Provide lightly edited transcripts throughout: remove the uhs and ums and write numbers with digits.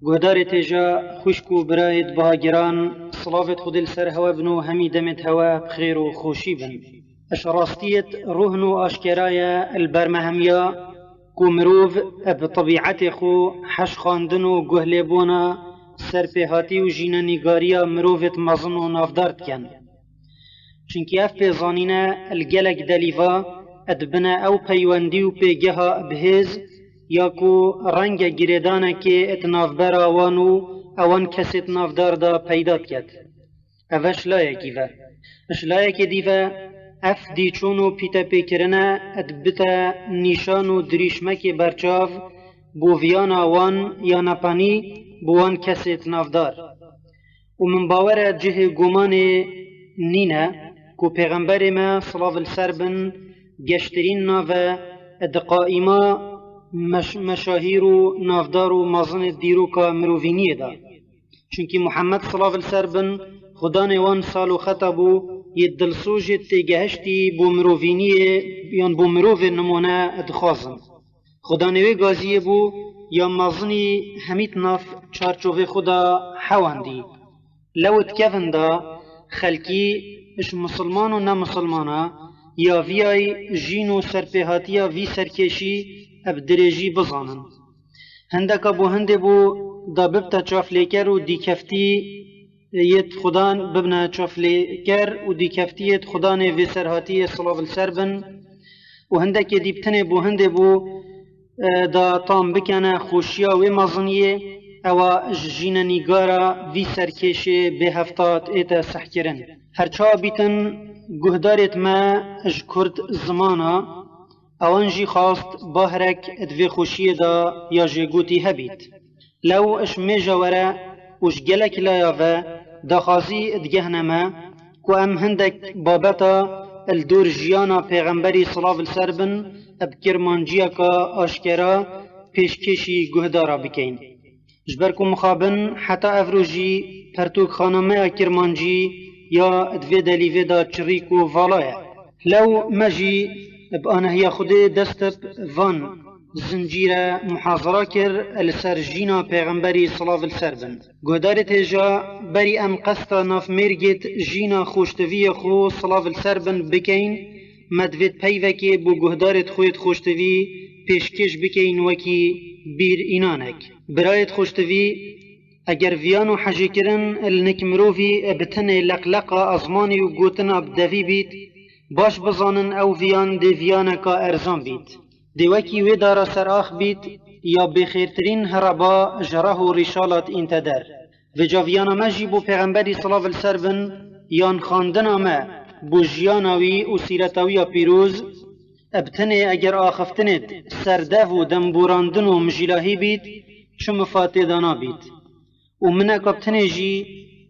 گهدار تیجا خوشکو براید بهاگران صلافت خود السر هوا بنو همی دمت هوا بخیر و خوشی بن اشراستیت روحن و آشکرایا البرمهمیا کو مروف بطبیعت خو حش خاندن و گهلبونا سرپیهاتی و جینانیگاریا مروفت مزن و نافدارد کن چونکی اف پیزانینا الگلک دلیفا ادبنا او پیوندی و پیگها بهز یا کو رنگ گریدانه که اتنافبر آوانو اوان کسی اتنافدار دا پیدات کد اوش لایکی و اش لایکی دیوه اف دیچونو پیتا پیکرنه ادبتا نیشانو دریشمک برچاو بوویان آوان یا نپانی بوان کسی اتنافدار و من باور جه گمان نینه کو پیغمبر ما صلاف السربن گشترین ناوه ادقائیما مشاهیر و نافدار و مازن دیروکا مروفینیه دا چونکی محمد صلی الله علیه وسلم خدا نوان سال و خطبو یه دلسوج تگهشتی بو مروفینیه یان بو مروف نمونه ادخوازن خدا نوی گازیه بو یا مازنی همیت ناف چارچوه خدا حواندی لوت کفن دا خلکی اش مسلمان و نمسلمانا یا ویای جین و سرپیهاتیا وی سرکشی اب درجی بزانن هندک ابو هنده بو دا ببتا چافلیکر و دیکفتی یت خدان ببنا چافلیکر و دیکفتی یت خدان وی سرهاتی صلاف السربن و هندک دیبتنه بو هنده بو دا تام بکنه خوشیا و مزنیه او جین نیگارا وی سرکشه به هفتاد ایتا سحکرن هرچا بیتن گهدارت ما اج کرد زمانا اوانجی خواست باهرک ادوی خوشی دا یا جگوتی هبید لو اش میجوره وش گلک لایاوه دا خازی ادگهنما کو ام هندک بابتا الدور جیانا پیغمبری صلاف السربن اب کرمانجیا کا آشکرا پیشکشی گهدارا بکین جبرکو مخابن حتی افروجی پرتوک خانمه کرمانجی یا ادوی دلیوه دا چریک و والایه لو مجی بآنه هي خودي دست فان زنجيرة محاضرة كر السرجينا پیغمبري صلاف السربن قدارت هجا بري ام قسطا ناف مرگت جينا خوشتوي خو صلاف السربن بكين مدويت پیوكي بو قدارت خويت خوشتوي پیشکش بكين وكي بير إنانك برايت خوشتوي اگر ویانو حجی کرن النکمروفی بتنه لقلقا ازمانی و گوتنا بدوی بید باش بزانن او ویان دی ویانکا ارزان بید دی وکی وی دارا سر آخ بید یا بخیرترین هربا جره و رشالات انتدر و جا ویانا مجی بو پیغمبری صلاف السربن یان خاندنا ما بو جیاناوی و سیرتاوی پیروز ابتنه اگر آخفتند سردف و دنبوراندن و مجیلاهی بید شم فاتی دانا بید و منک ابتنه جی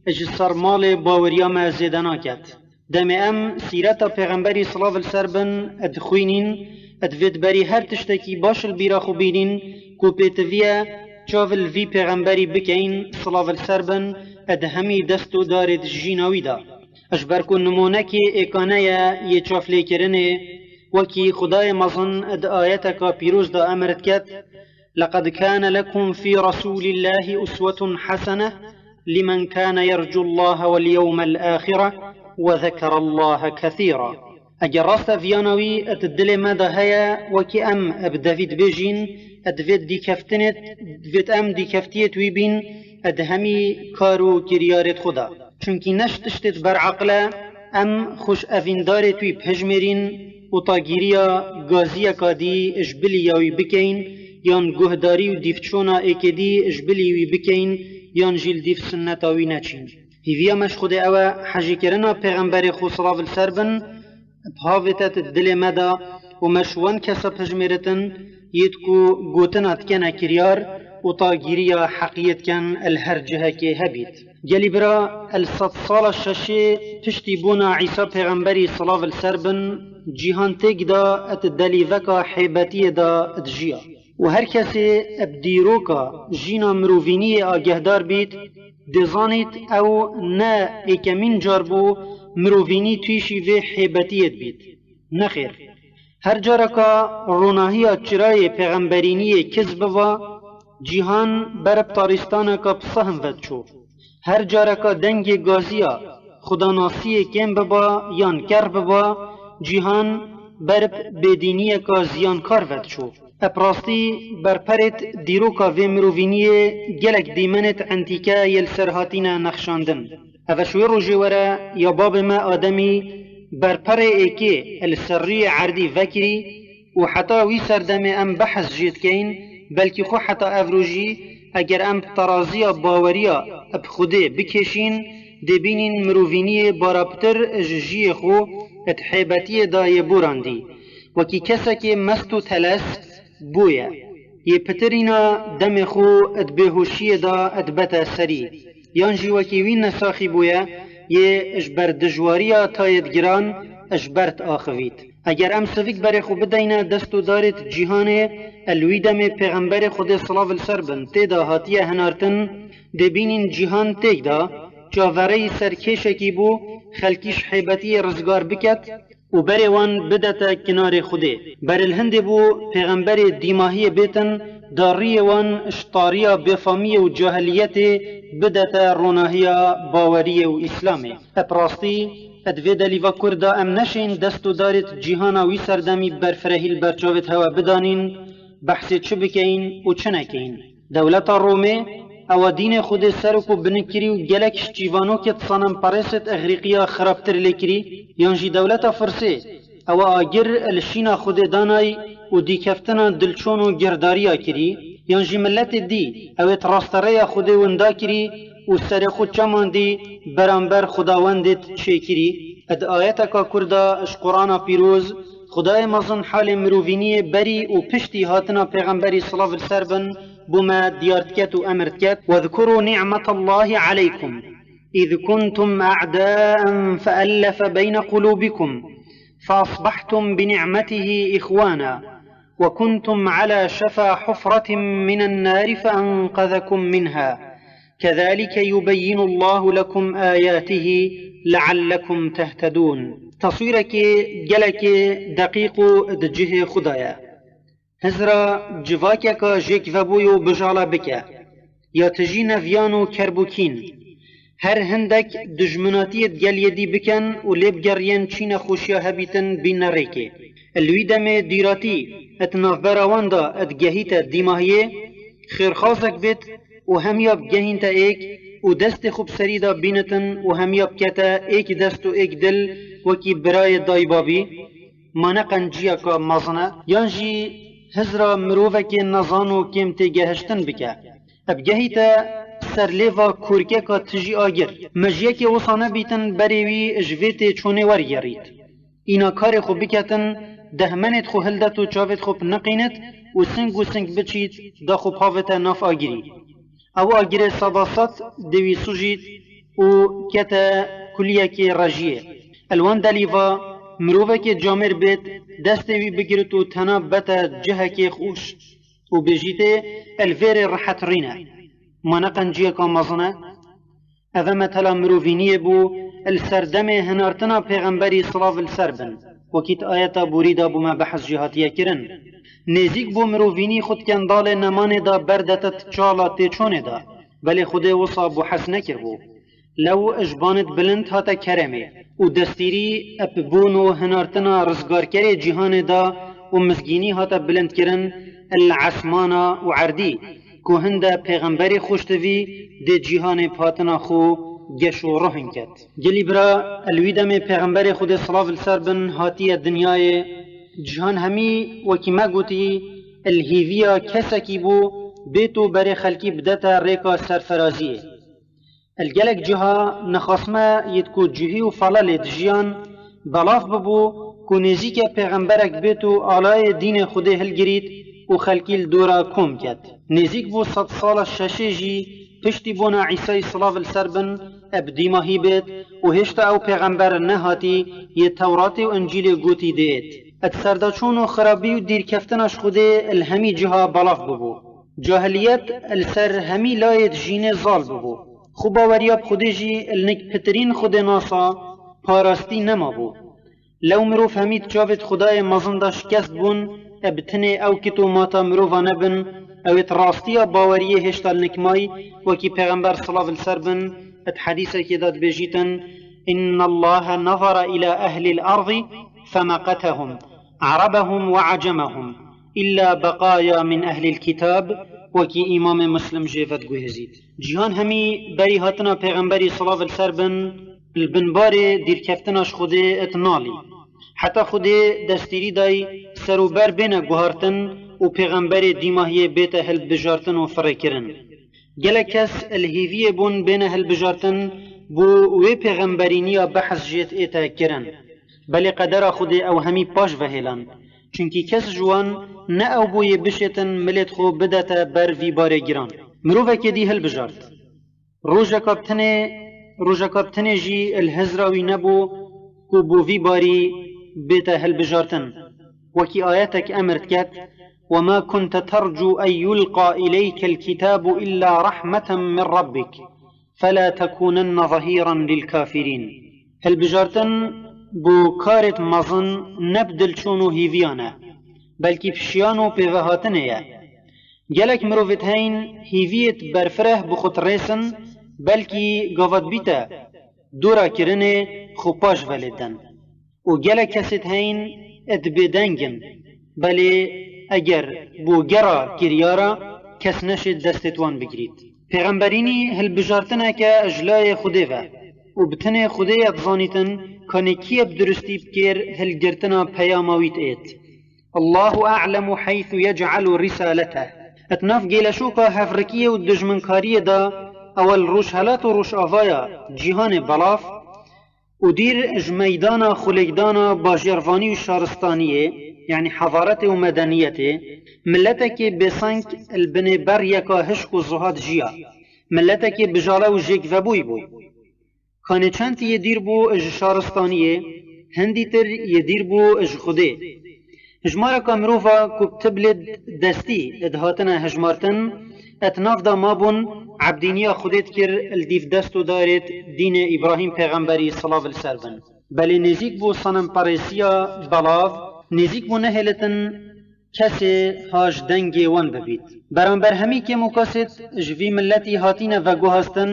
اج سرمال باوریا ما زیدنا کد دم ام سیرتا پیغمبری صلاف السربن ادخوینین ادوید بری هر تشتکی باشل بیرا خوبینین کو پیتویا چاول وی پیغمبری بکین صلاف السربن ادهمی دستو دارد جیناوی دا اشبرکو نمونکی اکانه یه چافلی کرنه وكي خداي مظن اد آياتك بيروز دا امرت كت لقد كان لكم في رسول الله أسوة حسنة لمن كان يرجو الله واليوم الآخرة وذكر الله كثيرا اگر راست فيانوي اتدل ماذا هيا وكي ام ابدافيد بيجين ادفيد دي كفتنت دفيد ام دي كفتيت ويبين ادهمي كارو كريارت خدا چونكي نشتشتت بر عقله ام خوش افيندارت وي بهجمرين و تاگیریا گازیا کادی اجبلیاوی بکین یان گهداری و دیفچونا اکدی اجبلیوی بکین یان جیل دیف سنتاوی نچین هیویا مش خود اوه حجی کرنا پیغمبر خو صلاف السربن بهاوتت دل مدا و مشوان کسا پجمرتن یدکو گوتنات کنا کریار و تاگیریا حقیت کن الهر جهه که هبید جلی برا الصد سال الشاشي تشتي بونا عيسى پیغمبري صلاف السربن جيهان تيك دا ات دليفكا حيبتي دا اتجيا و هر کسی ابدیروکا جینا مروفینی آگهدار بید دزانید او نه اکمین جاربو مروفینی تویشی و حیبتیت بید نخیر هر جارکا روناهی چرای پیغمبرینی کذب و جیهان برب تاریستانه که بسهم ود چو هر جاره که دنگ گازیا خدا ناسی کم ببا یان کر ببا جیهان برب بدینی که زیانکار ود چو اپراستی برپرت دیروکا و مروینیه گلک دیمنت انتیکا یل سرهاتین نخشاندن اوشوی روژه وره یا باب ما آدمی برپر ایکی السری عردی وکری و حتی وی سردم ام بحث جید کین بلکه خو حتی افروجی اگر ام ترازی باوریا اب خوده بکشین دبینین مروینی بارابتر ججی خو اتحیبتی دای بوراندی وکی کسا که مستو تلس بویا یه پترینا دم خو ات بهوشی دا ات بتا سری یانجی وکی وین نساخی بویا یه اجبر دجواریا تاید گران اجبرت آخوید اگر ام سفک بر خو بدینا دستو دارت جیهان الوی دم پیغمبر خود صلاف السربن تیدا هاتیه هنارتن دبینین جیهان تیگ دا جاوری سرکشکی بو خلکیش حیبتی رزگار بکت و بر وان بدتا کنار خوده بر الهند بو پیغمبر دیماهی بیتن داری وان اشتاریا بفامی و جاهلیت بدتا روناهیا باوری و اسلامی اپراستی ادوی دلیوا کردا ام نشین دستو دارت جیهانا وی سردمی برفرهیل برچاوت هوا بدانین بحث چه بکین و چه نکین دولت رومه او دین خود سرکو بنکری و گلکش جیوانو که تصانم پرست اغریقیا خرابتر لکری یانجی دولت فرسه او آگر الشینا خود دانای و دیکفتنا دلچون و گرداریا کری یانجی ملت دی او تراستره خود وندا کری و سر خود چماندی برانبر خداوندت چه کری اد آیتا که کرده اش قرآن پیروز خدای مزن حال مروینی بری و پشتی هاتنا پیغمبری صلاف السربن بما ديارتكت وأمرتكت واذكروا نعمة الله عليكم إذ كنتم أعداء فألف بين قلوبكم فأصبحتم بنعمته إخوانا وكنتم على شفا حفرة من النار فأنقذكم منها كذلك يبين الله لكم آياته لعلكم تهتدون تصويرك جلك دقيق دجه خدايا هزرا جواکه که جک وبویو بجالا بکه یا تجی نویانو کربوکین هر هندک دجمناتیت گلیدی بکن و لیب گرین چین خوشیا هبیتن بین ریکه الوی دم دیراتی اتناف براواندا ات گهیت دیماهیه خیرخوازک بیت و همیاب گهینتا ایک و دست خوب سریدا بینتن و همیاب کتا ایک دست و ایک دل وکی برای دایبابی مانقن جیا که مازنه یانجی هزرا مروفك نظانو كم تجهشتن بك ابجهيتا سرليفا كوركا تجي آجر مجيك وصانا بيتن بريوي جويت چوني وريريت اینا کار خو بکتن دهمنت خو هلدت و چاوت خو نقینت و سنگ بچید دا خو پاوتا ناف آگیری او آگیره صداست دوی سوجید و کتا کلیه که رجیه الوان دلیوا مروفه که جامر بیت دستوی بگیرت و تنا بتا جهه که خوش و بجیته الویر رحت رینه منقن جیه که مزنه اوه مثلا مروفینیه بو السردم هنارتنا پیغمبری صلاف السربن وكيت آياتا بوريدا بما بحث جهاتيا كرن نزيك بو مروفيني خود كندال نمان دا بردتت چالا تيچون دا بل خود وصا بو حس نكر بو لو اجبانت بلند هاتا كرمي و دستيري اببونو هنارتنا رزگار كري جهان دا و مسگيني هاتا بلند كرن العسمانا و عردي كو هنده پیغمبری خوشتوی ده جهان پاتنا خو گشو روحن کت گلی برا الویدم پیغمبر خود صلاف السربن هاتی دنیای جهان همی وکی ما گوتی الهیویا کسکی بو بیتو بر خلکی بدتا ریکا سرفرازیه الگلک جها نخاسمه یدکو جهی و فلال دجیان بلاف ببو کو نزیک پیغمبرک بیتو آلای دین خود هلگرید و خلکی دورا کم کت نزیک بو 100 سال ششه جی پشتی بونا عیسی صلاف السربن ابدیماهی بید و هشتا او پیغمبر نهاتی یه تورات و انجیل گوتی دید ات سرداچون و خرابی و دیر کفتناش خوده الهمی جها بلاف ببو جاهلیت السر همی لایت جین زال ببو خوباوریاب خوده جی النک پترین خود ناسا پاراستی نما بو لو مروف همید جاوت خدای مزندش کست بون ابتنه او کتو ماتا مروفا نبن اوید راستیا باوریه هشتال نکمای وکی پیغمبر صلی الله علیه وسلم ات حدیثه که داد بجیتن إن الله نظر إلى أهل الأرض فمقتهم عربهم وعجمهم إلا بقايا من أهل الكتاب وكي إمام مسلم جيفت جوهزيد جهان همي بري هاتنا پیغمبري صلى الله عليه وسلم البنبار دير كفتناش خده اتنالي حتى خده دستيري داي سروبر بين جوهرتن و پیغمبر ديماهي بيت هل بجارتن و فركرن جلكس الهيفية بون بين هل بجارتن بو وی پیغمبرینیا بحث جیت ایتا کرن بلی قدر خود او همی پاش وهلان چونکی کس جوان نه او بوی بشتن ملت خو بدتا بر وی باره گران مروفه که دی هل بجارد روژا کابتنه جی الهزراوی نبو کو بو وی باری بیتا هل بجارتن وكي آياتك أمرت كات وما كنت ترجو أن يلقى إليك الكتاب إلا رحمة من ربك فلا تكونن ظهيرا للكافرين هل بجارتن بو كارت مظن نبدل شونو هيفيانا بلكي بشيانو بيفهاتنيا جالك مروفت هين هيفيت برفره بخط ريسن بلكي قوات بيتا دورا كرنه خوباش ولدن و جالك كسيت هين اتبدنجن بلي اگر بو جرا كريارا كس نشد دستتوان بگرید پیغمبرینی هل بجارتنه که اجلای خوده و و بتنه خوده اتظانیتن کانی کیب درستی بکر هل گرتنا پیاماویت ایت الله اعلم حيث يجعل رسالته اتناف گیلشوکا هفرکیه و دجمنکاریه دا اول روش هلات و روش آوایا جیهان بلاف و دیر اجمیدانا خلقدانا باجروانی و شارستانیه يعني حضارته ومدنيته ملتك بسنك البنبر يكا هشك وزهاد جيا ملتك بجالا وجيك فبوي بوي كان چند يدير بو اج شارستانيه هندي تر يدير بو اج خده هجمارا كامروفا كبتبلد دستي ادهاتنا هجمارتن اتناف دا مابون عبدينيا خدت كر الديف دستو دارت دين ابراهيم پیغمبري صلى الله عليه وسلم بل نزيك بو صنم پاريسيا بلاف نزیک بو نهلتن کسی هاش دنگی وان ببید برانبر همی که مکاسد جوی ملتی هاتین و گوهستن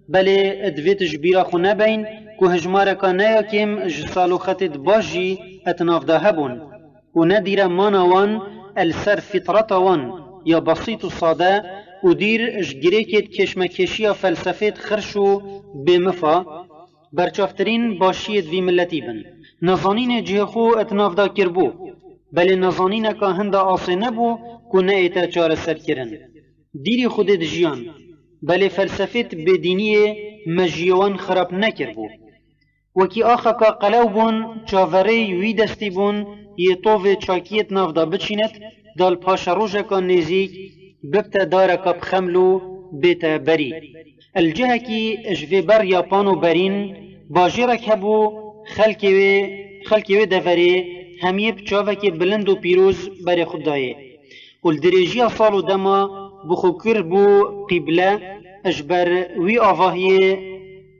بله ادویت جبیرا خو نبین که هجمارکا نیاکیم جسالو خطت باجی اتناف ده هبون و ندیر مانا وان السر فطرت وان یا بسیط و ساده و دیر جگریکت کشمکشی فلسفیت خرشو بمفا برچافترین باشیت وی ملتی بن نظانین جهخو اتناف دا کربو بل نظانین که هنده آسه نبو که نه ایتا چار سر کرن دیری خود دجیان بل فلسفت بدینی مجیوان خراب نکربو وکی آخا که قلو بون چاوری وی دستی بون یه طوف چاکیت ناف دا بچینت دال پاش روژه که نزیک ببتا داره که بخملو بیتا بری الجهه کی اجوه بر یاپانو برین باجرک هبو خلکی و دفره همیه بچاوه که بلند و پیروز بر خود دایه و الدریجی سال و دما بخوکر بو قبله اجبر وی آواهیه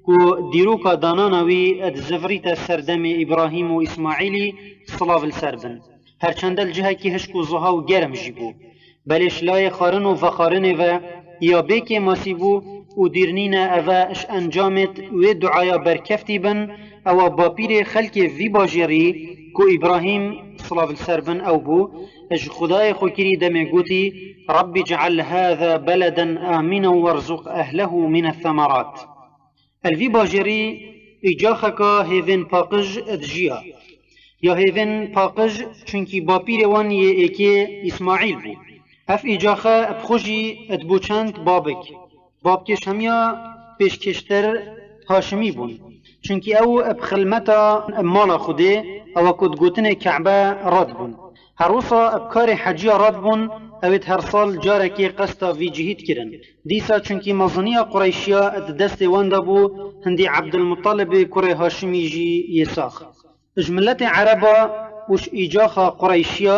که دیروکا دانانوی اد زفریت سردم ابراهیم و اسماعیلی صلاف السربن هرچند الجهه که هشکو زها و گرم جیبو بلش لای خارن و فخارن و یا بیک ماسیبو و دیرنین اوه اش انجامت و دعایا برکفتی بن او باپیر خلق وی باجری کو ابراهیم صلاف السربن او بو اج خدای خوکری دم گوتی رب اجعل هذا بلدا آمنا وارزق اهله من الثمرات الوی باجری اجاخکا هیون پاقج ادجیا یا هیون پاقج چونکی باپیر وان یه ایکی اسماعیل بو اف اجاخه ابخوشی ادبوچند بابکش همیا پیشکشتر هاشمی بون چونکی او بخلمتا مالا خوده او کد گوتن کعبه راد بون هر روزا ابکار حجی راد بون اوید هر سال جارکی قصتا وی جهید کرن دیسا چونکی مزنیا قریشیا دست واندا بو هندی عبدالمطالب کره هاشمی جی یساخ اجملت عربا وش ایجاخا قریشیا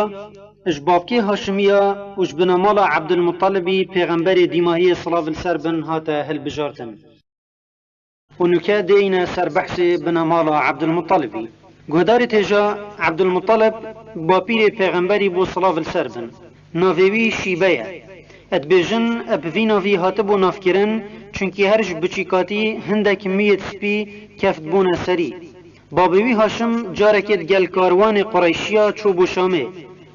اش بابکی هاشمیا وش بنامالا عبدالمطالبی پیغمبر دیماهی صلاف السربن هاتا هل بجارتن ونكا دينا سر بحث بنامالا عبدالمطالبی گوداری تجا عبدالمطالب باپیر پیغمبری بو صلاف السربن ناویوی شیبه ادبیجن ابوینا وی هاتبو نافکرن چونکی هرج بچیکاتی هندک میت سپی کفت بون سری. بابوی هاشم جارکت گل کاروان قریشیا چوبو شامه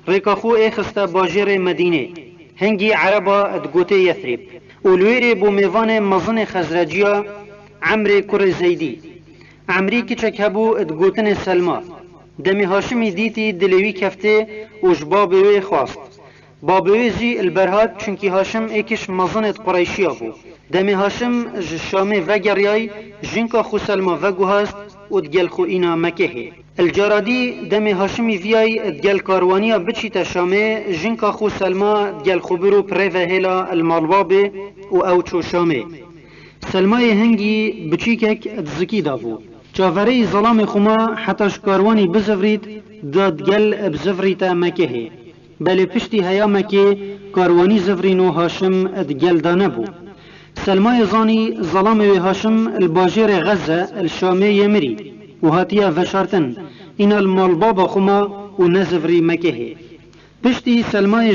ریکاخو اخسته باجر مدینه هنگی عربا ادگوته یثریب اولویری بو میوان مزن خزرجیا عمرو کر زیدی عمری کچک هبو ادگوتن سلما دمی هاشمی دیتی دلوی کفته وش بابوی خواست بابوی زی البرهات چونکی هاشم ایکش مزنت قریشیا بو دمی هاشم جشامه وگریای جنکا خو سلما وگوهاست و دگل خو اینا مکهه الجارادی دمی هاشمی ویای دگل کاروانیا بچی تشامه جنکا خو سلما دگل خو برو پریوه هلا المالبابه و اوچو شامه سلمای هنگی بچیکک ادزکی دابو جاوری ظلام خما حتاش کاروانی بزفرید داد گل بزفریتا مکهه بله پشتی هیا مکه کاروانی زفرینو هاشم ادگل دانبو سلمای زانی ظلام و هاشم الباجر غزة الشامي يمري وهاتيا فشارتن إن المالبابا خما ونزفري مكه بشتي سلمای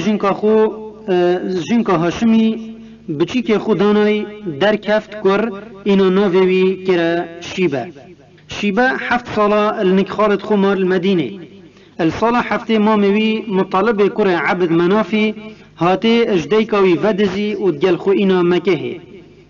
جنكا هاشمي بچيك خوداناي در كفت كر إنا ناوي كرا شيبة 7 صالة النكخالت خمار المدينة الصالة حفتي ماموي مطالب كر عبد منافي هاتي اجديكاوي فدزي ودقل خو إنا مكه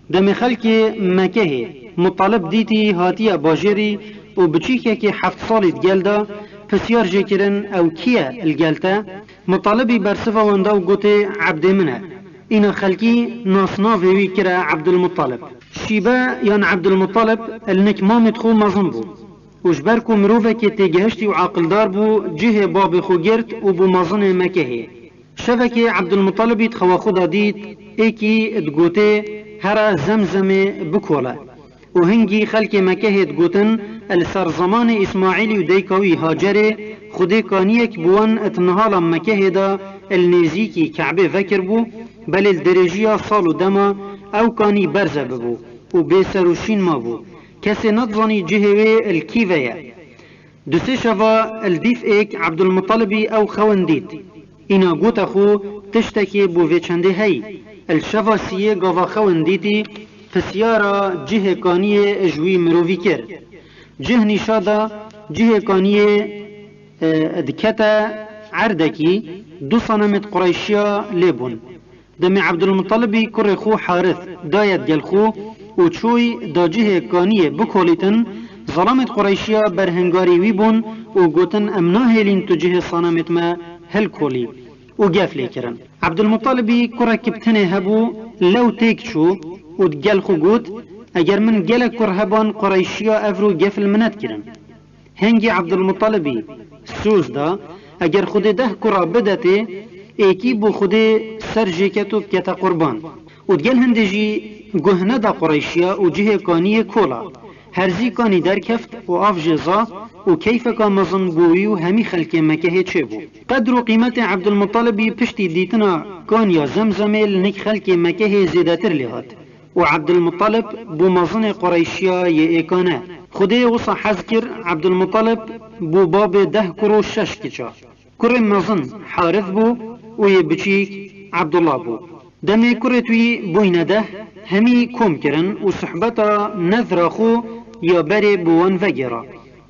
دم خلق مکه مطالب دیتی هاتیه باجری و بچیکه که 7 سالی دگلدا پسیار جکرن او کیه الگلتا مطالبی برسفا واندا و گوته عبد منه اینا خلقی ناسناوی کرا عبد المطالب شیبه یان عبد المطالب النک مامت خو مظن بو وجبركو مروفه که تیگهشتی و عاقلدار بو جه باب خو گرد و بو مظن مکه شفه عبد المطالبی تخوا خدا دید ایکی ادگوته هرا زمزم بكولا وهنجي خلق مكهد قوتن السر زمان إسماعيل وديكوي هاجر خدي كانيك بوان اتنهالا مكهدا النزيكي كعبه فكر بو بل الدرجية صالو دما او كاني برزه ببو وبيسروشين ما بو كسي نظني جهوي الكيفية دوسي شفا الديف ايك عبد المطلبي او خونديد انا قوت اخو تشتكي بو فيچنده هاي الشفاسية قوة خونديتي فسيارة جهة كانية اجوي مروفي كر جه نشادا جهة كانية دكتا عردكي 2 صنمت قريشيا ليبون دم عبد المطلبي كر خو حارث دايت جل خو وچوي دا جهة كانية بكوليتن ظلمت قريشيا برهنگاري ويبون وقوتن امناهلين تجه صنمت ما هل كولي وقاف ليكرن عبد المطلبي كرة كبتنه هبو لو تيكشو ودقال خو قوت اگر من قال كرهبان قريشيا افرو قفل منات كرن هنجي عبد المطلبي سوز دا اگر خود ده كرة بدته ايكي بو خود سرجيكتو بكتا قربان ودقال هندجي قهنه دا قريشيا وجهه كانيه كولا هرزي كاني در كفت وآف جزا وكيف كان مظن بوي وهمي خلق مكه تشبو قدر قيمة عبد المطلب بشتي ديتنا كان يا زمزمي لنك خلق مكه زيادتر لهات وعبد المطلب بو مظن قريشيا يأيكانا خدي وصا حذكر عبد المطلب بو باب 10 كرو 6 كچا كر مظن حارث بو ويبچيك عبد الله بو دمي كرتوي بوين ده همي كوم كرن وصحبتا نذر خو يا بري بوان فجرا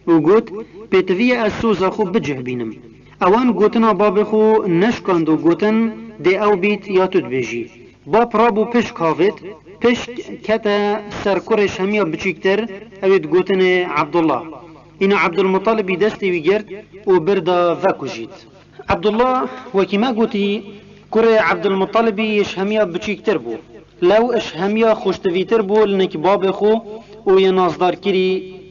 وقوت بتوية السوز خو بجه بينم اوان قوتنا باب خو نشكاندو قوتن دي او بيت يا تدبجي باب رابو پشك هافت پشك كتا سركرش هميا بچيكتر اويد قوتن عبد الله إن عبد المطلب دستي ويجرد وبردا فاكو جيت عبد الله وكما قوتي كري عبد المطلب يشهميا بچيكتر بو لو اشهميا خوشتويتر بو لنك باب خو وينازدار كري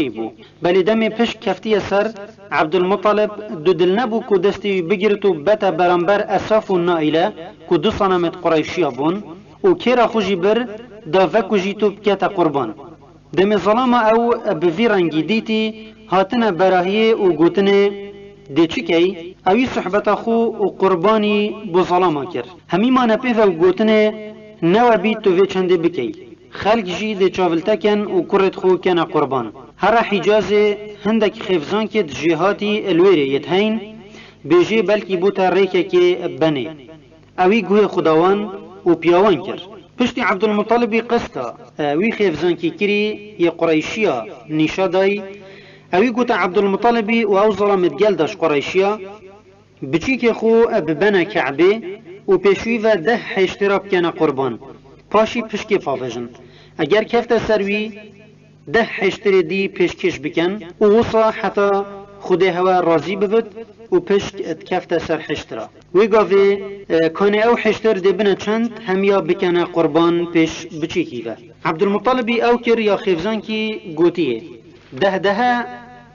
بو بل دمي پش كفتي سر عبد المطلب دودل نبو كو دستي بگرتو بتا برانبر اساف النائلة كو 2 صنمت قريشيا بون وكيرا خوشي بر دا فاكو جيتو بكتا قربان دمي ظلامة او بفيرانجي ديتي هاتنا براهيه وقوتنه دي چكي اوي صحبت خو وقرباني بظلامة كر همي ما نپيفا وقوتنه نوا بيت تو في چنده بكي خلق جي دي چاولتكن وكرت خو كان قربان هر حجازه هندك خفزان كد جهاتي الويري يتهين بيجي بلكي بوتا ريكا كي بني اوی گوه خداوان و پیاوان کر. پشتی عبدالمطلبی قستا اوی خیفزان کی کری یه قریشیا نیشا دای اوی گوتا عبدالمطلبی و او ظلمت گل داش قریشیا بچی که خو ببنا کعبه و پیشوی و 10 اشتراک کنا قربان پاشی پشکی فاوجن اگر کفت سروی 10 اشتر دی پیشکش بکن و وصا حتی خود هوا راضی ببد و پشک کفت سر حشترا وی گاوه کانه او حشتر دی بنا چند همیا بکنه قربان پیش بچی کیوه عبدالمطلبی او کر یا خیفزان کی گوتیه 10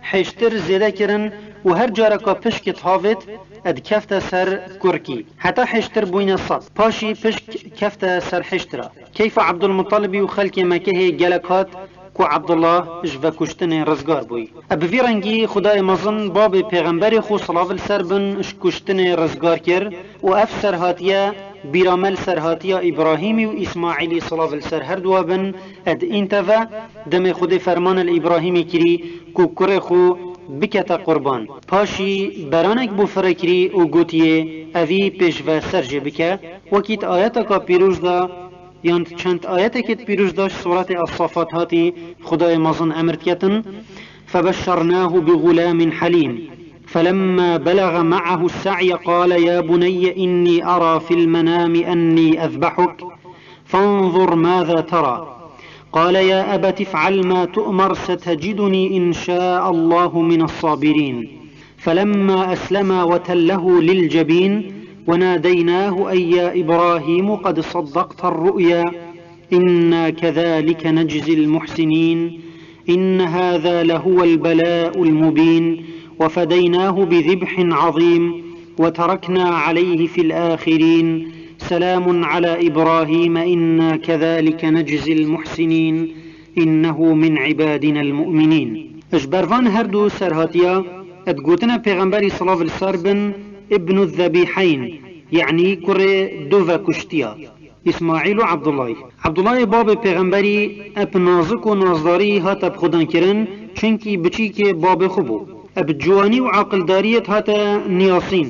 حشتر زیده کرن و هر جارا که پشکت هاوت اد کفت سر کرکی حتی حشتر بوین صد پاشی پشک کفت سر حشترا کیف عبدالمطلبی و خلق مکه گلکات کو عبدالله جوا کشتن رزگار بوی اب وی رنگی خدای مزن باب پیغمبر خو صلاف السربن اش کشتن رزگار کر و اف سرهاتیه بیرامل سرهاتیا ابراهیمی و اسماعیلی صلاف السر هر دوابن اد انتفا دم خود فرمان الابراهیمی کری کو کره خو بکتا قربان پاشی برانک بو فرکری و گوتیه اوی پیش و سرجه بکه وکیت آیتا کا پیروز دا یان چند آیت که پیروز داشت سورت الصافات هاتی خدای مازن امرت کتن فبشرناه بغلام حليم فلما بلغ معه السعي قال يا بني إني أرى في المنام أني أذبحك فانظر ماذا ترى قال يا أبت افعل ما تؤمر ستجدني إن شاء الله من الصابرين فلما أسلما وتله للجبين وناديناه أي يا إبراهيم قد صدقت الرؤيا إنا كذلك نجزي المحسنين إن هذا لهو البلاء المبين وفديناه بذبح عظيم وتركنا عليه في الآخرين سلام على إبراهيم إنا كذلك نجزي المحسنين إنه من عبادنا المؤمنين اجبروان هردو سرهاتيا ادقوتنا پیغمبری صلاة السربن ابن الذبيحين يعني كره دوفا كشتيا اسماعيل و عبد الله باب پیغمبری اب نازک و نازداری هات اب خودان کرن چنکی بچی که باب خوبو اب جوانی و عقلداریت هات نیاسین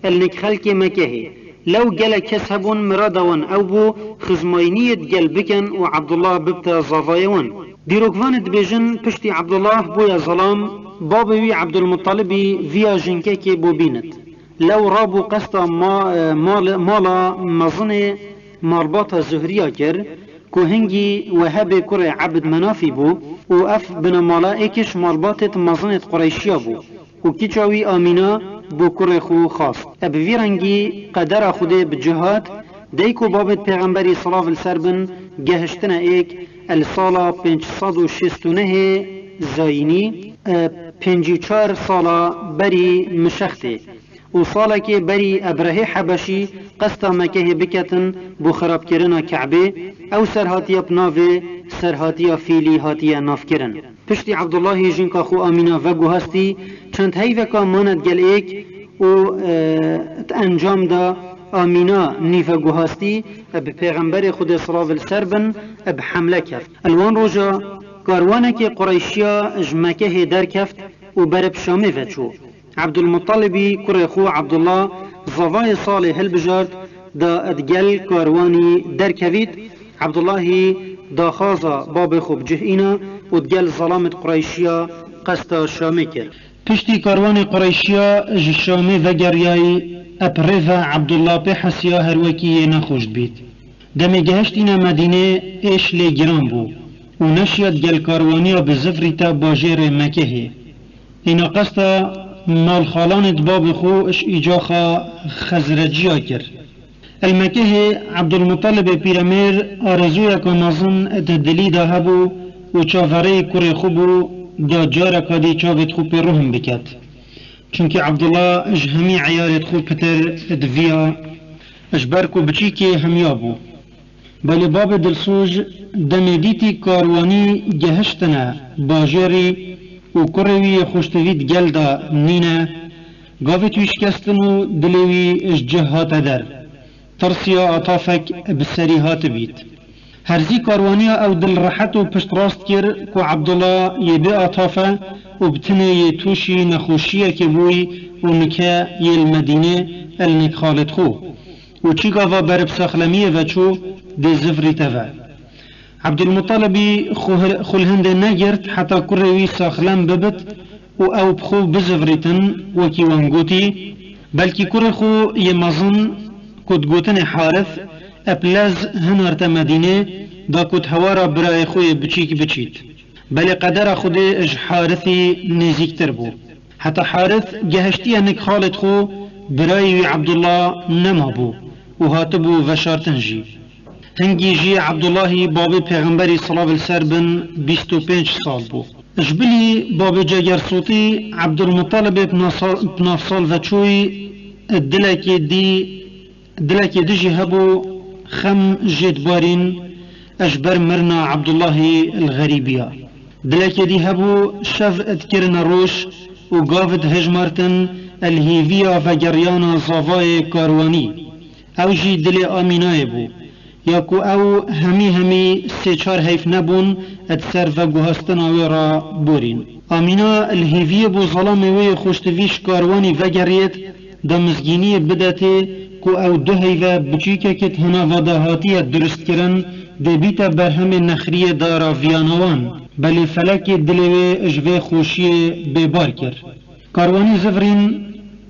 النک خلق مکه لو جل كسبون مرادوان او بو خزماينيت جل بكن و عبد الله ببتا زافايوان ديروكوان دبيجن پشتي عبد الله بويا ظلام بابوي عبد المطلب فيا جنكك بو بينت لو رابو قسطا مالا مظن مرباطة زهريا كر كو هنجي وهب كره عبد منافي بو و اف بن ملائكش مرباطة مظنة قريشيا بو و كيچاوي آمينا بو كره خو خاص اب ويرنجي قدر خوده بجهاد ديكو بابت پیغمبری صلاة السربن گهشتنا ايك الصالة 569 زايني 54 صالة بري مشخته و سالا که بری ابره حبشی قسطا مکه بکتن بو خراب کرنا کعبه او سرهاتیا بناوه سرهاتیا فیلی هاتیا ناف کرن پشتی عبدالله جنکا خو آمینا وگو هستی چند هیوکا ماند گل ایک و انجام دا آمینا نیفگو هستی اب پیغمبر خود صلاة السربن اب حمله کفت الوان روژا کاروانه که قریشیا اجمکه در کفت و برب شامه وچو عبد المطلبي كرخو عبد الله زواي صالح البجارد دا ادجل كارواني دركفيت عبد الله دا خازا باب خوب جهينا ودجل ظلامة قريشيا قستا شامكر پشتی کاروان قريشيا جشامي وگرياي اپريفا عبد الله بحسيا هروكي نخوش بيت دمي گهشتنا مدينة ايش لي جرام بو ونشيت جل كاروانيا بزفريتا باجير مكه انا قستا مال خالان باب خو اش ايجاخا خزرجيا كر المكه عبد المطلب بيرامير ارزويا كنازن اددلي دا هبو و چاوري كوري خوبو دا جارا كادي چاوت خو روهم بكت چونك عبد الله اج همي عيارت خو پتر ادويا اجبركو بچي كي هميابو بل باب دلسوج دمديتي كارواني جهشتنا باجري و کروی خوشتوید گلدا نینه گاوی تویشکستن و دلوی اججهات در ترسیا عطافک بسری هات بید هرزی کاروانیا او دل راحت و پشت راست کر کو عبدالله یبی عطافه و بتنه ی توشی نخوشیه که بوی و نکه ی المدینه النک خالد خو و چیکاوا برب ساخلمیه و چو ده زفری تفا عبدالمطلبی خلهند نگرد حتی کروی ساخلم ببت و او بخو بزفریتن وکی وانگوتی بلکی کره خو یمازن کد گوتن حارث ابلز هنرت مدینه دا کد هوارا برای خوی بچیک بچیت بل قدر خود اج حارثی نزیکتر بو حتی حارث جهشتی انک خالد خو برای عبدالله نما بو و هاتبو وشارتن جی هنگی جی عبدالله باب پیغمبری صلی اللہ علیہ وسلم 25 سال بو جبلی باب جگر صوتی عبدالمطلب بناف سال و چوی دلکی دی جی هبو خم جد بارین اجبر مرنا عبدالله الغریبیه دلکی دی هبو شف ادکرن روش و گافت هجمارتن الهیویا و گریانا زاوای کاروانی او جی دل آمینای بو یا کو او همی سه چار حیف نبون اد سر و گوهستن آوی را بورین آمینا الهیوی بو ظلام وی خوشتویش کاروانی و گریت دا مزگینی بدته کو او دو حیوه بچیکه کت هنا وداهاتی درست کرن ده بیتا برهم نخری دارا ویانوان بلی فلک دلوی اجوه خوشی ببار کر کاروانی زفرین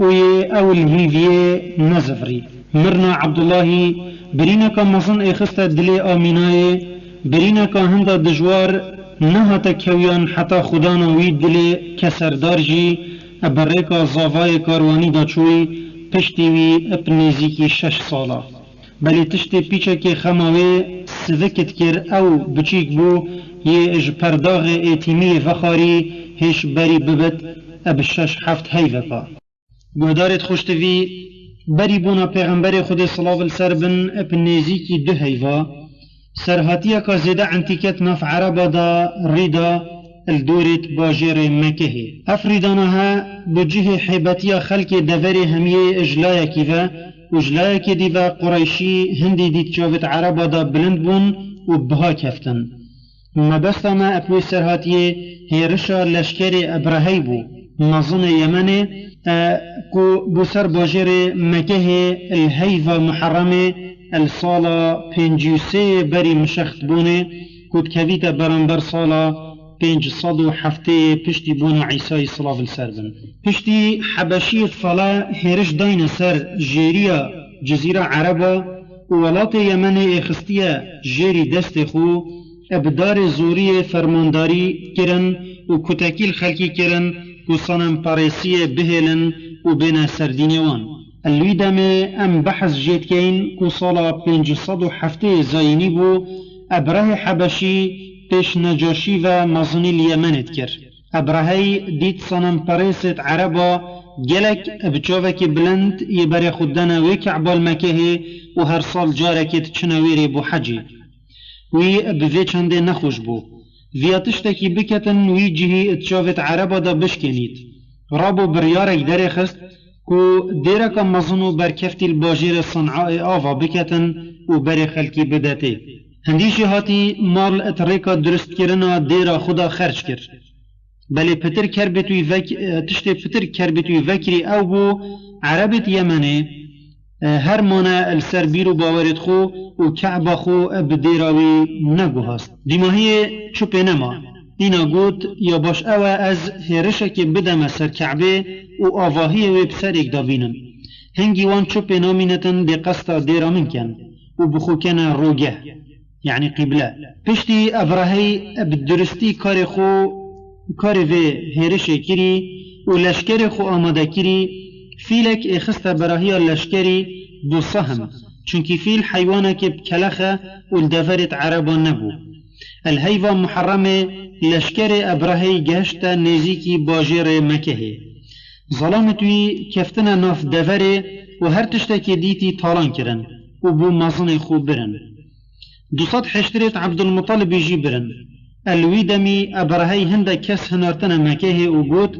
وی او الهیوی نزفری مرنا عبدالله برينا كا مصن اخست دل آميناي برينا كا هندا دجوار نهاتا كويان حتى خدانا وي دل كسردار جي ابريكا زاواي كارواني دا چوي پشتي وي اپنيزيكي 6 سالا بلي تشتي پيچا كي خماوي سذكت كر او بچيك بو يه اج پرداغ ايتيمي وخاري هش بري ببت اب 6-7 هيوكا گودارت خوشتوي بری بونا پیغمبر خود صلی اللہ علیہ وسلم اپن نزیکی دو حیوا سرحاتیه که زیده انتیکت نف عربا دا ریدا الدورت باجر مکه افریدانها بجه حیبتیه خلق دوری همیه اجلایه کیوه اجلایه که دیوه قریشی هندی دید چاوت عربا دا بلند بون و بها کفتن مبستا ما اپوی سرحاتیه هیرشا لشکر ابرهی بو نظن یمنه کو بسر باجر مکه الهیو محرم الصالة 53 بری مشخت بونه کود کویت برانبر صالة 507 پشتی بونه عیسی صلی اللہ علیہ وسلم پشتی حبشیت فلا هرش داین سر جیریا جزیره عربا ولات یمن اخستیه جیری دست خو ابدار زوری فرمانداری کرن و کتکیل خلکی کرن و صنم پاريسية بهلن و بين سردينيوان اللي دامي ام بحث جيت كين كو صالة 507 زايني بو ابره حبشي پیش نجاشي و مزني اليمن تكر ابرهي ديت صنم پاريسة عربا جلك بچوك بلند يبري خدنا وكعب المكه و هر صال جارك تشنويري بو حجي وي بذي چنده نخوش بو ویاتشتکی بکتن وی جهی اتشافت عربا دا بشکنید رابو بریارک در خست کو دیرکا مزنو برکفتی الباجیر صنعاء آوا بکتن و بر خلکی بدته هندیشی هاتی مال اتریکا درست کرنا دیرا خدا خرج کر بلی پتر کربتوی وکری او بو عربت یمنه هر مانا السر بیرو باورت خو و کعبا خو بدیراوی نگو هست دیماهی چوپه نما اینا گوت یا باش او از هرشک بدم سر کعبه و آواهی و بسرک دابینم هنگی وان چوپه نامینتن بی قصد دیرا من کن و بخو کن روگه یعنی قبله پشتی ابراهی بدرستی کار و هرش کری و لشکر خو آماده کری فیلک اخست براهی لشکری دو صهم چونکی فیل حیوانک بکلخه والدفرت عربا نبو الهیوه محرمه لشکر ابراهی گشت نزیکی باجر مکه ظلامتوی کفتن ناف دفره و هر تشتکی دیتی طالان کرن و بو مزن خوب برن 208 عبدالمطلب جی برن الوی دمی ابراهی هنده کس هنارتن مکه و گوت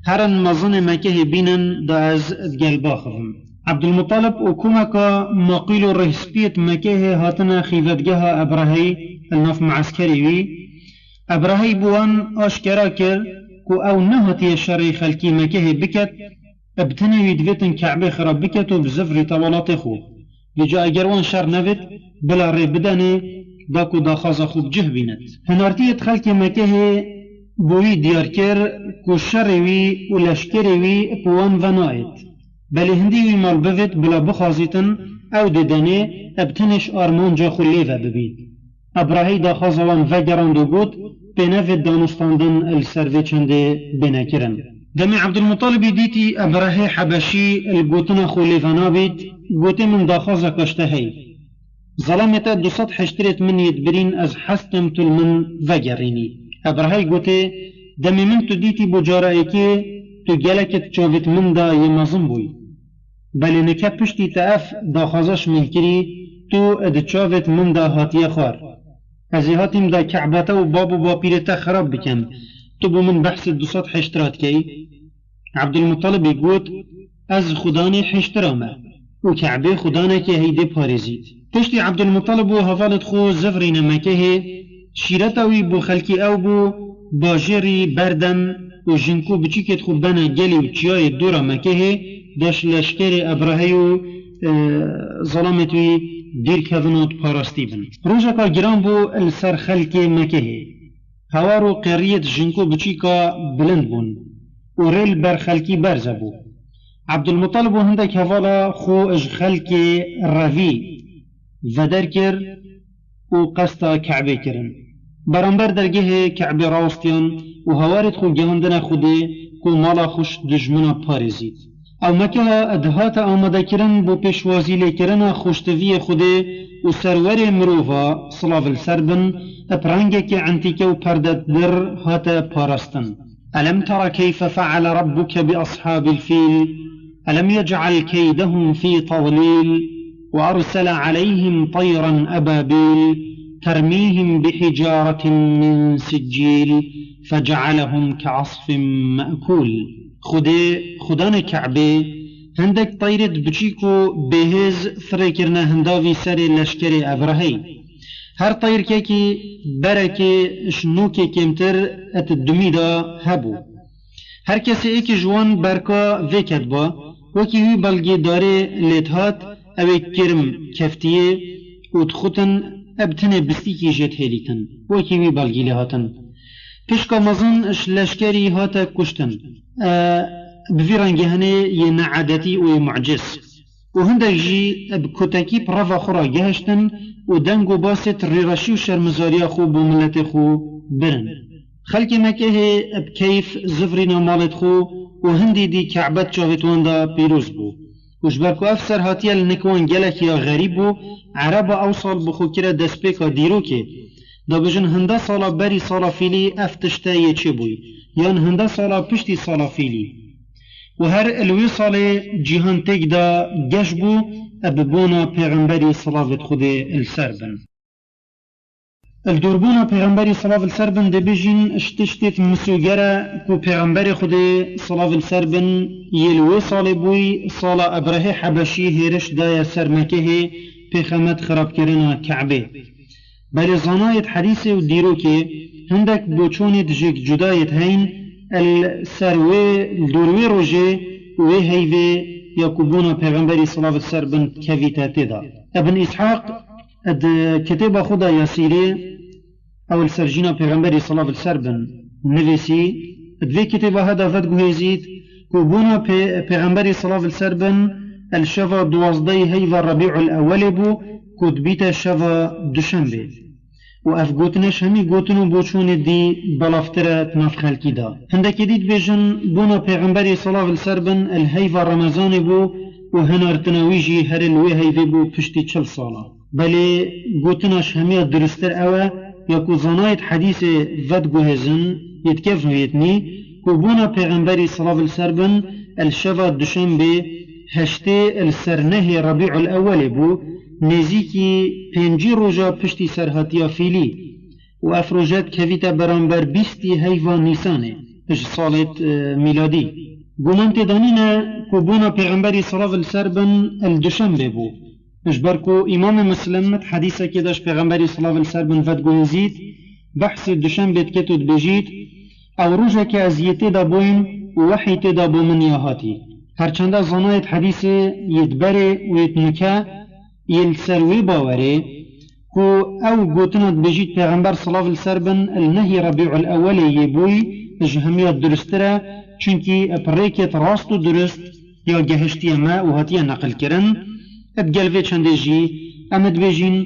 هرن مزن مکه بینن دا از گلبا خفم عبدالمطلب و کمکا مقیل و رهسپیت مکه هاتنا خیفتگاه ابراهی الناف معسکری وی ابراهی بوان آشکرا کر کو او نهاتی شرعی خلکی مکه بکت ابتنوی دویتن کعبه خراب بکت و بزفری طوالات خو بجا اگر وان شر نوید بلا ری بدنه داکو داخازا خوب جه بیند هنارتیت خلق مکه بوی دیار کر کو شروی و لشکروی پوان و ناید بلی هندی وی مال بوید بلا بخازیتن او ددنه ابتنش آرمان جا خلی و ببید ابراهی داخازا وان و گراندو گود بنوید دانستاندن السروی چنده بنکرن دمي عبد المطلب ديتي أبراهي حبشي الجوتنا خولي فنابيت جوتي من داخازة كشتهي ظلمت 280 من يدبرين از حستم تل من وجريني أبراهي جوتي دمي من تديتي بجارائكي تجلكت شوفت من دا يمازن بوي بل نكا پشتي تأف داخازش ملكري تو اد شوفت من دا هاتيه خار ازي هاتم دا كعباته و بابو باپيرته خراب بكم تبو من بحث 280 كي عبد المطلب يقول از خداني حشترامه وكعبه خدانه كي هيدي باريزيت پشتي عبد المطلب و هفالت خو زفرين مكه شيرتاوي بو خلقي او بو باجري بردم و جنكو بچيكت خو بنا جلي و چياي دورا مكه داش لشكر ابراهيو ظلمتوي دير كذنوت باراستي بن روجاكا جران بو السر خلقي مكه هوارو قرية جنكو بچيكا بلند بون وريل بر خلقي برزبو عبد المطلب هندك هفالا خو اج خلقي رفي ودر كر و قستا كعبه كرن برانبر درگه كعبه راوستيان و هوارد خو جهاندنا خوده كو مالا خوش دجمنا پاريزيد او مكها ادهات آمده کرن بو پیشوازی لیکرن خوشتوی خوده و سرور مروفا صلاف السربن اپرانگه که عنتیکه و پردت در هات پارستن ألم تر كيف فعل ربك بأصحاب الفيل ألم يجعل كيدهم في تضليل وأرسل عليهم طيرا أبابيل ترميهم بحجارة من سجيل فجعلهم كعصف مأكول خدان كعبه هندك طيرت بچيكو بهز فريكرنا هنداوي سر لشكر أبرهي هر طير كيكي بركي شنوكي كمتر ات الدميدا هبو هر کسی ایک جوان برکا وکت با وکی هی بلگی داره لیتهات او کرم کفتیه و تخوتن ابتنه بستی کی جت هلیتن وکی هی بلگی لهاتن پشکا مزن اش لشکری هاتا کشتن بفیرانگی هنه یه نعادتی و معجز و هندک جی بکتاکی پرافا خورا گهشتن و دنگ و باست ریراشی و شرمزاری خو بو ملت خو برن خلق مکه بكيف زفرنا مالت خو و هندي دي كعبت شافتوان دا بيروز بو وشبركو افسر هاتيا لنكوان جلك يا غريب بو عربا اوصل بخو كرا دسبيكا ديروكي دا بجن هندا صالا بري صالا فيلي افتشتا يچه بوي يان هندا صالا پشتي صالا فيلي و هر الوي صالي جيهان تيك دا گش بو اببونا پیغمبري صلاة خود السربن الدوربونا پیغمبری صلاة السربن ده بجین اشتشتت مسوگره کو پیغمبری خود صلاة السربن یلوی سال بوی سال ابراهی حبشی هیرش دای سرمکه پیغمت خراب کرنا کعبه بل زنایت حدیث و دیرو که هندک بوچونت جک جدایت هین السروی الدوروی روژه وی هیوی یاکوبونا پیغمبری صلاة السربن کویتات دا ابن اسحاق اد كتاب خدا ياسيري او السرجينا پیغمبري صلى الله عليه وسلم نفسي ادوي كتاب هذا فدقو هزيد كوبونا پیغمبري صلى الله عليه وسلم الشفا دوازدي هيفا ربيع الاول بو كود بيتا الشفا دوشنبه وافقوتنش همي قوتنو بوچون دي بلافترة تناف خلقي دا هندك ديد بيجن بونا پیغمبري صلى الله عليه وسلم الهيفا رمضان بو وهنار تناويجي هر الوي هيفي بو پشتي 40 صالة بله گوتناش همه درستر اوه یا کو زنایت حدیث ود گوهزن یتکف نویتنی کو بونا پیغمبری صلی الله علیه وسلم الشفا دوشنبه هشته السرنه ربيع الاول بو نزیکی پنجی روژا پشتی سرهاتیا فیلی و افروجت کویتا برانبر 20 هیوا نیسانه اج سالت میلادی گومانت دانینا کو بونا پیغمبری صلی الله علیه وسلم الدوشنبه بو اجبركو امام مسلم حديثة كداش پیغمبري صلى الله عليه وسلم فتقو زيد بحث الدشنبه كتود بجيت او روجه كازيته دا بوين ووحي تدا بو من يهاتي هرچنده زنايت حديثة يتبري ويتنكا يلسروي باوري كو او قوتنات بجيت پیغمبر صلى الله عليه وسلم النهي ربيع الأول يبوي جهميات درسترا چونكي ابريكت راستو درست يا جهشتي ما وهاتيا نقل كرن ادقلوه چنده جي امد بجين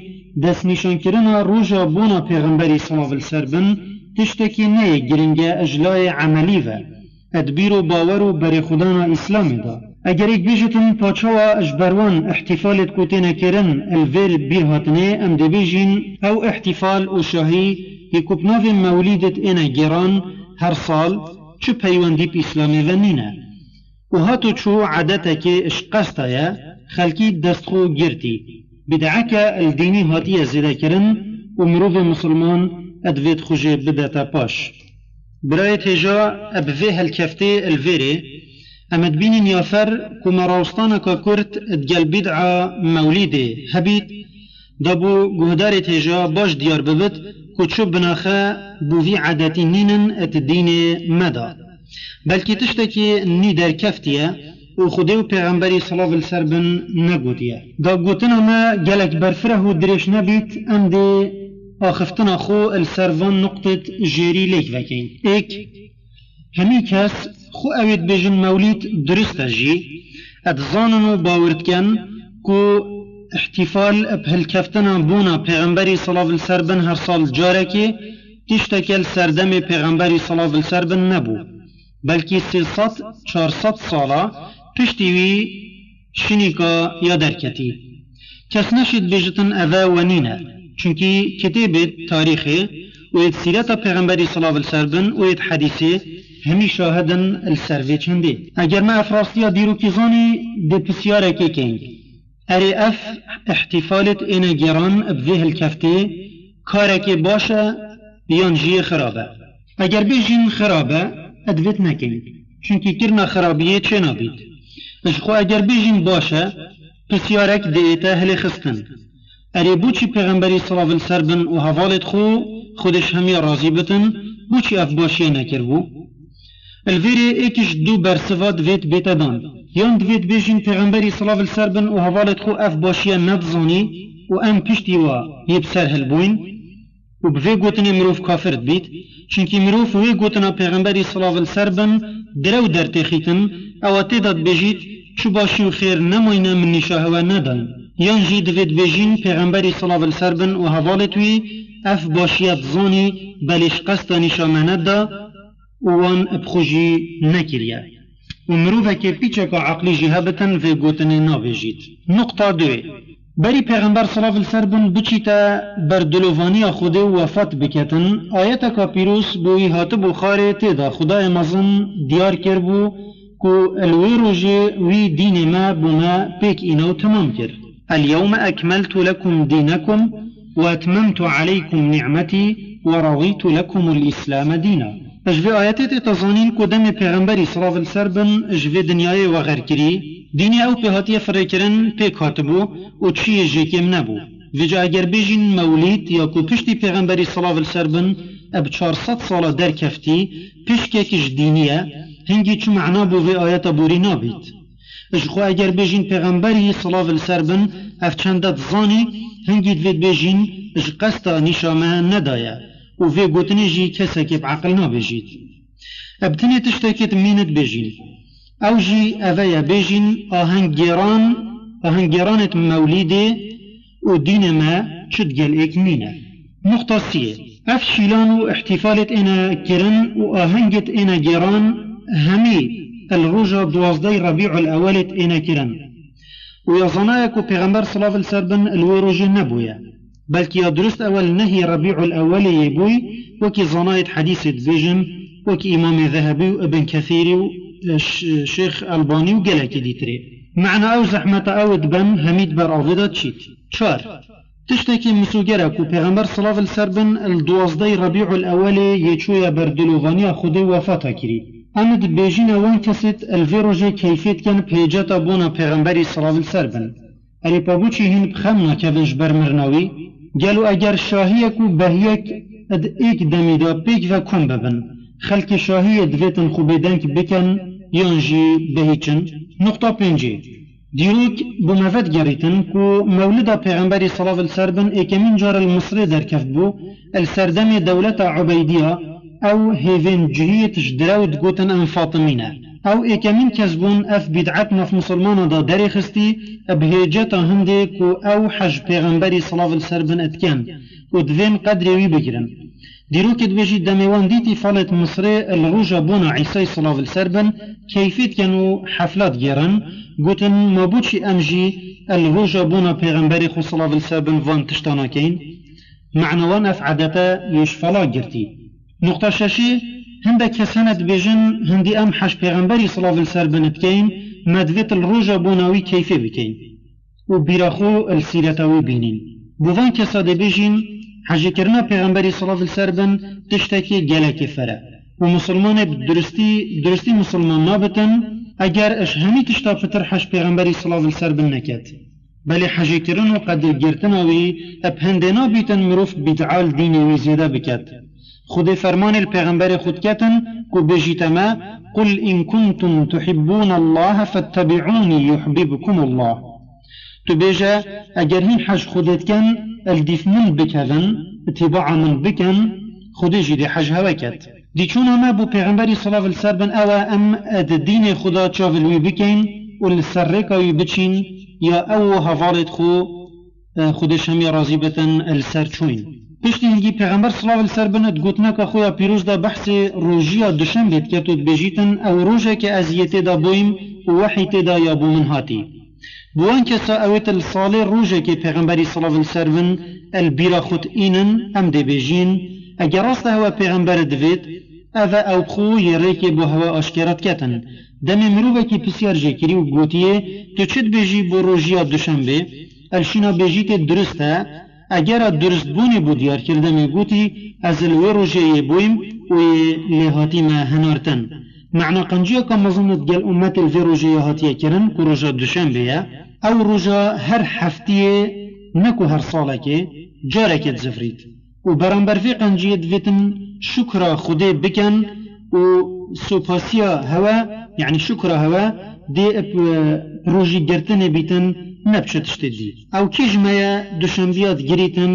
دست نشان کرنا روژا بونا پیغمبری صلی اللہ علیہ وسلم تشتکی نه گرنگه اجلای عملی و ادبیر و باور و بر خدانا اسلام دا اگر ایک بیجتن پاچوا اجبروان احتفالت کوتینا کرن الویر بیر هاتنه ام ده بیجین او احتفال و شاهی یکوبناو مولیدت اینا گیران هر سال چو پیوندی پی اسلامی و نینه و هاتو چو عادتا که اشقستایا خلکی دستخو گرتی بدعك الديني هاتية زيادة كرن ومروف مسلمان ادويت خوجي بداتا باش براية هجا ابفي هالكفتي الفيري امد بينين يافر كما راوستانا كورت ادقال بدعا موليدي هبيت دابو قهدارة هجا باش ديار ببت كوتشو بناخا بوفي عاداتي نينن اتديني مدى بلكي تشتكي نيدر كفتية و خودیو پیغمبری صلی الله علیه وسلم نگوتیه دا گوتنا ما گلک برفره و درش نبیت ام دی آخفتنا خو السروان نقطة جيري ليك وكين ايك همي كاس خو اويد بجن موليد درست جي اتظاننو باورتكن كو احتفال بهالكفتنا بونا پیغمبری صلی الله علیه وسلم هر سال جاركي تشتكل سردم پیغمبری صلی الله علیه وسلم نبو بلكي 300-400 سالا پشتیوی شنیکا یا درکتی کس نشید بجتن اوه و نینه چونکی کتاب تاریخی و اید سیرت پیغمبری صلی اللہ علیہ وسلم و اید حدیثی همی شاهدن السروی چنده اگر ما افراستیا دیرو کیزانی ده پسیاره که کنگ اری اف احتفالت اینا گران ابوه الکفته کارکی باشه بیان جی خرابه اگر بیجین خرابه ادویت نکنگ چونکی کرنا خرابیه چه نابید اشخو اگر بیجین باشه پسیارک دیتا هلی خستن اری بوچی پیغمبری صلی اللہ علیہ وسلم و حوالت خودش همی راضی بتن بوچی اف باشیه نکر بو الویری ایکش دو برسواد ویت بیتا دان یان دویت بیجین پیغمبری صلی اللہ علیہ وسلم و حوالت خو اف باشیه نبزانی و ام پشتی و یبسر هلبوین و بوی گوتنی مروف کافرد بیت چونکی مروف وی گوتنا پیغمبری صلی اللہ علیہ وسلم درو در تخیتن او تیداد بجید چو باشی و خیر نماینه من نشاهوه ندان یان جی دوید بجین پیغمبری صلی اللہ علیہ وسلم و حوالتوی اف باشیت زانی بلش قصد نشامه ندا وان بخوجی نکریه و مروفه که پیچه که عقلی جهبتن و گوتنی نابجید نقطه دوی بری پیغمبر صلی اللہ علیہ وسلم بچیتا بر دلوانی خود وفات بکتن آیت کا پیروس بوی هاتب و خاره تیدا خدای مزن دیار کر بو کو الوی روژه وی دین ما بما پیک اینو تمام کر اليوم اکملت لكم دینکم و اتممت علیکم نعمتی و رضیت لكم الاسلام دینا اجوی آیتت تظانین کدام پیغمبری صلی اللہ علیہ وسلم اجوی دنیای و غیر کری دینی او پیهاتی فرکرن پیک هاتبو و چی جیکم نبو ویجا اگر بیجین مولید یا کو پشتی پیغمبری صلی اللہ علیہ وسلم اب 400 سالا در کفتی پشککش دینیه هنگی چو معنا بو وی آیت بوری نابید اجخو اگر بیجین پیغمبری صلی اللہ علیہ وسلم اف چندت زانی هنگی دوید بیجین اج قصد نشامه ندایه و وی گوتنی جی کسکی بعقل نابیجید ابتنی تشتکت مینت بیجین او جی اوه بیجین آهنگیرانت مولیده و دین ما چد گل ایک نینه نقطه سیه اف شیلان و احتفالت اینا کرن و آهنگت اینا گیران همی الروجه 12 ربيع الاولت اینا کرن و یازانایک و پیغمبر صلی اللہ علیہ وسلم الوی روجه نبویا بلکه یا درست اول نهی ربيع الاولی یبوی وکی زانایت حدیثت بیجن وکی امام ذهبی و ابن کثیری و شيخ الباني وقالك ديتري معنى او زحمة او دبن هميد بر آفيدا تشيت شار تشتكي مسوغرك و پیغمبر صلى الله عليه وسلم الدوازدي ربيع الاولي يچويا بردلوغانيا خودي وفاتا كري امد بيجين وان كسيت الفيروجي كيفيت كان بيجاتا بونا پیغمبري صلى الله عليه وسلم الي بابوچي هن بخمنا كبنش برمرناوي قالوا اگر شاهيك و بهيك اد ايك دميدا بيك و كن ببن خلق شاهی دویتن خوبیدنک بکن یانجی بهیچن نقطه پنجی دیروک بمفت گریتن کو مولد پیغمبری صلی الله علیه وسلم اکمین جار المصری در کف بو السردم دولت عبیدیه او هیوین جهیتش دراود گوتن ام فاطمینه او اکمین کسبون اف بدعت نف مسلمان دا داری خستی بهجتا هنده کو او حج پیغمبری صلی الله علیه وسلم اتکن و دوین قدری وی بگیرن دیروک دبیجی دمیوان دیتی فالت مصری الروجا بونا عیسی صلی الله علیه وسلم کیفیت کنو حفلات گیرن گوتن مابوچی امجی الروجا بونا پیغمبری خو صلی الله علیه وسلم وان تشتانا کین معنوان اف عادتا یشفلا گرتی نقطه ششی هنده کسانت بیجن هندی ام حج پیغمبری صلی الله علیه وسلم بکین مدویت الروجا بوناوی کیفی بکین و بیراخو السیرتاوی بینین بوان کساده بیجین حج کرنا پیغمبری صلی الله علیه وسلم تشتکی گلک فره و مسلمان درستی مسلمان نابتن اگر اش همی تشتا پتر حج پیغمبری صلی الله علیه وسلم نکد بلی حج کرن و قدر گرتناوی اب هندنا بیتن مروف بدعال دینی وی زیده بکد خود فرمان الپیغمبر خود کتن کو بجیتما قل ان کنتم تحبون الله فاتبعوني يحببكم الله تو بیجا اگر هین حج خودت کن الدیف من بکن اتباع من بکن خودی جی دی حج هوا کت دی چون اما بو پیغمبری صلی الله علیه وسلم اوا ام اد دین خدا چاولوی بکن و السرکاوی بچین یا او هوالت خودش همی راضی بتن السر چوین پشتی هنگی پیغمبر صلی الله علیه وسلم گوتنا که خویا پیروز دا بحث روژیا دوشنبه کتود بجیتن او روژه که ازیت دا بویم و وحیت دا یا بو من هاتی بوان کسا اویت الصالح روژه که پیغمبری صلی الله علیه وسلم البیرا خود اینن ام دی بجین اگر راست هوا پیغمبر دوید اوه او بخو یره که بو هوا آشکرات کتن دمی مروفه که پسیار جکری و گوتیه تو چید بجی بو روژیا دوشنبه الشینا بجیت درسته اگر درست بونی بود دیار کرده می گوتی از الوی روژه بویم و لحاتی ما هنارتن معنی قنجیه که مظنت گل امت الوی روژه هاتیه کرن که روژه دوشنبه او روژه هر هفتیه نکو هر ساله که جاره که زفرید و برانبر فی قنجیه دویتن شکر خوده بکن و سوپاسیا هوا یعنی شکر هوا دی روژی گرتن بیتن نبشت اشتدی او کجمایا دوشنبیات گریتن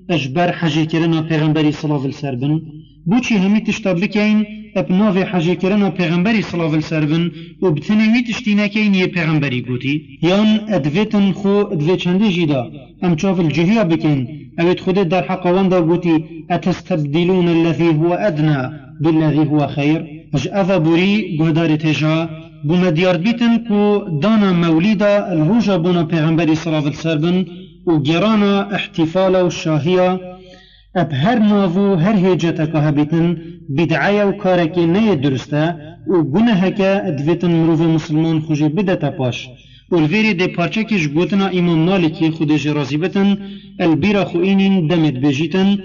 اجبر حجی کرنا پیغمبری صلی الله علیه وسلم بوچی همی تشتا بکین اب ناو حجی کرنا پیغمبری صلی الله علیه وسلم و بتنوی تشتی نکین یه پیغمبری گوتی یان ادویتن خو ادوی چنده جیدا ام چاف الجهیا بکین اوید خود در حقوان دا گوتی اتستبدلون الذي هو ادنا بالذي هو خیر اج افا بوری گهدار تجا بونا دیار بیتن کو دانا مولیدا الروجا بونا پیغمبری صلی الله علیه وسلم و گرانا احتفالا و شاهیا اب هر ناوو هر هیجتا که بیتن بدعایا و کارکی نی درسته و گناه که ادویتن مروف مسلمان خوشی بدتا پاش و الویری دی پارچه کش گوتنا امام مالکی خودش رازی بتن البیرا خوینین دمت بجیتن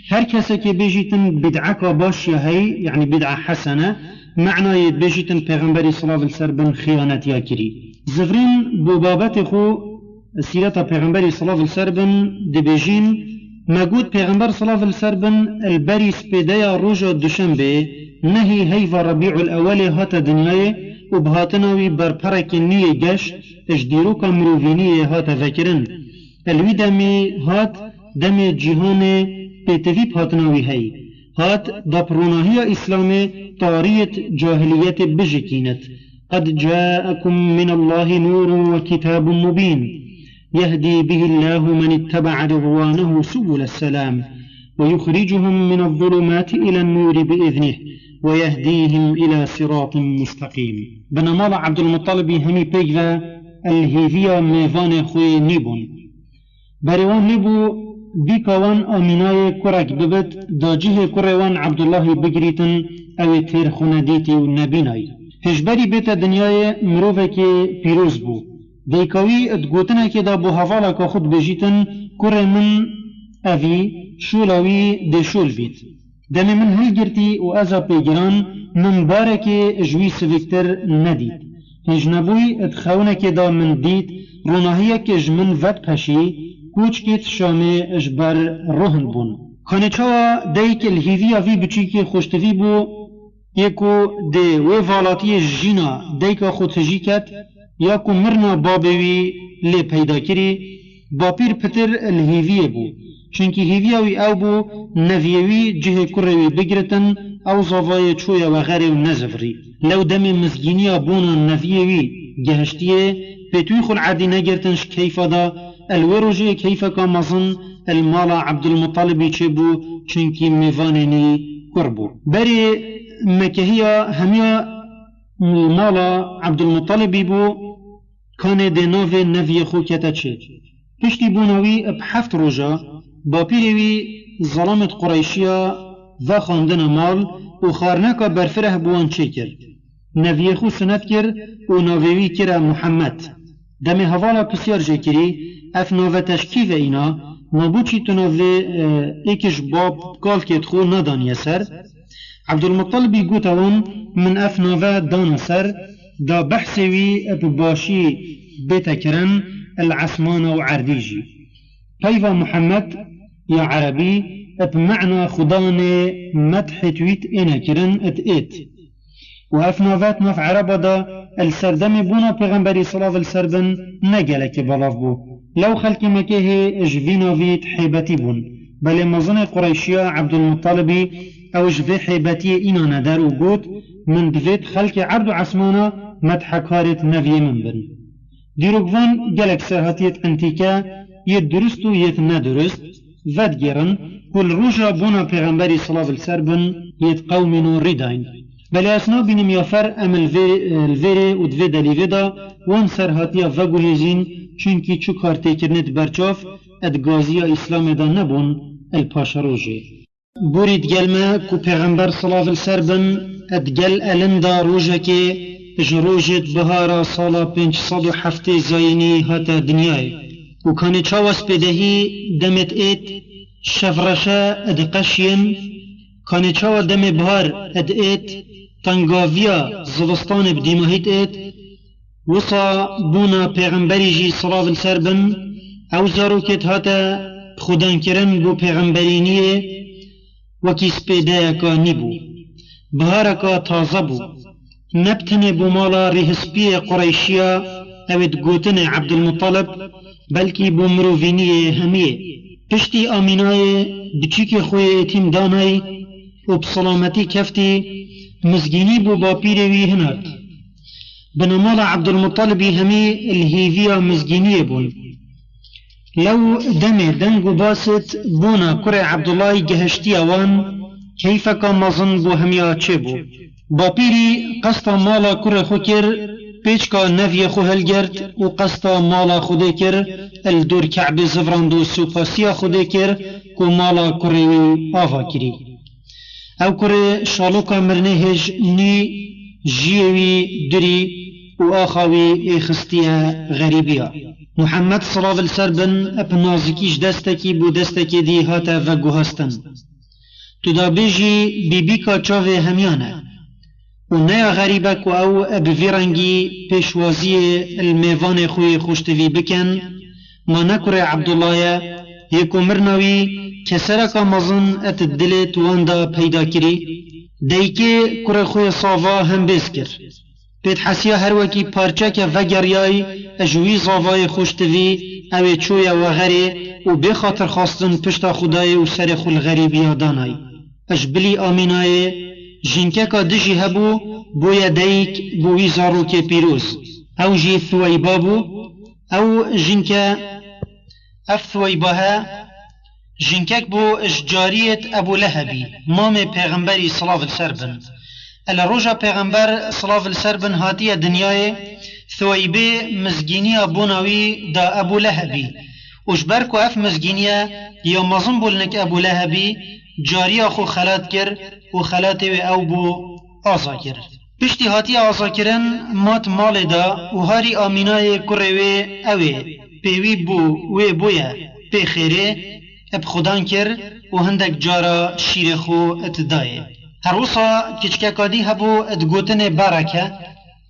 هر کسی که بجیتن بدعا باش یا هی یعنی بدعا حسنه معنای بجیتن پیغمبری صلی الله علیه وسلم خیانت یا کری زفرین بو بابت خو سیرت پیغمبری صلی الله علیه وسلم دی بجین مجود پیغمبر صلی الله علیه وسلم البری سپیدیا روزا دوشنبه نهی هیو ربیع الاول هات دنیای و بهاتناوی برپرک نیه گشت اجدیرو که مروفینیه هات ذکرن الوی دمی هات دمی جهان پیتوی بهاتناوی هی هات دپروناهی اسلام طاریت جاهلیت بجکینت قد جاءكم من الله نور وكتاب مبين يهدي به الله من اتبع رضوانه سبل السلام ويخرجهم من الظلمات إلى النور بإذنه ويهديهم إلى صراط مستقيم بنمال عبد المطلب همي بيجذا الهيفية ميفان خوي نيبون بريوان نيبو بيكوان آميناي كرك ببت داجيه كروان عبد الله بجريتن او تير خنديتي والنبيناي هجبري بيت دنياي مروفك بيروز بو دیکاوی ادگوتنه که دا بو حوالا که خود بجیتن کره من اوی شولاوی ده شول بید دم من هل گرتی و ازا پیگران من باره که جوی سویکتر ندید هجنبوی ادخونه که دا من دید روناهیه که جمن ود پشی کوچ کت شامه اجبر روحن بون خانه چاوا دیک الهیوی اوی بچی که خوشتوی بو یکو ده و والاتی جینا دیکا خود هجی کت یا کو مرنا بابوی لی پیدا کری باپیر پتر الهیویه بو چونکی هیویاوی او بو نویوی جه کروی بگرتن او زاوای چوی و غری و نزفری لو دم مزگینیا بونا نویوی گهشتیه پیتوی خل عادی نگرتنش کیفا دا الوروجه کیفا کا مزن المال عبد المطلبی چه بو چونکی میوانینی کربو بری مکهیا همیا المال عبد المطلبی بو کانه ده نوه نوی خو کتا چه پشتی بوناوی اب 7 روزا با پیروی ظلامت قریشیا و خاندن مال و خارنکا برفره بوان چه کرد نوی خو سنت کرد و نویوی کرد محمد دم حوالا پسیار جه کری اف نوه تشکیف اینا نبو چی تو نوه ایکش باب کال کت خو ندانی سر عبدالمطلبی گوتاون من اف نوه دان سر دا بحثوی اب باشی بیتا کرن العثمان و عردیجی پیوا محمد یا عربی اب معنى خدان مدح تويت انا كرن ات ات وافنافات نف عربا دا السردم بونا پیغمبری صلاة السربن نگلك بلاف بو لو خلق مكيه جفينوفيت حيبتي بون بل مظن قريشيا عبد المطلبي او جفي حيبتي انا ندار وقوت من دفيت خلق عبد عثمانا مدح كارت نفي من بن ديروغوان جلك سرهاتيت انتيكا يت درست و يت ندرست ود گرن كل روجا بونا پیغمبری صلاة السربن يت قومنو ردين بل اسنا بینم یافر ام الویره و دوی دلیوه وان سرهاتیا وگو هزین چونکی چو کارتی کرنت برچاف ادگازیا اسلام دا نبون الپاشا روژه بورید گلمه کو پیغمبر صلاة السربن ادگل الندا روژه که جروجت بهارا سالا 507 زاینی هاتا دنیای و کانی چاوس بدهی دمت ایت شفرشه ادقشیم کانی چاو دم بهار اد ایت تنگاویا زلستان بدیمهیت ایت وصا بونا پیغمبری جی صلاة السربن او زارو کت هاتا خودان کرن بو پیغمبرینیه وکی سپیده کا نیبو بهار کا تازه بو نبتن بو مالا رهسپی قریشیا اوید گوتن عبدالمطلب بلکی بو مروفینیه همیه پشتی آمینای بچیک خوی ایتیم دانای و بسلامتی کفتی مزگینی بو باپیروی هنات بنمال عبدالمطلبی همی الهیویا مزگینی بون لو دم دنگو باست بونا کره عبدالله گهشتی اوان کیفکا مزن بو همیا چه بو باپیری قصتا مالا کره خو کر پیچکا نفی خو هلگرد و قصتا مالا خوده کر الدور کعب زفراندو سوپاسیا خوده کر کو مالا کره آفا کری او کره شالوکا مرنه هج نی جیوی دری و آخاوی اخستیا غریبیا محمد صلاة السربن اپ نازکیش دستکی بو دستکی دی هاتا و گوهستن تو دا بیجی بی بی کا چاوه همیانه و نیا غریبک و او اب ویرنگی پیشوازی المیوان خوی خوشتوی بکن ما نکره عبدالله یکو مرنوی کسرکا مزن ات دل تواندا پیدا کری دیکی کره خوی صافا هم بیز کر پیت حسیا هر وکی پارچه که وگریای اجوی صافای خوشتوی او چویا و غری و بخاطر خواستن پشتا خدای و سر خل غریبی دانای اجبلی آمینای جنکه که دجی هبو بویا دیک بوی زاروک پیروز او جی ثویبا بو او جنکه اف ثویباها جنکک بو اججاریت ابو لهبی مام پیغمبری صلاة السربن الروجا پیغمبر صلاة السربن هاتیه دنیای ثویبه مزگینی بوناوی دا ابو لهبی اجبرکو اف مزگینیه یا مظن بولنک ابو لهبی جاریا خو خلات کر و خلاتی و او بو آزا کر پشتی هاتی آزا کرن مات مال دا و هاری آمینای کروی اوی پیوی بو و بویا پی خیره اب خودان کر و هندک جارا شیر خو اتدای هر وصا کچککادی هبو ادگوتن برکه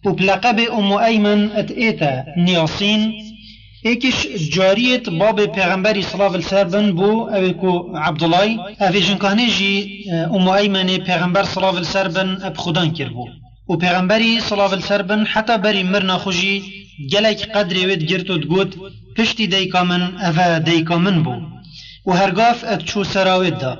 و بلقب ام ایمن ات ایتا نیاسین ایکش جاریت باب پیغمبری صلاة السربن بو اوی کو عبدالله اوی جنکانه جی ام ایمن پیغمبر صلاة السربن اب خودان کر بو و پیغمبری صلاة السربن حتی بری مرنا خوشی گلک قدری ود گرت و دگوت پشتی دیکا من اوه دیکا من بو و هرگاف ات چو سراوید دا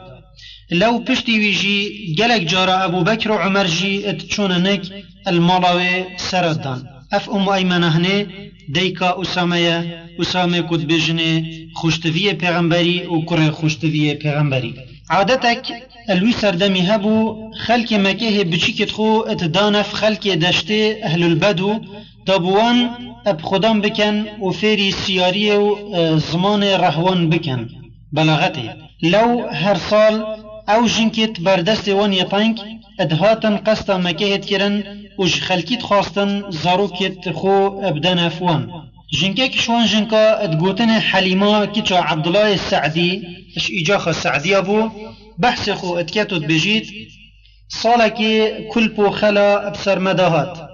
لو پشتی ویجی گلک جارا ابو بکر و عمر جی ات چوننک المالاوی سردان اف ام ایمنه هنه دیکا اسامه کد بجنه خوشتوی پیغمبری و کره خوشتوی پیغمبری عادتك الوي سردمي هبو خلق مكيه بچيكت خو اتدانف خلق دشته اهل البدو دابوان اب خدام بكن وفيري سياريه زمان رهوان بكن بلاغته لو هر سال او جنكت بردست وان يطنك ادهاتن قسطا مكيه كرن وج خلقيت خواستن زاروكت خو ابدان افوان جنكك شوان جنكا ادقوتن حليمة كيتشا عبدالله السعدي اش ايجاخ السعدي ابو بحث خو اتكاتو بجيت صالكي كل بو خلا بسر مداهات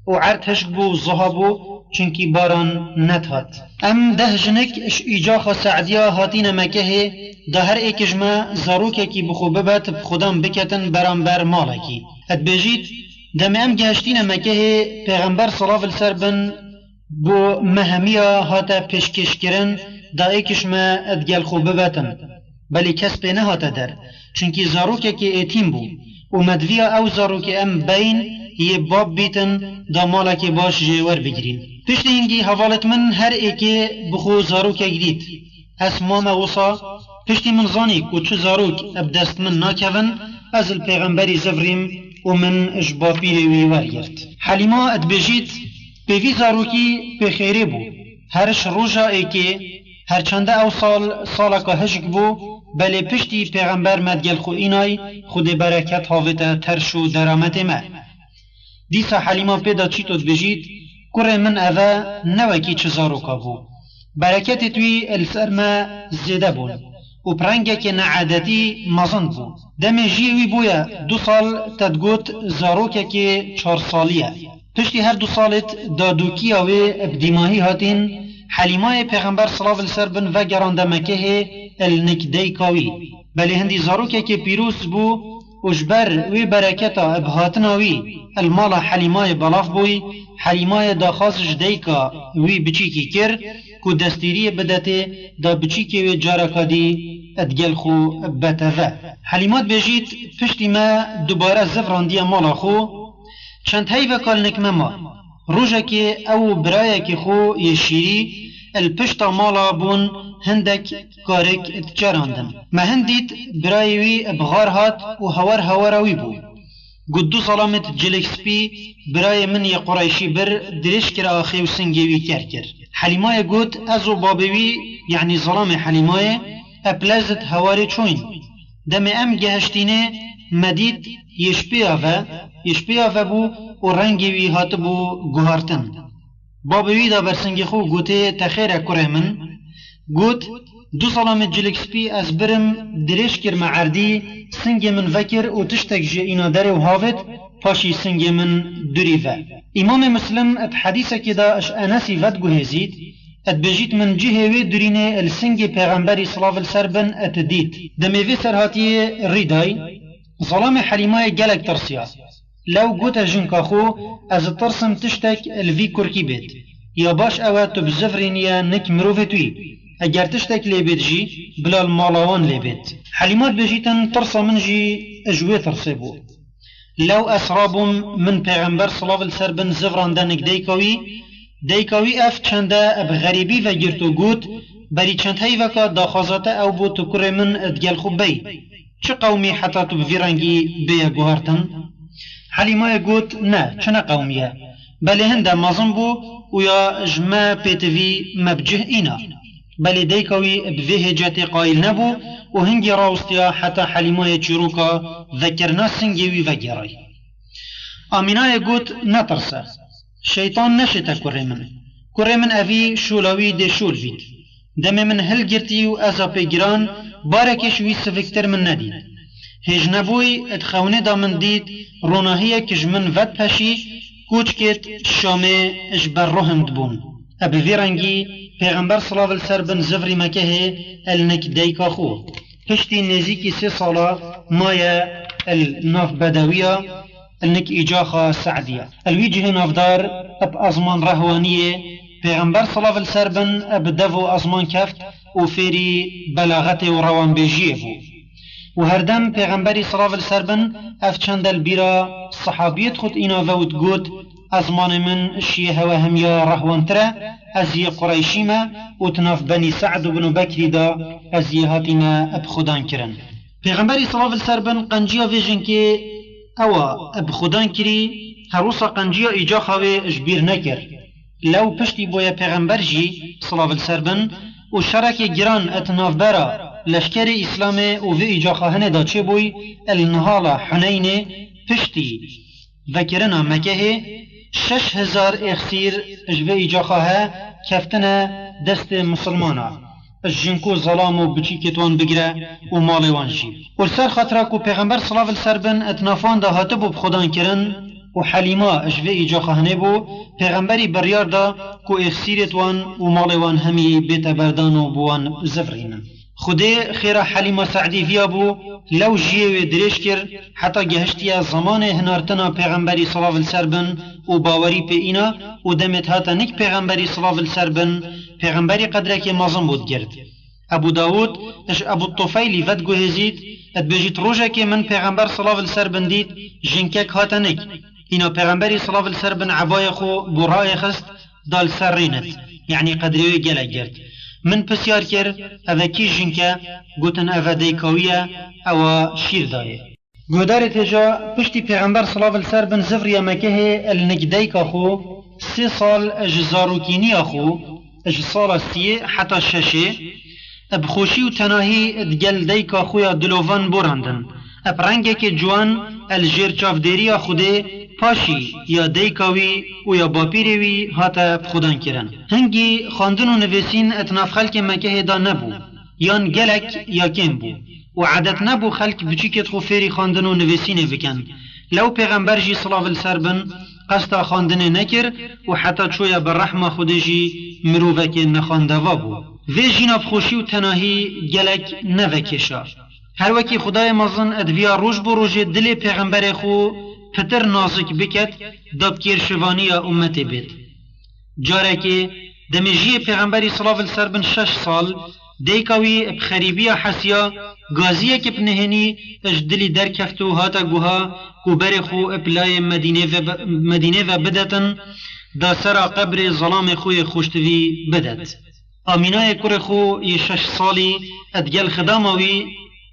وعرض هشبو زهابو چنكي باران نتهات ام ده جنك اش ايجاخ السعدية هاتين مكه ده هر ايكجما زاروكي كي بخو ببت بخدام بكتن برانبر مالكي ات بجيت دم ام گهشتين مكه پیغمبر صلاف السربن بو مهمية هاتا پشکش کرن دا ایکشما ادگل خوب ببتن بلی کس پی نهاتا در چونکی زاروکه که ایتیم بو و مدویا او زاروکه ام بین یه باب بیتن دا مالا که باش جیور بگیرین پشت اینگی حوالت من هر ایکه بخو زاروکه گرید اسمام وصا پشتی من زانی که چو زاروک ابدست من ناکون از الپیغمبری زفریم و من اجبابی ویور گرد حلیما ادبجید پیوی زاروکی پی خیره بو هرش روژا ای که هر چنده او سالکا هشک بو بله پشتی پیغمبر مدگل خو اینای خود برکت حاویتا ترش و درامت ما دیسا حلیما پیدا چی تود بجید کره من اوه نوکی چه زاروکا بو برکت توی السر ما زیده بون و پرنگه که نعادتی مزند بو دم جیوی بویا 2 سال تدگوت زاروکه که 4 سالیه پشتی هر 2 سالت دادوکی آوه ابدیماهی هاتین حلیمای پیغمبر صلاف السربن و گرانده مکه النکدی کاوی بلی هندی زاروکه که پیروس بو اجبر وی برکتا ابهاتناوی المالا حلیمای بلاف بوی حلیمای داخازش دیکا وی بچیکی کر کو دستیری بدته دا بچیکی وی جارکا دی ادگل خو بتوه حلیمات بجید پشتی ما دوباره زفراندی مالا خو چند هیوه کال نکمه ما روژه که او برایه که خو یشیری الپشتا مالا بون هندک کارک اتجاراندن ما هندید برایوی ابغار هات و هواروی بو گدو سلامت جلکسپی برای من ی قرائشی بر درش کر آخی و سنگیوی کر حلیمای گود ازو بابوی یعنی ظلام حلیمای اپلازت هواری چوین دم ام گهشتینه مدید یشپی آفه بو و رنگی وی هات بو گوهارتن بابوی دا برسنگی خو گوته تخیره کره من گوت 2 سلامت جلکسپی از برم درش کر معردی سنگ من وکر و تشتک جه اینا داره و هاوت پاشی سنگ من دوری و امام مسلم ات حدیثه که دا اش انسی ود گوهزید ات بجیت من جه وی دورینه السنگ پیغمبری صلاف السربن ات دید دمیوی سرهاتی ریدای ظلام حلیمای گلک ترسیا لو گوتا جنکا خو از ترسم تشتک الوی کرکی بید یا باش اوه تو بزفرینیا نک مروفه توی اگر تشتک لیبید جی بلا المالاوان لیبید حلیمات بجیتن ترسا من جی اجوه ترسه بو لو اسرابم من پیغمبر صلاف السربن زفران دانک دیکاوی اف چنده اب غریبی و گرتو گوت بری چند هی وکا داخازاته او بو تو کره من ادگل خوب بی چه قومی حتا تو بفیرنگی بیا گوهرتن حلیمای گوت نه چنه قومیه بلی هنده مازن بو و یا جمع پیتوی مبجه اینا بلی دیکاوی بوه هجت قائل نبو و هنگی راوستیا حتا حلیمای چروکا ذکرنا سنگیوی و گرای آمینای گوت نترسه شیطان نشته کره من اوی شولاوی ده شول بید دم من هل گرتی و ازا پیگران بارکش وی سفکتر من ندید هج نبوی ادخونه دا من دید روناهیه کج من ود پشی کوچ کت شامه اجبر روحند بون ابی ویرنگی پیغمبر صلاف السربن زفری مکه النک دیکا خو پشتی نزیکی 3 سالا مایه الناف بدویه انك اجاخا سعدية الوجه نافدار اب ازمان رهوانية پیغمبر صلی الله علیه وسلم اب دفو ازمان کفت و فیری بلاغت و روان بیجیه بو و هردم پیغمبری صلی الله علیه وسلم اف چندل بیرا صحابیت خود اینا وود گوت ازمان من شیه و همیا رهوان تره از یه قریشی ما و تناف بنی سعد و بنو بکری دا از یه هاتی ما اب خودان کرن پیغمبری صلی الله علیه وسلم قنجیا ویژن که اوا اب خودان کری هروسا قنجیا ایجا خواه اجبیر نکر لو پشتی بویا پیغمبر جی صلی الله علیه وسلم و شرک گران اتناف برا لشکر اسلام و وی ایجا خواهنه دا چه بوی النهال حنین پشتی وکرنا مکه 6000 اخسیر اجوه ایجا خواه کفتنه دست مسلمانا جنکو ظلام و بچی کتوان بگیره و مال وانجی و سر خاطره کو پیغمبر صلی الله علیه وسلم اتنافان دا هاتب و بخودان کرن و حلیما اجوه ایجا خواهنه بو پیغمبری بریار دا کو اخسیرت وان و مال وان همی بیت بردان و بوان زفرینن خوده خیره حلیما سعدی ویا بو لو جیوه درش کر حتی گهشتی زمان هنارتنا پیغمبری صلی الله علیه وسلم و باوری پی اینا و دمت هاتا نک پیغمبری صلی الله علیه وسلم پیغمبری قدره که مازم بود گرد ابو داود اش ابو الطفیلی ود گوهزید ات بجید روژه که من پیغمبر صلی الله علیه وسلم دید جنکک هاتا نک اینا پیغمبری صلی الله علیه وسلم عبای خو برای خست دال سر رینت یعنی قدریوی گله گرد من پسیار کر اوه کی جنکه گوتن اوه دیکاویه اوه شیر دایه گودار تجا پشتی پیغمبر صلی الله علیه وسلم زفری مکه النگدیکا خو 3 سال اجزاروکینی خو اج سال 3 حتی 6 بخوشی و تناهی دگل دیکا خویا دلوان براندن اب رنگه که جوان الجیر چافدیری خوده پاشی یا دیکاوی و یا باپیروی هاتا خودان کرن هنگی خاندن و نویسین اتناف خلق مکه دا نبو یان گلک یا کم بو و عادت نبو خلق بچیکت خو فیری خاندن و نویسینه بکن لو پیغمبر جی صلی الله علیه وسلم قصد خاندنه نکر و حتی چویا بالرحمه خودشی مروفه که نخانده بو وی جینا بخوشی و تناهی گلک نوکشا هر وکی خدای مازن ادویا روش بو روش دل پیغمبر خو پتر نازک بکت دابکیر شوانی امت بید جاره که دمجی پیغمبری صلی الله علیه وسلم 6 سال دیکاوی بخریبی حسیا گازیه که پنهنی اج دلی در کفتو هاتا گوها کو برخو اپلای مدینه و بدتن دا سرا قبر ظلام خوی خوشتوی بدت آمینای کر خو ی 6 سالی ادگل خداموی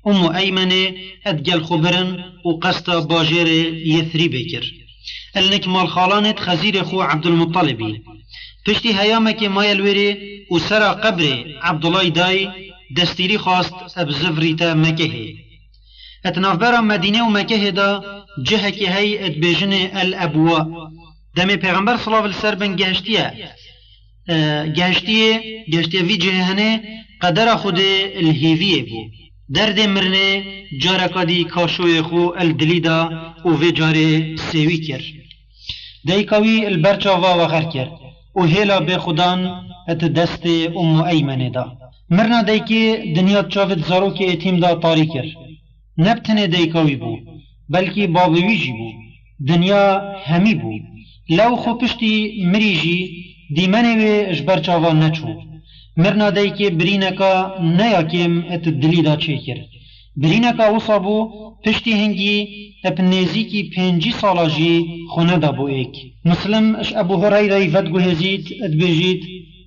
ام ایمنه ادگل خبرن و قصد باجر یثری بکر النک مال خالانت خزیر خو عبدالمطلبی پشتی هیامه که مایل وری و سرا قبر عبدالله دای دستیری خواست اب زفریتا مکه اتنافبرا مدینه و مکه دا جهه که هی اتبیجن الابواء دم پیغمبر صلی الله علیه وسلم گهشتیه وی جهنه قدر خود الهیویه بو درد مرنه جارکادی کاشوی خو الدلیدا و وی جاره سیوی کر دیکاوی البرچاوا و غر کر و هیلا به خودان ات دست ام ایمنه دا مرنا دیکی دنیا چاوت زارو که اتیم دا طاری کر نبتنه دیکاوی بو بلکی بابوی جی بو دنیا همی بو لو خو پشتی مری جی دیمنه وی اجبرچاوا نچو مرنا دیکی برینکا نیاکیم ات دلیدا چه کر برینکا وصابو پشتی هنگی اب نزیکی 5 سالا جی خونه دا بو ایک مسلم اش ابو هریره ود گوهزید اد بجید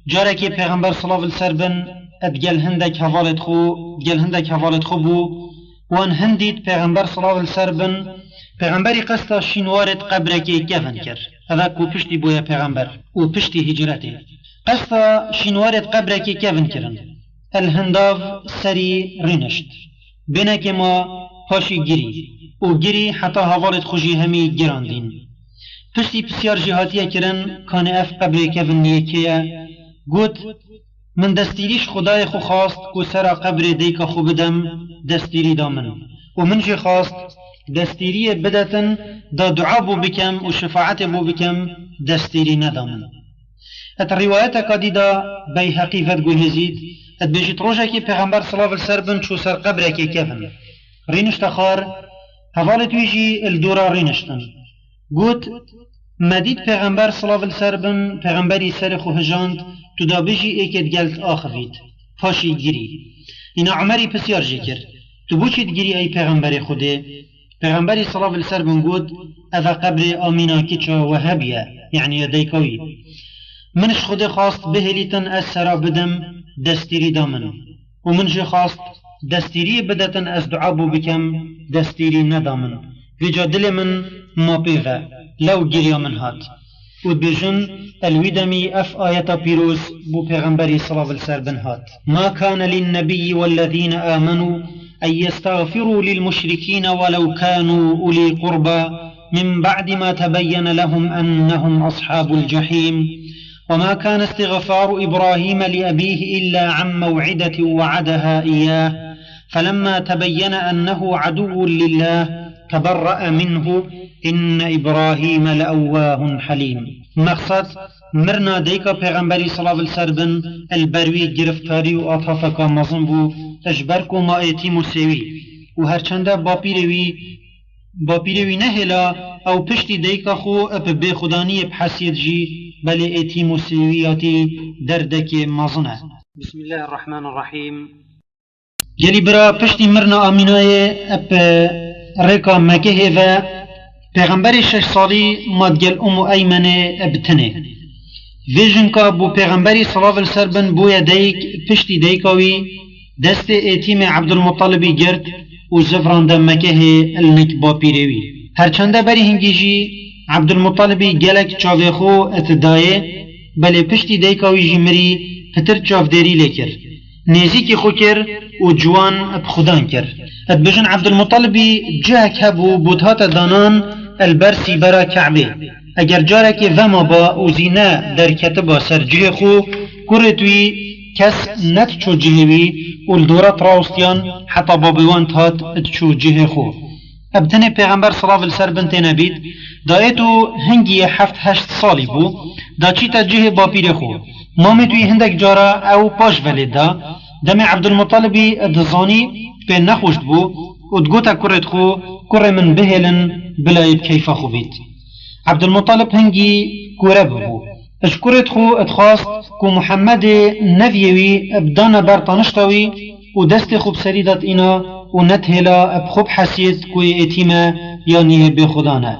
جاره که پیغمبر صلی الله علیه وسلم اد گل هندک حوالت خو بو وان هندید پیغمبر صلی الله علیه وسلم پیغمبری قصد شینوارت قبره که کفن کر اذا کو پشتی بویا پیغمبر و پشتی هجرته قصد شینوارت قبره که کفن کرن الهنداف سری رینشت بینه که ما پاشی گیری حتی حوالت خوشی همی گراندین پشتی بسیار جهاتیه کرن کان اف قبره کفن نیکیه گوت من دستیریش خدای خو خواست کو سرا قبر دیکا خو بدم دستیری دامن و من جی خواست دستیری بدتن دا دعا بو بکم و شفاعت بو بکم دستیری ندامن ات روایت کادی دا بیحقی ود گوهزید ات بجید روژه که پیغمبر صلی اللہ علیہ وسلم چو سر قبره که کفن رینشت خار حوالت ویجی الدورا رینشتن گوت مدید پیغمبر صلاة السر بن پیغمبری سر خو هجاند تو دا بجی ایکت گلت آخوید پاشی گیری اینا عمری پسیار جکر تو بوچید گیری ای پیغمبر خوده پیغمبری صلاة السر بن گوت اوه قبر آمینا کچا وهبیه یعنی دیکوی منش خود خواست بهلیتن از سرا بدم دستیری دامن و منش خواست دستیری بدتن از دعابو بکم دستیری ندامن ویجا دل من ما پیغه لو گریا من هات و بجن الویدمی اف آیتا پیروز بو پیغمبری صلاة السر بن هات ما كان للنبي والذين آمنوا أن يستغفروا للمشركين ولو كانوا أولي قربى من بعد ما تبين لهم أنهم أصحاب الجحيم وما كان استغفار إبراهيم لأبيه إلا عن موعدة وعدها إياه فلما تبين أنه عدو لله تبرأ منه إن إبراهيم لأواه حليم مقصد مرنا ديكا پیغمبری صلاة السر بن البروي گرفتاری و آطافکا مظن بو اجبرکو ما ایتیمو سوی و هرچنده باپیروی نهلا او پشتی دیکا خو اپ بی خدانی بحسید جی بل ایتیمو سویاتی دردک مظنه بسم الله الرحمن الرحيم جلی برا پشتی مرنا آمینای اپ رکا مکه و پیغمبری 6 سالی مادگل ایمنه ابتنه ویژن که بو پیغمبری صلاة السر بن بویا دیک پشتی دیکاوی دست ایتیم عبدالمطلبی گرد و زفرانده مکه النک با پیروی هرچنده بری هنگی جی عبدالمطلبی گلک چاوه خو اتدایه بله پشتی دیکاوی جی مری پتر چاودری لیکر نزیکی خو کر و جوان اب خودان کر ات بجن عبدالمطلبی جهک هبو بودهات دانان البرسی برا کعبه اگر جارك وما با وزينا در كتبا سر جه خو كرتوي كس نت چو جهوي والدورة راوستيان حتى بابيوان تهات تشو جه خو ابتني پیغمبر صلاة السر بنت نبيد دايتو هنگي 7-8 سالي بو دا چيتا جه باپير خو مامتوي هندك جارا او باش ولد دا دم عبدالمطلبي ادزاني بين نخوشت بو ودقوتا كرت خو كر من بهلن بلايب كيف خو بيت عبدالمطلب هنگی کوره بو اشکرت خو اتخواست کو محمد نویوی ابدان برطانشتاوی و دست خوب سریدت اینا و نتهلا اب خوب حسید کوی ایتیمه یا نیه به خدانه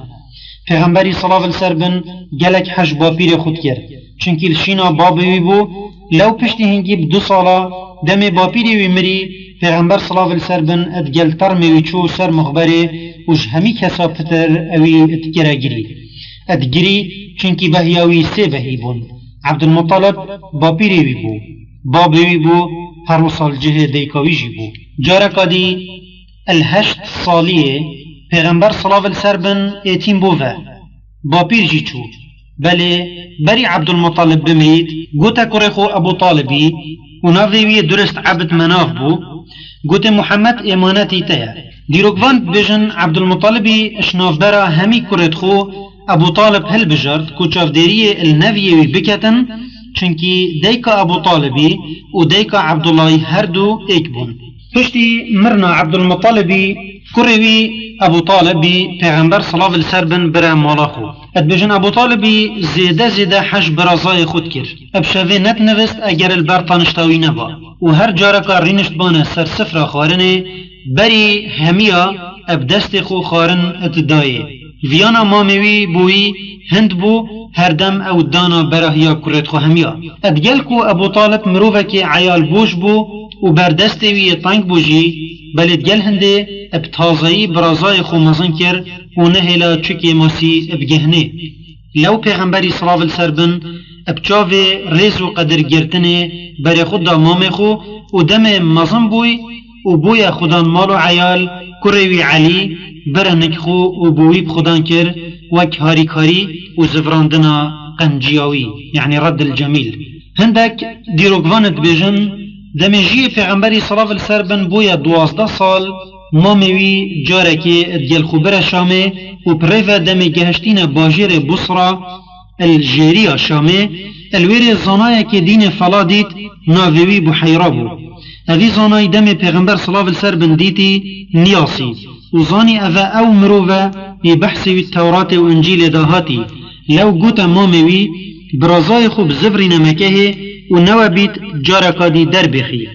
پیغمبری صلاة السر بن گلک حج با پیر خود کرد چونکی الشینا بابوی بو لو پشتی هنگی ب2 سالا دم با پیروی مری پیغمبر صلاة السر بن ادگل ترموی چو سر مخبره وش همی کسا پتر اوی اتگره گری ادگری چونکی بهیاوی سه بهی بون عبدالمطلب باپیروی بو بابوی بو هر سال جه دیکاوی جی بو جارکا دی 8 سالیه پیغمبر صلاة السر بن ایتیم بو و باپیر جی چو بله بری عبدالمطلب بمرید گوتا کرخو ابو طالبی و ناویوی درست عبد مناف بو گوت محمد امانتی تیا دیروگوان بجن عبدالمطلبی اشنافدارا همی کرد خو ابو طالب هل بجرد کو چافداری النویوی بکتن چونکی دیکا ابو طالبی و دیکا عبدالله هر دو ایک بون پشتی مرنا عبدالمطلبی کروی ابو طالبی پیغمبر صلاة السر بن برا مالاخو ادبجن ابو طالبی زیده حج برازای خود کر ابشوی نت نوست اگر البرطانشتاوی نبا و هر جارکا رینشت بانه سر سفر خارنه بری همیا اب دست خو خارن اتدایه ویانا ماموی بوی هند بو هر دم او دانا براهیا کرد خو همیا ادگل کو ابو طالب مروفه که عیال بوش بو و بردسته وی تانک بوجی بلد گل هنده اب تازایی برازای خو مزن کر و نهلا چکی ماسی اب گهنه لو پیغمبری صلاة السر بن اب چاوه ریز و قدر گرتنه بر خود دا مام خو و دم مزن بوی و بوی خودان مال و عیال کروی علی برنک خو و بوی بخودان کر وک هاری کاری و زفراندنا قنجیاوی یعنی رد الجمیل هندک دیروگوانت بجن دمجی پیغمبری صلاة السر بن بوی 12 سال ماموی جارکی ادگل خوبر شامه و پریو دم گهشتین باجر بصرا الجیریا شامه الویر زانای که دین فلا دید ناویوی بحیرا بو اوی زانای دم پیغمبر صلاة السر بن دیتی نیاسی وظاني أفا أو مروفا يبحثي التوراة وإنجيل داهاتي لو قوتا ماموي برازاي خوب زفر نمكه ونوى بيت جاركا دي دربخي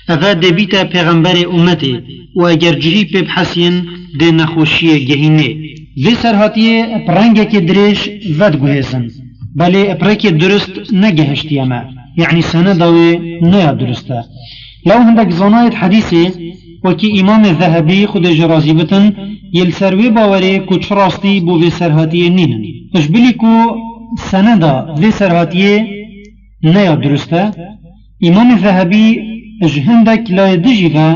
أفا دي بيتا پیغمبر أمتي وأجر جهي ببحثين دي نخوشي جهينه في سرهاتيه برنگه که دريش ود گوهزن بله اپريك درست نگهشتي اما يعني سنة داوي نيا درسته لو هندك زنايت حديثي وكي امام الذهبي خود جرازي بتن يلسروي باوري كوچ راستي بو في سرهاتيه نينن اشبلي كو سنة دا في سرهاتيه نيا درسته امام الذهبي اجهندك لا يدجيغا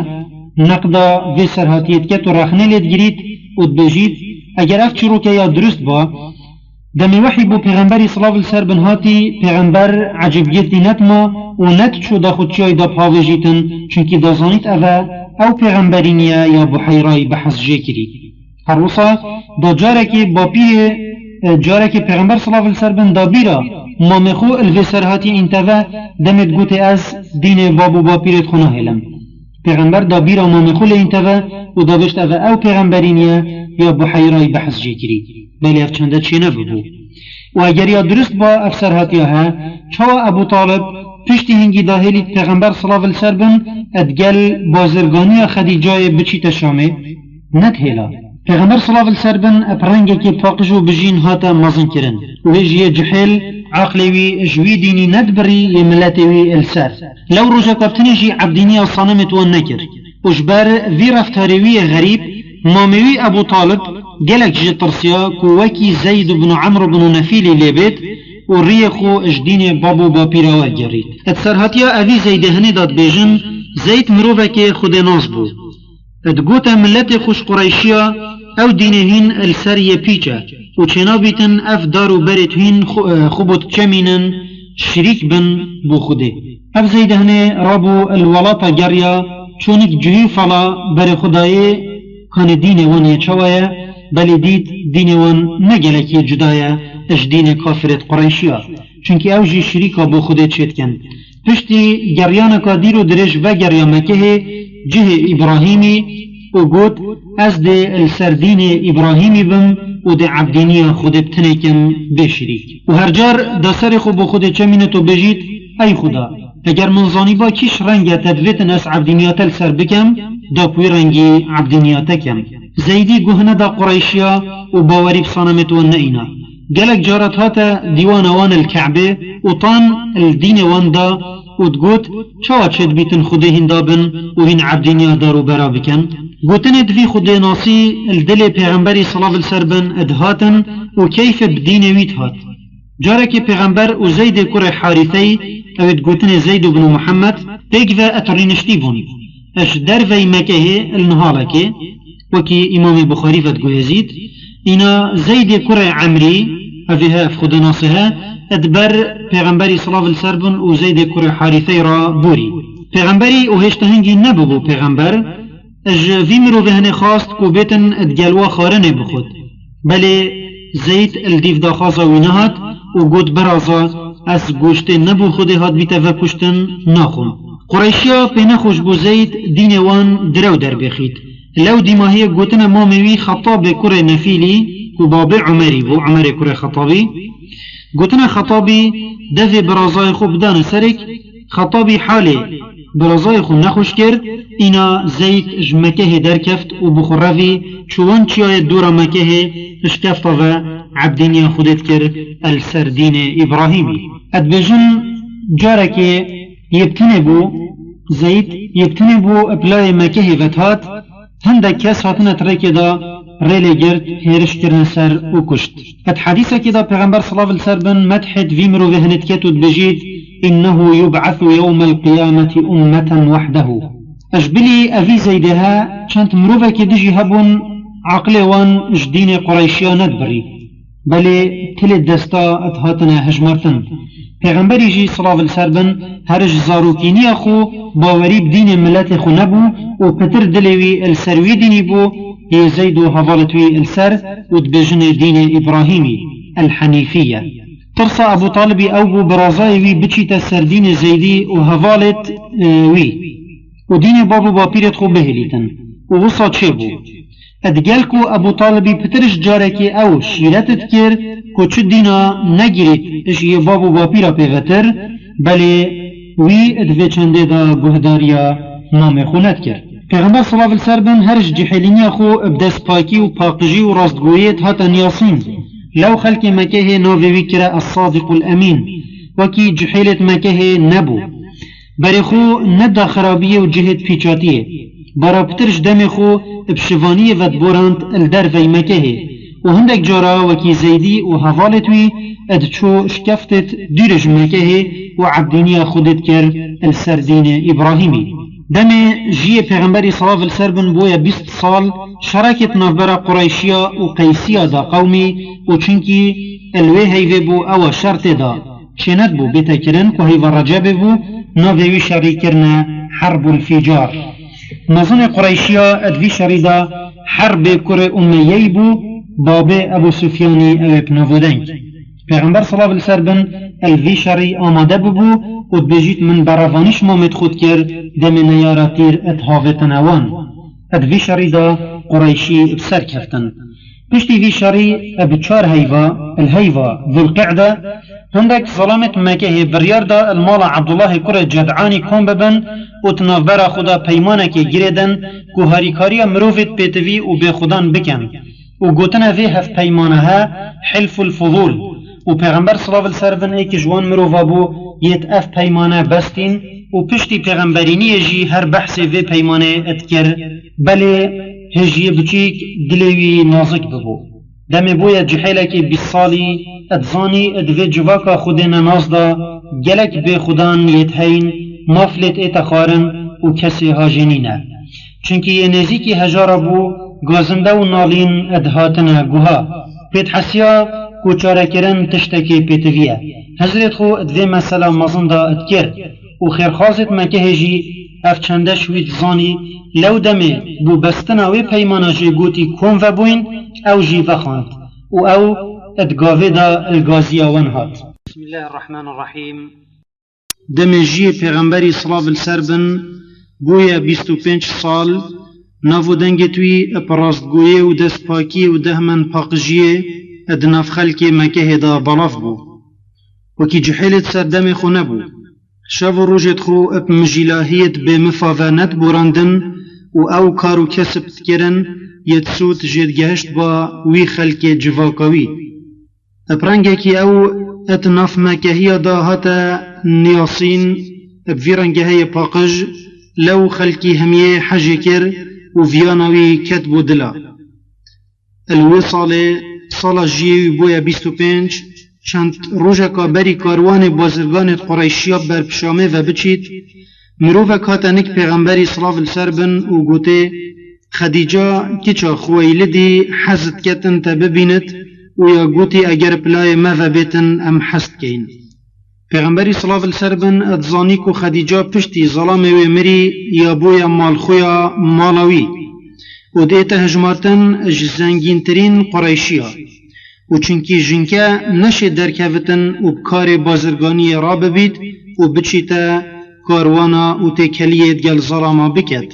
نقدا في سرهاتيه كتو رخنه لید گريت ودبجيت اگر اف چروکه یا درست با دمی وحی بو پیغمبری صلی اللہ علیہ وسلم هاتی پیغمبر عجبیت نتما و نت چو دا خودچای دا پاوجیتن چونکی دا زانیت او پیغمبرینیا یا بحیرای بحث جکری هر وصا دا جارکی با پیر جارکی پیغمبر صلی اللہ علیہ وسلم دا بیرا مامخو الوسر هاتی انتوا دمت گوته از دین بابو با پیرت خونه هلم پیغمبر دا بیرا مامخو انتوا و دا بشت او پیغمبرینیا یا بحیرای بحث جکری بلی اف چنده چی نبودو و اگر یا درست با افسر هاتیه ها چوا ابو طالب پشتی هنگی داهلی پیغمبر صلی اللہ علیہ وسلم ادگل بازرگانی خدیجای بچی تشامه ندهلا پیغمبر صلی اللہ علیہ وسلم اپرنگه که پاقجو بجین هاتا مازن کرن و جیه جحل عقلوی جوی دینی ندبری یملتوی السر لو رجا کبتنجی عبدینی صانمت و نکر وجبر وی رفتاروی غریب ماموي أبو طالب قالك جي ترسيا كوكي زيد بن عمرو بن نفيل ليبيت وريخو اجدين بابو بابيرا وجريت اتسرهاتيا أبي زيد هندات بيجن زيد مروفك خود نصبو اتقوتا ملتي خوش قريشيا او دينهين السرية بيجا وچنابيتن اف دارو بريتهين خبوت چمينن شريك بن بو خوده اف زيد هنه رابو الولاطة جريا چونك جهي فلا بر خدايه كان دين وان يچوايا بل ديت دين وان نگلكي جدايا اش دين كافرت قريشيا چونكي اوجي شريكا بو خوده چتكن پشتي گريانا كاديرو درش و گريا مكه جه ابراهيمي و قوت از ده السردين ابراهيمي بم و ده عبدينيا خوده بتنكن بشريك و هرجار دا سرخو بو خوده چمينتو بجيت اي خدا اگر منظاني با كيش رنگا تدويتن اس عبدينيا تل سر بكم دا پوی رنگی عبدینیاتا کم زیدی گوهنه دا قريشيا و باوری بصانمت و نئینا گلک جارت هاتا دیوان وان الكعبه و طان الدین وان دا و تقوت چاوا چد بیتن خوده هندابن و هین عبدینیا دارو برا بکن گوتن دوی خوده ناسی الدل پیغمبری صلی اللہ علیہ وسلم ادهاتن و کیف بدین ویت هات جارك پیغمبر و زید کره حارثی او تقوتن زید بن محمد پیگ و اترینشتی بونی اش درفي مكه النهالك وكي امام البخاري فتقو يزيد انا زيد كرة عمري افيها افخد ناصها ادبر پیغمبري صلى الله عليه وسلم وزيد كرة حارثي را بوري پیغمبري وهشتهنجي نبو پیغمبر اج فيمرو بهن خاص كو بيتن ادقالوا خارنه بخود بل زيد الديف دا خاصة وينهات وقود برازا از گوشت نبو خود هات بيتا وكشتن ناخون قريشيا بين خوش بو زيد دين وان درو در بخيت لو ديماهي قوتنا ماموي خطاب كره نفيلي وبابي عمري بو عمر كره خطابي قوتنا خطابي دفي برازاي خو بدان سرك خطابي حالي برازاي خو نخوش كرد انا زيد جمكه در كفت وبخرفي چوان چياي دورا مكه اشكفت و عبدينيا خودت كر السردين ابراهيمي ادبجن جارك يبتنبو زيد يبتنبو ابلاي مكه وتهات هنده كس هاتنا تركي دا ريلي جرد هيرش كرن سر وكشت ات حديثة كدا پیغمبر صلى الله عليه وسلم مدحت فيمرو وهنت كتود بجيد إنه يبعث يوم القيامة أمة وحده أجبلي أفي زيدها كانت مروفة كدجي هبون عقل وان جدين قريشيا ندبري بل تل الدستا اتهاتنا هجمرتن پیغمبری جی صلی اللہ علیہ وسلم هرج زاروکینی اخو باوری بدین ملت خو نبو و پتر دلوی السروی دینی بو يزيد هفالتوي السر ودبجن دين إبراهيمي الحنيفية ترصى أبو طالب أو برازايوي بچيت السردين زيدي وهفالت وي ودين بابو بابيرت خو بهليتن ووصا تشيبو ادگل کو ابو طالبی پترش جاره که او شیرتت کر کو چه دینا نگیرید اش یه بابو باپی را پیغتر بله وی ادوه چنده دا گهداریا نام خونت کرد. پیغمبر صلی اللہ علیہ وسلم هرش جحیلینی خو ابدس پاکی و پاقجی و راستگویت هاتا نیاسین لو خلق مکه ناوی کرا الصادق الامین وکی جحیلت مکه نبو بری خو ندا خرابیه و جهت پیچاتیه برا پترش دم خو بشوانیه ود بورانت الدر وی مکه و هندک جارا وکی زیدی و حوالتوی ادچو شکفتت دیرش مکه و عبدینی خودت کر السردین ابراهیمی دم جی پیغمبری صلی اللہ علیہ وسلم بویا 20 سال شراکت نافبرا قریشیا و قیسیا دا قومی و چنکی الوی هیوی بو او شرط دا چند بو بیتا کرن که هیو رجب بو ناوی شری کرن حرب الفجار نظام قریشیا ادوی شری دا حرب کر امیهی بو باب ابو سفیانی او ابن ودنگ پیغمبر صلی اللہ علیہ وسلم الوی شری آماده بو و بجیت من براوانیش مامد خود کرد دم نیاراتیر اتحاوت نوان ادوی شری دا قریشی بسر کفتن پشتی وی شری بچار هیوا الهیوا ذو القعده هندك ظلامت مكه بريار دا المال عبدالله كره جدعاني كون ببن و تنافبرا خدا پیمانه که گیردن که هاریکاریا مروفت پیتوی و به خودان بکن و گوتنه وی هف پیمانه ها حلف الفضول و پیغمبر صلی اللہ علیہ وسلم ایک جوان مروفا بو یت اف پیمانه بستین و پشتی پیغمبرینی جی هر بحث وی پیمانه اتکر بله هجی بچیک دلوی نازک ببو دم بویا جحیله که 20 سالی ادزانی ادوی جواکا خودین نازدا گلک به خودان یتهین مافلت اتخارن و کسی هاجنینه چونکه یه نزیکی هجارا بو گازنده و نالین ادهاتن گوها پیت حسیا کوچاره کرن تشتکی پیتویه حضرت خو ادوی مسئله مازنده ادکر و خیرخوازت مکه جی اف چنده شوید زانی لو دمه بو بستنا وی پیمانا جی گوتی کون و بوین او جی وخاند و او ادگاوه دا الگازی آون هات. بسم الله الرحمن الرحیم. دم جی پیغمبری صلی اللہ علیہ وسلم بویا 25 سال نافو دنگتوی اپراستگویه و دست پاکی و دهمن پاقجیه ادناف خلک مکه دا بلاف بو وکی جحیلت سر دم خو نبو شاو روجت خو اپ مجیلاهیت به مفاوانت براندن و او کارو کسب کرن یتسوت جدگهشت با وی خلک جواکاوی اپرنگه کی او اتناف مکهی دا هاتا نیاسین بفیرنگه های پاقج لو خلکی همیه حج کر و ویاناوی کتبو دلا الوی سال جیوی بویا 25 چند روژکا بری کاروان بازرگانت قریشیا بر پشامه و بچید مروفه کاتنک پیغمبری صلی اللہ علیہ وسلم و گوته خدیجه کچا خویلدی حزد کتن تا ببیند و یا گوتی اگر پلای ما و بیتن ام حزد کین پیغمبری صلی اللہ علیہ وسلم ادزانی کو خدیجه پشتی ظلام و مری یا بویا مال خویا مالوی و دیتا هجمارتن زنگین ترین قریشیا و چونکی جنکه نشه درکوتن و بکار بازرگانی را ببید و بچیتا کاروانا و تکلیت گل ظلاما بکد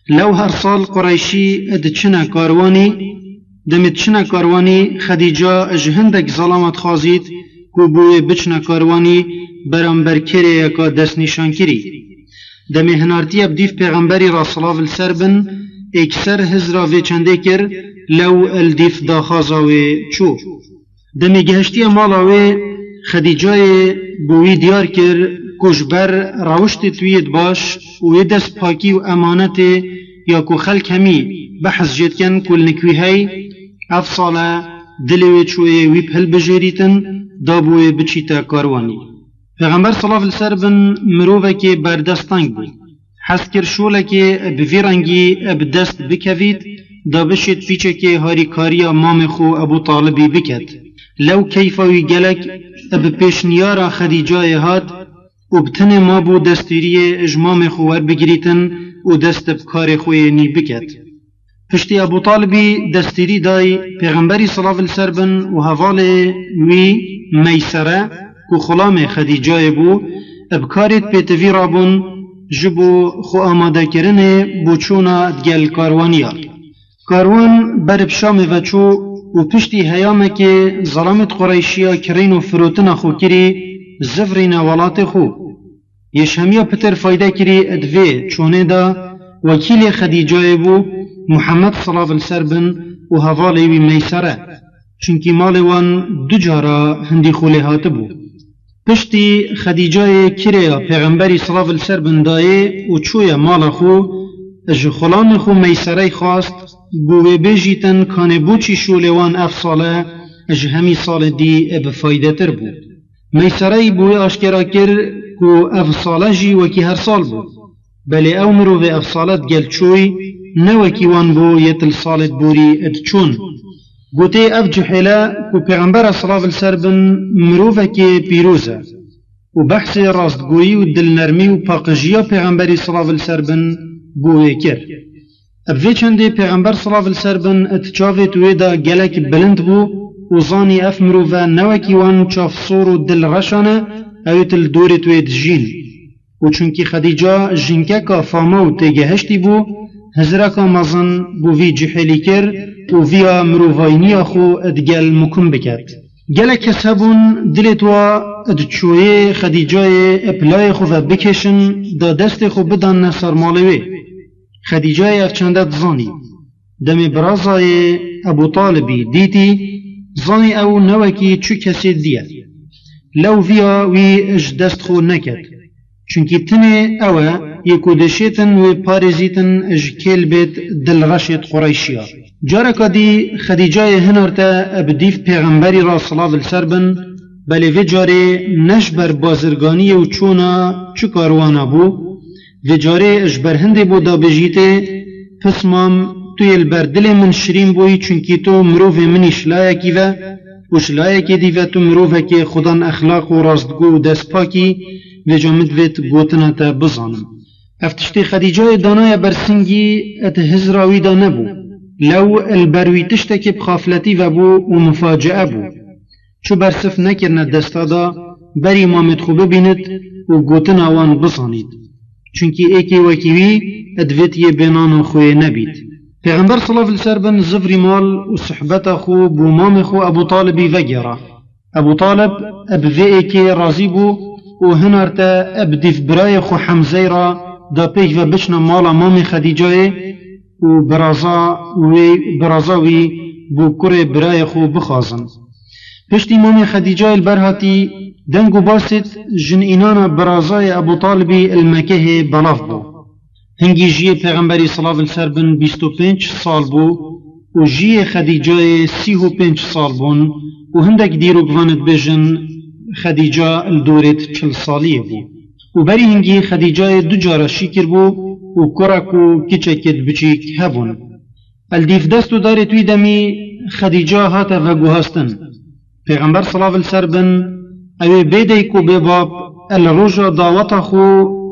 لو هر سال قریشی اد چنه کاروانی دمت چنه کاروانی خدیجه اجهندک ظلامت خازید که بوی بچنه کاروانی برانبر کره یکا دست نشان کری دمی هنارتی ابدیف پیغمبری را صلی اللہ علیہ وسلم اکثر هزرا و چنده کر لو الدیف دا خازاوی چو دمی گهشتی مالاوی خدیجه بوی دیار کر کشبر روشت توید باش و دست پاکی و امانت یا کو خلق همی بحث جد کن کل نکوی های افصاله دلوی چوی وی پهل بجریتن دابوی بچیتا کاروانی پیغمبر صلی اللہ علیہ وسلم مروفه که بردستانگ بود حس کر شوله که بویرنگی بدست بکوید دا بشید پیچه که هاری کاری امام خو ابو طالبی بکد لو کیفاوی گلک اب پیشنیارا خدیجه هات و بتن ما بو دستوری اجمام خوار بگریتن و دست بکار خوی نی بکد پشتی ابو طالبی دستوری دای پیغمبری صلی اللہ علیہ وسلم و حوال وی میسره کو خلام خدیجه بو ابکارت پیتوی رابون جبو خو آماده کرنه بو چونا دگل کاروانیا کاروان بر بشام وچو و پشتی هیامک ظلامت قریشیا کرین و فروتنا خو کری زفرین ولات خو یش همیا پتر فایده کری ادوی چونه دا وکیل خدیجه بو محمد صلی الله علیه وسلم و حوالی وی میسره چونکی مال وان دو جارا هندی خوله هات بو پشتی خدیجه کریا پیغمبری صلی الله علیه وسلم دایه و چویا مال خو اج خلان خو میسره خواست بوه بجیتن کانه بوچی شولوان اف ساله اج همی سال دی اب فایده تر بود میسره بوه اشکرا کر کو اف ساله جی وکی هر سال بود بله او مروه اف سالت گل چوی نوکی وان بو یتل سالت بوری اد چون گوته اف جحیله کو پیغمبر صلی الله علیه وسلم مروه که پیروزه و بحث راستگویی و دلنرمی و پاقجیا پیغمبری صلی الله علیه وسلم بوه کر ابوی چنده پیغمبر صلی الله علیه وسلم اتچاوه تویدا گلک بلند بو و زانی اف مروه نوکی وان چاف صور و دل رشانه اویت الدور توید جین و چونکی خدیجه جنکه که فاما و تیگهشتی بو هزرکا مزن بو وی جحیلی کر و ویا مروفاینی خو ادگل مکم بکد گلک حسابون دلتوا ادچوی خدیجه اپلای خو و بکشن دا دست خو بدن نصر مالوی خدیجه افچندت زانی دم برازای ابو طالبی دیتی زانی او نوکی چو کسی دیه لو ویا وی اج دست خو نکد چونکی تنه اوه یکو دشیتن و پارزیتن اج کل بیت دل رشید قریشیا جارکا دی خدیجه هنارتا ابدیف پیغمبری را صلی الله علیه وسلم بله وی جاره نشبر بازرگانی و چونا چو کاروانا بو وی جاره اجبر هنده بو دا بجیته پس مام توی البردل من شرین بوی چونکی تو مروف منی شلایکی و شلایکی دیو تو مروفه که خودان اخلاق و راستگو و دست پاکی و جامد ویت گوتنا تا بزانم افتشتی خدیجه دانای برسنگی ات هزراوی دا نبو لو البروی تشتکی بخافلتی و بو و مفاجعه بو چو برسف نکرنا دستا دا بری مامد خوبه بیند و گوتنا وان بزانید چونکی ایکی وکیوی ادویتی بینان خوی نبید پیغمبر صلی الله علیه وسلم زفری مال و صحبت خو بو مام خو ابو طالبی وگیرا ابو طالب اب وی ایکی رازی بو و هنارتا اب دیف برای خو حمزه را دا پیش و بچنا مالا مام خدیجه و برازاوی بو کره برای خو بخازن پشتی مام خدیجه البرهاتی دنگو باست جن اینانا برازای ابو طالبی المکه بلاف بو هنگی جی پیغمبری صلی الله علیه وسلم 25 سال بو و جی خدیجه 35 سال بون و هندک دیرو گواند بجن خدیجه الدورت 40 سالیه بو و بری هنگی خدیجه دو جارا شکر بو و کرکو کچکت بچیک هبون الدیف دستو داری توی دمی خدیجه هاتا و گوهستن پیغمبر صلی الله علیه وسلم اوی بیده کو بباب الروجا دعوتا خو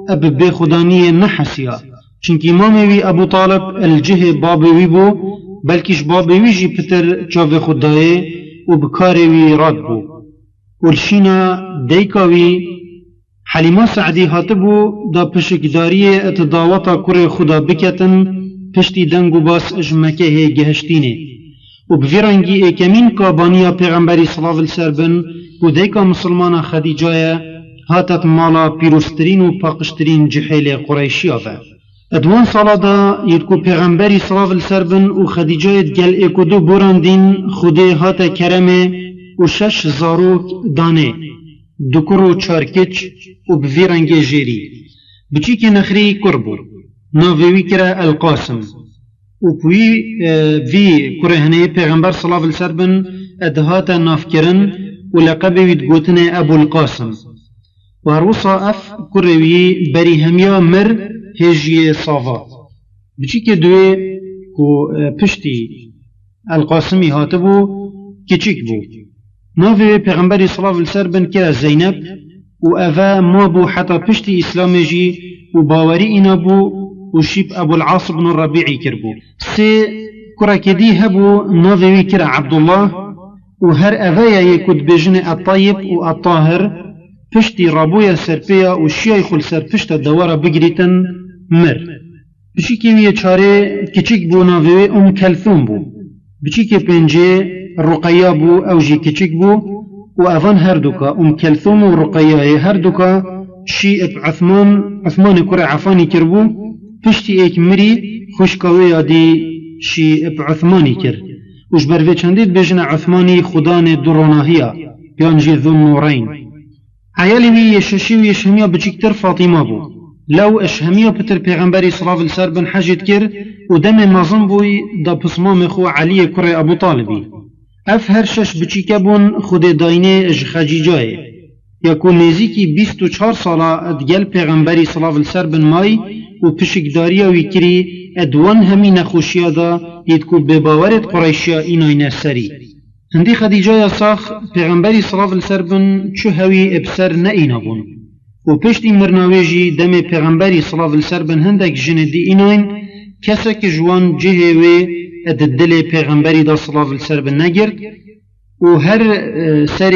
اب بی خدانی نحسیا چونکی ماموی ابو طالب الجه بابوی بو بلکیش بابوی جی پتر چاو خدای و بکاروی راد بو ولشینا دیکاوی حلیمه سعدی هاتبو دا پشکداری اتداوتا کر خدا بکتن پشتی دنگو باس اجمکه گهشتینه و بفرنگی اکمین کابانیا پیغمبری صلی الله علیه وسلم و دیکا مسلمان خدیجه هاتت مالا پیروسترین و پاقشترین جحیل قریشی آفه ادوان سالا دا یدکو پیغمبری صلی الله علیه وسلم و خدیجه گل اکو دو براندین خوده هات کرمه و 6 زاروک دانه دکر و چارکچ و بفرنگی جیری بچی که نخری کربو ناوی کرا القاسم و پوی وی کرهنه پیغمبر صلی الله علیه وسلم ادهات نافکرن و لقبوید گوتن ابو القاسم و هروسا اف کروی بری همیا مر هجی صافا بچی که دوی کو پشتی القاسمی هاتبو کچیک بو ناوی پیغمبری صلی الله علیه وسلم که زینب و اوه ما بو حتی پشتی اسلامی جی و باوری اینا بو و شیب ابو العاص بن الربیعی کربو سه کرکدی هبو ناوی کرا عبدالله و هر اوه یکود بجن الطیب و الطاهر پشتی رابویا سرپیا و شیای خل سر پشت دوارا بگریتن مر بچیکی وی چاره کچیک بو ناوی کلثوم بو. بچیکی پنجه رقیه بو او جی کچیک بو و اوان هر دوکا کلثوم و رقیه هر دوکا شی اب عثمان کره عفانی کربو پشتی ایک مری خوشکاوی یادی شی اب عثمانی کر وش بروی چندید بجن عثمانی خدان دروناهیا بیانجی ذو النورین عیالی وی یششی و یشهمیا بچیکتر فاطمه بو لو اشهمیا پتر پیغمبری صلاة السر بن حجد کر و دم مازن بوی دا پسمام خو علی کره ابو طالبی اف هر شش بچیکه بون خود داینه اج خجیجای یکو نزیکی 24 ساله ادگل پیغمبری صلاة السر بن مای و پشکداریا وی کری ادوان همی نخوشیا دا دیدکو بباورت قریشیا اینای سری هندی خدیجه ساخ پیغمبری صلاة السر بن چو هوی ابسر نه اینا بون و پشتی مرناویجی دم پیغمبری صلاة السر بن هندک جندی ایناین کسا که جوان جهه وی اد دل پیغمبری دا صلاة السر بن نگرد و هر سر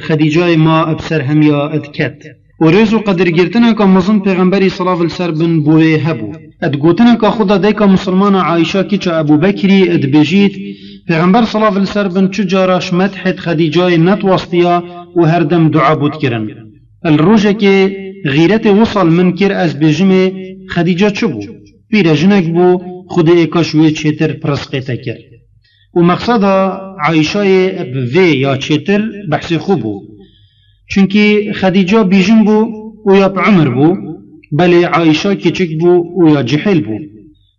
خدیجه ما ابسر همیا ادکت و رزو قدر گرتنا که مزن پیغمبری صلاة السر بن بوه هبو اد گوتنا که خدا دیکا مسلمان عایشا کی چه ابو بکری اد بجید پیغمبر صلاة السر بن چو جاراش مدحت خدیجه نتواستیا و هر دم دعا بود کرن الروجه که غیرت وصل من کر از بجمه خدیجه چو بو بیر جنک بو خود ایکاشوی چیتر پرسقیتا کر و مقصد عایشه بوی یا چیتر بحث خوبو چونکی خدیجه بیجن بو و یا عمر بو بله عایشه کچک بو و یا جحل بو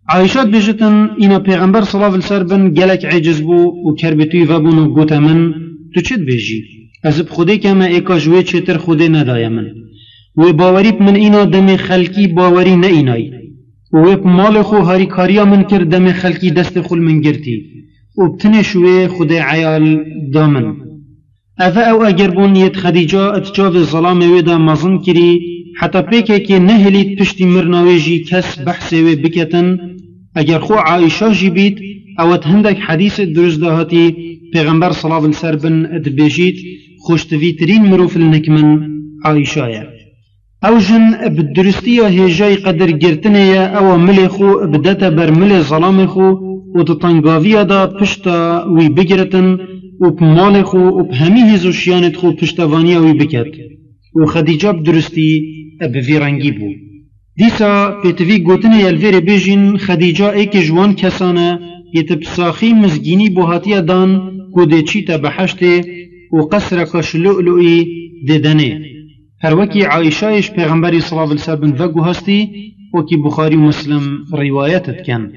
عایشه بیجتن اینا پیغمبر صلاة السر بن گلک عجز بو و کربتوی و بونو گوتا من تو چید بیجی از بخوده که ما ایکاشوی چیتر خوده ندای من و باوریب من اینا دم خلکی باوری نه اینای و مال خو هاری کاریا من کرد دم خلکی دست خل من گرتی و بتنشوی خود عیال دامن اوه او اگر بون یت خدیجه اتجاو ظلام ویدا مزن کری حتی پیکه که نهلید پشتی مرناویجی کس بحث وی بکتن اگر خو عایشه جی بید اوت هندک حدیث درست دهاتی پیغمبر صلاة السر بن ادبیجید خوشتوی ترین مروف النکمن عایشه او جن بدرستیا هجای قدر گرتنه او ملی خو بدتا بر ملی ظلام خو و تطنگاویا دا پشتا وی بگرتن و بمال خو و بهمی هزوشیانت خو پشتوانیا وی بکت و خدیجه بدرستی بوی رنگی بو دیسا پیتوی گوتنه یلویر بیجین خدیجه ایک جوان کسانه یتبساخی مزگینی بوهاتیا دان کوده چیتا بحشته و قصر کش لؤلؤی دیدنه هر وکی عایشهش پیغمبری صلاة السر بن وگو هستی وکی بخاری مسلم روایتت کن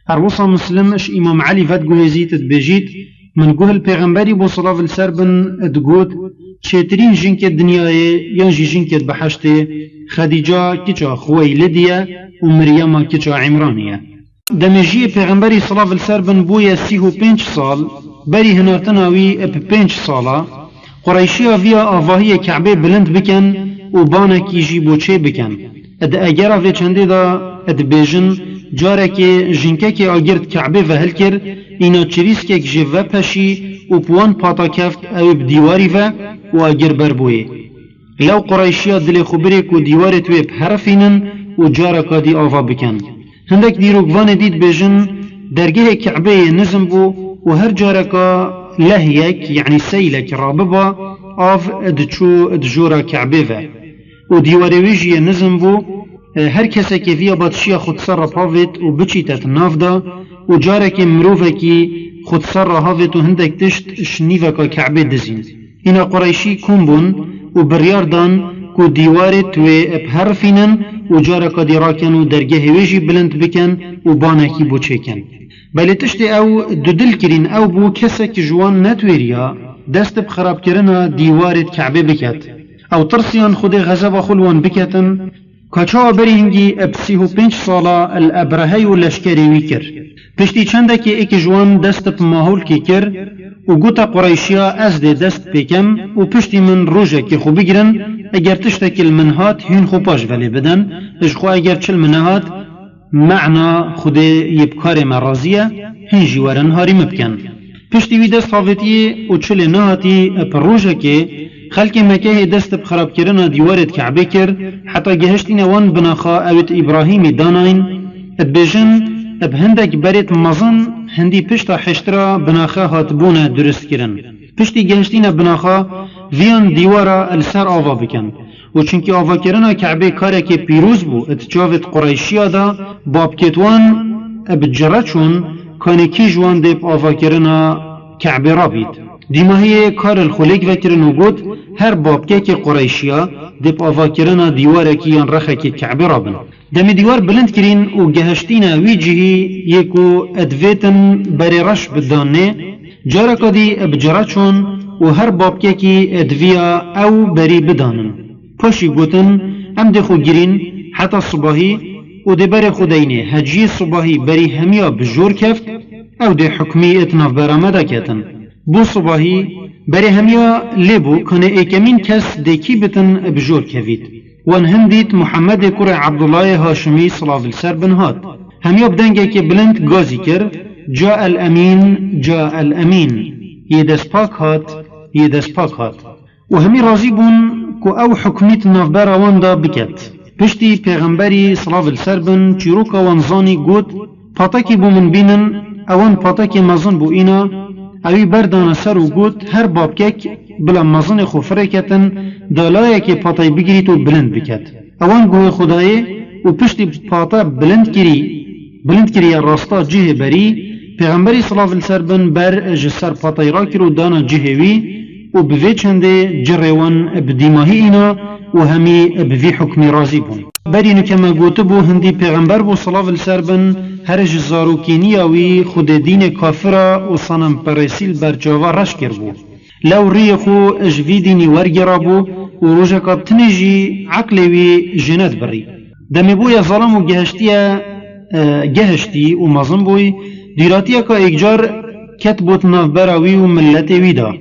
هر وصا مسلمش امام علی ودگو هزیتت بجید من گوهل پیغمبری بو صلاة السر بن ادگود چهترین جنکت دنیای یانجی جنکت بحشته خدیجه کچا خویلدیه و مریم کچا عمرانیه دمجی پیغمبری صلاة السر بن بویا 35 سال بری هنارتناوی اب 5 ساله قریشی ویا آواهی کعبه بلند بکن و بانکی جی بوچه بکن اد اگر اوی چنده دا اد بیجن جاره که جنکه که آگرد کعبه و هل کر اینا چریس که جوه پشی و پوان پاتا کفت او بدیواری و آگر بربوی لو قریشی دل خبره که دیواری توی بحرفینن و جاره که دی آوا بکن هندک دیروگوان دید بیجن درگه کعبه نظم بو و هر جاره که لهيك يعني سيلك راببا آف ادچو ادجورا كعبه و ديواريويجي نزم بو هر کسا که ویا بادشیا خود سر پاوید و بچیتت ناف دا و جاره که مروفه که خود سر هاوید و هندک تشت شنیوه که کعبه دزین اینا قریشی کن بون و بریار دان که دیواره توی بحرفینن و جاره که دیراکن و درگه ویجی بلند بکن و بانکی بوچه کن بله تشتی او دودل کرین او بو کسا که جوان نتویریا دست بخراب کرنا دیوارت کعبه بکت او ترسیان خود غزب خلوان بکتن کچا بری هنگی اب 35 ساله الابرهی و لشکری وی کر پشتی چنده که ایک جوان دست بماهول که کر و گوتا قریشیا از ده دست بکم و پشتی من روژه که خوب بگیرن اگر تشتکل منهات هین خوباش ولی بدن اجخو اگر چل منهات معنا خود یبکار مرازیه هنجی ورن هاری مبکن پشتی وی دست حاویتی و چل نهاتی پر روژه که خلق مکه دست بخراب کرنا دیوارت کعبه کر حتی گهشت این وان بناخا اوت ابراهیمی داناین ابجن اب هندك بريت مزن هندي پشتا حشترا بناخا هاتبونا درست کرن پشتی گهشتینا بناخا ویان دیوارا السر آوا بکن و چونکی آوا کرنا کعبه کاره که پیروز بو اتجاوت قریشیا دا بابکتوان اب جرچون کانی کی جوان دیب آوا کرنا کعبه را بید دیما هی کار الخلیق وکرن و گود هر بابکه که قریشیا دیب آوا کرنا دیواره که یان رخه که کعبه را بن دمی دیوار بلند کرین و گهشتینا وی جهی یکو ادویتن بری رش بدانه جارا کدی ابجرچون و هر بابکه که ادویا او بری بدانن پاشی گوتن ام دخو گرین حتی صباحی و ده بر خودینه هجی صباحی بری همیا بجور کفت او ده حکمی اتناف برامده کتن بو صباحی بری همیا لیبو کنه ایکمین کس دکی بتن بجور کفید وان هندیت محمد کره عبدالله هاشمی صلاف السر بنهاد همیا بدنگه که بلند گازی کر جاء الامین جاء الامین یدس پاک هات یدس پاک هات و همی راضی بون کو او حکمیت نافبر واندا بکت پشتی پیغمبری صلاف السر بن چیروکا وانزانی گود پاتاکی بو من بینن اوان پاتاکی مزن بو اینا اوی بردان سر و گود هر بابکک بلا مزن خوفره کتن دالایه که پاتای بگیرید و بلند بکت اوان گوه خدایه و پشتی پاتا بلند کری راستا جه بری پیغمبری صلاف السر بن بر جسر پاتای را کرو دانا جهوی و بوی چنده جروان بدیماهی اینا و همی بوی حکمی رازی بون برینو کما گوته بو هندی پیغمبر بو صلاف السر بن هر جزاروکینی اوی خود دین کافرا و صنم پرسیل بر جاوا رش کر بو لو ریخو اجوی دینی ورگرا بو و روژه کاب تنجی عقلوی جنت بری دمی بوی ظلم و گهشتی و مظلم بوی دیراتیا که اگجار کت بوت نافبراوی و ملت ویدا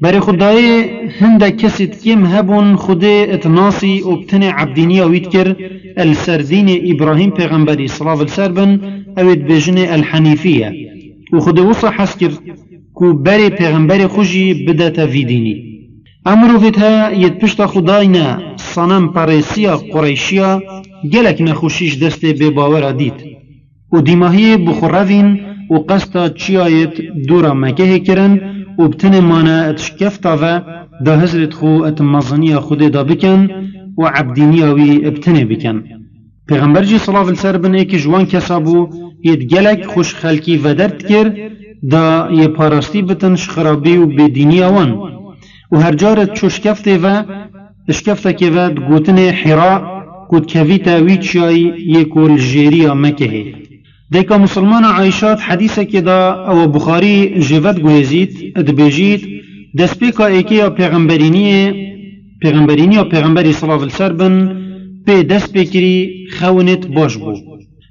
برای خدای هنده کسید کم هبون خود اتناسی و بتن عبدینی اوید کر السردین ابراهیم پیغمبری صلاف السر بن اوید بجن الحنیفیه و خود وصا حس کر کو بری پیغمبری خوشی بدتا ویدینی امرو ویدها ید پشت خداینا صنم پاریسیا قریشیا گلک نخوشیش دست بباور دید و دیماهی بخوروین و قصد چیایت دورا مکه کرن و بتن مانا اتشکفتا و دا حضرت خو اتمازنی خود دا بکن و عبدینی وی ابتنه بکن پیغمبر جی صلاف السر بن ایک جوان کسابو ید گلک خوش خلکی و درد کر دا ی پارستی بتن شخرابی و بدینی وان و هر جارت چوشکفته و اشکفتا که و گوتن حرا کود کویتا وی چای یکول جیریا مکه دیکا مسلمان عایشات حدیثه که دا او بخاری جوت گویزید ادبیجید دست پیکا ایکی یا پیغمبرینی یا پیغمبری صلاف السر بن پی دست پیکری خونت باش بو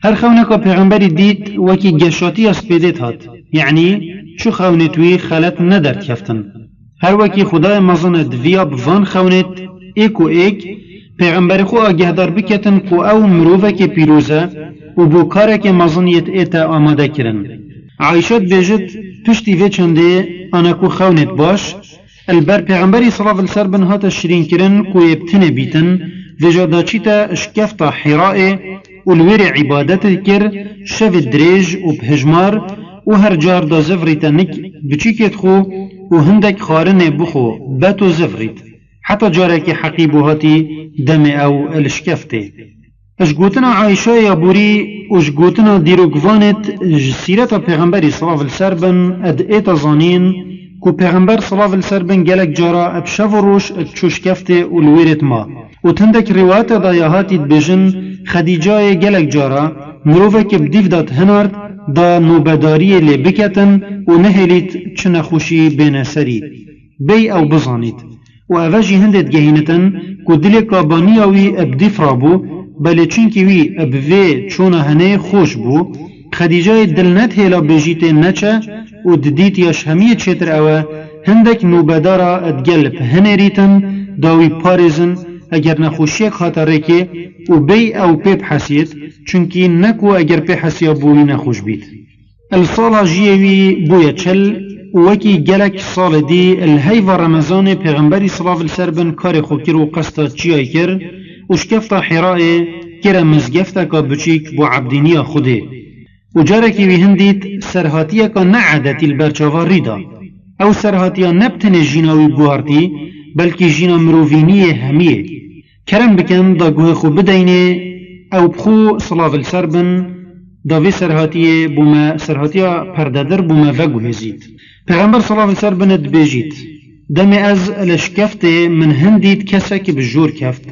هر خونه که پیغمبری دید وکی گشاتی از پیدت هات یعنی چو خونتوی خلط ندرد کفتن هر وکی خدای مزند ویا بوان خونت ایک و ایک پیغمبر خو آگهدار بکتن کو او مروفه که پیروزه و بو کاره که مزنیت ایتا آماده کرن عایشات بیجد پشتی وی چنده انا کو خونت باش البر پیغمبری صلاف السر بن هاتا شرین کرن کو یبتنه بیتن ویجادا چیتا اشکفتا حرائه و الویر عبادت کر شو دریج و بهجمار و هر جار دا زفریتا نک بچیکت خو و هندک خارنه بخو باتو زفریت حتى جارك حقيبو هاتي دم او الشكفته اشگوتنا عائشة يا بوري اشگوتنا ديروگوانت سيرتا پیغمبری صلاف السربن اد ايتا زانين كو پیغمبر صلاف السربن گلك جارا ابشف روش اتشوشكفته والويرت ما و تندك روایت دایا هاتي بجن خديجة گلك جارا مروفك بديف دات هنارد دا نوبداري اللي بكتن و نهليت چنخوشي بين سري بي او بزانيت و اوجی هندت گهینتن کو دل کابانیاوی ابدی فرابو بله چونکی وی ابوی چونه هنه خوش بو خدیجه دلنت هیلا بجیت نچه و ددیت یاش همیه چتر اوه هندک نوبدارا ادگلب هنه ریتن داوی پارزن اگر نخوشیک خاطره که و بی او پیب حسیت چونکی نکو اگر پی حسیا بوی نخوش بید الصالة جیوی بویا چل وكي جلك صال دي الهيفا رمضان پیغمبری صلاف السربن کار خوکر و قصد چیای کر وشکفتا حرائه كرا مزگفتك بچيك بو عبدينيا خوده و جارك وي هنديت سرهاتيك نعادتي البرچاوار ريدا او سرهاتيا نبتن جيناوي بوارتي بلكي جينا مروفينيه هميه كرم بكن دا گوه خو بدينه او بخو صلاف السربن دا في سرهاتيه بوما سرهاتيا پرددر بوما وگوه زيد پیغمبر صلاف السربن دبيجيت دمي از لشكفت من هنديت كسك بجور كفت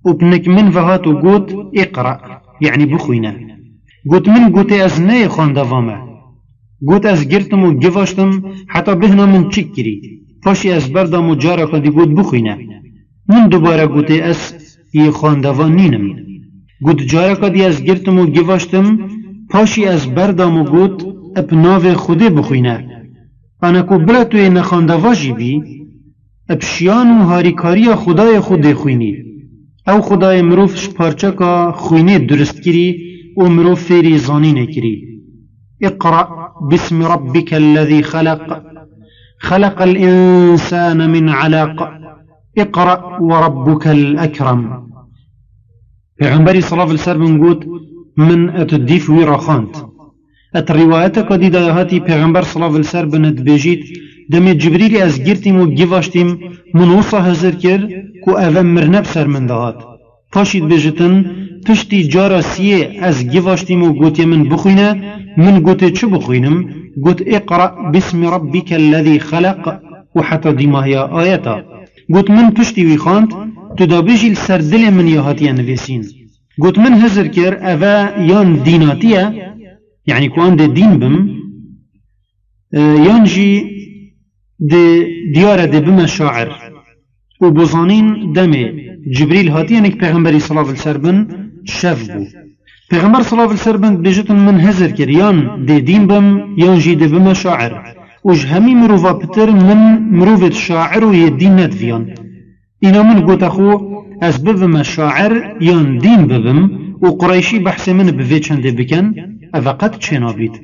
وبنك من وهات وقوت اقرأ يعني بخوينا قوت من قوت از ناي خان دواما قوت از گرتم و گواشتم حتى بهنا من چكري فاشي از بردم و جارا قدي قوت بخوينا من دوباره قوت از ي خان دوان نينم قوت جارا قدي از گرتم و گواشتم فاشي از بردم و قوت ابناو خوده بخوينا انا کو بلتوی نخان دواجی بی ابشیان و هاریکاریا خدای خود خوینی او خدای مروف شپارچه که خوینه درست کری و مروف فیری زانینه کری اقرأ باسم ربك الذي خلق خلق الإنسان من علق اقرأ وربك الأكرم پیغمبری صلاة الله عليه وسلم قلت من اتدیف وی راخاند ات روايتك دي داهاتي پیغمبر صلى الله عليه وسلم بيجيت دم جبريل از گرتیم و گیواشتیم من وصا هزر کر کو اوه مرنب سر من دهات پاشید بجتن پشتی جارا سیه از گیواشتیم و گوتی من بخوینه من گوتی چه بخوینم گوت اقرأ باسم ربك الذي خلق و حتی دیماهیا آیتا گوت من پشتی وی خاند تو دا بجیل سر دل من یهاتی نویسین گوت من هزر کر اوه یان دیناتیه يعني كوان دي دين بم ينجي دي ديارة دي بم شاعر وبوزانين دمي جبريل هاتيانك پیغمبري صلى الله عليه وسلم شف بو پیغمبر صلى الله عليه وسلم بجتن من هزر كريان دي دين بم ينجي دي بم شاعر وج همي مروفا بتر من مروفة شاعر ويدين ندفيان إنا من قوت أخو أز ببم شاعر يان دين ببم وقريشي بحث من بفيتشن دي بكن اوه قد چه نابید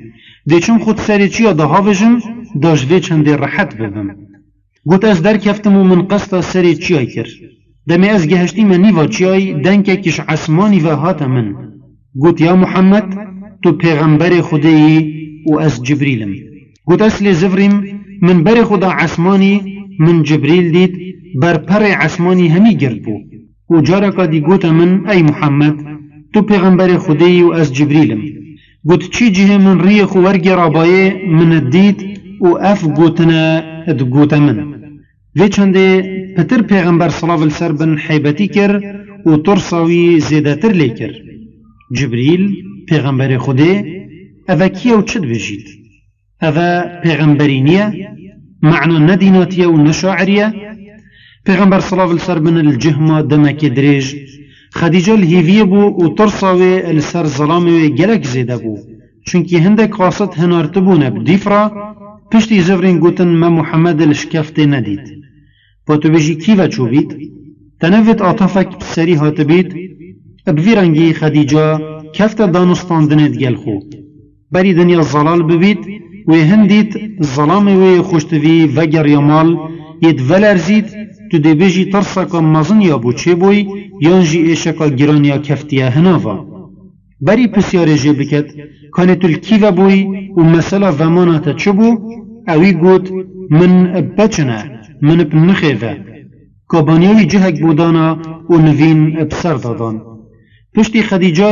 دیچم خود سری چیا دا هاوشم داجوه چنده راحت ببم گوت از در کفتم و من قصد سری چیای کر دمی از گهشتی من نیوا چیای دنکه کش عصمانی و هات من گوت یا محمد تو پیغمبر خدایی و از جبریلم گوت اصل زفریم من بر خدا عصمانی من جبریل دید بر پر عصمانی همی گرد بو و جارکا دی گوت من ای محمد تو پیغمبر خدایی و از جبریلم قلت چی جه من ريخ ورقي رابايه من الديد و اف قوتنا اد من في چنده پتر پیغمبر صلى الله عليه وسلم حيبتي كر و ترصاوي زيادتر ليكر جبريل پیغمبر خوده اوه كيه و چد بجيد اوه پیغمبرينيه معنى نديناتيه و نشاعريه پیغمبر صلى الله عليه وسلم الجهمة دمك دريج خدیجه الهیویه بو و ترساوه السر ظلامه گلک زیده بو چونکی هندک قاصد هنارت بونه بدیفرا پشتی زفرین گوتن ما محمد الشکفته ندید با تو بجی کیوه چو بید تنویت آتافک بسری هات بید بویرنگی خدیجه کفت دانستاندنت گل خو بری دنیا زلال ببید و هندیت ظلامه و خوشتوی وگر یامال ید ولرزید تو دی بجی ترساکا مزن یا بو چه بوی یانجی ایشکا گرانیا کفتیه هنافا بری پسیاره جه بکت کانتو الکیوه بوی و مثلا وماناتا چه بو اوی گوت من بچنه من بنخیوه کابانیوی جهک بودانا و نوین بسر دادان پشتی خدیجه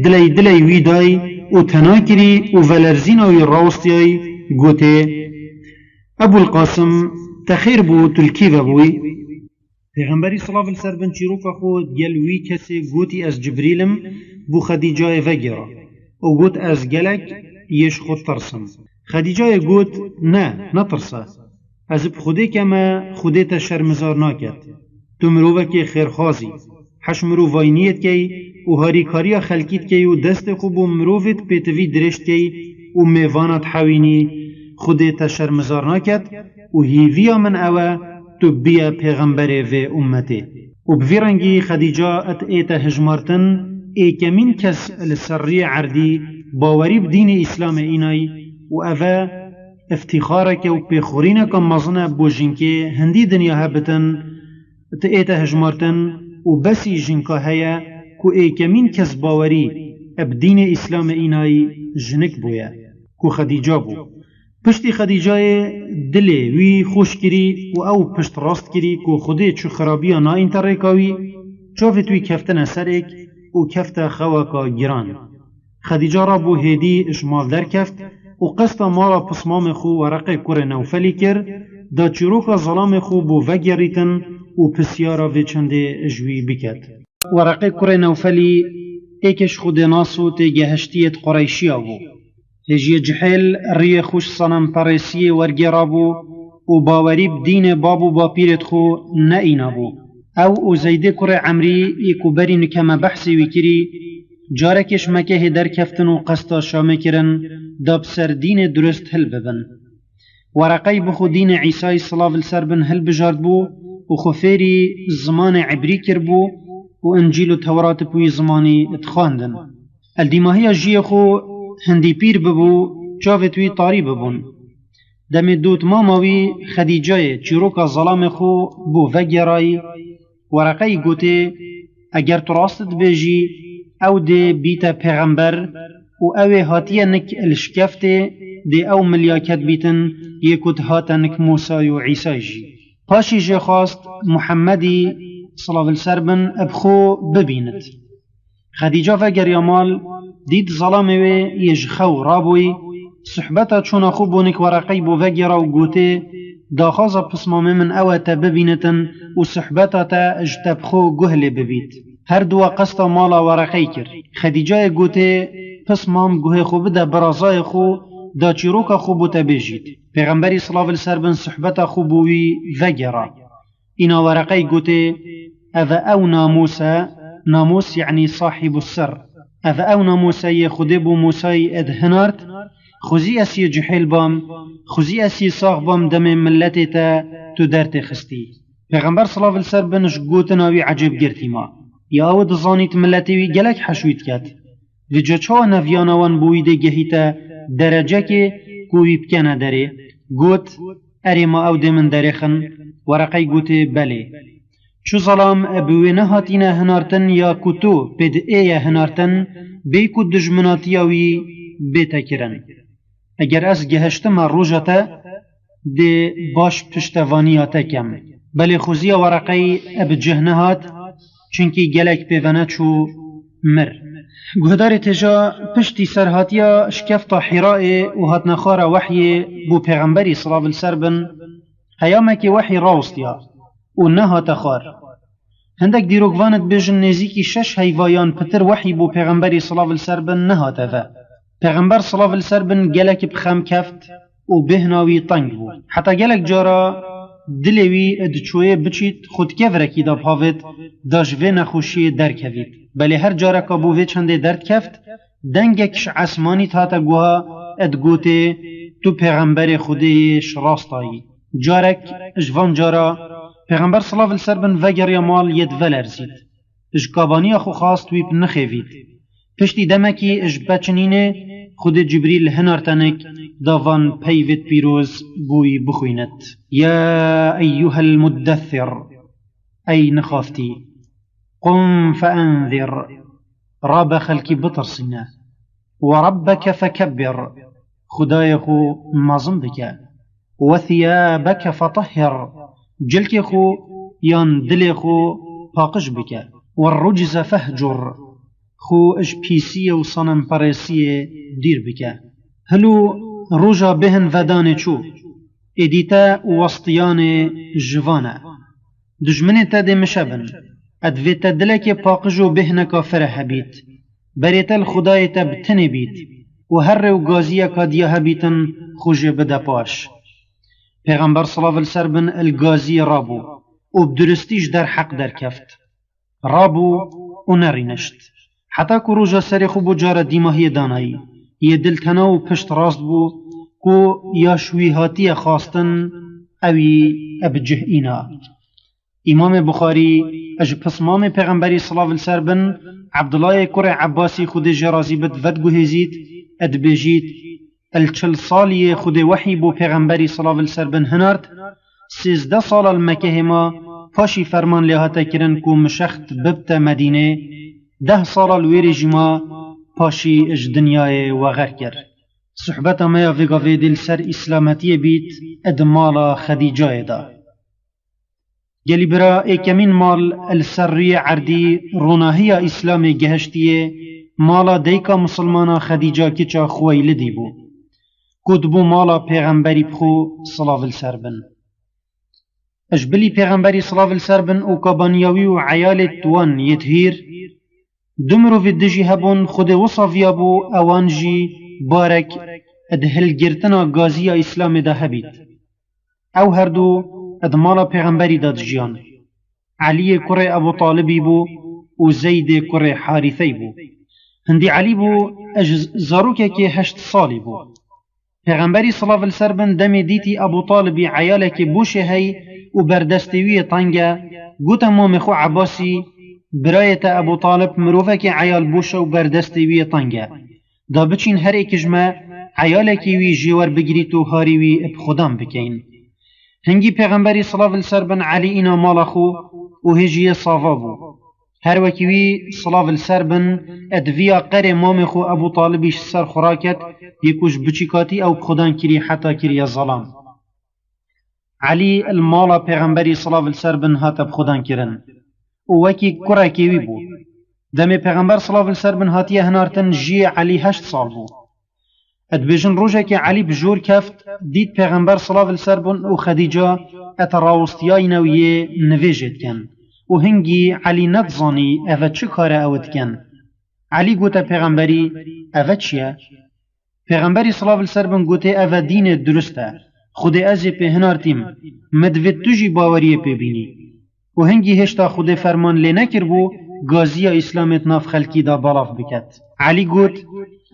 دلی وی دای و تناکری و ولرزین اوی راوستیای گوته ابو القاسم تخیر بو تلکیوه بوی پیغمبری صلی الله علیه وسلم چیروکا خود گلوی کسی گوتی از جبریلم بو خدیجه وگرا او گوت از گلک یش خود ترسم خدیجه گوت نه ترسه از بخوده کما خوده تا شرمزار ناکد تو مروه که خیرخوازی حش مرووینیت کی و هاریکاریا خلکیت کی و دست خوب و مرووت پیتوی درشت کی و میوانت حوینی خوده تا شرمزار ناکد و هیویا من اوه تو بیا پیغمبر و امته و بفیرنگی خدیجه ات ایتا هجمارتن ایکمین کس السری عردی باوری بدین اسلام اینای و اوه افتخارك و پیخورینک مزنه بوجینکه هندی دنیا هبتن ات ایتا هجمارتن و بسی جنکا هیا کو ایکمین کس باوری اب دین اسلام اینای جنک بویا کو خدیجه بو. پشتی خدیجه دلی وی خوش کری و او پشت راست کری کو خوده چو خرابی نا انترکاوی چافت وی کفتن سرک و کفت خواکا گران. خدیجه را بو هدی اشمال در کفت و قصد مارا پسمام خو ورقه کر نوفلی کر دا چروک ظلام خو بو وگریتن و پسیارا وچنده جوی بکد. ورقه کر نوفلی ایکش خود ناسو تگهشتیت قریشی آبو. هجی جحل ری خوش صنم پرسی ورگرابو و باوری بدین بابو با پیرت خو نئینابو. او زیده کر عمری ایکو برین کما بحثی وکری جارکش مکه در کفتن و قصدا شامه کرن داب سر دین درست هل ببن. ورقی بخو دین عیسی صلاف السر بن هل بجارد بو و خفیری زمان عبری کر بو و انجیل و تورات بوی زمانی اتخاندن. الدیماهی جی خو هندی پیر ببو چاوتوی طاری ببون. دم دوت ماماوی خدیجه چیروکا ظلام خو بو وگرای ورقی گوته اگر تراستت بیجی او ده بیتا پیغمبر و اوه هاتیه نک الشکفته ده او ملیاکت بیتن یکوت هاتا نک موسای و عیسی جی. پاشی جه خواست محمدی صلی اللہ علیہ وسلم ابخو ببیند. خدیجه وگر یامال دید ظلامه یجخو رابوی صحبتا چون خوب بونک ورقی بو وگر و گوته داخازا پسمامه من اوه تا ببینتن و صحبتا تا اجتبخو گهل ببید. هر دو قصد مالا ورقی کر. خدیجه گوته پس مام گوه خوب ده برازای خو دا چیروکا خوبو تا بجید. پیغمبری صلی اللہ علیہ وسلم صحبتا خوبوی وگرا. اینا ورقی گوته او ناموسا ناموس یعنی صاحب السر. او ناموسا خود بو موسای ادهنارت خوزی اسی جحیل بام خوزی اسی ساغ بام دم ملتی تا تو درت خستی. پیغمبر صلی اللہ علیہ وسلم گوتناوی عجب گرتی ما یا او دزانیت ملتیوی گلک حشوید کد و جچا نویانوان بویده گهیتا درجه که کوی بکنه داره گوت اری ما او ده من دارخن ورقی گوته بله چو ظلام ابوی نهاتینه هنارتن یا کتو پد ایه هنارتن بیکو دجمناتیاوی بیتا کرن اگر از گهشتم روژتا ده باش پشتوانیاتا کم بله خوزی ورقی اب جهنهات چونکی گلک پیونه چو مر. گهدار تجا پشتی سرهاتیا شکفتا حراء و هات نخار وحی بو پیغمبری صلی اللہ علیہ وسلم هیامکی وحی راوستیا و نهات خار. هندک دیروگوانت بیجن نزیکی 6 حیوایان پتر وحی بو پیغمبری صلی اللہ علیہ وسلم نهات و پیغمبر صلی اللہ علیہ وسلم گلک بخم کفت و بهناوی طنگ بو. حتی گلک جارا دلوی ادچوه بچید خود کفرکی دا بهاوید داجوه نخوشی درکوید. بله هر جارا کابوه چنده درد کفت دنگکش عسمانی تاتا گوها ادگوته تو پیغمبر خودش راستایی. جارک اجوان جارا پیغمبر صلی اللہ علیہ وسلم وگر یمال ید ولرزید. اجکابانی خو خواست ویب نخوید. پشتی دمکی اج بچنینه خود جبریل هنارتنک داوان پیوت پیروز بوی بخوینت. یا ایوها المدثر ای نخافتی قم فانذر راب خلکی بطرسنا وربك فكبر خدايخو مازن بك وثيابك فطهر جلكخو يان دلخو باقش بك والرجز فهجر خو اش بيسية وصنم برسية دير بك هلو رجا بهن ودان چو اديتا وسطيان جوانا دجمن تد مشبن ادویتا دلک پاقجو بهن کافره هبید بریتا الخدای تبتنی بید و هر رو گازیه کادیه هبیتن خوش بده پاش. پیغمبر صلی اللہ علیہ وسلم الگازی رابو و بدرستیش در حق در کفت رابو و نرینشت حتی که روژا سر خوب جار دیماهی دانایی یه دلتناو پشت راست بو که یا شویهاتی خواستن اوی ابجه اینا. امام بخاری اج پسمام پیغمبری صلی اللہ علیہ وسلم عبدالله کر عباسی خود جرازی بد ود گوهزید اد بجید الچل سالی خود وحی بو پیغمبری صلی اللہ علیہ وسلم هنارد 13 سال المکه ما پاشی فرمان لهاتا کرن کو مشخت ببت مدینه 10 سالا لوی رژیما پاشی اج دنیای وغر کر. صحبت ما وگاوی دل سر اسلامتی بیت ادمالا خدیجه دا. گلی برا ایکمین مال السری عردی روناهی اسلام گهشتیه مالا دیکا مسلمانا خدیجه کچا خویلدی بو. کدبو مالا پیغمبری بخو صلاف السربن. اجبلی پیغمبری صلاف السربن او کابانیاوی و عیال توان یتهیر دمرو في الدجي هبون خود وصفيا بو اوانجي بارك ادهل گرتنا غازية اسلام دا هبيت او هردو ادمالا پیغمبری داد جيان علي كري ابو طالبي بو و زيد كري حارثي بو هندي علي بو زاروكا كي 8 صالي بو پیغمبری صلاة السربن دم ديتي ابو طالبي عيالك بوشه هي و بردستوية طنگا گوتا مامخو عباسي برایت ابو طالب مروفك عیال بوشه و بردستی وی طنگه دا بچین هر اکجمه عیالکی وی جیور بگریت و هاری وی اب خودم بکین هنگی پیغمبری صلاف السربن علی اینا مالخو و هجی صافا بو هر وکی وی صلاف السربن ادویا قر مامخو ابو طالبیش سر خوراکت یکوش بچیکاتی او بخودان کری حتی کری ظلام علی المالا پیغمبری صلاف السربن هات بخودان کرن وکی کرا کیوی بو دم پیغمبر صلی الله علیه وسلم هاتیه هنارتن جی علی 8 سال بو ادبیجن روزه که علی بجور کفت دید پیغمبر صلی الله علیه وسلم و خدیجه اتراوستیای نویه نویجت کن و هنگی علی نتزانی اوه چه کاره اوت کن علی گوته پیغمبری اوه چیه پیغمبری صلی الله علیه وسلم گوته اوه دین درسته خود ازی په هنارتیم مدوید توجی باوریه پی بینی و هنگی هشتا خود فرمان لی نکر بو گازی اسلامت ناف خلکی دا بالاف بکت علی گوت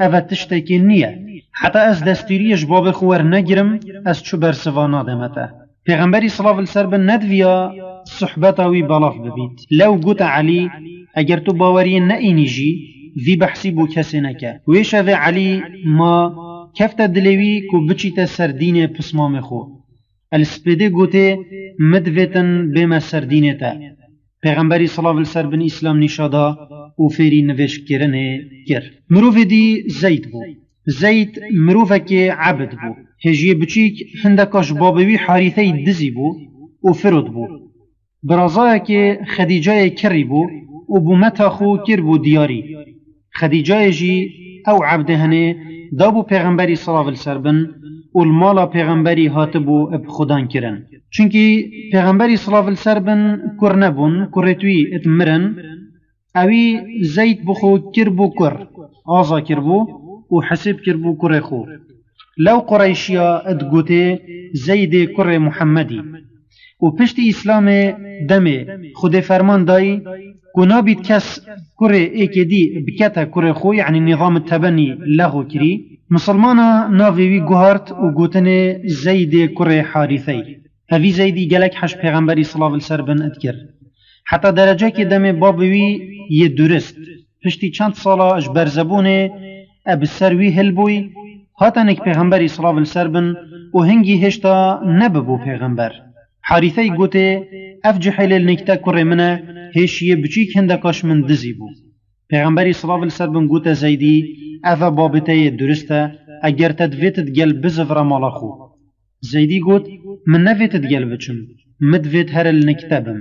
اوه تشتکی نیه حتی از دستوریش باب خوار نگرم از چو برسوانا دمته پیغمبری صلی الله علیه وسلم ندویا صحبتاوی بالاف ببید لو گوت علی اگر تو باوری نئینی جی وی بحثی بو کسی نکه ویشوه علی ما کفت دلوی کو بچیت سردین پسمام خو السپیده گوته مدویتن بما سردینه تا پیغمبری صلی الله علیه وسلم اسلام نشادا و فیری نوش کرنه کر مروف دی زید بو زید مروفه که عبد بو هجیه بچیک هندکاش بابوی حارثه دزی بو و فرود بو برازای که خدیجه کری بو و بو متاخو کر بو دیاری خدیجه جی او عبده هنه دابو پیغمبری صلی الله علیه وسلم و المالا پیغمبری هاتبو اب خودان کرن چونکی پیغمبری صلی الله علیه وسلم کر نبون کرتوی اتمرن اوی زید بخو کربو کر آزا کربو و حسب کربو کر خو لو قریشیا ادگوته زید کر محمدی و پشت اسلام دمه خود فرمان دای کنابید کس کر ایکدی بکتا کر خو یعنی نظام التبنی لغو کری مسلمانا ناویوی گوهارت و گوتن زید کر حارثی اوی زیدی گلک حش پیغمبری صلی الله علیه وسلم ادکر حتی درجه که دم بابوی یه درست پشتی چند سالا اش برزبونه اب سروی هلبوی هاتنک پیغمبری صلی الله علیه وسلم و هنگی هشتا نببو پیغمبر حارثی گوته اف جحیل نکتا کر منه هشیه بچیک هندکاش من دزی بو پیغمبری صلی الله علیه وسلم گوته زیدی اوه بابته درسته اگر تدویتت گل بزفر مالا خو زیدی گوت من نویتت گل بچم مدویت هر النکتبم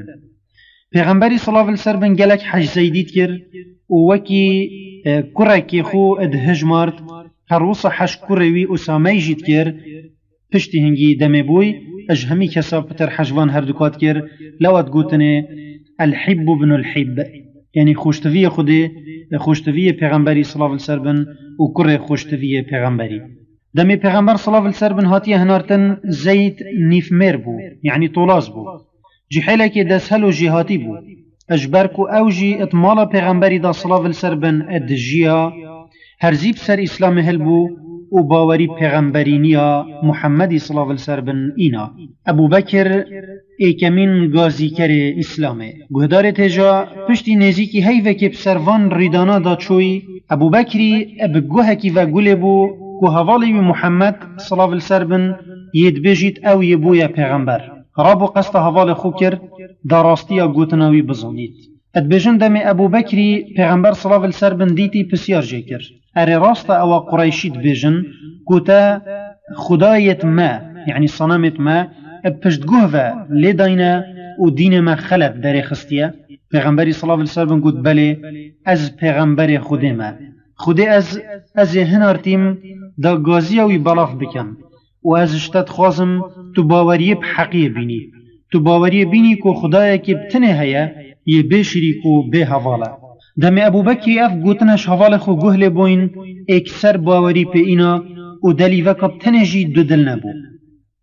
پیغمبری صلی الله علیه وسلم گلک حج زیدیت کر و وکی کرکی خو ادهج مارد هر وصا حش کروی اسامه جید کر پشتی هنگی دمه بوی اج همی کسا پتر حجوان هر دکات کر لوات گوتنه الحب بن الحب یعنی خوشتوی خوده خوشتوی پیغمبری صلی الله علیه وسلم و کر خوشتوی پیغمبری دمی پیغمبر صلی الله علیه وسلم هاتیه هنارتن زید نیف میر بو یعنی طولاز بو جحیله که دسهل و جهاتی بو اجبرکو اوجی اتمالا پیغمبری دا صلی الله علیه وسلم ادجیا هرزیب سر اسلام هل بو و باوری پیغمبرینیا محمدی صلی الله علیه وسلم اینا ابو بکر ایکمین گازی کر اسلامه گهدار تجا پشتی نزیکی هیوه که بسروان ریدانا دا چوی ابو بکری اب گوهکی و گوله بو که حوالی محمد صلی الله علیه وسلم ید بجید او یبوی پیغمبر رابو قصد حوال خو کرد دا راستی گوتناوی بزنید ادبیجن دم ابو بکری پیغمبر صلی الله علیه وسلم دیتی بسیار جکر اره راست او قریشی دبیجن گوتا خدایت ما یعنی صنمت ما پشتگوه و لیداینا و دین ما خلط در خستیه پیغمبری صلی الله علیه وسلم گوت بله از پیغمبر خود ما خود از هنارتیم دا گازیوی بلاف بکن و از اشتاد خوازم تو باوری بحقیه بینی تو باوری بینی که خدای که بتنه هیا یه بشریک و به حواله دم ابو بکری اف گوتنش حواله خو گهل بوین اکثر باوری په اینا و دلیوه که بتنه جی دو دل نبو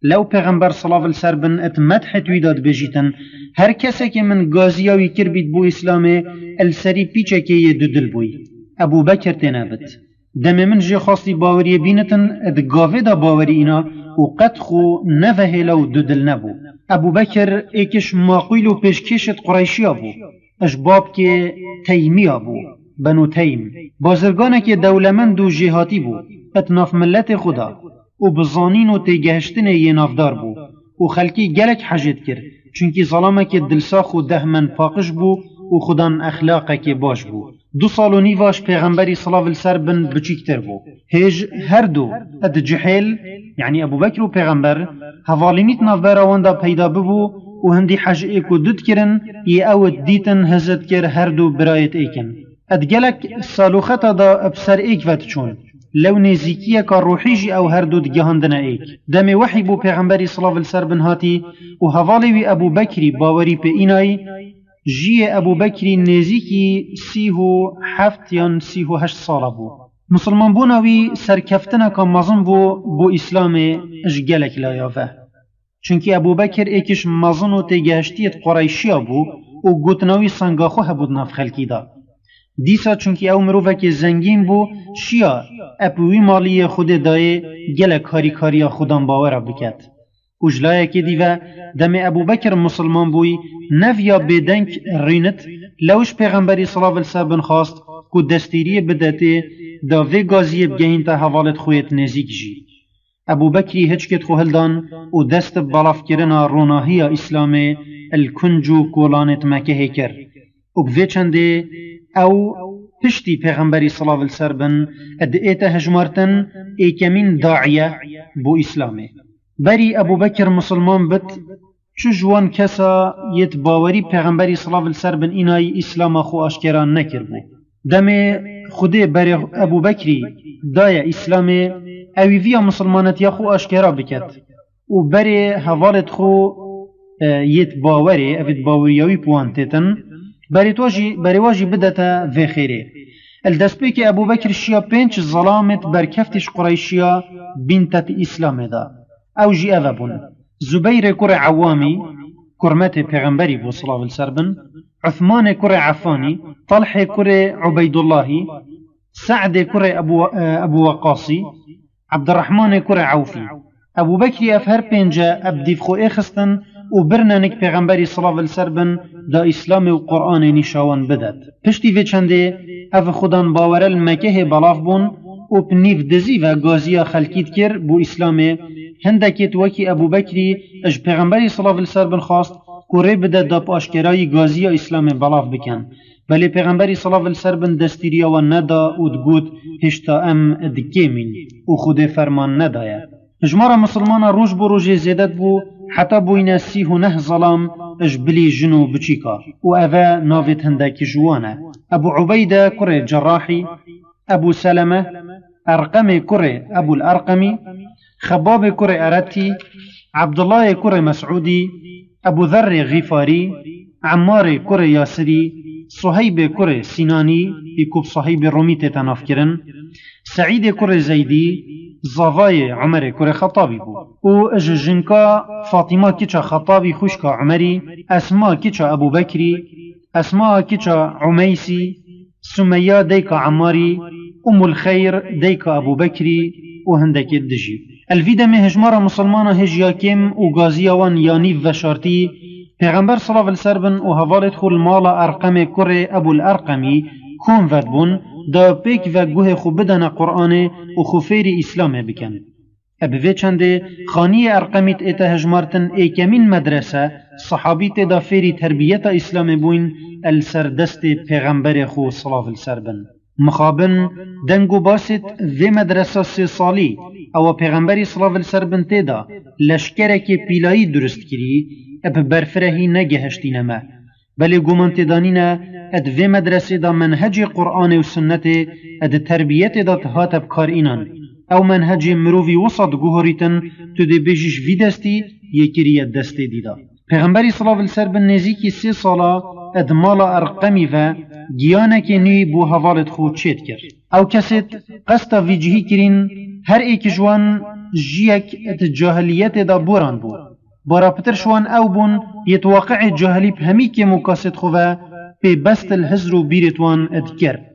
لو پیغمبر صلی الله علیه وسلم ات مدح تویداد بجیتن هر کسی که من گازیاوی کر بید بو اسلامه السری پیچه که یه دو دل بوی ابو بکر تنابت دم من جی خاصی باوری بینتن اد گاوه دا باوری اینا و قد خو نوه لو دو دل نبو ابو بکر ایکش ماقیل و پیشکشت قریشی بو اشباب که تیمی بو بنو تیم بازرگانه که دولمند و جهاتی بو اتناف ملت خدا و بزانین و تیگهشتن یه نافدار بو و خلکی گلک حجت کرد چونکی ظلامه که دلساخ و دهمن پاقش بو و خدان اخلاقه که باش بو 2 سال و نیواش پیغمبری صلی الله علیه وسلم بچیکتر بو هیج هر دو اد جحیل یعنی ابو بکر و پیغمبر حوالینیت نافدار واندا پیدا ببو و هندی حج ایکو دود کرن یه اوت دیتن هزت کر هر دو برایت ایکن اد گلک سالوختا دا ابسر ایک وقت چون لو نزیکیه که روحی جی او هر دو دگهاندنه ایک دم وحی بو پیغمبری صلی الله علیه وسلم هاتی و حوالی وی ابو بکری باوری په اینای جی ابو بکری نزیکی 37 یا 38 ساله بو مسلمان بوناوی سرکفتنه که مزن بو اسلام اجگلک لایافه چونکی ابو بکر ایکش مزن و تگهشتیت قریشی بو و گوتناوی سنگاخو هبود ناف خلکی دا دیسا چونکی او مروفه که زنگین بو شیا اپوی مالی خود دایه گلک کاری خودان باوره بکد اجلایه که دیوه دم ابو بکر مسلمان بوی نویا بدنگ رینت لوش پیغمبری صلی الله علیه وسلم خواست که دستیری بدته دا وی گازی بگهین تا حوالت خویت نزیک جی ابو بکری هچکت خوهلدان و دست بلاف کرنا روناهی اسلام الکنجو کولانت مکه کر و بوی چنده او پشتی پیغمبری صلی الله علیه وسلم ادعیت هجمارتن ایکمین داعیه بو اسلامه بری ابو بکر مسلمان بد چو جوان کسا یت باوری پیغمبری صلی الله علیه وسلم اینای اسلام خو آشکران نکر بو دم خود بری ابو بکری دای اسلام اوی ویا مسلمانت یا خو آشکرا بکد و بری حوالت خو یت باوری اوید باوریوی پوانتتن بری واجی بدتا و خیره الدسپی که ابو بکر شیا 5 ظلامت برکفتش قریشیا بنتت اسلام دا او جی اوه بون زبیر کر عوامی کرمت پیغمبری بو صلی الله علیه وسلم عثمان کر عفانی طلح کر عبید اللهی سعد کر ابو وقاصی عبد الرحمن کر عوفی ابو بکری افهر 5 ابدیف خو اخستن و برنانک پیغمبری صلی الله علیه وسلم دا اسلام و قرآن نشاون بدد پشتی و چنده اف خودان باورل مکه بلاف بون و پنیف دزی و گازی خلکیت کر بو اسلام هندکیت وکی ابو بکری اج پیغمبری صلی الله علیه وسلم خواست کوره بده دا پاشکرای گازی اسلام بلاف بکن ولی پیغمبری صلی الله علیه وسلم دستیریا و ندا و دگوت هشتا ام دکیمین و خود فرمان نداید اجمار مسلمان روش بو روش زیدت بو حتی بوین 39 ظلام اجبلی جنو بچیکا و اوه ناوید هندکی جوانه ابو عبیده کره جراحی ابو سلمه ارقم کره ابو الارقمی خباب کره ارتی عبدالله کره مسعودی ابو ذر غفاری عمار کره یاسری صهیب کره سینانی یکوب صهیب رومی تتناف کرن سعید کره زیدی زاوای عمر کره خطابی بو او اججنکا فاطمه کچا خطابی خوشکا عمری اسما کچا ابو بکری اسما کچا عمیسی سمیه دیکا عماری ام الخیر دیکا ابو بکری و هندک دجی الویده می هجمار مسلمان هجیاکم و گازیوان یانیف و شارتی پیغمبر صلی الله علیه وسلم و حوالت خول مال ارقم کره ابو الارقمی کون ود بون دا پیک و گوه خو بدن قرآن و خو فیر اسلام بکن ابوه چنده خانی ارقمیت ایتا هجمارتن ایکمین مدرسه صحابی تیدا فیری تربیت اسلام بوین السر دست پیغمبر خو صلاف السر بن. مخابن دنگو باسط ذی مدرسه 3 سالی او پیغمبری صلاف السر بن تیدا لشکره که پیلایی درست کری اب برفرهی نگهشتی نما بلی گمان تیدانینا اد ذی مدرسه دا منهج قرآن و سنت اد تربیت دا تهات بکار اینان او منهج مروفی وسط گوهریتن تو دی بیجیش وی دستی یکیری دستی دیدا. پیغمبری صلاف السر بن نزیکی 3 سالا اد مالا ارقمی و گیانه که نوی بو حوالت خود چید کرد. او کسید قصد ویجهی کرین هر ایک جوان جیک اد جاهلیت دا بوران بود. بارا پتر شوان او بون یتواقع جاهلی بهمی که مکاسد خواه پی بست الهزر و بیرتوان اد کرد.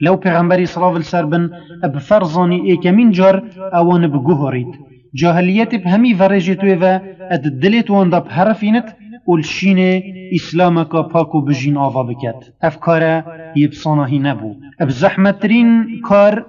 لو پیغمبری صلاف السر بن اب فرزانی ایکمین جار اوان بگوهرید. جاهلیت بهمی ورجتوی و اد دلیت وان دا بحرفینت والشين إسلامك باكو بجين آفا بكت أفكار يبصانهي نبو بزحمترين كار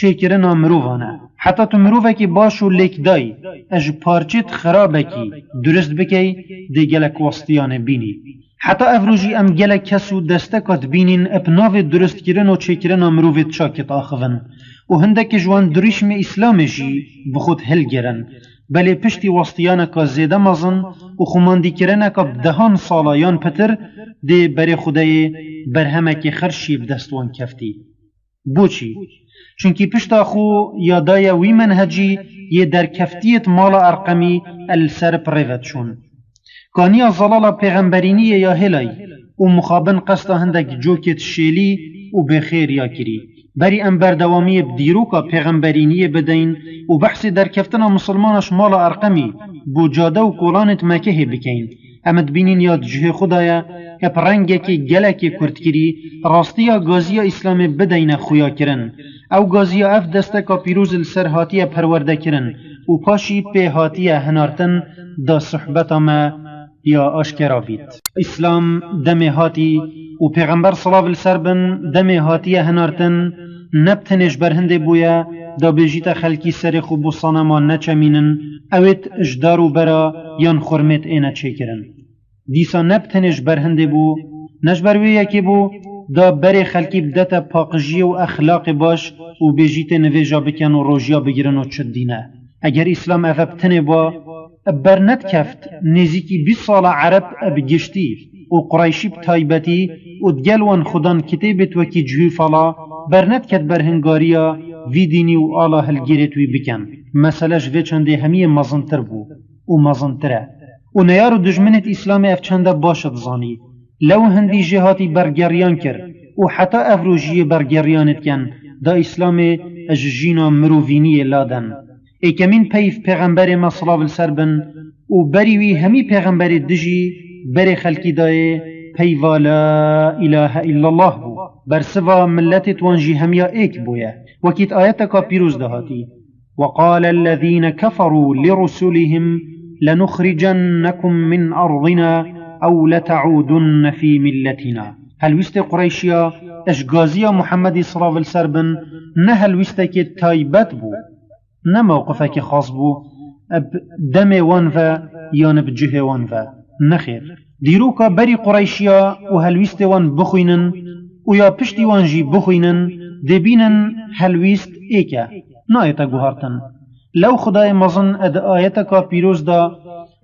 چيكرنا مروفانا حتى تمروفكي باشو ليك داي اج پارچت خرابكي درست بكي دي گلك وسطيان بيني حتى افروجي ام گلك كسو دستكات بينين ابناف درست كرن و چيكرنا مروفت شاكت آخفن و هندك جوان درشم إسلامشي بخود هل گرن بله پشتی وسطیانکا زیده مزن و خماندی کرنکا بدهان سالایان پتر ده بر خدای برهمک خرشی بدستوان کفتی. بوچی؟ چونکی پشتا خو یادای وی منهجی یه در کفتیت مال ارقمی السر پریوت شون. کانیا زلالا پیغمبرینی یا هلای و مخابن قصدا هندک جوکت شیلی و بخیر یا کری. بری ام بردوامی بدیروکا پیغمبرینی بدین و بحث در کفتنا مسلمانش مال ارقمی بو جاده و کولانت مکه بکین امد بینین یاد جه خدایا اپ رنگه که گله که کرد کری راستیا گازیا اسلام بدین خویا کرن او گازیا اف دسته پیروز السر هاتیه پرورده کرن و پاشی پی هاتیه هنارتن دا صحبتا ما یا آشکرا بید. اسلام دم هاتی و پیغمبر صلاف السر بن دم هاتیه هنارتن نبتنش برهنده بویا دا بجیت خلکی سر خوب و صانمان نچمینن اوید اجدار و برا یان خورمت اینا چه کرن. دیسا نبتنش برهنده بو نجبروی یکی بو دا بر خلکی بدتا پاقجی و اخلاق باش و بجیت نویجا بکن و روژیا بگیرن و چد دینه. اگر اسلام افبتنه با برنت کفت نزیکی 20 سال عرب بگشتی و قریشی بتایبتی و دگلوان خودان کتابت وکی جهو فلا برنت کت برهنگاریا وی دینی و آلا هلگیرت وی بکن. مسئلهش وی چنده همی مزنتر بو و مزنتره و نیارو دجمنت اسلام افچنده باشد زانی لو هندی جهاتی برگریان کر و حتی افروجی برگریانت کن دا اسلام اججینا مروفینی لادن. ایکمین پیف پیغمبر ما صلاف السر بن و بریوی همی پیغمبر دجی بری خلکی دای پیوا لا اله الا الله بو برسوا ملت توانجی همیا ایک بویا وکیت آیتکا پیروز دهاتی وقال الذين كفروا لرسلهم لنخرجنكم من أرضنا أو لتعودن في ملتنا. هل وست قريشيا اشغازيا محمد صلى الله عليه وسلم نهل وستك تايبت بو نموقفك خاص بو دم وانفا يان بجه وانفا نخير ديروكا بري قريشيا وهل وست وان بخوينن ويا پشتي وانجي بخوينن دبينن هل وست ايكا نايتا گوهارتن لو خدای مزن اد آیتکا پیروز دا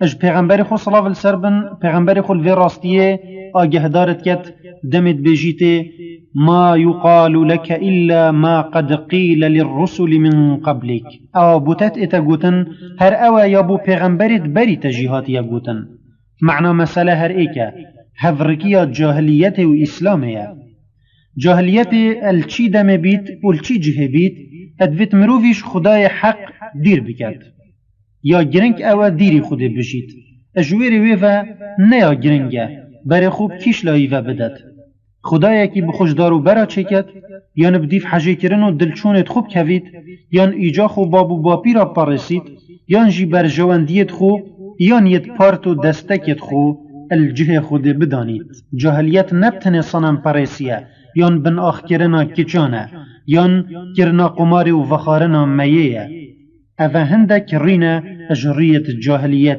اج پیغمبر خود صلی الله علیه و پیغمبر خود وی راستیه آگه دارت کت دمت بجیته ما يقال لك إلا ما قد قيل للرسل من قبلك او بوتت اتا گوتن هر اوا یا بو پیغمبرت بری تجیهات یا گوتن معنى مسئله هر ایکا هفرکیا جاهلیت و اسلامه جاهلیت الچی دم بیت والچی جه بیت ادویت مروفیش خدای حق دیر بکد یا گرنگ اوا دیری خوده بشید اجویری ویفا نیا گرنگه بر خوب کیش لاییوه بدد خدای کی بخوشدار و برا چکد یا نبدیف حجی کرن و دلچونت خوب کوید یا ایجا خو بابو باپی را پارسید یا جی بر جواندیت خو یا نیت پارت و دستکت خو الجه خود بدانید جاهلیت نبتن صنم پارسیه یان بن آخ کرنا کچانه یان کرنا قماری و وخارنا میه اوه هندك رينا اجرية الجاهلية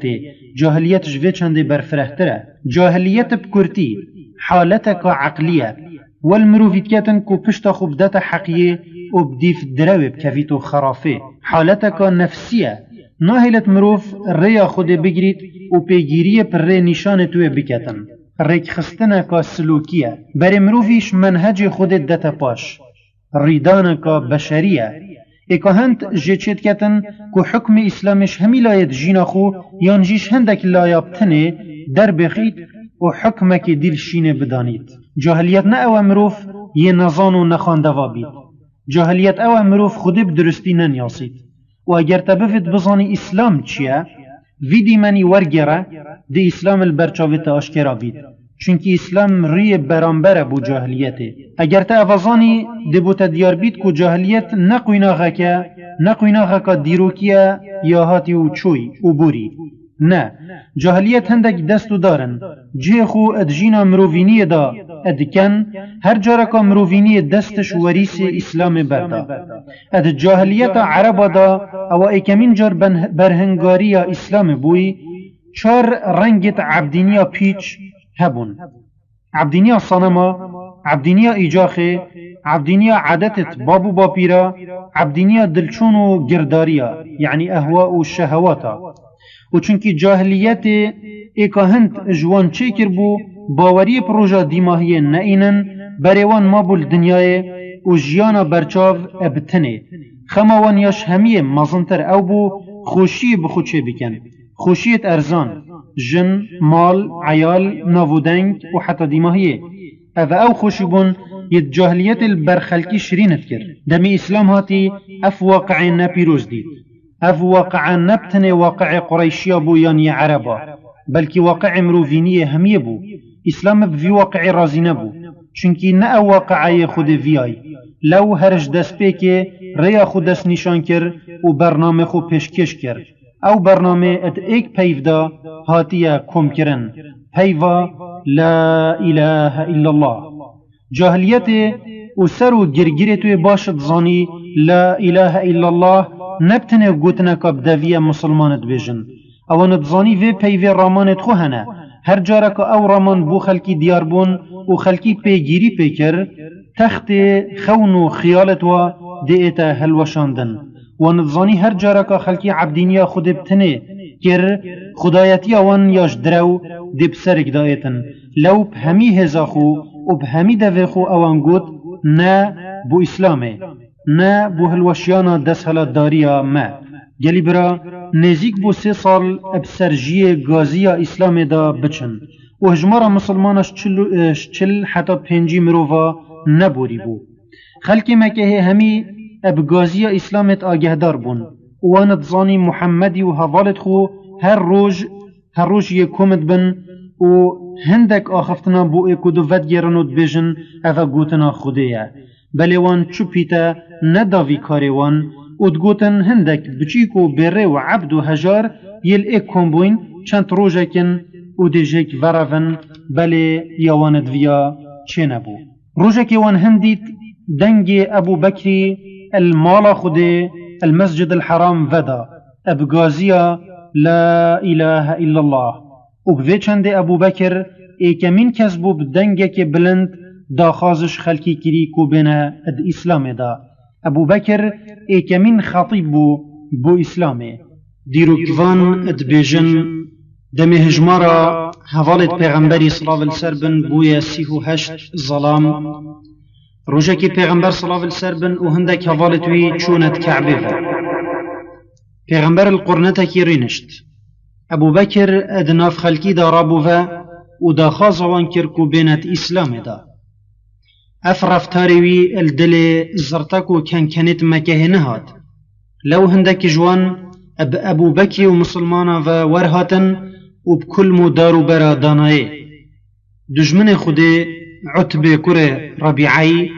جاهلية جوه چنده برفرهتره جاهلية بكرتي حالتك عقلية والمروفيت كاتن كو پشتا خوب داتا حقية وبديف دراوي بكفيتو خرافي حالتك نفسية ناهلت مروف ريا خود بگريت و پیگیری پر ری نشان توی بکتن ریک خستنه کا سلوکیه بر مروفیش منهج خود دتا پاش ریدانه کا بشریه اکا هند جه چید کتن که حکم اسلامش همی لاید جینا خو یان جیش هندک لایابتنه در بخید و حکمک دیل شینه بدانید جاهلیت نه او مروف یه نزان و نخاندوا بید جاهلیت او مروف خودی بدرستی ننیاسید و اگر تبفت بزانی اسلام چیه ویدی منی ورگره دی اسلام البرچاویت آشکرا بید چونکی اسلام ری برانبره بو جاهلیته اگر تا افزانی دی بوتا دیار بید که جاهلیت نقوینا غکا دیروکیه یا هاتی و چوی و بوری نه جاهلیت هندک دستو دارن جه خو ادجینا مروفینی دا ادکن هر جارکا مروفینی دستش وریس اسلام بردا اد جاهلیت عربا دا او ایکمین جار برهنگاری اسلام بوی چار رنگت عبدینیا پیچ هبون عبدینیا صنما عبدینیا ایجاخه عبدینیا عادتت بابو باپیرا عبدینیا دلچون و گرداریا یعنی اهواء و شهواتا و چونکی جاهلیت ایکا هند جوان چه کر بو باوری پروژا دیماهی نئینن بریوان ما بول دنیای و جیانا برچاو ابتنه خماوان یاش همیه مزنتر او بو خوشی بخوچه بکن خوشیت ارزان جن، مال، عیال، ناودنگ و حتی دیماهیه او خوشی بون ید جاهلیت البرخلکی شرینت کر دمی اسلام هاتی اف واقع نپیروز دید اف واقع نبتن واقع قريشيا بو يعني عربا بلكي واقع مروفينية همية بو اسلام بفي واقع رازي نبو چونكي نا واقع خود فياي لو هرش دست بيكي ريا خود دست نشان كر و برنامه خو پیشکش کر او برنامه ات ایک پیف دا هاتیه کم کرن پیوا لا اله الا الله جاهلیت و سر و گرگیرتوی باشد زانی لا اله الا الله نبتنه گوتنه که بدویه مسلمانت بیجن او نتزانی وی پیوی رامانت خو هنه هر جاره که او رامان بو خلکی دیار بون و خلکی پیگیری پیکر تخت خون و خیالت و دیتا هلوشاندن و نتزانی هر جاره که خلکی عبدینیا خود بتنه کر خدایتی وان یاش درو دی بسرک دایتن لو بهمی هزاخو و بهمی دویخو اوان گوت نه بو اسلامه نه بو هلوشیانا دست هلاداریا ما گلی برا نزیک بو 3 سال ابسرجی گازیا اسلام دا بچن و هجمارا مسلمانش چل حتی 5 مروفا نبوری بو خلکی مکه همی اب گازیا اسلامت آگهدار بون وانت زانی محمدی و حوالت خو هر روز یک کمت بن و هندک آخفتنا بو اکو دو ود گرانود بیجن اوه گوتنا خوده بله وان چوپیتا نداوی کاری وان ودگوتن هندک بچیکو بره و عبد و هجار یل ایک کمبوین چند روژکن و دیجک ورفن بله یواند ویا چه نبو روژک وان هندیت دنگ ابو بکری المال خوده المسجد الحرام ودا ابغازیا لا اله الا الله و بوی چند ابو بکر ایکمین کسبو بدنگه که بلند داخازش خلکی کری کو بنا اد اسلام دا ابو بکر ایکمین خطیب بو اسلامه دیروکوان اد بیجن دمی هجمارا حوالت پیغمبری صلی اللہ علیہ وسلم بویا 38 ظلام روجه کی پیغمبر صلی اللہ علیہ وسلم و هندک حوالت وی چونت کعبه پیغمبر القرنته کی رینشت ابو بکر ادناف خلکی دا رابوه و دا خازوان کرکو بینت اسلام دا افرفتاروی الدل زرتکو کنکنت مکه نهاد لو هندک جوان ابو بکر و مسلمانا و ورهاتن و بكل مدارو برا دانای دجمن خوده عتبه كره ربيعي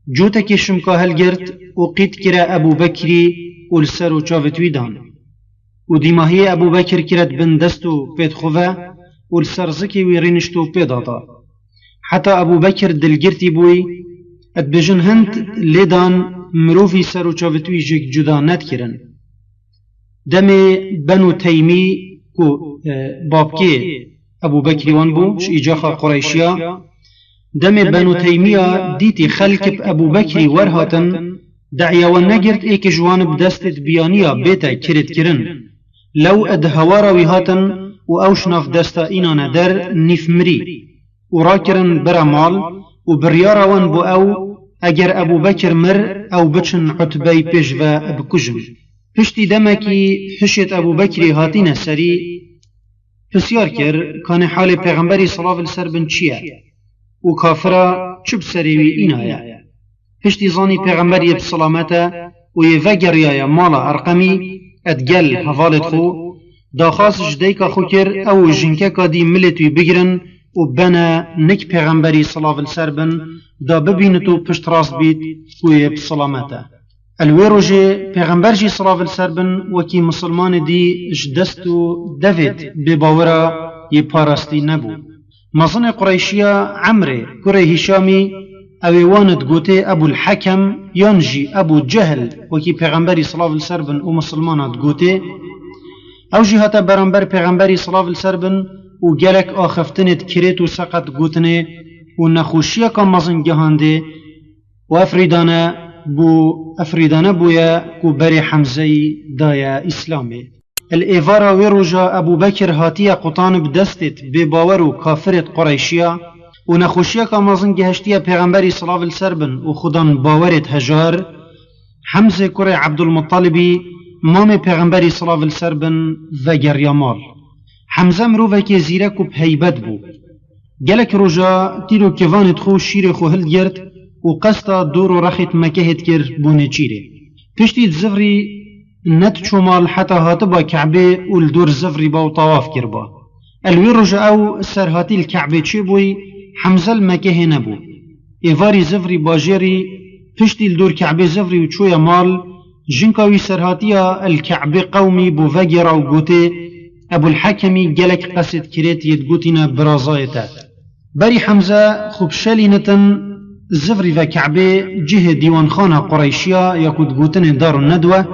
جوتك شمكا هلگرت و قيد كرا ابو بكري والسر و چاوت ويدان و ديماهي ابو بكر كرت بندستو بيت خوفا والسر زكي ويرينشتو بيدادا حتى ابو بكر دلگرتي بوي اتبجن هند لدان مروفي سر و چاوت ويجيك جدا نت كرن دم بنو تيمي كو بابكي أبو بكر وانبو شيجاخا قريشيا دم بنو تيمية ديتي خلق أبو بكر ورهاتن دعيا ونجرت ايك جوانب دستت بيانيا بيتا كرت كرن لو ادهوارا ويهاتن وأوشناف دستا إنا ندر نفمري وراكرن برا مال وبريارا وانبو أو اگر أبو بكر مر أو بچن عتبي بيجوا بكجم پشتی دمکی حشت ابو بکری هاتین سری بسیار کر کان حال پیغمبری صلی الله علیه وسلم چیه و کافرا چوب سریوی اینایا پشتی زانی پیغمبری بسلامته و یه وگریایا مالا ارقمی ادگل حوالت خو داخاس جدیکا خو کر او جنکه کا دی ملتوی بگرن و بنا نک پیغمبری صلی الله علیه وسلم دا ببینتو پشت راست بید و یه بسلامته الويروجي پیغمبرجي صلى الله عليه وسلم وكي مسلمان دي جدستو دافيد بباورا يبارستي نبو مظن قريشيا عمري كري هشامي اويواند قوتي ابو الحكم ينجي ابو جهل وكي پیغمبري صلى الله عليه وسلم ومسلمان قوتي او جهتا برانبر پیغمبري صلى الله عليه وسلم وقالك آخفتنت كريتو سقط قوتني ونخوشيا كان مظن جهاندي وافريدانا بو افريدانا بويا كو بري حمزي دايا اسلامي الإيفارا ويروجا ابو بكر هاتيا قطان بدستت بباورو كافرت قريشيا ونخوشيا كامازن جهشتيا پیغمبري صلى الله عليه وسلم وخدان باورت هجار حمزة كري عبد المطلبي مامي پیغمبري صلى الله عليه وسلم وگر يامال حمزة مروفكي زيركو بهيبت بو جلك روجا تيرو كيفانت خو شير خو هل جرت وقصتا دور ورخت مكهت كر بوني چيري پشتي الزفري نت شمال حتى هاتبا كعبه والدور زفري با طواف كربا الويرج او سرهاتي الكعبه چي بوي حمزة المكه نبو ايفاري زفري باجيري پشتي الدور كعبه زفري وچويا مال جنكاوي سرهاتيا الكعبه قومي بو فجر او قوتي ابو الحكمي جلك قصد كريت يدقوتنا برازايتا بري حمزة خبشالي نتن زفري وكعبه جهة ديوان خانة قريشية يكود قوتن دار الندوة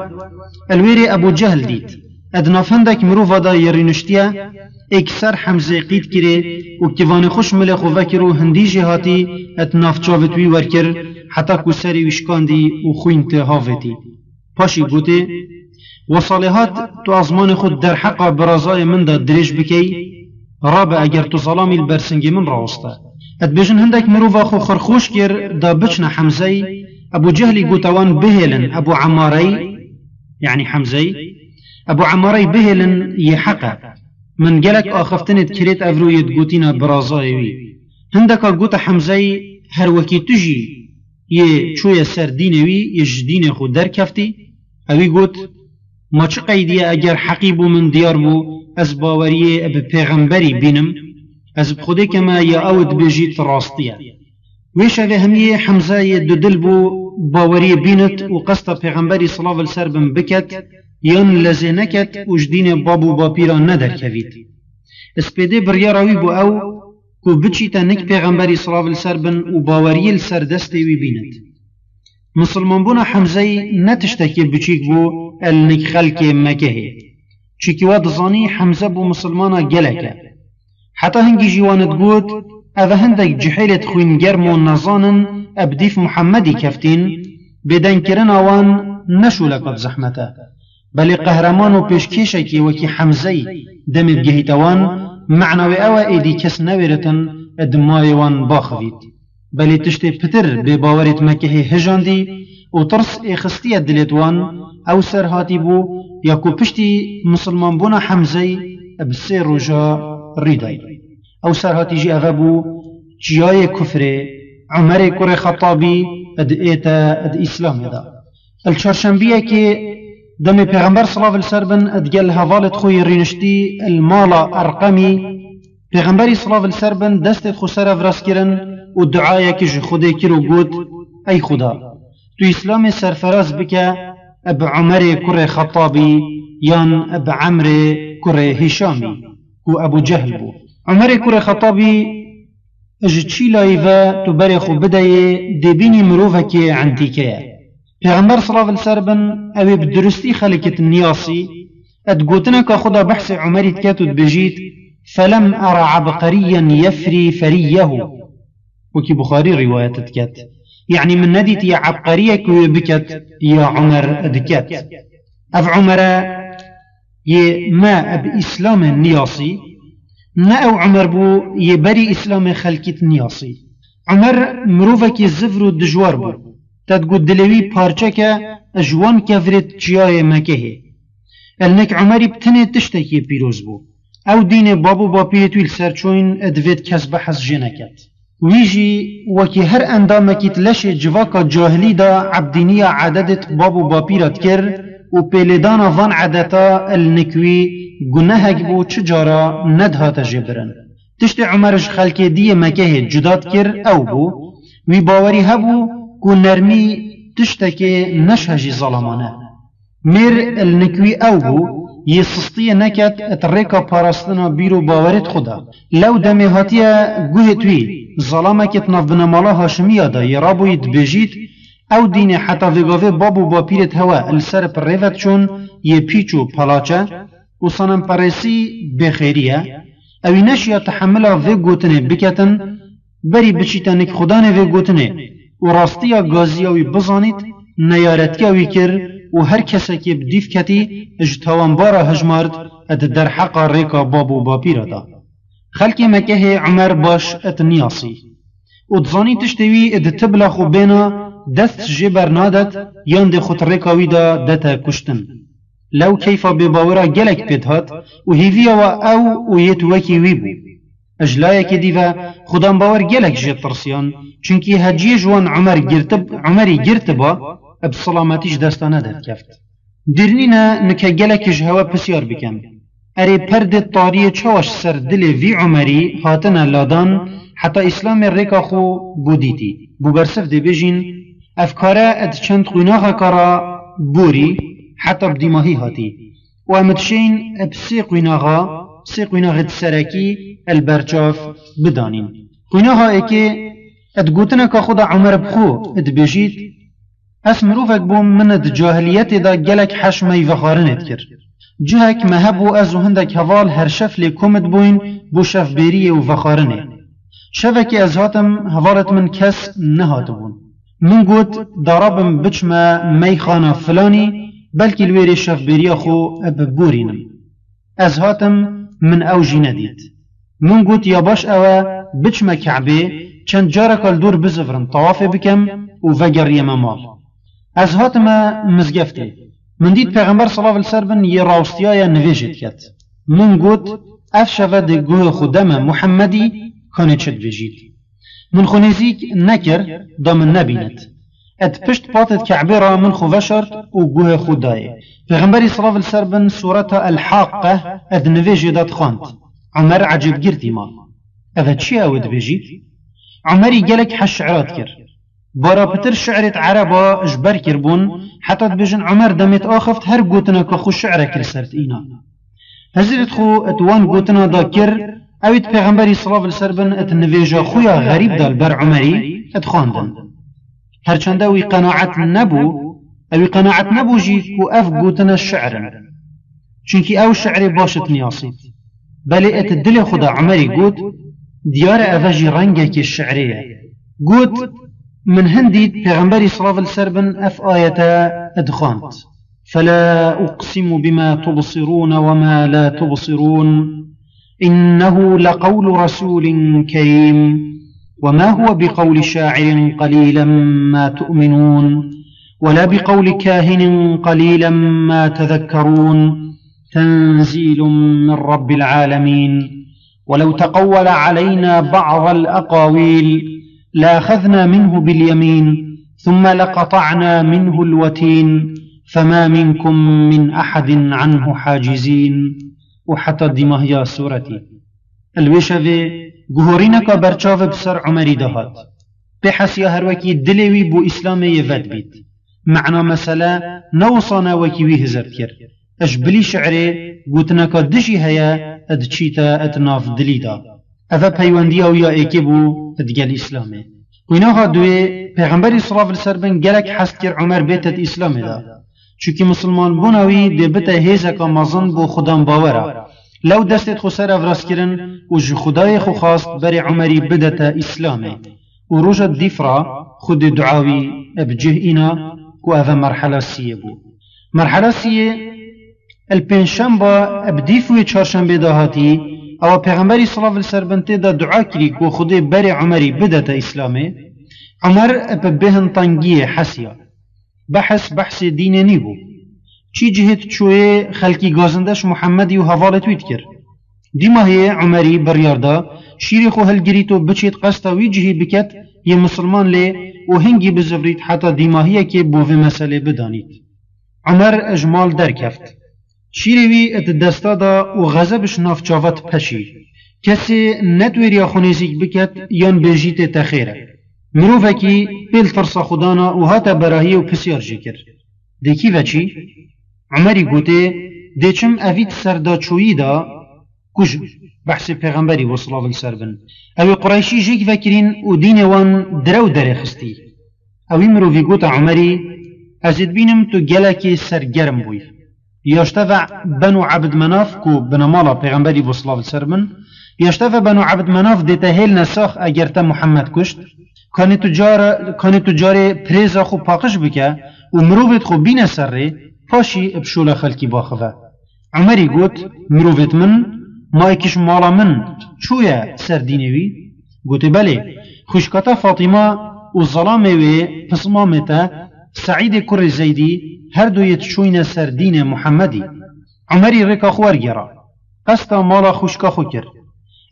الويري أبو جهل ديت ادنا فندك مروفا دا يرينشتيا اكسر حمزة قيد كري وكتفان خوش ملخو وكرو هندي جهاتي اتناف چاوتوي وركر حتى كسري وشكان دي وخوين تهافتي باشي قوتي وصالحات تو ازمان خود در حقا برازاي من دا دريج بكي رابع اگر تو ظلامي البرسنجي من راوستا ادبجن هندك مروفا خو خرخوش كير دا بچنا حمزي ابو جهلي قوتوان بهلن ابو عماري يعني حمزي ابو عماري بهلن يحقا من قالك اخفتنت كريت افرو يدقوتينا برازايوي هندك قوت حمزي هر وكي تجي يه شوية سردينوي يجدين خو در كفتي اوي قوت ما چه قيدية اگر حقيبو من ديار بو از باوريه اب پیغمبري بينم از بخوده كما يا اود بجيت راستيا ويش هذا همية حمزة يددل بو باوريه بينت وقصة پیغمبري صلى الله عليه وسلم بكت يان لزينكت وجدين بابو بابيرا ندر كفيت اسبيدي برياراوي بو او كو بچيتا نك پیغمبري صلى الله عليه وسلم وباوريه السردستي وبينت مسلمان بونا حمزة نتشتكي بچيك بو النك خلق مكه چيكي واد ظاني حمزة بو مسلمانا جلكه حتى هنجي جوانت قوت اذا هندك جحيلة خوين جرمو نظانن ابديف محمدي كفتين بدن كرن اوان نشو لقد زحمته بل قهرمانو بيشكيشكي وكي حمزي دم بجهيتوان معنوي اوا ايدي كس نويرتن ادمايوان باخفيت بل تشتي بتر بباورت مكه هجاندي وطرس اخستية دلتوان او سرهاتي بو يكو بشتي مسلمان بونا حمزي بسير رجا ريداي او سرهاتي جي اغابو جياي كفري عمر كري خطابي اد ايتا اد اسلام دا الشرشنبيه كي دم پیغمبر صلى الله عليه وسلم ادقال هفالت خوي رينشتي المالا ارقمي پیغمبر صلى الله عليه وسلم دست خسر فراسكرن والدعاية كي خودي كيرو قود اي خدا تو اسلام سرفراز بك اب عمر كري خطابي يان اب عمر كري هشامي كو ابو جهل بو عمر كري خطابي اجتشي لايفا تباري خو بداية ديبيني مروفكي عنديكيا پیغمبر صلى الله عليه وسلم ابي بدرستي خلقت النياسي ادقوتنا كخدا بحث عمري تكاتو بجيت فلم أرى عبقريا يفري فريه وكي بخاري رواية تكات يعني من نديت يا عبقرية كوي بكت يا عمر دكات أف عمر يه ما بإسلام النياصي نأو عمر بو يبري إسلام خلقت نياصي عمر مروفك الزفر الدجوار بو تدقود دلوي بارچك أجوان كفرت جياي مكه النك عمري بتنه تشتكي بيروز بو او دين بابو باپیرتوی السرچوین ادوید کس بحث جنکت ویجی وکی هر اندامکی تلش جواکا جاهلی دا عبدینیا عددت بابو باپیرت کر و پیلدانا وان عدتا النکوی گناهک بو چجارا ندهات جبرن تشت عمرش خلق دی مکه جداد کر او بو وی باوری هبو کو نرمی تشتکی نشهجی ظلمانه میر النکوی او بو يسستيه نكت اتريكا باراستنا بيرو باورت خدا لو دمي هاتيا قهتوي ظلامك اتنافبنا مالا هاشمية دا يرابو يتبجيت او دين حتى فيغافي بابو بابيرت هوا السر پريفت چون يبيچو پلاچه و صنم پرسي بخيرية او نشيا تحملا في قوتنه بكتن بري بچيتنك خدانه في قوتنه و راستيا غازياوي بزانيت نيارتياوي كر و هر کسی که بدیف کتی اجتوانبارا هجمارد اد در حق ریکا بابو باپیرا دا خلق مکه عمر باش ات نیاسی و دزانی تشتوی اد تبلخو بینا دست جبر نادت یان ده خود ریکاوی دا دتا کشتن لو کیفا بباورا گلک پیدهات و هیویا و او و یتوکی وی بو اجلایا که دیوا خودان باور گلک جد ترسیان چونکی هجی جوان عمری گرتبا بسلامتیش دستانه داد کفت درنینا نکه گلک جهوا پسیار بکن اری پرد طاریه چاوش سر دل وی عمری هاتنا لادان حتی اسلام ریکا خو بودیتی بو برسف دی بجین افکاره اد چند خویناغا کارا بوری حتی بدیماهی هاتی و امدشین بسی خویناغا سرکی البرچاف بدانین خویناغا اکی اد گوتنا که خدا عمر بخو اد بجید اس مروفك بوم من الجاهلية دا جلك حشمي وخارنت كر جهك مهبو ازو هندك هوال هر شفل كومت بوين بو شف بيريه وفخارنه شفك ازهاتم هوالت من كس نهات بون من قوت ضربم بچما ميخانا فلاني بلكي الويري شف بيريه خو اببورينم ازهاتم من اوجي نديد من قوت ياباش اوا بچما كعبه چند جارك الدور بزفرن طوافه بكم وفقر يمامال از هاتما مزگفته من دید پیغمبر صلی الله علیه وسلم یه راستیای نویجت کرد من گوت اف شود گوه خودم محمدی کنه چد بجید من خونیزیک نکر دا من نبیند اد پشت پاتت کعبه را من خوشرد و گوه خدای پیغمبری صلی الله علیه وسلم سورة الحاقه اد نویجت خواند عمر عجب گرتی ما اذا چی اود بجید عمری گلک حشعرات کرد بارا بتر شعرت عربا اجبر كربون حتى تبجن عمر دمت آخفت هر قوتنا كخو شعر كرسرت اينا هزرت خو اتوان قوتنا دا كر اويت پیغمبري صلى الله عليه وسلم اتنفيجا خويا غريب دال بر عمري اتخاندن هرچند اوي قناعت نبو جي كو اف قوتنا الشعر چونكي او شعري باشت نياصيت بل اتدل خدا عمري قوت ديار افاجي رنگك الشعرية قوت من هندي پیغمبري صلى الله عليه وسلم اف آية ادخانت فلا اقسم بما تبصرون وما لا تبصرون انه لقول رسول كريم وما هو بقول شاعر قليلا ما تؤمنون ولا بقول كاهن قليلا ما تذكرون تنزيل من رب العالمين ولو تقول علينا بعض الأقاويل لأخذنا منه باليمين ثم لقطعنا منه الوتين فما منكم من أحد عنه حاجزين وحتى دماهيا سورتي الوشفه جهورينك برچاو بسر عمري دهات بحسيا هروكي دلوي بو إسلامي يفاد بيت معنى مسألة نوصانا وكي هزرت كر أجبلي شعري قوتناك دجي هيا ادچيتا اتناف دليدا أفا بيوانديا ويا ايكيبو ادقال إسلامي وينوها دوي پیغمبري صلى الله عليه وسلم قالك حست كر عمر بيتت إسلامي دا چونکی مسلمان بوناوی دی بتا هیزکا مزن بو خودم باورا لو دستت خو سر افراس کرن و جو خدای خو خواست بری عمری بدتا اسلامه و روژا دیفرا خود دعاوی ابجه اینا و اوه مرحله سیه بو مرحله سیه الپنشنبه ابدیفوی چهارشنبه داهاتی او پیغمبری صلی الله علیه وسلم دا دعا کری کو خدای بری عمری بدتا اسلامه عمر بهن تنگیه حسیا بحث دین نیبو چی جهت چوه خلکی گازندش محمدی و حوالت وید کر دیما هی عمری بریاردا شیری خو هلگریتو بچیت قصتا وی جهی بکت یه مسلمان لی و هنگی بزفرید حتی دیماهیه که بوه مسئله بدانید عمر اجمال در کفت شیری وی ات دستا دا و غضبش نافچاوت پشی کسی ندویریا خونیزیک بکت یان بجیت تخیره مروفکی پیل ترسا خدانا و هاتا براهی و پسیار جکر دیکی وچی عمری گوته دیچم اوید سردا چویی دا کج بحث پیغمبری و صلی اللہ علیہ وسلم اوی قرائشی جیک وکرین و دین وان درو درخستی اوی مروفی گوتا عمری ازید بینم تو گلکی سرگرم بوی یاشتفع بنو عبد مناف کو بنمالا پیغمبری و صلی اللہ علیہ وسلم یاشتفع بنو عبد مناف دیتا هیل نساخ اگر تا محمد کشت کانی تجار پریزا خو پاقش بکه و مروفت خو بین سر ری پاشی ابشول خلکی باخوه عمری گوت مروفت من ما اکیش مالا من چویا سر دینوی گوت بله خوشکاتا فاطمه و ظلامه و پسمامتا سعید کر زیدی هر دویت چوین سر دین محمدی عمری رکا خوار گرا قستا مالا خوشکا خو کر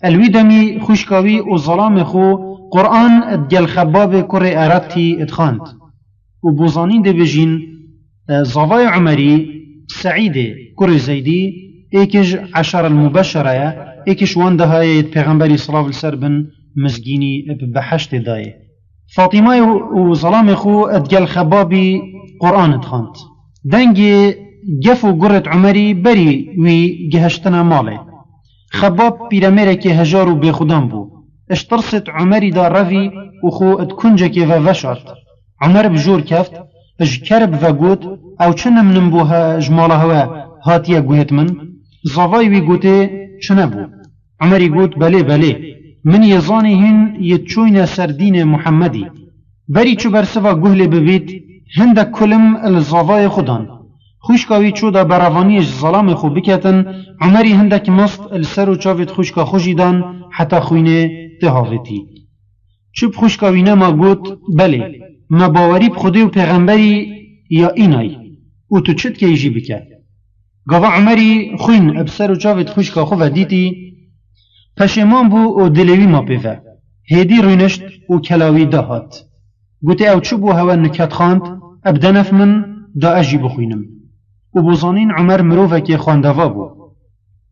الوی دمی خوشکاوی و ظلام خو قرآن ادگل خباب کر ارابتی ادخاند و بوزانین ده بجین زوای عمری سعید کر زیدی ایکش عشر المبشره ایکش وانده های پیغمبری صلی اللہ علیہ وسلم مزگینی بحشت دایه فاطمه و ظلام خو ادگل خبابی قرآن ادخاند دنگی گف و گرت عمری بری وی گهشتنا ماله خباب پیرمره که هجار و بخودان بو اشترست عمری دا روی و خو ادکنجه که و وشارت عمر بجور کفت اج کرب و گوت او چنم نمبوها جماله هوا هاتیه گوهت من زوای وی گوته چنه بو عمری گوت بله من یزانی هن یتچوین سردین محمدی بری چو برسوا گهل ببید هنده کلم الزوای خودان خوشکاوی چو دا براوانیش ظلام خو بکتن عمری هنده که مست السر و چاوید خوشکا خوشیدان حتی خوینه تهاوتی چوب خوشکاوی نما گوت بله ما باوری بخوده و پیغمبری یا اینای او تو چت که ایجی بکه گاوا عمری خوین ابسر و چاوید خوشکا خو و دیتی پشیمان بو و دلوی ما پیوه هیدی روینشت و کلاوی دهات گوته او چوب و هوا نکت خاند ابدنف من دا اجی بخوینم و بوزانین عمر مروفه که خواندوا بو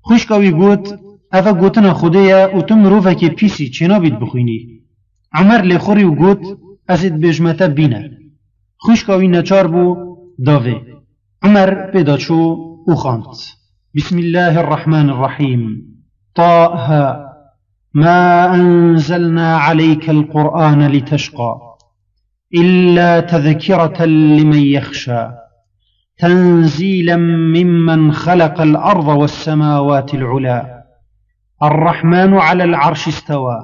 خوشکاوی گوت اوه گوتنا خوده و تو مروفه که پیسی چنا بید بخوینی عمر لخوری و گوت ازید بجمتا بینه خوشکاوی نچار بو داوه عمر پیدا چو و خاند بسم الله الرحمن الرحیم طه ما أنزلنا عليك القرآن لتشقى إلا تذكرة لمن يخشى تنزيلا ممن خلق الأرض والسماوات العلى الرحمن على العرش استوى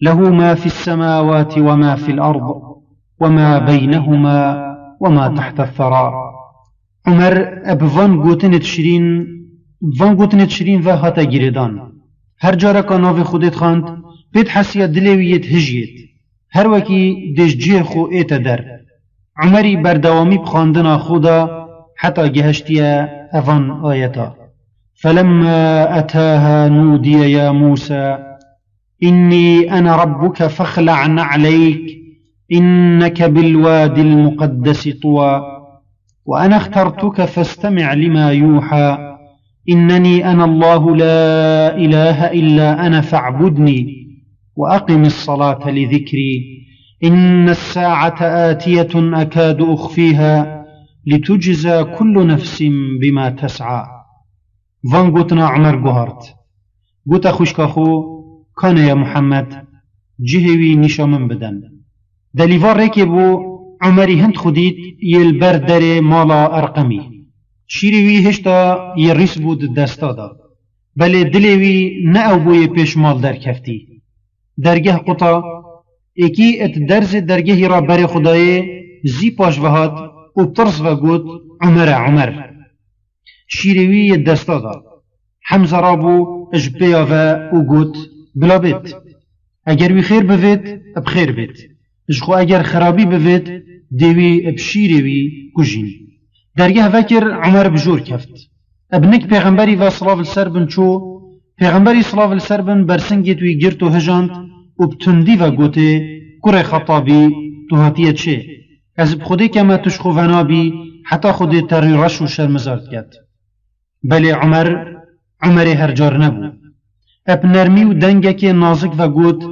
له ما في السماوات وما في الأرض وما بينهما وما تحت الثرى عمر ابوان گوتن تشرين و هاتا گیردان هر جارا که ناو خودت خاند بید حسیت دلویت هجیت هر وکی دشجه خو ایت در عمری بردوامی بخاندنا خودا حتى جهشتيا أظن آيتا فلما أتاها نودي يا موسى إني أنا ربك فاخلع نعليك إنك بالوادي المقدس طوى وأنا اخترتك فاستمع لما يوحى إنني أنا الله لا إله إلا أنا فاعبدني وأقم الصلاة لذكري إن الساعة آتية أكاد أخفيها لتجزى كل نفس بما تسعى فان قوتنا عمر قهرت قوت خوشك خو كان يا محمد جهوي نشا من بدن دليفار ركبو عمری هند خودید یل بر در مالا ارقمی شیری وی هشتا یه ریس بود دستا دا بله دلوی نه او بوی پیش مال در کفتی درگه قطا اکی ات درز درگهی را بر خدای زی پاش وهات و ترس و گوت عمر شیری وی دستا دا حمزه رابو اجبیا و گوت بلا بیت اگر وی خیر بوید بخیر بیت اجخو اگر خرابی بوید دیوی بشیری وی کجین درگه وکر عمر بجور کفت ابنک پیغمبری و صلاف السربن چو پیغمبری صلاف السربن برسنگیت وی گرت و هجاند و بتندی و گوته کره خطابی تو هاتیه چه از بخوده کما تشخو ونابی حتی خوده تری رش و شرمزارد کد بله عمر هر جار نبو اب نرمی و دنگه که نازک و گوت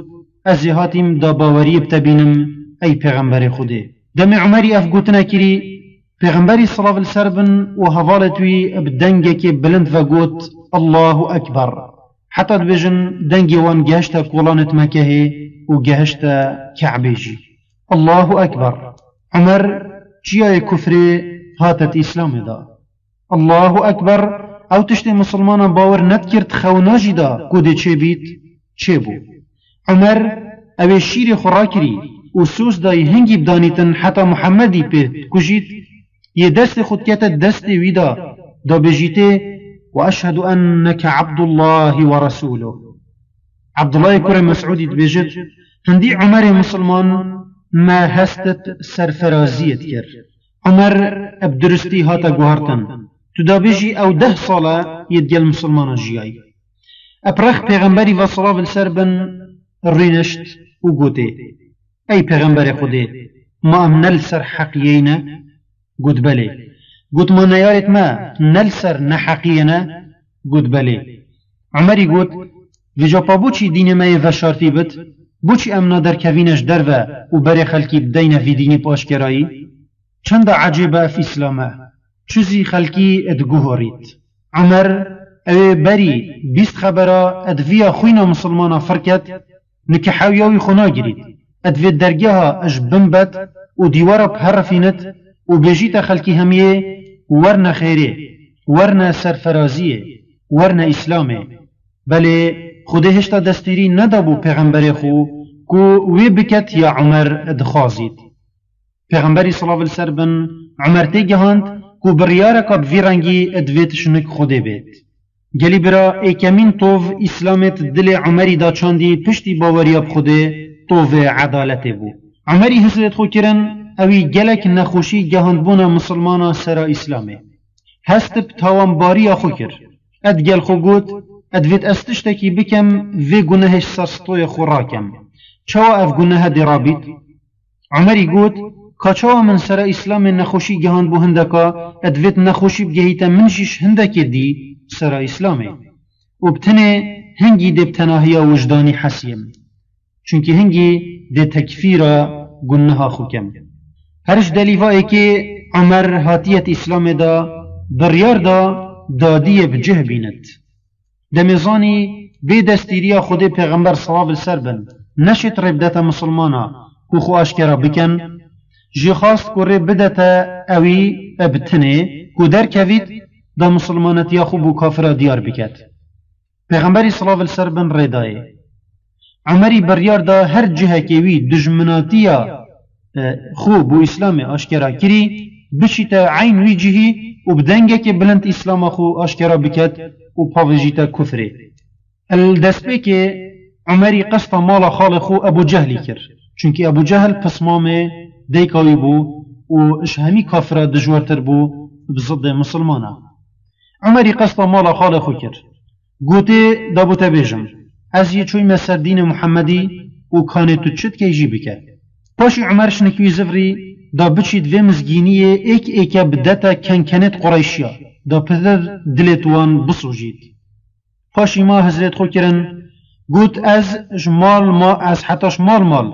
از هاتیم دا باوری بتبینم ای پیغمبر خوده دم عمری اف گوت نکری پیغمبری صلی الله علیه وسلم و حوالتوی بدنگه که بلند و گوت الله اکبر حتی بجن دنگی وان گهشتا کولانت مکه و گهشتا کعبیجی الله اکبر عمر چیای کفر هاتت اسلام دا الله اکبر او تشتی مسلمانا باور ندکرد خوناجی دا کده چه بیت چه بو عمر او شیر خوراکری و سوس دای هنگی بدانیتن حتی محمدی پید کجید یه دست خود کت دست ویدا دا بجیته و اشهد انک عبدالله و رسوله عبدالله کره مسعودی بجد هندی عمر مسلمان ما هستت سرفرازیت کرد عمر ابدرستی هاتا گوهرتن تو دا بجی او 10 ساله يدقل مسلمان جياي ابرخ پیغمبری و صلاة السربن رينشت و قوتي اي پیغمبر خودي ما ام نلسر حقيينا قد بلي قد ما نيارت ما نلسر نحقينا قد بلي عمري قد وجا بابوچي دين ما يفشارتي بت بوچي امنا در كوينش دروا و بري خلقي بدين في ديني باشكرائي چند عجيبه في اسلامه چوزي خلقي ادگوهاريت عمر او بري بيست خبره ادويا خوينا مسلمانا فركت نكحاوياوي خنا گريد ادوي درگاها اش بمبت و ديوارا بحرفينت و بيجيتا خلقي هميه ورنا خيري ورنا سرفرازيه ورنا اسلامي بله خوده هشتا دستيري ندابو پیغمبر خو كو وي بكت يا عمر ادخازيد پیغمبری صلی الله علیه وسلم عمر تيجهاند کو بریارک اب ویرنگی ادویتش نک خوده بید گلی برا ایکمین طوف اسلامت دل عمری دا چاندی پشتی باوری اب خوده طوف عدالت بو عمری حسرت خو کرن اوی گلک نخوشی گهاندبونا مسلمانا سرا اسلامه هست بتاوان باری خو کر اد گل خو گوت ادویت استشتکی بکم وی گناهش سرستوی خو راکم چوا اف گناه درابید عمری گوت کاچوا من سر اسلام نخوشی گهان بو هندکا ادویت نخوشی بگهیتا منشیش هندک دی سر اسلامه و بتنه هنگی دی بتناهی وجدانی حسیم چونکه هنگی دی تکفیر گناه خوکم هرش دلیفایی که عمر هاتیت اسلام دا بریار دا دادی بجه بیند دمیزانی بی دستیریا خود پیغمبر صلی الله علیه وسلم نشت ربدت مسلمانا کو خو اشکرا بکن جي خاص كوري بدت اوي ابتنه كو در كويت دا مسلمانت ياخو كافر ديار بكت پیغمبری صلی الله علیه وسلم ردای عمری بریار دا هر جهه كوي دجمناتيا خو بو اسلام اشكرا كري بشيتا عين وجهي وبدنگه كي بلند اسلام خو اشكرا بكت وباوجيتا كفري الدسبه عمری قصد مال خال خو ابو جهل كر چونكي ابو جهل پسمامه دیکاوی بو و اش همی کافر دجوارتر بو بضد مسلمانا عمری قصد مالا خال خو کرد گوته دابو تبیجم از یه چوی مسر دین محمدی و کانه تو چد که جی بکر پاشی عمرش نکوی زفری دا بچید و مزگینی ایک بدتا کنکنت قریشیا دا پدر دلتوان بسوجید پاشی ما حضرت خو کرن گوت از جمال ما از حتاش مال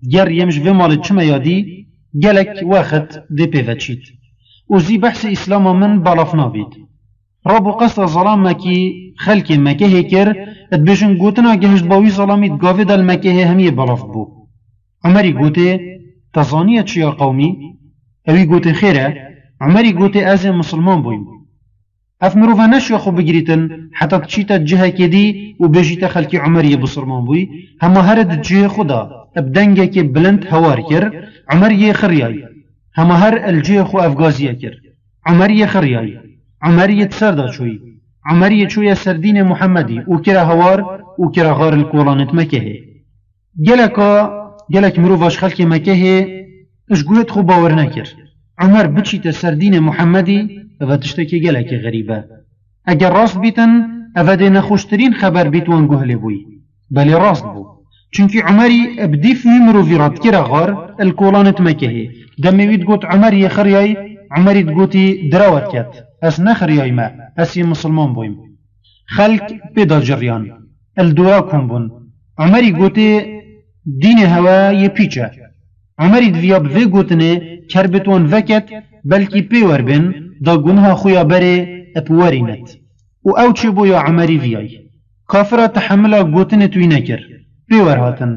گر يمش في مال چما يادي جلك واخد دي بيفتشيت وزي بحث اسلام من بالاف نابيد رابو قصد ظلام مكي خلق مكي هكر ادبشن قوتنا جهش باوي ظلامي تقافي دا المكي همي بالاف بو عمري قوتي تزانية شيا قومي اوي قوت خيره عمري قوت ازي مسلمان بويم اف مروفا نشو خو بگریتن حتى تشيتا جهة كدي و بجيتا خلقي عمري بسرمان بوي هما هرد جهة خدا ابدنگه كي بلند هوار كر عمري خرياي هما هر الجهة خو افغازية كر عمري خرياي عمري تسردا شوي عمري شوية سردين محمدي وكرا هوار وكرا غار الكولانت مكه جلك مروفاش خلقي مكه اش قويت خو باور نكر عمر بچيت سردين محمدي و تشتكي جلك غريبة اگر راست بيتن افده نخوشترين خبر بيتوان قهل بوي بل راست بو چونكي عمري ابدي في مروفي راد كرا غار الكولانت مكه دمويد قوت عمري خرياي عمري تقوتي دراوت كات اس نخرياي ما اسي مسلمان بويم خلق بيدا جريان الدعاء كنبون عمري قوتي دين هوا يبيچه عمري دویا بوی گوتنه کربتون وکت بلکی پیور بن دا گنها خویا بره اپوارینت و او چه بو یا عمري ویای کافره تحمله گوتنه توی نکر پیور هاتن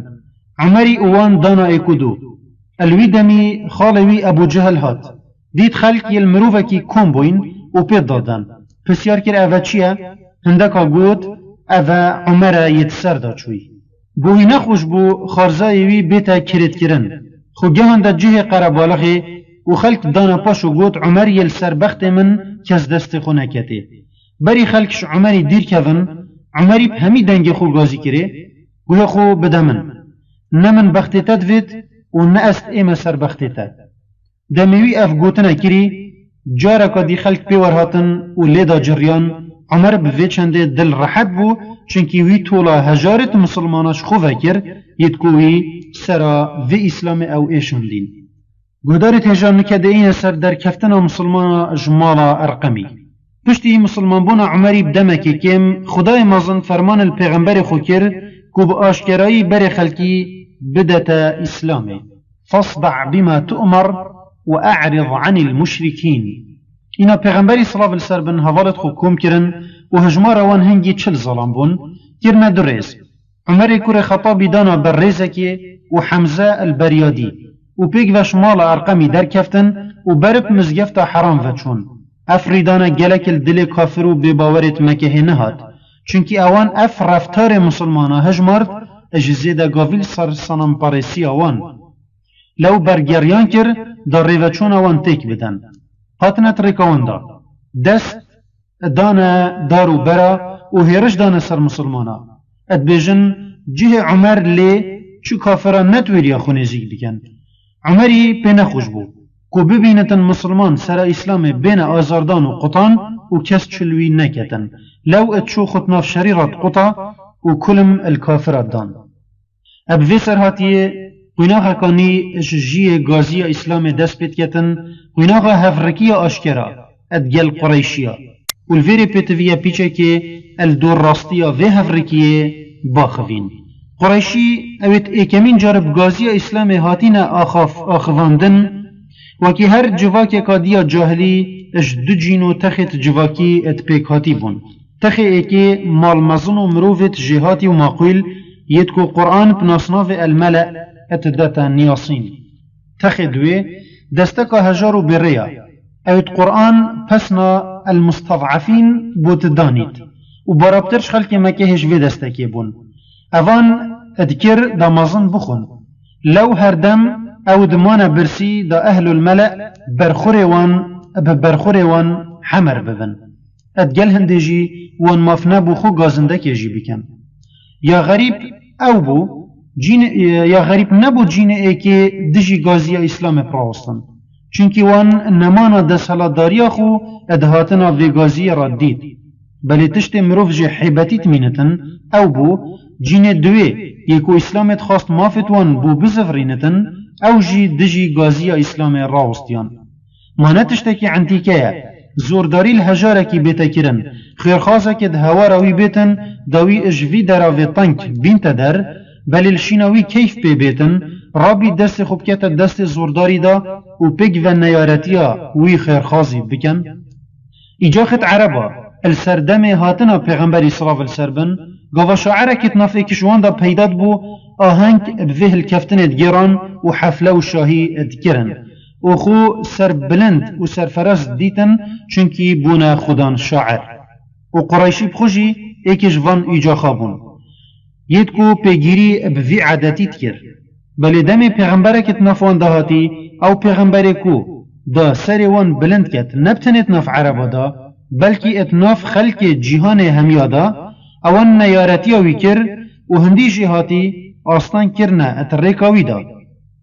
عمري اوان دانا اکودو الوی دمی خالوی ابو جهل هات دید خلق یل مروفه کی کم بوین و پید دادن پسیار کر اوه چیه هندکا گوت اوه عمره یتسر دا چوی بوی نخوش بو خارزای وی بیتا کرد کرن خو جهان دا جه قربالغی و خلق دانا پاشو گوت عمر یل سربخت من کس دست خو نکته بری خلقش عمری دیر کون عمری همی دنگ خو گازی کره گویا خو بدمن نمن بختتت وید و نأست ایم سربختتت دمیوی اف گوتنا کری جارا که دی خلق پیور هاتن و لیدا جریان عمر بوی چنده دل راحت بو چونکی وی طولا هجارت مسلماناش خو وکر یدکوی سرا و اسلام او ایشون دین گودارت هجار نکده این سر در کفتن مسلمان جمالا ارقمی پشتی مسلمان بونا عمری بدمکی کم خدای مازن فرمان الپیغمبر خو کر کو با آشکرایی بر خلکی بدت اسلامی فاصدع بما تؤمر و اعرض عن المشركين اینا پیغمبری صلی الله علیه و بن حوالت خو کوم کرن و هجمار وان هنگی چل ظلم بون کرنا درز عمر کور خطابی دانا بر رزکی و حمزه البریادی و پیگ و شمال ارقمی در کفتن و برب مزگفت حرام وچون افریدانا گلک الدل کافر و بباورت مکه نهاد چونکی اوان اف رفتار مسلمانا هجمارد اجزه دا گاویل سر سنم پارسی اوان لو برگریان کر در ریوچون اوان تیک بدن هاتنت ریکوان دا دست دانا دارو برا و هیرش دانا سر مسلمانا ادبیجن جه عمر لی چو کافران نتویریا خونیزیگ بکن عمری پی نخوش بو کو ببینتن مسلمان سر اسلام بین آزاردان و قطان و کس چلوی نکتن لو اتشو خطناف شریرات قطا و کلم الكافرات دان ابوی سرهاتیه قیناغا کانی جی گازی اسلام دست بید کتن قیناغا هفرکی آشکرا ادگل قریشیا و الویری پیتویا پیچه که الدور راستیا و هفرکیه باخوین قریشی اوید ایکمین جارب گازی اسلام هاتین آخواندن وکی هر جواکی کادیا جاهلی اش دو جینو تخت جواکی ات پیک هاتی بون تخی ایکی مال مزن و مروفت جهاتی و ماقویل یدکو قرآن بناسناف الملأ ات داتا نیاسین تخی دوی دستکا هجارو بریا اوید قرآن پسنا المستضعفین بوت دانید و برابترش خلق مکهش وی دستکی بون اوان ادکر دا مزن بخون لو هر دم او دمانا برسی دا اهل الملأ برخوری وان حمر ببن ادگل هندجی وان مافنا بو خو گازنده که جی بکن یا غریب او بو یا غریب نبو جین ای که دجی گازی اسلام پراوستن چونکی وان نمانا دسالتداریا خو ادهاتنا وی گازی را دید بلی تشت مروف جی حیبتیت مینتن او بو جین دوی یکو اسلامت خواست مافت وان بو بزفرینتن او جی دجی گازی اسلام راوستیان مانا تشتکی عنتیکه زورداری الهجاره کی بیتا کرن خیرخوازه که دهواروی بیتن داوی اجوی دراوی تنک بینت در بلی الشیناوی کیف پی بیتن رابی دست خوب کتا دست زورداری دا و پک و نیارتیا وی خیرخوازی بکن ایجاخت عربا السردم هاتنا پیغمبری صلاف السربن گوا شاعره کت نافع کشوان دا پیداد بو آهنگ بفه الكفتن دگران و حفله و شاهی دگرن و خو سر بلند و سر فرس دیتن چونکی بونا خودان شاعر و قريشي بخوشي ايكش فان ايجا خابون يدكو بيگيري بفي عادتي تكر بل دم پیغمبرك اتنافوان دهاتي او پیغمبركو دا سر وان بلند كت نبتن اتناف عربا دا بلكي اتناف خلق جيهان هميا دا اوان نيارتي ويكر و هندي جهاتي آستان كرنا اتريكاوي دا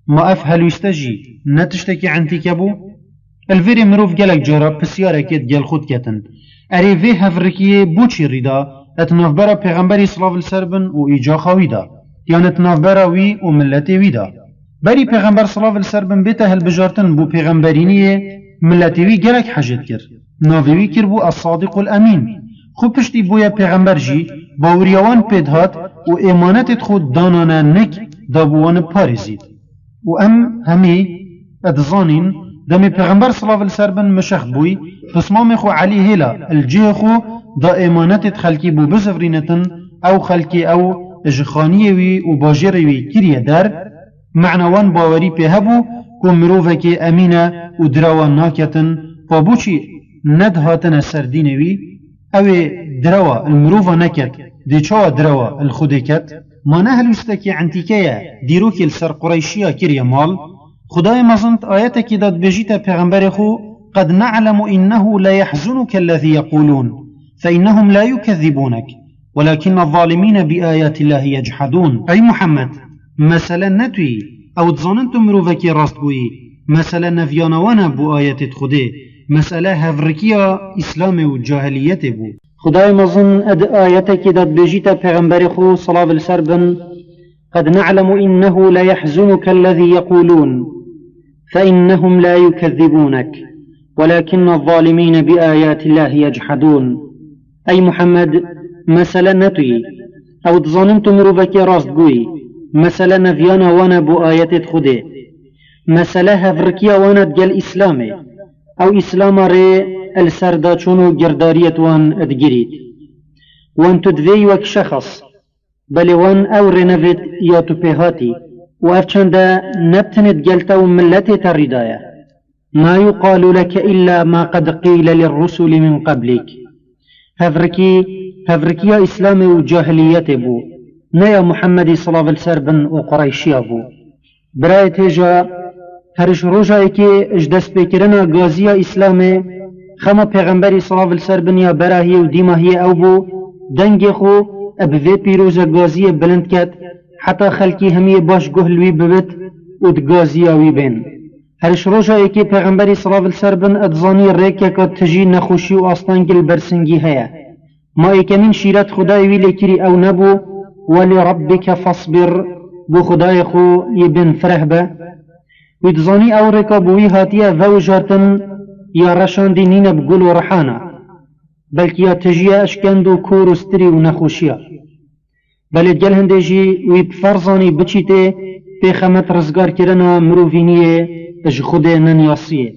ما اف هلوستجي نتشتكي عن تيكابو الفيري مروف جالك جارا بسيارة كت جال خود كتن اری وی هفرکیه بوچی ریدا اتنافبرا پیغمبری صلاف السربن و ایجا خواهی دا یان اتنافبرا وی و ملتی وی دا بری پیغمبر صلاف السربن بیتا هل بجارتن بو پیغمبرینیه ملتی وی گلک حجت کر ناوی وی کر بو الصادق الامین خوب پشتی بویا پیغمبر جی باوریوان پیدهات و ایمانت خود دانانا نک دابوان پارزید و ام همی ادزانین دم پیغمبر صلی الله علیه وسلم مشخ بوی فسمام خو علی هلا الجه خو دا ایمانت خلکی بو بزفرینتن او خلکی او اجخانیه وی و باجره وی کریه در معنوان باوری په هبو کو مروفه که امینه و دراوان ناکتن پابوچی ندهاتن سردینه وی او دروا المروفه نکت دی چا دروا الخوده کت ما نهلوستکی عنتیکه دیروکی السر قریشیه کریه مال خدای مزنت آیتك داد بجيت پیغمبر خو قد نعلم إنه لا يحزنك الذي يقولون فإنهم لا يكذبونك ولكن الظالمين بآيات الله يجحدون أي محمد مثلا نتوي أو تظننتم مروفك راست بوي مثلا نفيانوانا بو آيات خده مسألة هفركية إسلام وجاهلية بو خدای مزن اد آیتك داد بجيت پیغمبر خو صلاة السربن قد نعلم إنه لا يحزنك الذي يقولون فإنهم لا يكذبونك ولكن الظالمين بآيات الله يجحدون أي محمد مثلا نتوي أو تظننتم مروفك راست بوي مثلا نفيانا وانا بو آيات خده مثلا هفركيا وانا دقل إسلامي أو إسلام ري السرداچونو جردارية وان ادگريد وان تدوي وك شخص بل وان او رنفت يا تبهاتي وأفشان دا نبتند جلتا وملتي تردايا ما يقال لك إلا ما قد قيل للرسل من قبلك هفركي إسلام وجاهلية بو نيا محمد صلى الله عليه وسلم وقريشي بو برايت هجا هرش روجا اكي اجدس بكرنا غازية إسلامي خما پیغمبری صلى الله عليه وسلم يا براهي وديماهي او بو دنگي خو ابوه پیروزا غازية بلند كت حتى خلقی همی باش گهلوی ببت و دگازیاوی بین هرش روشا ایکی پیغمبری صلی اللہ علیہ وسلم ادزانی ریکیا که تجی نخوشی و آستانگل برسنگی هیا ما ایکمین شیرت خدای وی لکری او نبو ولی ربک فاصبر بو خدای خو یبن فرح با و ادزانی او ریکا بوی هاتیا و جارتن یا رشاندی نین بگل و رحانا بلکی یا تجی اشکند و کور و ستری و نخوشیا بل گل هندجی وی بفرزانی بچیته پیخمت رزگار کرنا مروفینیه اج خود ننیاسیه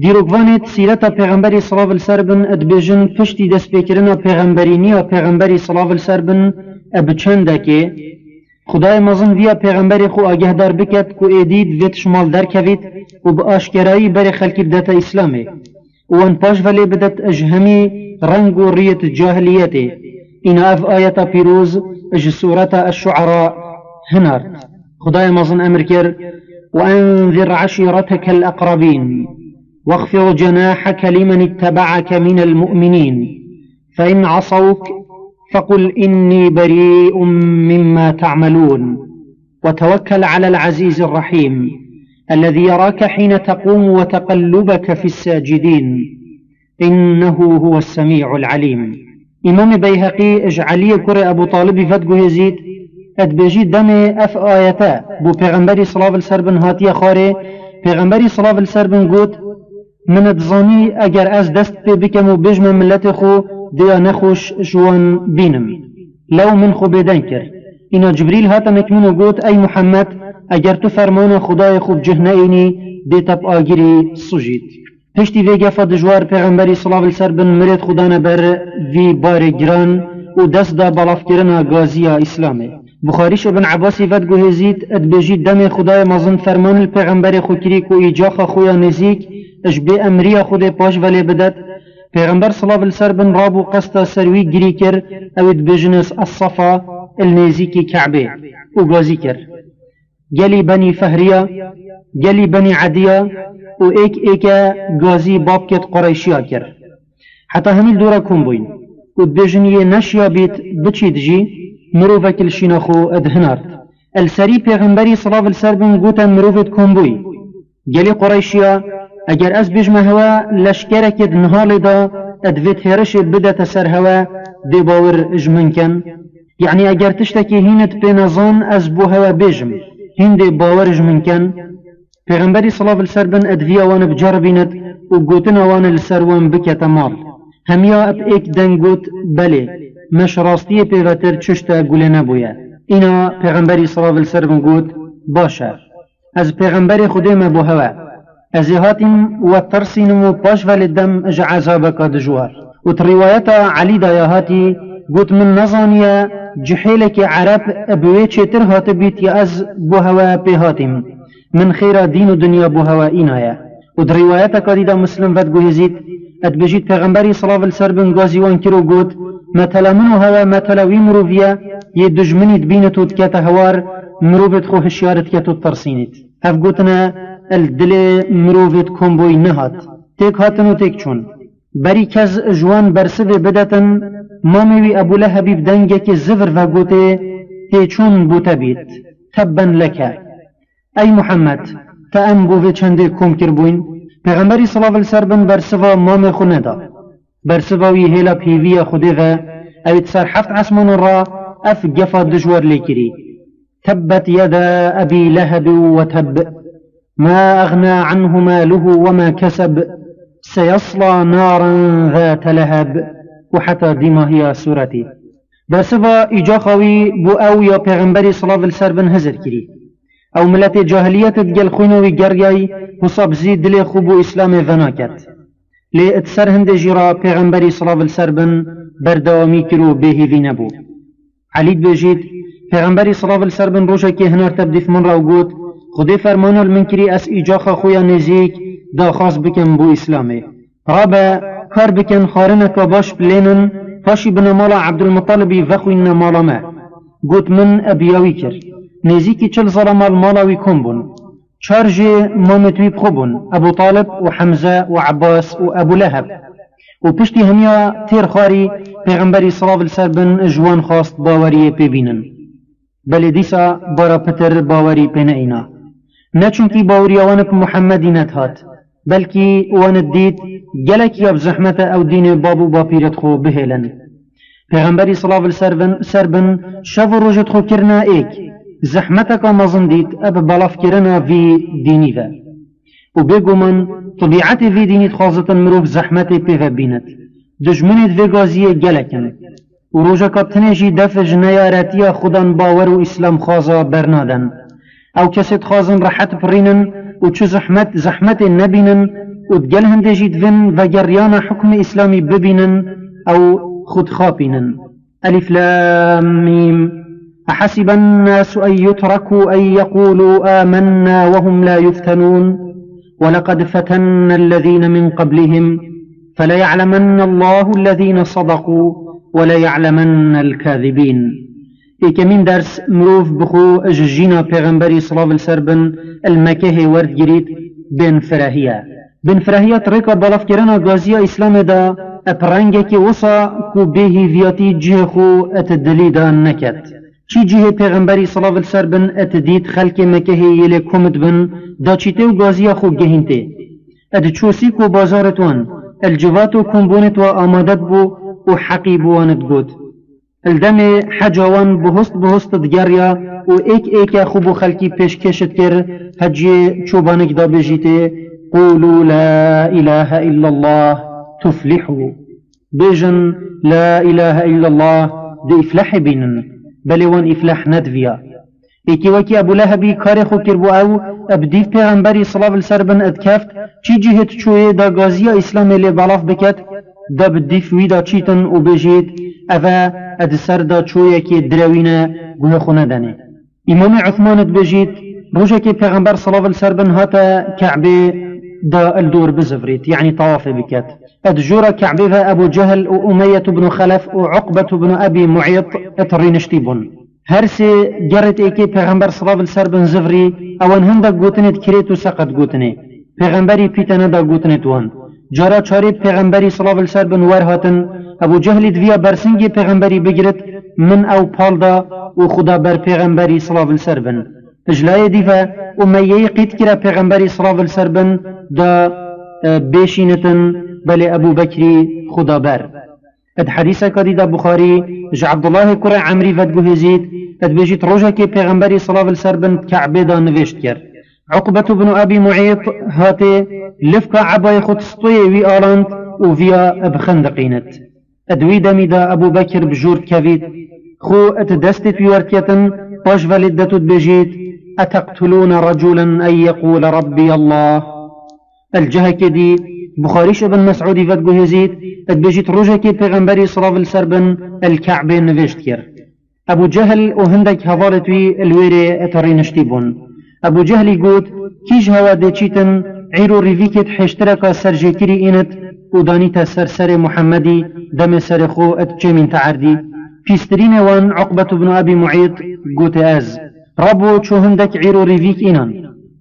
دیروگوانت سیرتا پیغمبری صلی اللہ علیہ وسلم ادبیجن پشتی دست بکرنا پیغمبرینی پیغمبری صلی اللہ علیہ وسلم ابچنده که خدای مزن ویا پیغمبری خو آگه دار بکت کو ایدید ویت شمال در کوید و با آشکرایی بر خلکی بدت اسلامه وان پاش ولی بدت اجهمی رنگ و ریت جاهلیته این اف آیتا پیروز اج سورة الشعراء هنر خدای مزن امر کر وانذر عشيرتك الأقربين واخفض جناحك لمن اتبعك من المؤمنين فإن عصوك فقل إني بريء مما تعملون وتوكل على العزيز الرحيم الذي يراك حين تقوم وتقلبك في الساجدين إنه هو السميع العليم إمام بيهقي اجعلي كري أبو طالب فتقه يزيد ادبجي دم اف آياتا بو پیغمبری صلی اللہ علیہ وسلم هاتیه خاره پیغمبری صلی اللہ علیہ وسلم گوت من اتظانی اگر از دست پی بکم و بجم ملت خو دیا نخوش جوان بینم لو من خو بیدن کر اینا جبریل هاتا مکمون و گوت ای محمد اگر تو فرمان خدای خوب جهنه اینی دیتا بآگیری سجید پشتی ویگه فدجوار پیغمبری صلی اللہ علیہ وسلم مرد خدانا بر وی بار گران و دست دا بلاف کرنا غازی اسلامه بخاريش ابن عباس ود گوهزید ادبجید دم خدای مازن فرمان الپیغمبر خو کری کو ایجاخ خویا نزیک اش به امری خود پاش ولی بدد پیغمبر صلی الله علیه وسلم رابو قصد سروی گری کر اوید بجنس الصفا النزیکی کعبه و گازی کر گلی بنی فهریا گلی بنی عدیا و ایک گازی باب کت قریشیا کر حتی همیل دورا کن بوین و بجنیه نشیا بیت بچید جی مروفك الشينخو ادهنارت السري پیغمبري صلى الله عليه وسلم قوتا مروفت كومبوي جلي قريشيا اگر از بجمه هوا لشكرك نهال دا ادفت هرش بدا تسر هوا دي باور اجمنكن يعني اگر تشتكي هينت بنظان از بو هوا بجم هين دي باور اجمنكن پیغمبري صلى الله عليه وسلم ادفيا وان بجربينت وقوتنا وان السروان بكتا مال هميا اب ايك دنگوت بلي مش راستیه پیوتر چشتا گله نبویه اینا پیغمبری صلی الله علیه وسلم گفت باشه از پیغمبر خودی ما بو هوا از هاتیم و ترسینم و پاش ولی دم اج عذابک دجوار و روایت علی دا هاتی گفت من نظانیه جحیلک عرب ابوی چتر هات بیت یا از بو هوا پی هاتیم من خیر دین و دنیا بو هوا اینایه و روایت کادیدا مسلم ود گوهزید اد بجید پیغمبری صلی الله علیه وسلم گازیوان کرو گفت مثلا منو هوا مثلا وی مروفيا يدجمني دبينتو تكاتا هوار مروفت خو هشيارت كاتو ترسينت هف قوتنا الدل مروفت كومبوي نهات تيك هاتنو تيك چون بري كز جوان برسف بدتن مامي ابو لهبي بدنجك الزفر فقوتي تي چون بوتبيت تبا لك اي محمد تأم بوفي چنده كوم كربوين پیغمبری صلی الله علیه وسلم برسوا مام خو ندا برسواوی هلا پیوی خودی و اوید سر حفت عسمان را اف گفا دجور لیکری تبت يدا ابي لهب وتب ما اغنى عنه ماله وما كسب سيصلى نارا ذات لهب وحتى ديما هي سورتي برسوا اجا خوي بو او يا پیغمبری صلی الله علیه وسلم هزر کری او ملت جاهلیت دگل خوینوی گریای مصاب زید دل خوب و اسلام فناکت لی اتسر هند جرا پیغمبری صلی الله علیه وسلم بردوامی کرو بهیوی نبو علی بجید پیغمبری صلی الله علیه وسلم روشا که هنر تبدیف من را گوت خودی فرمانو المنکری اس ایجاخ خویا نزیک دا خاص بکن بو اسلامه رابا کار بکن خارنک باش بلینن فاشی بنمالا عبدالمطالبی وخوین مالا ما گوت من ابیاوی کر نزیکی چل ظلمال مالاوی کن بون چارج مامتوی بخوبون ابو طالب و حمزه و عباس و ابو لهب و پشتی همیا تیر خاری پیغمبری صلی الله علیه وسلم جوان خواست باوری ببینن بل دیسا برا پتر باوری پین اینا نه چونکی باوری وانک محمدی نتهات بلکی واند دید گلک یاب زحمت او دین بابو باپیرت خو بهلن پیغمبری صلی الله علیه وسلم شف روجت خو کرنا ایک زحمتك مظن ديت اب بلاف كرنا في ديني ذا وبيقو من طبيعتي في ديني خاصة مروف زحمتي بيفا بينت دجمنت في غازية جلكن وروجا كابتنجي دفج نياراتيا خدان باور و اسلام خازا برنادن او كسيت خازن راحت برينن وچو زحمت نبينن ودقل هندجي دفن وجريانا حكم اسلامي ببينن او خد خابينن الف لام ميم أحسب الناس أن يتركوا أن يقولوا آمنا وهم لا يفتنون ولقد فتنا الذين من قبلهم فليعلمن الله الذين صدقوا وليعلمن الكاذبين إيك من درس مروف بخو أججينا پیغمبري صلى الله عليه وسلم المكه ورد جريد بن فرهية طريقة بلاف كرنا غازية إسلام دا أبرنگه كي وصا كو بهي فياتي جيخو أتدليدا نكت چی جه پیغمبری صلی الله علیه وسلم اتدید خلق مکه یله کومت بن دا چیته و گازیا خو گهینته اد چوسی کو بازارتوان الجواتو کومبونت و آمادت بو و حقیب واند گود الدم حجوان بهست دگریا و ایک خوب خلقی پیش کشت کر حجی چوبانک دا بجیته قولوا لا اله الا الله تفلحوا بجن لا اله الا الله دي افلح بينن بل وان افلاح ندفيا ايكي وكي ابو لهبي كاري خو كربو او ابديف پیغمبري صلى الله عليه وسلم ادكافت چي جهت چوه دا غازيا اسلام اللي بلاف بكت دا بديف ويدا چيتن و بجيت افا اد سر دا چوه كي دروينه گوه خونه دنه امام عثمان بجید روجه که پیغمبر صلی الله علیه وسلم هاتا کعبه دا الدور بزفريت يعني طواف بكت ادجورا كعبه ابو جهل وأمية بن خلف وعقبة بن ابي معيط اترينشتيبون هرسي جرت ايكي پیغمبر صلی الله علیه وسلم زفري اوان هندا گوتنت كريتو سقط گوتنه پیغمبری پیتنه دا گوتنت وان جارا چاری پیغمبری صلی الله علیه وسلم ورهاتن ابو جهل دویا برسنگی پیغمبری بگرت من او پال دا و خدا بر پیغمبری صلی الله علیه وسلم اجلای دیفا امیه قید کرا پیغمبری صلی الله علیه وسلم دا بیشینتن بل ابو بکری خدا بر اد حدیثه کدی دا بخاری جا عبدالله کرا عمری ودگو هزید اد بیجیت روژه که پیغمبری صلی الله علیه وسلم کعبه دا نوشت کرد عقبة بن ابي معيط هاتي لفكا عباي خود سطوية وي آلاند وفيا بخندقينت ادوي دمي دا ابو بكر بجورد كافيت خو اتدستت بيورتيتن باش فالدتت بجيت اتقتلون رجلا ان يقول ربي الله الجهك دي بخاريش ابن مسعود فدقو هزيد اتبجيت روجك پیغمبري صلى الله عليه وسلم الكعبة نوشتكر ابو جهل وهندك هفالتوي الويري اترينشتيبون ابو جهل يقول كيج هوا دي چيتن عيرو ريفيكت حشتركا سرجيكري انت ودانيتا سر محمدي دم سر خو اتجمين تعردي فيسترين وان عقبة بن ابي معيط قوت از ربو چو هندك عيرو ريفيك انان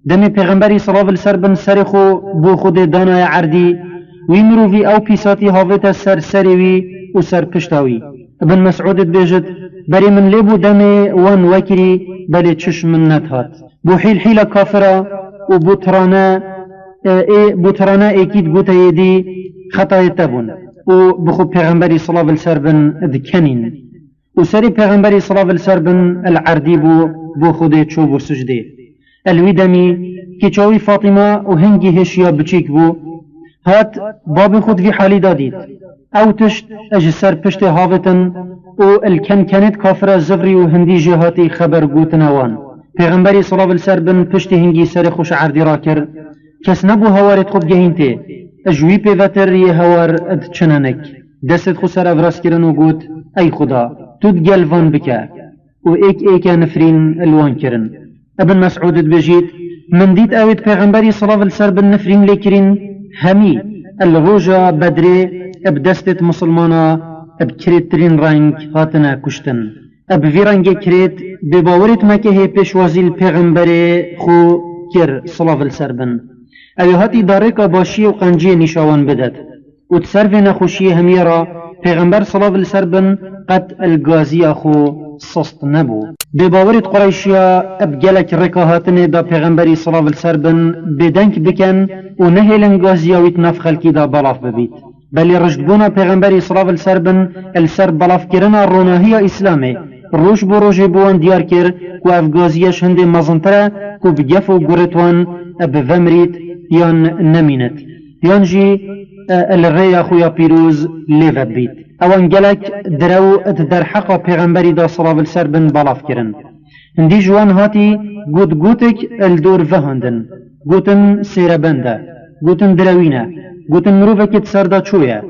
دم پیغمبري صلى الله عليه وسلم سر خو بو خود دانا عردي ويمرو في او بيساتي هاوتا سر سروي و سر پشتاوي ابن مسعود بيجد بري من لبو دم وان وكري بلي تشش من نتهات بو حيل حيلة كافرة وبوترانا اكيد بوتا يدي خطا يتبون وبخو پیغمبري صلى الله عليه وسلم دكنين وسري پیغمبري صلى الله عليه وسلم العردي بو خودي تشوب وسجدي الويدمي كي چاوي فاطمة وهنجي هشيا بچيك بو هات باب خود في حالي داديت او تشت اجسر پشت هاوتن والكن كانت كافرة زفري وهندي جهاتي خبر قوتنوان پیغمبری صلی الله علیه وسلم پشت هنگی سر خوش عردی را کرد کس نبو هوارت خود گهینته اجوی پیوتر یه هوار اد چنانک دست خود سر افراس کرن و گوت ای خدا تو دگل وان بکه و ایک نفرین الوان کرن ابن مسعود بجید من دید اوید پیغمبری صلی الله علیه وسلم نفرین لیکرین همی الروجا بدری اب دستت مسلمانا اب کریترین رنگ هاتنا کشتن اب ویرانگه کرد بباورت مکه پیشوازی الپیغمبر خو کر صلی الله علیه وسلم اوهاتی دارکا باشی و قنجی نشاوان بدد و تسرف نخوشی همیرا پیغمبر صلی الله علیه وسلم قد الگازی خو صست نبو بباورت قریشیا اب گلک رکاهاتن دا پیغمبری صلی الله علیه وسلم بدنک بکن و نهیلن گازیاویت نفخل کی دا بلاف ببید بل رجدبونا پیغمبری صلی الله علیه وسلم السر بلاف کرنا روناهی اسلامی روش بو روش بوان دیار کر کو افغازیش هنده مزنتره کو بگف و گرتوان بفمرید یان نمینت یان جی الریا خویا پیروز لیو بید اوان گلک درو در حقا پیغمبری دا صلی الله علیه وسلم بلاف کرن هندی جوان هاتی گوتک الدور فهندن گوتن سیربنده گوتن دروینه گوتن مروفکت سردا چویه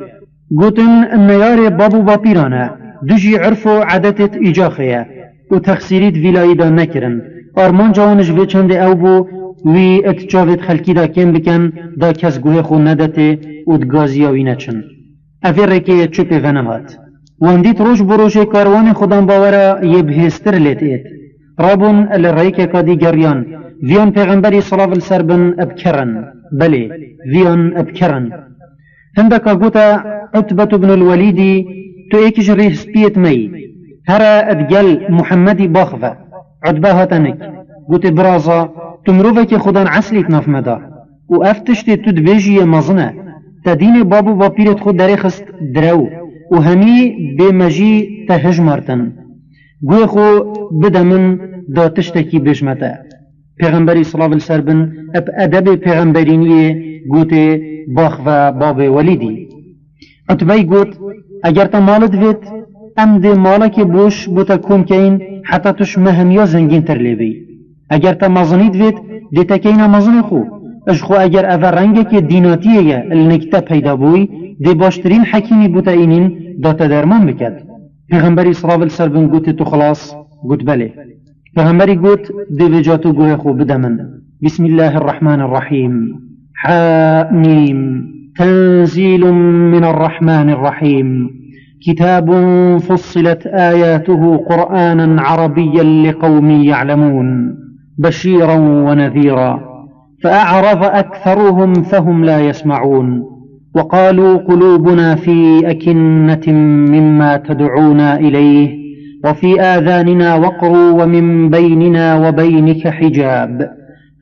گوتن میار بابو باپیرانه دجي عرفو عادتت إجاخية وتخسيريت فيلاي دا نكرن أرمان جوانش في چند أو بو وي اتجاوت خلقي دا كم بكن دا كس گوه خو ندته ودگازياوي نچن أفر ركي چوپي ونمات وانديت روش بروش كاروان خودان باورا يبهستر لتئت رابون الرأيك كادي جريان فيان پیغمبري صلى الله عليه وسلم أبكرن بلي فيان أبكرن هندك قوتا عتبة بن الوليد تو ایکش ریه سپیت می هر ادگل محمدی باخوه عدبه هاتنک گوت برازا تمروفه که خودان عسلیت ناف مدا و افتشتی تو دبیجی مزنه تدین بابو با پیرت خود داری خست درو و همی بمجی تهجمارتن گوی خو بدمن دا تشتکی بجمته پیغمبری صلی الله علیه وسلم اب ادب پیغمبرینی گوت باخوه باب ولیدی عتبه گوت اگر تا مالت وید ام ده مالا که بوش بوتا کم کین حتی توش مهمیا زنگین تر لیبی اگر تا مزنید وید ده تکین مزن خو اش خو اگر او رنگه که دیناتیه النکته پیدا بوی ده باشترین حکیمی بوتا اینین داتا درمان بکد پیغمبری صلی الله علیه وسلم گوتی تو خلاص قلت بلي پیغمبری قلت دي جاتو قوي خو بدمن بسم الله الرحمن الرحيم حاميم تنزيل من الرحمن الرحيم كتاب فصلت آياته قرآنا عربيا لقوم يعلمون بشيرا ونذيرا فأعرض أكثرهم فهم لا يسمعون وقالوا قلوبنا في أكنة مما تدعونا إليه وفي آذاننا وقر ومن بيننا وبينك حجاب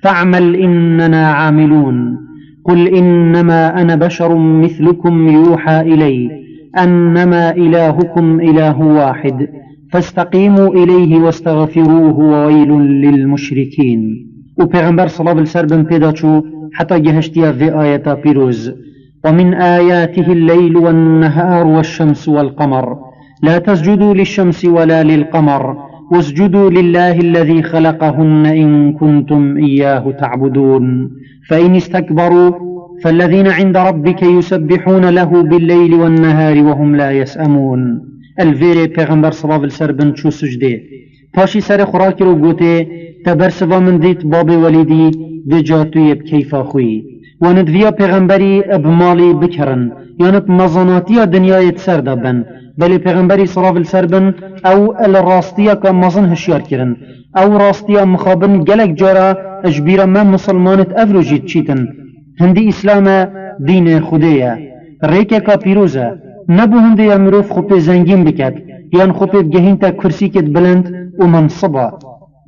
فاعمل إننا عاملون قل إنما أنا بشر مثلكم يوحى إلي أنما إلهكم إله واحد فاستقيموا إليه واستغفروه وويل للمشركين وبيغمبر صلى الله عليه وسلم بيداتشو حتى جهشتيا في آية بيروز ومن آياته الليل والنهار والشمس والقمر لا تسجدوا للشمس ولا للقمر واسجدوا لله الذي خلقهن إن كنتم إياه تعبدون فإن استكبروا فالذين عند ربك يسبحون له بالليل والنهار وهم لا يسأمون الفيري پیغمبر صلى الله عليه وسلم شو سجده پاشی سر خوراکی رو گوته تبرسوا من دیت باب ولیدی بجاتوی بکیفا خوی وندویا پیغمبری بمالی بکرن یانت مزاناتی دنیای تسر دابن بلی پیغمبری صلی الله علیه وسلم او الراستیا که مزن هشیار کرن او راستیا مخابن گلک جارا اجبیرا من مسلمانت افروجید چیتن هندی اسلام دین خودیه ریکه که پیروزه نبو هندی امروف خوب زنگین بکد یان خوب گهین تا کرسی کد بلند و منصبه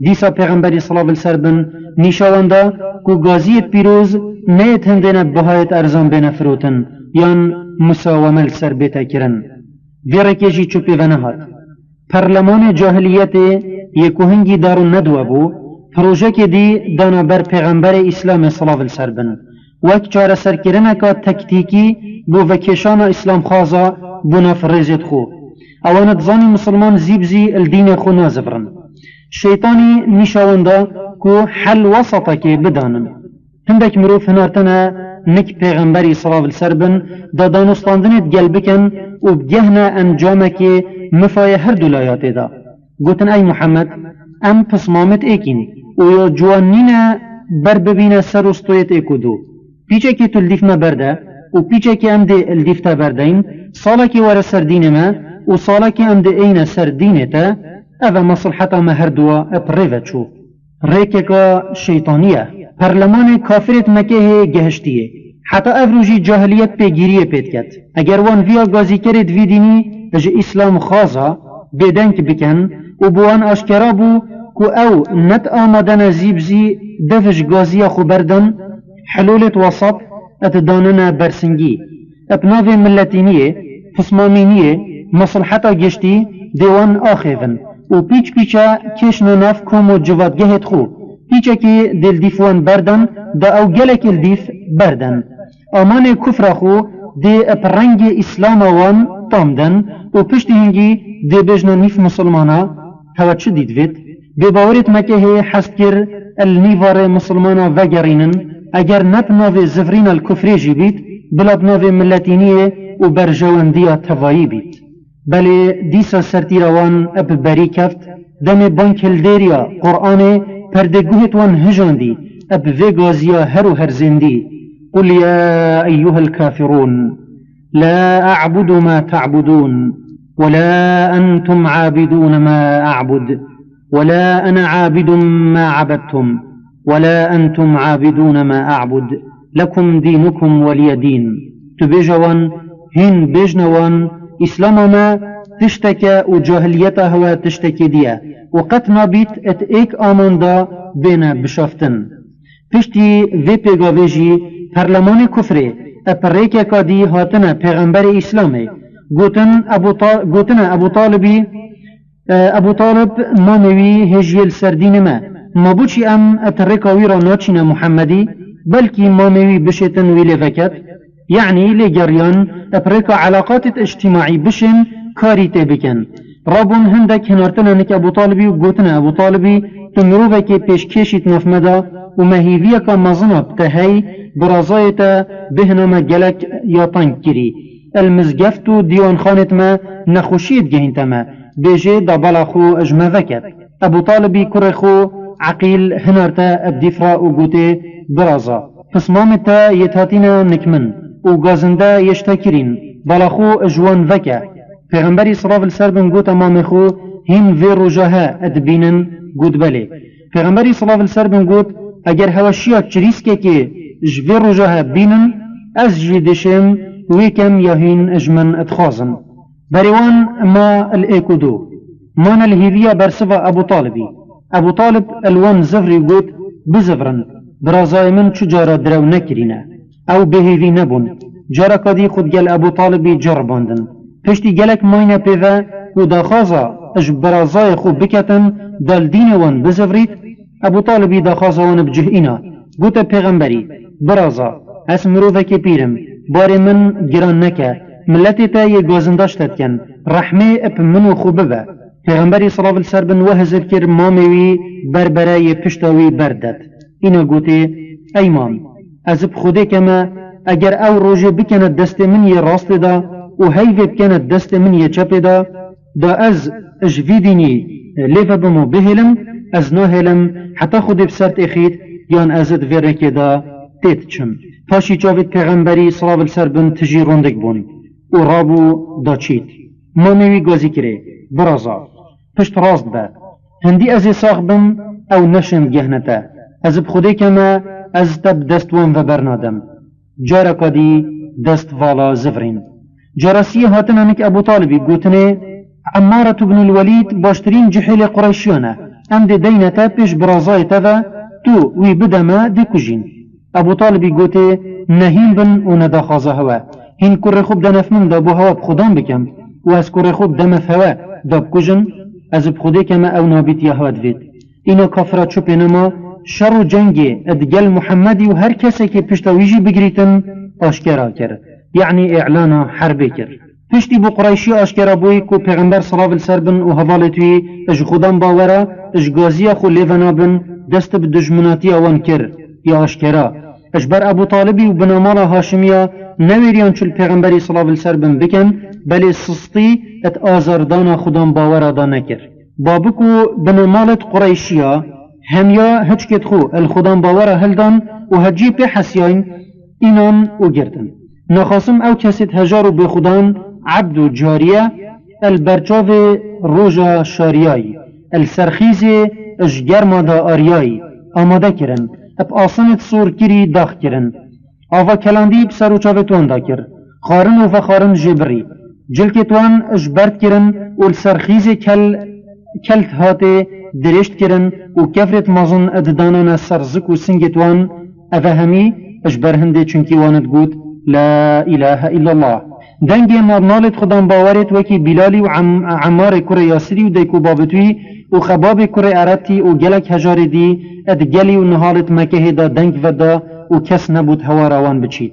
دیسا پیغمبری صلی الله علیه وسلم نیشاونده که گازیت پیروز نیت هندین بهایت ارزان بین فروتن یان مساومه سر بیتا کرن ویرکیجی چوپی ونهات پرلمان جاهلیت یکو هنگی دارو ندوه بو پروژه که دی دانا بر پیغمبر اسلام صلی الله علیه وسلم وقت چاره سرکرنه که تکتیکی بو وکیشان اسلام خوازا بو نفرزید خو اوانت زانی مسلمان زیبزی الدین خو نازفرن شیطانی نشاونده که حل وسطه که بدانن هندک مروف هنارتنا نک پیغمبری صلی الله علیه وسلم دا دانستاندنت گلبکن و بگهنه انجامه که مفای هر دولایات دا گوتن ای محمد ام پسمامت ایکین و یا جوانین بر ببین سر استویت ایکو دو پیچه که تو الدیف ما برده و پیچه که ام ده الدیف تا بردین سالا که ور سر دین ما و سالا که ام ده این سر دین تا اوه مصلحتا ما هر دوا اپریوه چو ریکه که شیطانیه پرلمان کافرت مکه گهشتیه حتی افروجی جاهلیت پیگیریه پید کد اگر وان ویا گازی کرد وی دینی اج اسلام خازا بیدنک بکن و بوان آشکرا بو که او نت آمدن زیبزی دفش گازی خو بردن حلولت وسط اتداننا برسنگی ابناو ملتینیه فسمامینیه مصلحتا گشتی دیوان آخیون و پیچ پیچا کشن نف کم و جوادگهت خو پیچه که دل دیفوان بردن دا او گلک الدیف بردن آمان کفر خو دی اپرنگ اسلام وان تامدن و پشت هنگی دی بجنا نیف مسلمانا هوا چه دیدوید بباورت مکه حست کر النیوار مسلمانا وگرینن اگر نبناو زفرین الكفری بید بلا بناو ملتینیه و برجواندیا توایی بید بله دیسا سرتی روان اب بری کفت دم بانک الدیریا قرآن پردگوهت وان هجاندی اب ویگازیا هر و هر زندی قل يا أيها الكافرون لا أعبد ما تعبدون ولا أنتم عابدون ما أعبد ولا أنا عابد ما عبدتم ولا أنتم عابدون ما أعبد لكم دينكم ولي دين تبجوان هن بجنوان إسلام ما تشتكى وجاهليتها هو تشتكي ديا وقت نابيت ات ايك آمان دا بين بشافتن پشتی وی پیگاویجی پرلمان کفره اپریکه کادی هاتنا پیغمبر اسلامه گوتن ابو طالب ماموی هجیل سردین ما بوچی ام اترکاوی را ناچین محمدی بلکی ماموی بشتن وی لفکت يعني لجريان أبريكا علاقات اجتماعي بشن كاري تبكن رابون هندك هنارتنا نك أبو طالبي وقوتنا أبو طالبي تمروفا كي بيشكيشت نفمدا ومهيفيا كمزنا بتهي برازايتا بهنما جلك ياطن كري المزقفتو ديوان خانت ما نخوشيت جهنتما بيجي دابالاخو اجمذكت ابو طالبی کره خو عقیل هنرتا ابدیفرا و گوته برازا پسمامتا یتاتینا نکمن و گازنده یشتاکرین بلاخو اجوان وکه پیغمبری صلی الله علیه وسلم گوت امام خو هین وی روجاها ادبینن گوت بله پیغمبری صلی الله علیه وسلم گوت اگر هواشیا چریسکه که جوی روجاها بینن از جیدشم ویکم یاهین اجمن اتخازن بریوان ما الايكودو مانا الهيلية برسفا ابو طالبي ابو طالب الوان زفري قوت بزفرن برازاي من چجارا درو نكرينا او بهيلي نبون جارا قدي خود جل ابو طالبي جرباندن پشتی گلک ماينة بيفا و داخازا اج برازاي خو بكتن دال دين وان بزفريت ابو طالبي داخازا وان بجهئنا قوت پیغمبري برازا اسمرو وكي بيرم باري من گران نكه ملتی تا یه گازنداشتت کن رحمه اپ منو خوبه با پیغمبری صلی اللہ علیہ وسلم وهزر کر ماموی بربرای پشتاوی بردد اینا گوته ای مام از بخوده کما اگر او روژه بکند دست من یه راست دا و هیوه بکند دست من یه چپ دا از اجویدینی لیفه بمو بهلم از ناهلم حتی خود بسرت اخید یان ازد ویرکه دا تیت چم پاشی چاوید پیغمبری صلی اللہ علیہ وسلم تجی روندک بونی و رابو داچید ماموی گازی کره برازا پشت راست با هندی از ساخ بم او نشم گهنتا از بخوده کما از تب دستوان و برنادم جارا کدی دست والا زفرین جارسی هاتن انک ابو طالبی گوتنه عمارة بن الولید باشترین جحیل قریشیانه ام ده دینتا پیش برازای توا تو وی بدما ده کجین ابو طالبی گوته نهین بن و نداخازه هوا هین کره خوب دنفمن دا بو هوا بخودان بکم و از کره خوب دمف هوا دا بکجن از بخوده کما او نابیت یا هوا دوید اینا کافرات چوپ نما شر و جنگ ادگل محمدی و هر کسی که پشتاویجی بگریتن آشکرا کرد یعنی اعلان حربه کرد پشتی بو قریشی آشکرا بوی که پیغمبر صلی اللہ علیہ وسلم و حوالتوی اج خودان باورا اج گازی خو لیونا بن دست بدجمناتی اوان کرد یا آشکرا اجبر ابو طالبی و بنامال هاشمیا نویریان چل پیغمبری صلی اللہ علیہ وسلم بکن بلی سستی ات آزردان خودان باورا دا نکر بابکو بنامالت قریشیا همیا هچ کت خو الخودان باورا هلدان و هجی پی حسیاین اینان و گردن نخاسم او کسید هجارو بخودان عبد و جاریه البرچاو روژا شاریایی السرخیز اجگرما دا آریایی آماده کرن اب آسانت سور کری داخ کرن آوا کلاندی بسر و چاوتوان دا کر خارن و فخارن جبری جلکتوان اجبرت کرن و السرخیز کلت هاته درشت کرن و کفرت مازن اددانان سرزک و سنگتوان افهمی اجبرهنده چونکی واند گود لا اله الا الله دنگی نالت خودان باورت وکی بلالی و عمار کره یاسری و دیکو بابتوی و خباب کره عرتی و گلک هجار دی اد گلی و نهالت مکه دا دنگ ودا و کس نبود هوا روان بچید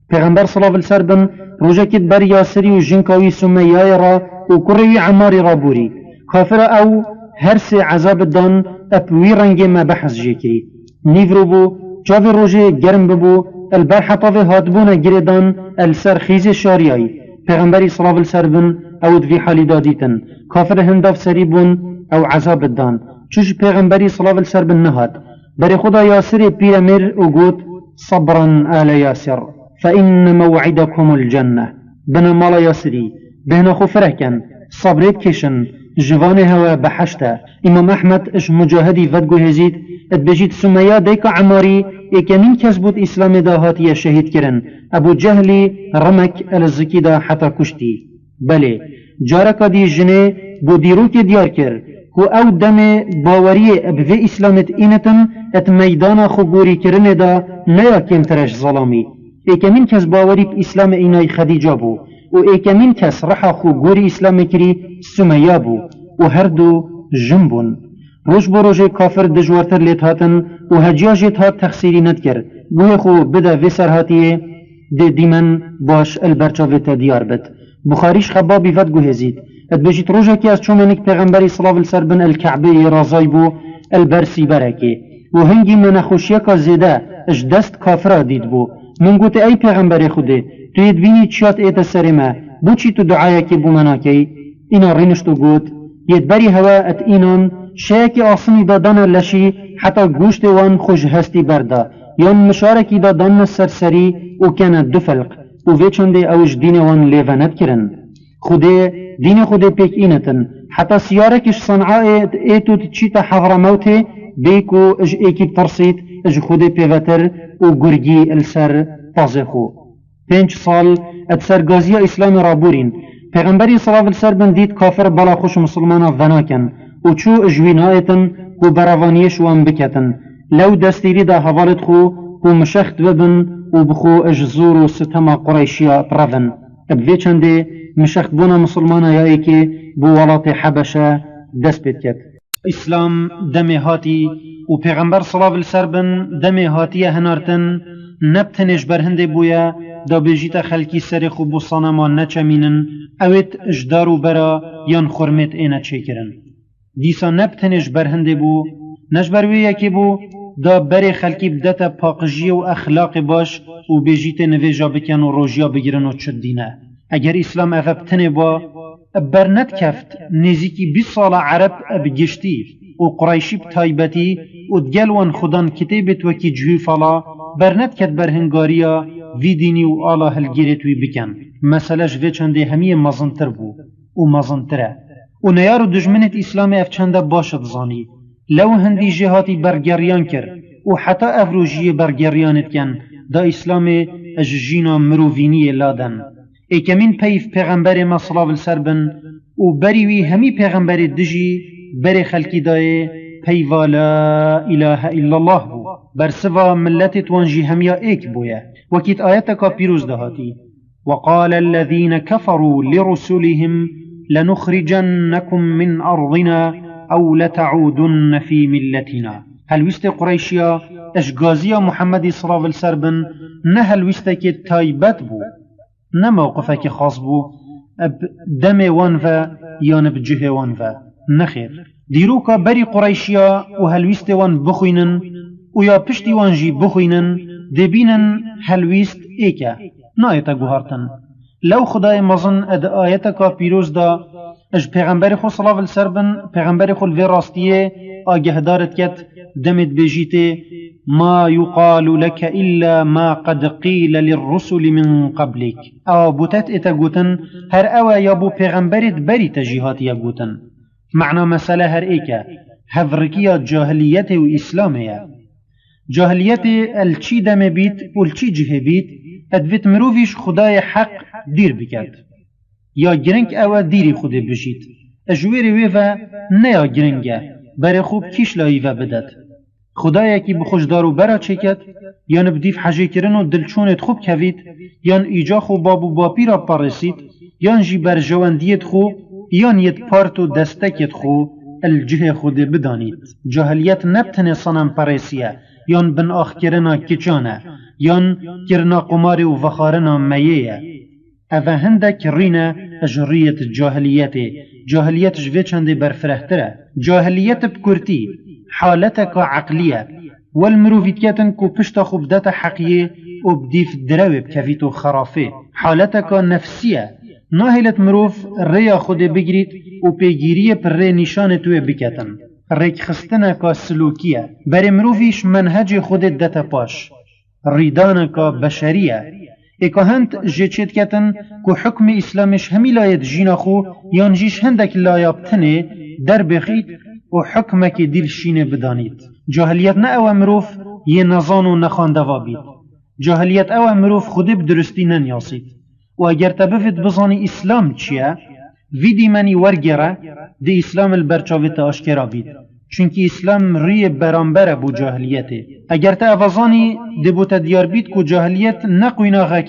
پیغمبر صلی اللہ علیہ وسلم روژه کت بر یاسری و جنکاوی سمیای را و کره عماری را بوری کافر او هر سه عذاب دان اپوی رنگ ما بحث جیکری نیورو بو جاوی روژه گرم ببو البرحطاوی هاتبون گریدان السرخیز شاریایی پیغمبری صلی اللہ علیہ وسلم او دوی حالی دادیتن کافر هنداف سریبون او عذاب دان چوش پیغمبری صلی اللہ علیہ وسلم نهاد بری خدا یاسر پیرمیر و گوت صبرا آل یاسر فإن موعدكم الجنة بنا مالا یاسری بهنا خفره کن صبرت کشن جوان هوا بحشته امام احمد اش مجاهدی ودگو هزید ادبجید سمیا دیکا عماری اکمین کس بود اسلام دا هاتی شهید کرن ابو جهلی رمک الزکی دا حتا کشتی بله جارکا دی جنه بو دیرو که دیار کر کو او دم باوری ابوی اسلامت اینتن ات میدان خو گوری کرن دا نیا کم ترش ظلامی اکمین کس باوری ب اسلام اینای خدیجا بو و اکمین کس رحا خو گوری اسلام کری سمیا بو و هر دو جنبون روش بو روش کافر دجوارتر لیت هاتن و هجیاجت هات تخصیری ند کرد گوه خو بده ویسر هاتیه ده دیمن باش البرچاویت دیار بد بخاریش خبابی ود گوه زید اد بجیت روژه که از چومنک پیغمبری صلی اللہ علیہ وسلم الکعبه رازای بو البرسی برکه و هنگی من خوشیه که زیده اش دست کافره دید بو من گوته ای پیغمبر خوده توی دوینی چیات ایت سرمه بو چی تو دعایه که بو مناکی اینا رینشتو گوت ید بری هوا ات اینان شيك آصني دا دانا لشي حتى گوشت وان خوش هستي بردا يان مشاركي دا دانا السرسري وكان دفلق وفيچن دي اوش دين وان ليفانت كرن خده دين خده بيك إنتن حتى سياركش صنعاء ايتو تشيتا حضر موته بيكو اج ايكي بترسيت اج خده بيفتر وگرگي السر تازخو 5 سال اتسرگازي اسلام رابورين پیغمبری صلی الله علیه و دید کافر بلا خوش مسلمانا وناکن و چو اجوینایتن و براوانیش وان بکتن لو دستیری دا حوالت خو و مشخت ببن و بخو اجزور و ستما قریشیا پرون ابوی چنده مشخت بونا مسلمانا یا ایکی بو ولات حبشه دست بید کت اسلام دمی هاتی و پیغمبر صلی الله علیه و دمی هاتی هنارتن نبتنش برهنده بویا دا بجیت خلکی سر خوب و صنما نچمینن اوید اجدارو برا یان خورمت اینا چیکرن دیسا نبتنش برهنده بو نجبروی یکی بو دا بری خلکی بدتا پاقجی و اخلاق باش و بجیت نویجا بکن و روژیا بگیرن و چد دینه اگر اسلام اوه بتنه با برنت کفت نزیکی 20 سال عرب بگشتی و قریشی بتایبتی و دگلوان خودان کتیبت وکی جوی فلا برنت کت برهنگاریا وی دینی و آلا هلگیرتوی بکن مسئلهش وی چنده همیه مزنتر بو و مزنتره و نیارو دجمنت اسلام اف چنده باشد زانی لو هندی جهاتی برگریان کر و حتی افروجی برگریانت کن دا اسلام اججینا مروفینی لادن ایکمین پیف پیغمبر ما صلی الله علیه بن و بریوی همی پیغمبر دجی بری خلکی دای پیوا لا اله الا الله بو برسوا ملت وانجي هميا ايك بويا وكيت آياتك بيروز دهاتي وقال الذين كفروا لرسلهم لنخرجنكم من أرضنا أو لتعودن في ملتنا هل وست قريشيا اشغازيا محمد صلى الله عليه وسلم نهل وستك تايبت بو نموقفك خاص بو دم وانفا يان بجه وانفا نخير ديروكا بري قريشيا وهل وان بخوينن ويا پشتی وانجی بخوینن دبینن هلویست ایکا نایتا گوهارتن لو خدای مزن اد آیتا کا پیروز دا اج پیغمبر خو صلی الله علیه وسلم پیغمبر خو الوی راستیه آگه دارت کت دمت بجیته ما يقال لك إلا ما قد قيل للرسل من قبلك او بوتت اتا گوتن هر او يابو پیغمبرت بری تجیهات یا گوتن معنى مسألة هر ایکا هفرکیات جاهلیت و اسلامه جاهلیت الچی دم بیت و الچی جه بیت ادویت مروفیش خدای حق دیر بکرد یا گرنگ او دیری خود بشید اجویری ویفا نیا گرنگه بر خوب کیش لاییوه بدد خدای کی بخوشدار و برا چکد یان بدیف حجه کرن و دلچونت خوب کوید یان ایجا خو بابو باپی را پارسید یان جی بر جواندیت خو یان یت پارت و دستکت خو الجه خود بدانید جاهلیت نبتنه صنم پارسیه یان بن آخ کرنا کچانه یان کرنا قمار و وخارنا میه اوه هندک رینه اجریت جاهلیت جوه چنده برفرهتره جاهلیت بکرتی حالتك عقلية والمروفيتياتن كو پشتا خوب داتا حقية و بديف دروب كفيتو خرافي حالتك نفسية ناهلت مروف ريا خود بگريت و پیگیری پر ری نشانتو بکتن ریک خستنك سلوكية بر مروفيش منهج خود داتا باش ريدانك بشرية ايكا هند جيچت كتن كو حكم اسلامش همي لايت جينا خو يانجيش هندك لايابتنه در بخيت و حکمك دیل شینه بدانید جاهلیت نه او مروف یه نزان و نخانده بید جاهلیت او مروف خودی بدرستی ننیاسید و اگر تبفت بزانی اسلام چیه ویدی منی ورگره دی اسلام البرچاویت آشکرا بید چونکی اسلام ری برانبره بو جاهلیته اگر تا افزانی دی بوتا دیار بید که جاهلیت نقویناغه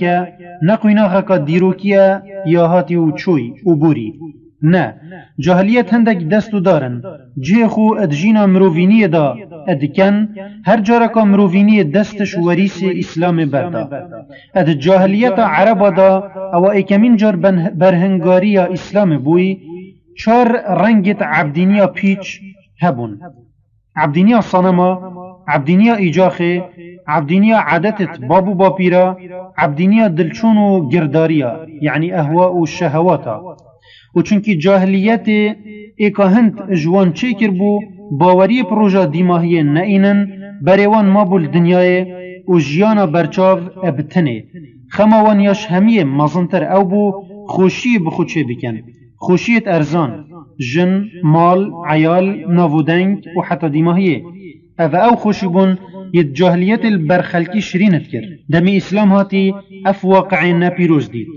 که دیروکیه یا هاتی و چوی و بوری نه جاهلیت هندک دستو دارن جه خو ادجینا مروفینی دا ادکن هر جارکا مروفینی دستش وریس اسلام بردا اد جاهلیت عربا دا او ایکمین جار برهنگاری اسلام بوی چار رنگت عبدینیا پیچ هبون عبدینیا صنما عبدینیا ایجاخه عبدینیا عادتت بابو باپیرا عبدینیا دلچون و گرداریا یعنی اهواء و شهواتا و چونکی جاهلیت ایکا هند جوان چه کر بو باوری پروژه دیماهی نئینن بریوان ما بول دنیای و جیانا برچاو ابتنه خماوان یاش همیه مزنتر او بو خوشی بخوچه بکن خوشیت ارزان جن مال عیال ناودنگ و حتی دیماهیه او خوشی بون ید جاهلیت البرخلکی شرینت کر دمی اسلام هاتی اف واقع نپیروز دید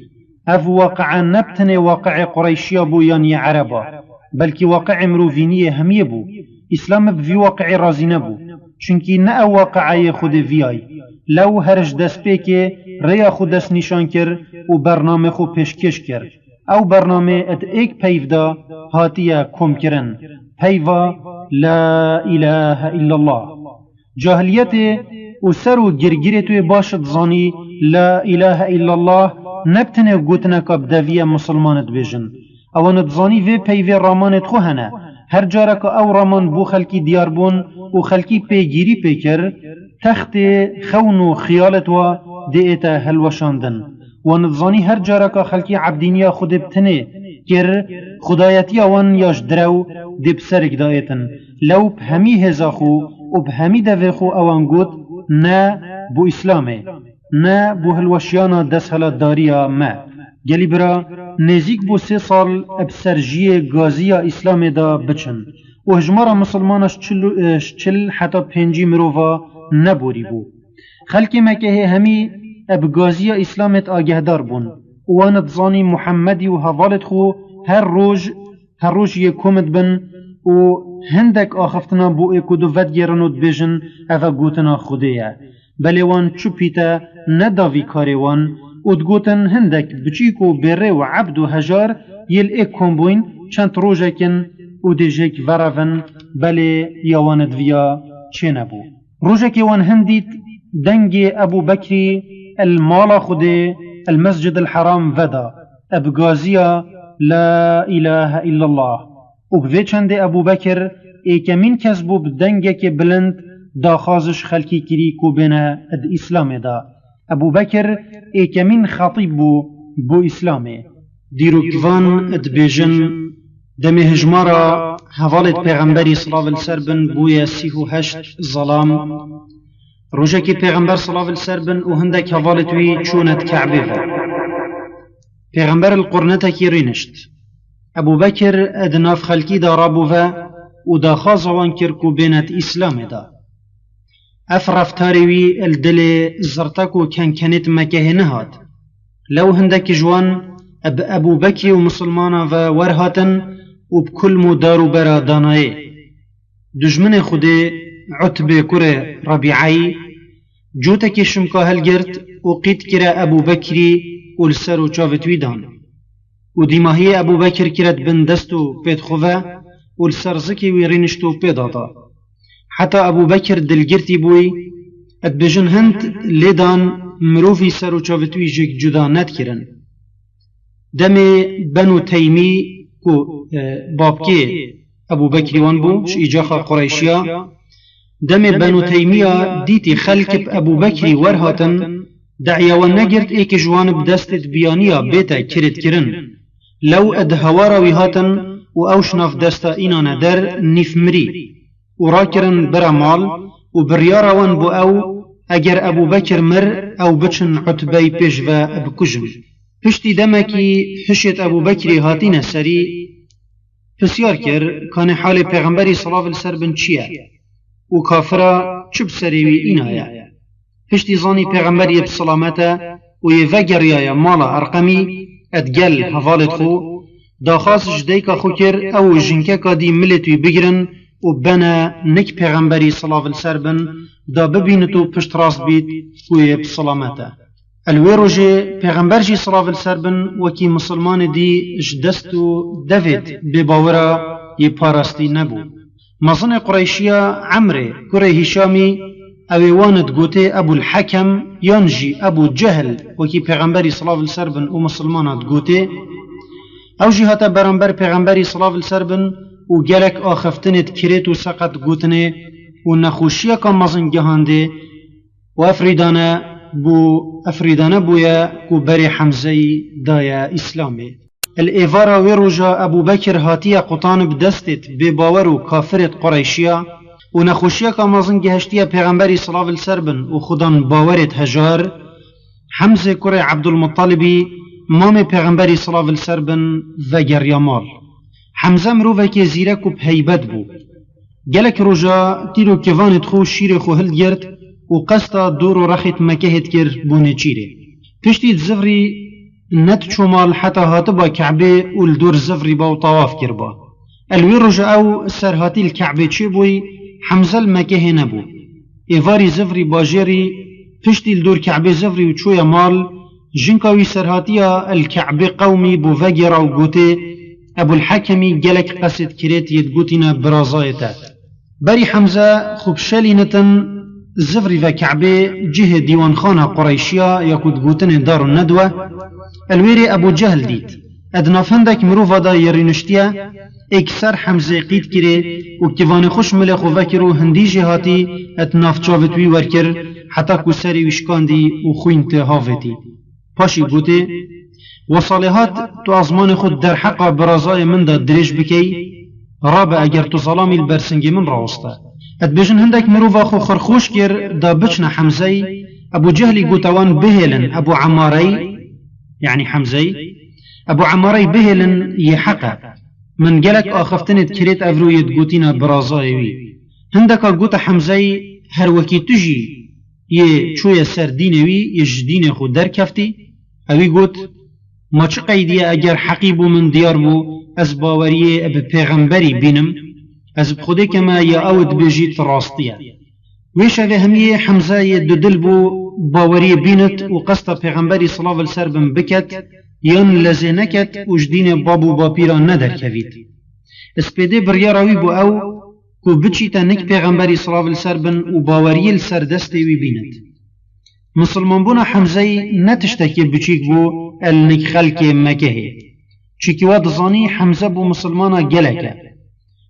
اف واقع نبتنه واقع قریشیا بو یعنی عربا بلکی واقع مروفینی همیه بو اسلام بفی واقع رازی نبو چونکی نه واقعی خود ویای لو هرش دست پیکه ریا خود دست نشان کر و برنامه خود پیشکش کر او برنامه ات ایک پیفدا هاتیه کم کرن پیوا لا اله الا الله جاهلیت و سر و گرگیره توی باشد زانی لا اله الا الله نبتنه گوتنه که بدویه مسلمانت بیجن اوانت زانی وی پیوی رامانت خو هنه هر جاره که او رامان بو خلکی دیار بون و خلکی پیگیری پیکر تخت خون و خیالت و دیتا هلوشاندن و نتزانی هر جاره که خلکی عبدینیا خود بتنه کر خدایتی وان یاش درو دی بسرک دایتن لو بهمی هزاخو و بهمی دویخو اوان گوت نه بو اسلامه نه بو هلوشیانا دست هلا داریا ما گلی برا نزیک بو 3 سال ابسرجی گازی اسلام دا بچن و هجمارا مسلمانش چل حتی 5 مروفا نبوری بو خلکی مکه همی اب گازی اسلامت آگهدار بون وانت زانی محمدی و حوالت خو هر روز یکومت بن و هندک آخفتنا بو اکو دو ود گرنود بیجن اوه گوتنا خودیه بلی وان چوپیتا نداوی کاری وان و دگوتن هندک بچیکو بره و عبد و هجار یل ایک کمبوین چند روژکن و دیجک ورفن بلی یواند ویا چه نبو روژکی وان هندید دنگ ابو بکری المال خودی المسجد الحرام ودا ابغازیا لا اله الا الله و بوی چند ابو بکر ایکمین کس بو بدنگه که بلند داخازش خلکی کری کو بینه اد اسلام دا ابو بکر ایکمین خطیب بو اسلامه دیروکوان اد بیجن دمی هجمارا حوالت پیغمبری صلی اللہ علیہ وسلم بویا 38 ظلام روجکی پیغمبر صلی اللہ علیہ وسلم و هندک حوالت وی چونت کعبه پیغمبر القرنتا کی رینشت ابو بکر ادناف خلکی دا رابوه و دا خازوان کرکو بینت اسلام دا افرفتاری وی الدل زرتکو کنکنت مکه نهاد لو هندك جوان ابو بكر ومسلمانا و ورهاتن وبكل مدار برا داناي دجمن خودي عتبه كره ربيعي جوتك شمكا هلگرت وقيت كرا ابو بكر والسر وشافت ويدان وديماهي ابو بكر كرت بن دستو بيت خوفا والسر زكي ويرينشتو بيداتا حتى ابو بكر دلگرتي بوي ادبجن هند ليدان مروفي سر وشافت ويجيك جدا نتكرن دمي بنو تيمي كو بابكي ابو بكر وان بو ايجاخا قريشيا دمي بنو تيمية ديتي خلق ابو بكر ورهاتن دعيوان نگرت ايك جوان بدستت بيانيا بيتا كرت كرن لو ادهوارا ويهاتن و اوشناف دستا اينا ندر نفمري وراكرن برا مال و بريارا وان بو او اگر ابو بكر مر او بچن عتبي بيجوا بكجم پشتی دمکی پشت ابو بکری هاتین سری پسیار کر کان حال پیغمبری صلی اللہ علیہ وسلم چیه و کافرا چوب سریوی اینایا پشتی زانی پیغمبری بسلامتا و یه وگریایا مالا ارقمی ادگل حوالت خو داخاس جدیکا خو کر او جنکه کا دی ملتوی بگرن و بنا نک پیغمبری صلی اللہ علیہ وسلم دا ببینتو پشت راست بید و یه بسلامتا الویروجی پیغمبر جی صلی اللہ علیہ وسلم وکی مسلمان دی جدستو دوید بباورا یه پارستی نبو مزن قریشیا عمر کره هشامی اویواند گوته ابو الحکم یانجی ابو جهل وکی پیغمبری صلی اللہ علیہ وسلم و مسلمانات گوته او جهات برانبر پیغمبری صلی اللہ علیہ وسلم و گلک آخفتنت کرت و سقط گوتنه و نخوشیا که مزن گهانده و افریدانه بویا کو بری حمزه دایا اسلامی الإيفارا ويروجا أبو بكر هاتيا قطان بدستت بباورو كافرت قريشيا ونخوشيا كامازن جهشتيا پیغمبري صلى الله عليه وسلم وخدان باورت هجار حمزة كري عبد المطلبي مامي پیغمبري صلى الله عليه وسلم وگر يامال حمزة مروفك زيرك بهيبت بو جلك رجا تيرو كيفانت خو شير خو هلگرد وقستا دورو رخت مكهت كر بوني چيري پشتي زفري نت شمال حتى هاتبا كعبه والدور زفري با وطواف كربا الوي رجا او سرهاتي الكعبه چي بوي حمزة المكه نبو ايفاري زفري باجيري پشتي الدور كعبه زفري وچويا مال جنكاوي سرهاتيا الكعبه قومي بو فجر وقوتي ابو الحكمي جلك قصد كريت يدقوتنا برازايته بري حمزة خبشالي نتن زفري وكعبه جهة ديوان خانة قريشيا يكود قوتن دار الندوة الويري ابو جهل ديت ادنا فندك مروفا دا يرينشتيا اكسر حمزة قيد كري وكتفاني خوش ملخ وفكرو هندي جهاتي اتناف چاوتوي وركر حتى كسري وشكان دي وخوين تهافتي پاشي قوتي وصالحات تو ازمان خود در حق برازای من دا دريج بكي رابع اگر تو ظلامي البرسنگي من راوستا اتبجن هندك مروفا خو خرخوش كر دا بچنا حمزي ابو جهلي قوتوان بهلن ابو عماري يعني حمزي ابو عماري بهلن يحقا من قالك اخفتنت كريت افرو يدقوتينا برازاي وي هندك قوت حمزي هر وكي تجي يه چوية سردينوي يجدين خو در كفتي اوي قوت ما چه قيدية اگر حقيبو من ديار بو از باوريه اب پیغمبري بينم از بخده كما يا اود بجيت راستية ويش اوه هميه حمزة يددل بو باوريه بينت وقصد پیغمبري صلى الله عليه وسلم بكت يان لزينكت وجدين بابو بابيرا ندر كفيت اسپيده برياراوي بو او كو بچيتا نك پیغمبري صلى الله عليه وسلم وباوريه السردستي وي بينت مسلمان بونا حمزه نتشتكي بچيك بو النك خلق مكه چيكي واد ظاني حمزه بو مسلمانا جلكه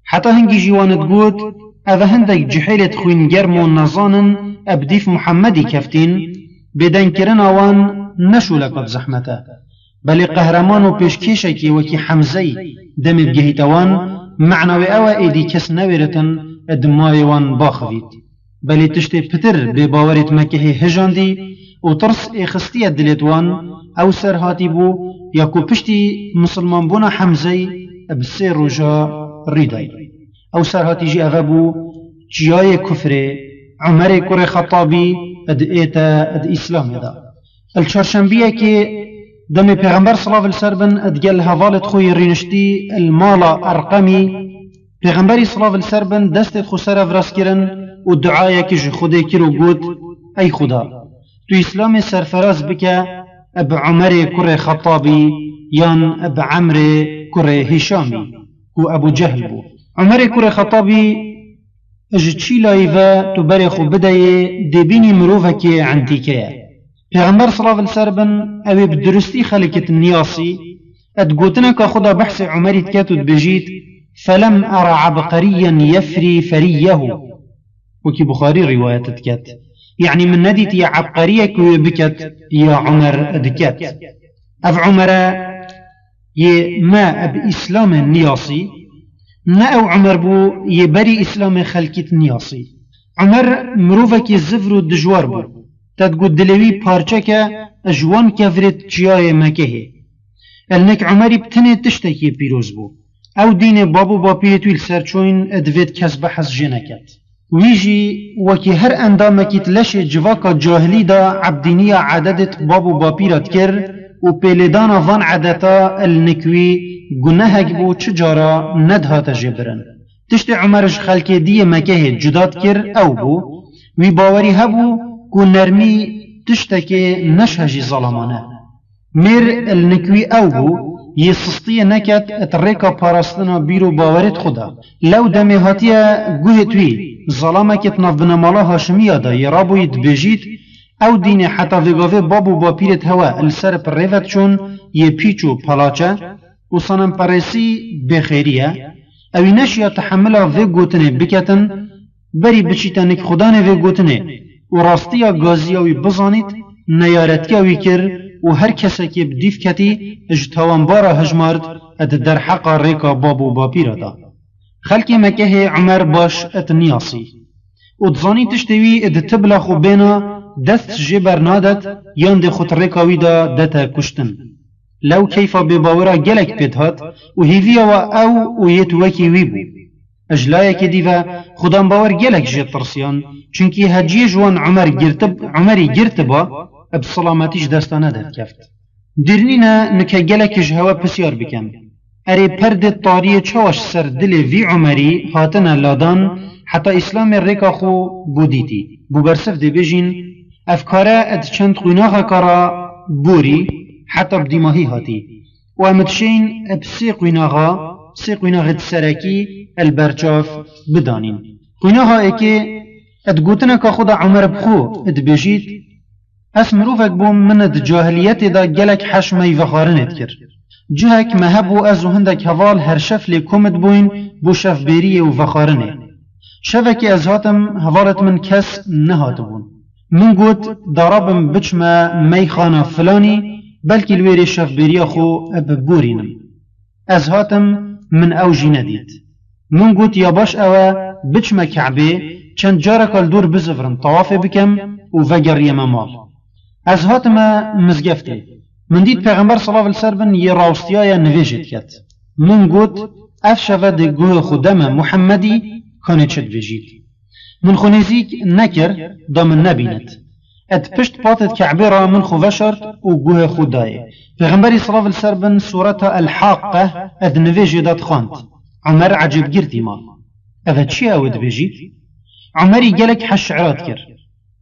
حتى هنگي جوانت قود اوه هندك جحيلة خوين جرمو نظانن ابديف محمدي كفتين بدن كرن اوان نشو لقد زحمته بل قهرمانو پیشکشکی وكي حمزه دم بجهيتوان معنوي اوه ايدي كس نويرتن ادمايوان باخويت بل تشتي بتر بباورت مكه هجاندي وترس اخستية دلتوان او سرهاتي بو يكو پشتي مسلمان بونا حمزه بسير رجا ريداي او سرهاتي جي اغبو جياي كفر عمر كره خطابي اد ايتا اد اسلام دا الشرشنبيه كي دم پیغمبر صلى الله عليه وسلم ادقل هفالت خوي رينشتي المالا ارقمي پیغمبر صلى الله عليه وسلم دست خسر افراس كرن والدعاية كي خده كيرو قود اي خدا تو اسلام سرفراز بك اب عمر كره خطابي يان اب عمر كره هشامي كو ابو جهل بو عمر كره خطابي اجتشي لايفا تبرخ بداية دبيني مروفك عنديكيا پیغمبر صلى الله عليه وسلم اوي بدرستي خلقت النياصي ادقوتنا كخدا بحث عمري تكاتو بجيت فلم ارى عبقريا يفري فريه وكي بخاري رواية تكات يعني من نديت يا عبقرية كوي بكت يا عمر دكات اف عمر ما اب اسلام النياصي نا او عمر بو يبري اسلام خلقت النياصي عمر مروفك الزفر الدجوار بو تدقود دلوي پارچه اجوان كفرت جياي مكه النك عمري بتنه تشتكي بيروز بو او دين بابو بابيتويل سرچوين ادفت كسب حس جنكت ويجي وكي هر اندامكي تلشي جواكا جاهلي دا عبدينية عددت بابو بابيرات كر و بيلدانا فان عدتا النكوي گناهك بو چجارا ندها تجبرن تشتي عمرش خلق دي مكه جداد كر او بو وي باوري هبو كو نرمي تشتكي نشهجي ظلمانه مير النكوي او بو يسستي نكت اتريكا باراستنا بيرو باورت خدا لو دمي هاتيا قوهتوي ظلامك اتناف بنمالا هاشمية دا يرابو يتبجيت او دين حتى فيغافي بابو بابيرت هوا السر پريفت چون يبيچو پلاچه و صنم پرسي بخيرية او نشيا تحملها في قوتنه بكتن بري بچيتنك خدانه في قوتنه و راستيا غازياوي بزانيت نيارتكاوي كر و هر کسی که بدیف کتی اجتوانبارا هجمارد اد در حقا ریکا بابو باپیرا دا. خلکی مکه عمر باش ات نیاسی و دزانی تشتوی اد تبلخو بینا دست جبر نادت یان ده خود ریکاوی دا دتا کشتن. لو كيفا بباورا جلك بيدهات وهيفيا او ويتوكي ويبو اجلايا كديفا خدام باور جلك جيت ترسيان چونكي هجي جوان عمري جرتبا بسلامتيش دستانه در كفت درنينا نكا جلك جهوا بسيار بكم اري پرد طاريه چاوش سر دل في عمري هاتنا لادان حتى اسلام الريكا خو بوديتي بوبرسف دي بيجين افكارا اد چند قناها كارا بوري حتى بديماهي هاتي وامتشين بسي قيناغا تسركي البرجاف بدانين قيناغا اكي ادقوتنا كخدا عمر بخو ادبجيت اسمروفك بوم من الجاهلية دا جلك حشمي وخارن ادكر جهك مهبو ازو هندك هوال هر شفل كومد بوين بو شف بيريه وفخارنه شفكي ازهاتم هوالت من كس نهاتبون من قوت ضربم بچما ميخانا فلاني بلكي الويري الشف بيريا خو ببورينم از هاتم من اوجي نديد من قوت يا باش اوا بچما كعبه چند جارك الدور بزفرن طواف بكم وفقر يمامال از هاتم مزگفته من ديد پیغمبر صلى الله عليه وسلم يراوستيايا نويجت كت من قوت افشفه دي قوه خدام محمدي كانت شد بجيت من خونيزيك نكر دامن نبينت اد پشت پاتت كعبه را من خو وشرت و گوه خدای پیغمبری صلی الله علیه وسلم سورة الحاقه اد نویجی داد خواند عمر عجب گرتی ما اذا چی اود بجید عمری گلک حش شعرات کر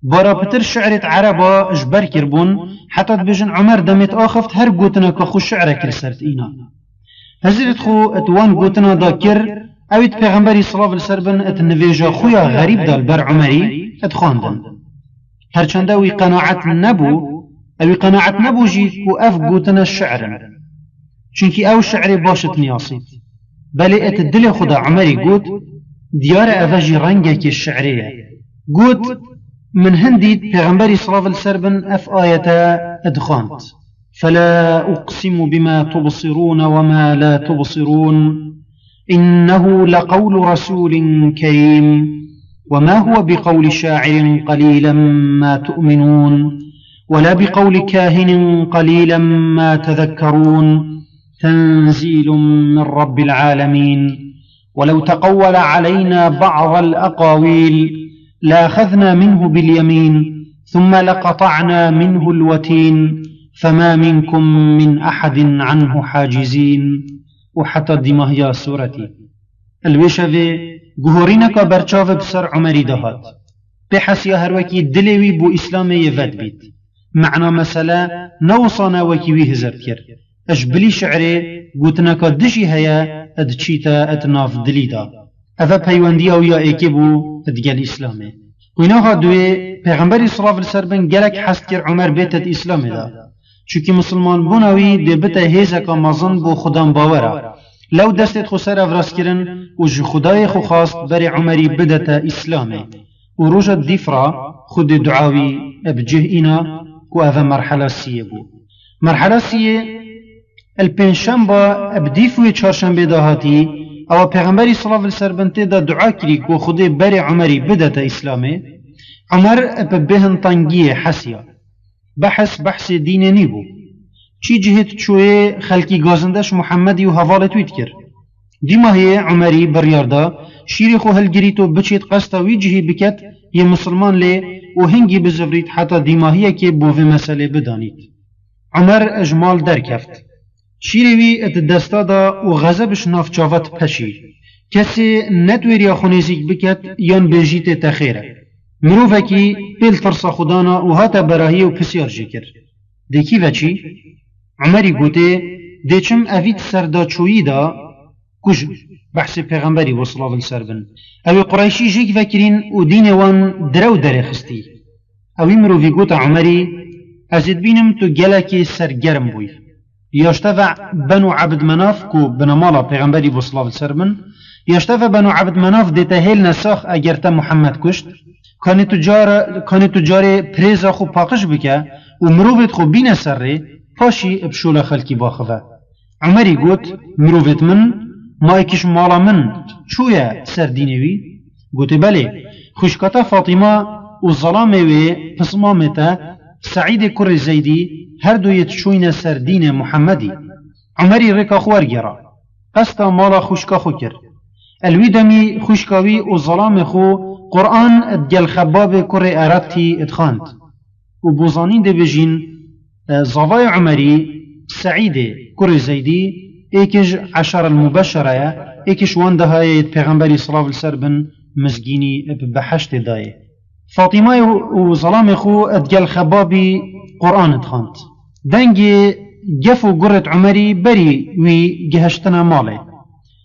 بارا پتر شعرت عربا اجبر کربون حتی بجن عمر دمت آخفت هر گوتنا که خو شعره کر سرت اینا هزرت خو اتوان گوتنا دا کر اوید پیغمبری صلی الله علیه وسلم ات نویجا خویا غریب دال بر عمری ات خواندن هرچنده وی قناعت نبو جید و اف گوتنا الشعر چونکی او شعر باشت نیاسید بلی ات دل خدا عمری گوت دیار افجی رنگه که الشعریه گوت من هندید پیغمبری صلی الله علیه وسلم اف آیتا ادخانت فلا اقسم بما تبصرون وما لا تبصرون إنه لقول رسول كريم وما هو بقول شاعر قليلا ما تؤمنون ولا بقول كاهن قليلا ما تذكرون تنزيل من رب العالمين ولو تقول علينا بعض الأقاويل لأخذنا منه باليمين ثم لقطعنا منه الوتين فما منكم من أحد عنه حاجزين وحتى دماغيا سورتي الوشفه گهورینکا برچاو بسر عمری دهات بحثیا هر وکی دلوی بو اسلام یفد بید معنا مسئله نوصانا وکی وی هزرد کرد اجبلی شعره گوتنکا دشی هیا اد چیتا اتناف دلی دا افا پیوندی او یا ایکی بو ادگل اسلامه ویناها دوی پیغمبری صلی اللہ علیہ وسلم گلک حست کر عمر بیتت اسلام دا چونکی مسلمان بوناوی دی بتا هیزکا مزن بو خدام باورا لو دستت خو سر افراس کرن و جو خدای خو خواست بر عمری بدتا اسلامه و روژت دیفرا خود دعاوی ابجه اینا و اوه مرحله سیه بو مرحله سیه الپنشنبا ابدیفوی چارشنبه داهاتی او پیغمبری صلی اللہ علیہ وسلم تیدا دعا کری و خود بر عمری بدتا اسلامه عمر بهن تنگیه حسیا بحث دین نیبو چی جهت چوه خلکی گازندش محمدی و حوالتویت کر دیما هی عمری بریاردا شیری خو هلگریتو بچیت قستا وی جهی بکت یه مسلمان لی و هنگی بزفرید حتی دیما هی که بوه مسئله بدانید عمر اجمال در کفت شیری وی ات دستا دا و غضبش نافچاوت پشی کسی نتویر یا خونیزیک بکت یان بجیت تخیره مروفه کی پیل ترسا خدانا و هاتا براهی و پسیار جی کر دیکی وچی عمری گوته دیچم اوید سرداچویی دا کج بحث پیغمبری و صلی اللہ علیہ وسلم اوی قرائشی جیک فکرین و دین وان درو درخستی اوی مروفی گوته عمری ازید بینم تو گلکی سرگرم بوی یاشتفع بنو عبد مناف کو بنمالا پیغمبری و صلی اللہ علیہ وسلم یاشتفع بنو عبد مناف دیتا هیل نساخ اگر تا محمد کشت کانی تجار پریزا خو پاقش بکه ومروفت خو بين سره پاشی بشولا خلکی باخوه. عمری گوت مروفت من مایکش مالا من چویا سردینوی؟ گوت بله خوشکتا فاطمه و ظلامه و پسمامتا سعید کر زیدی هر دویت چوین سردین محمدی. عمری رکا خوار گرا قستا مالا خوشکا خو کر الوی دمی خوشکاوی و ظلام خو قرآن ادگل خباب کر ارابتی ادخاند و بوزانین ده بجین زوای عمری سعید کر زیدی ایکش عشر المبشره ایکش وانده های پیغمبری صلی اللہ علیہ وسلم مزگینی بحشت دایه. فاطمه و ظلام خو ادگل خبابی قرآن ادخاند دنگی گف و گرت عمری بری وی گهشتنا ماله.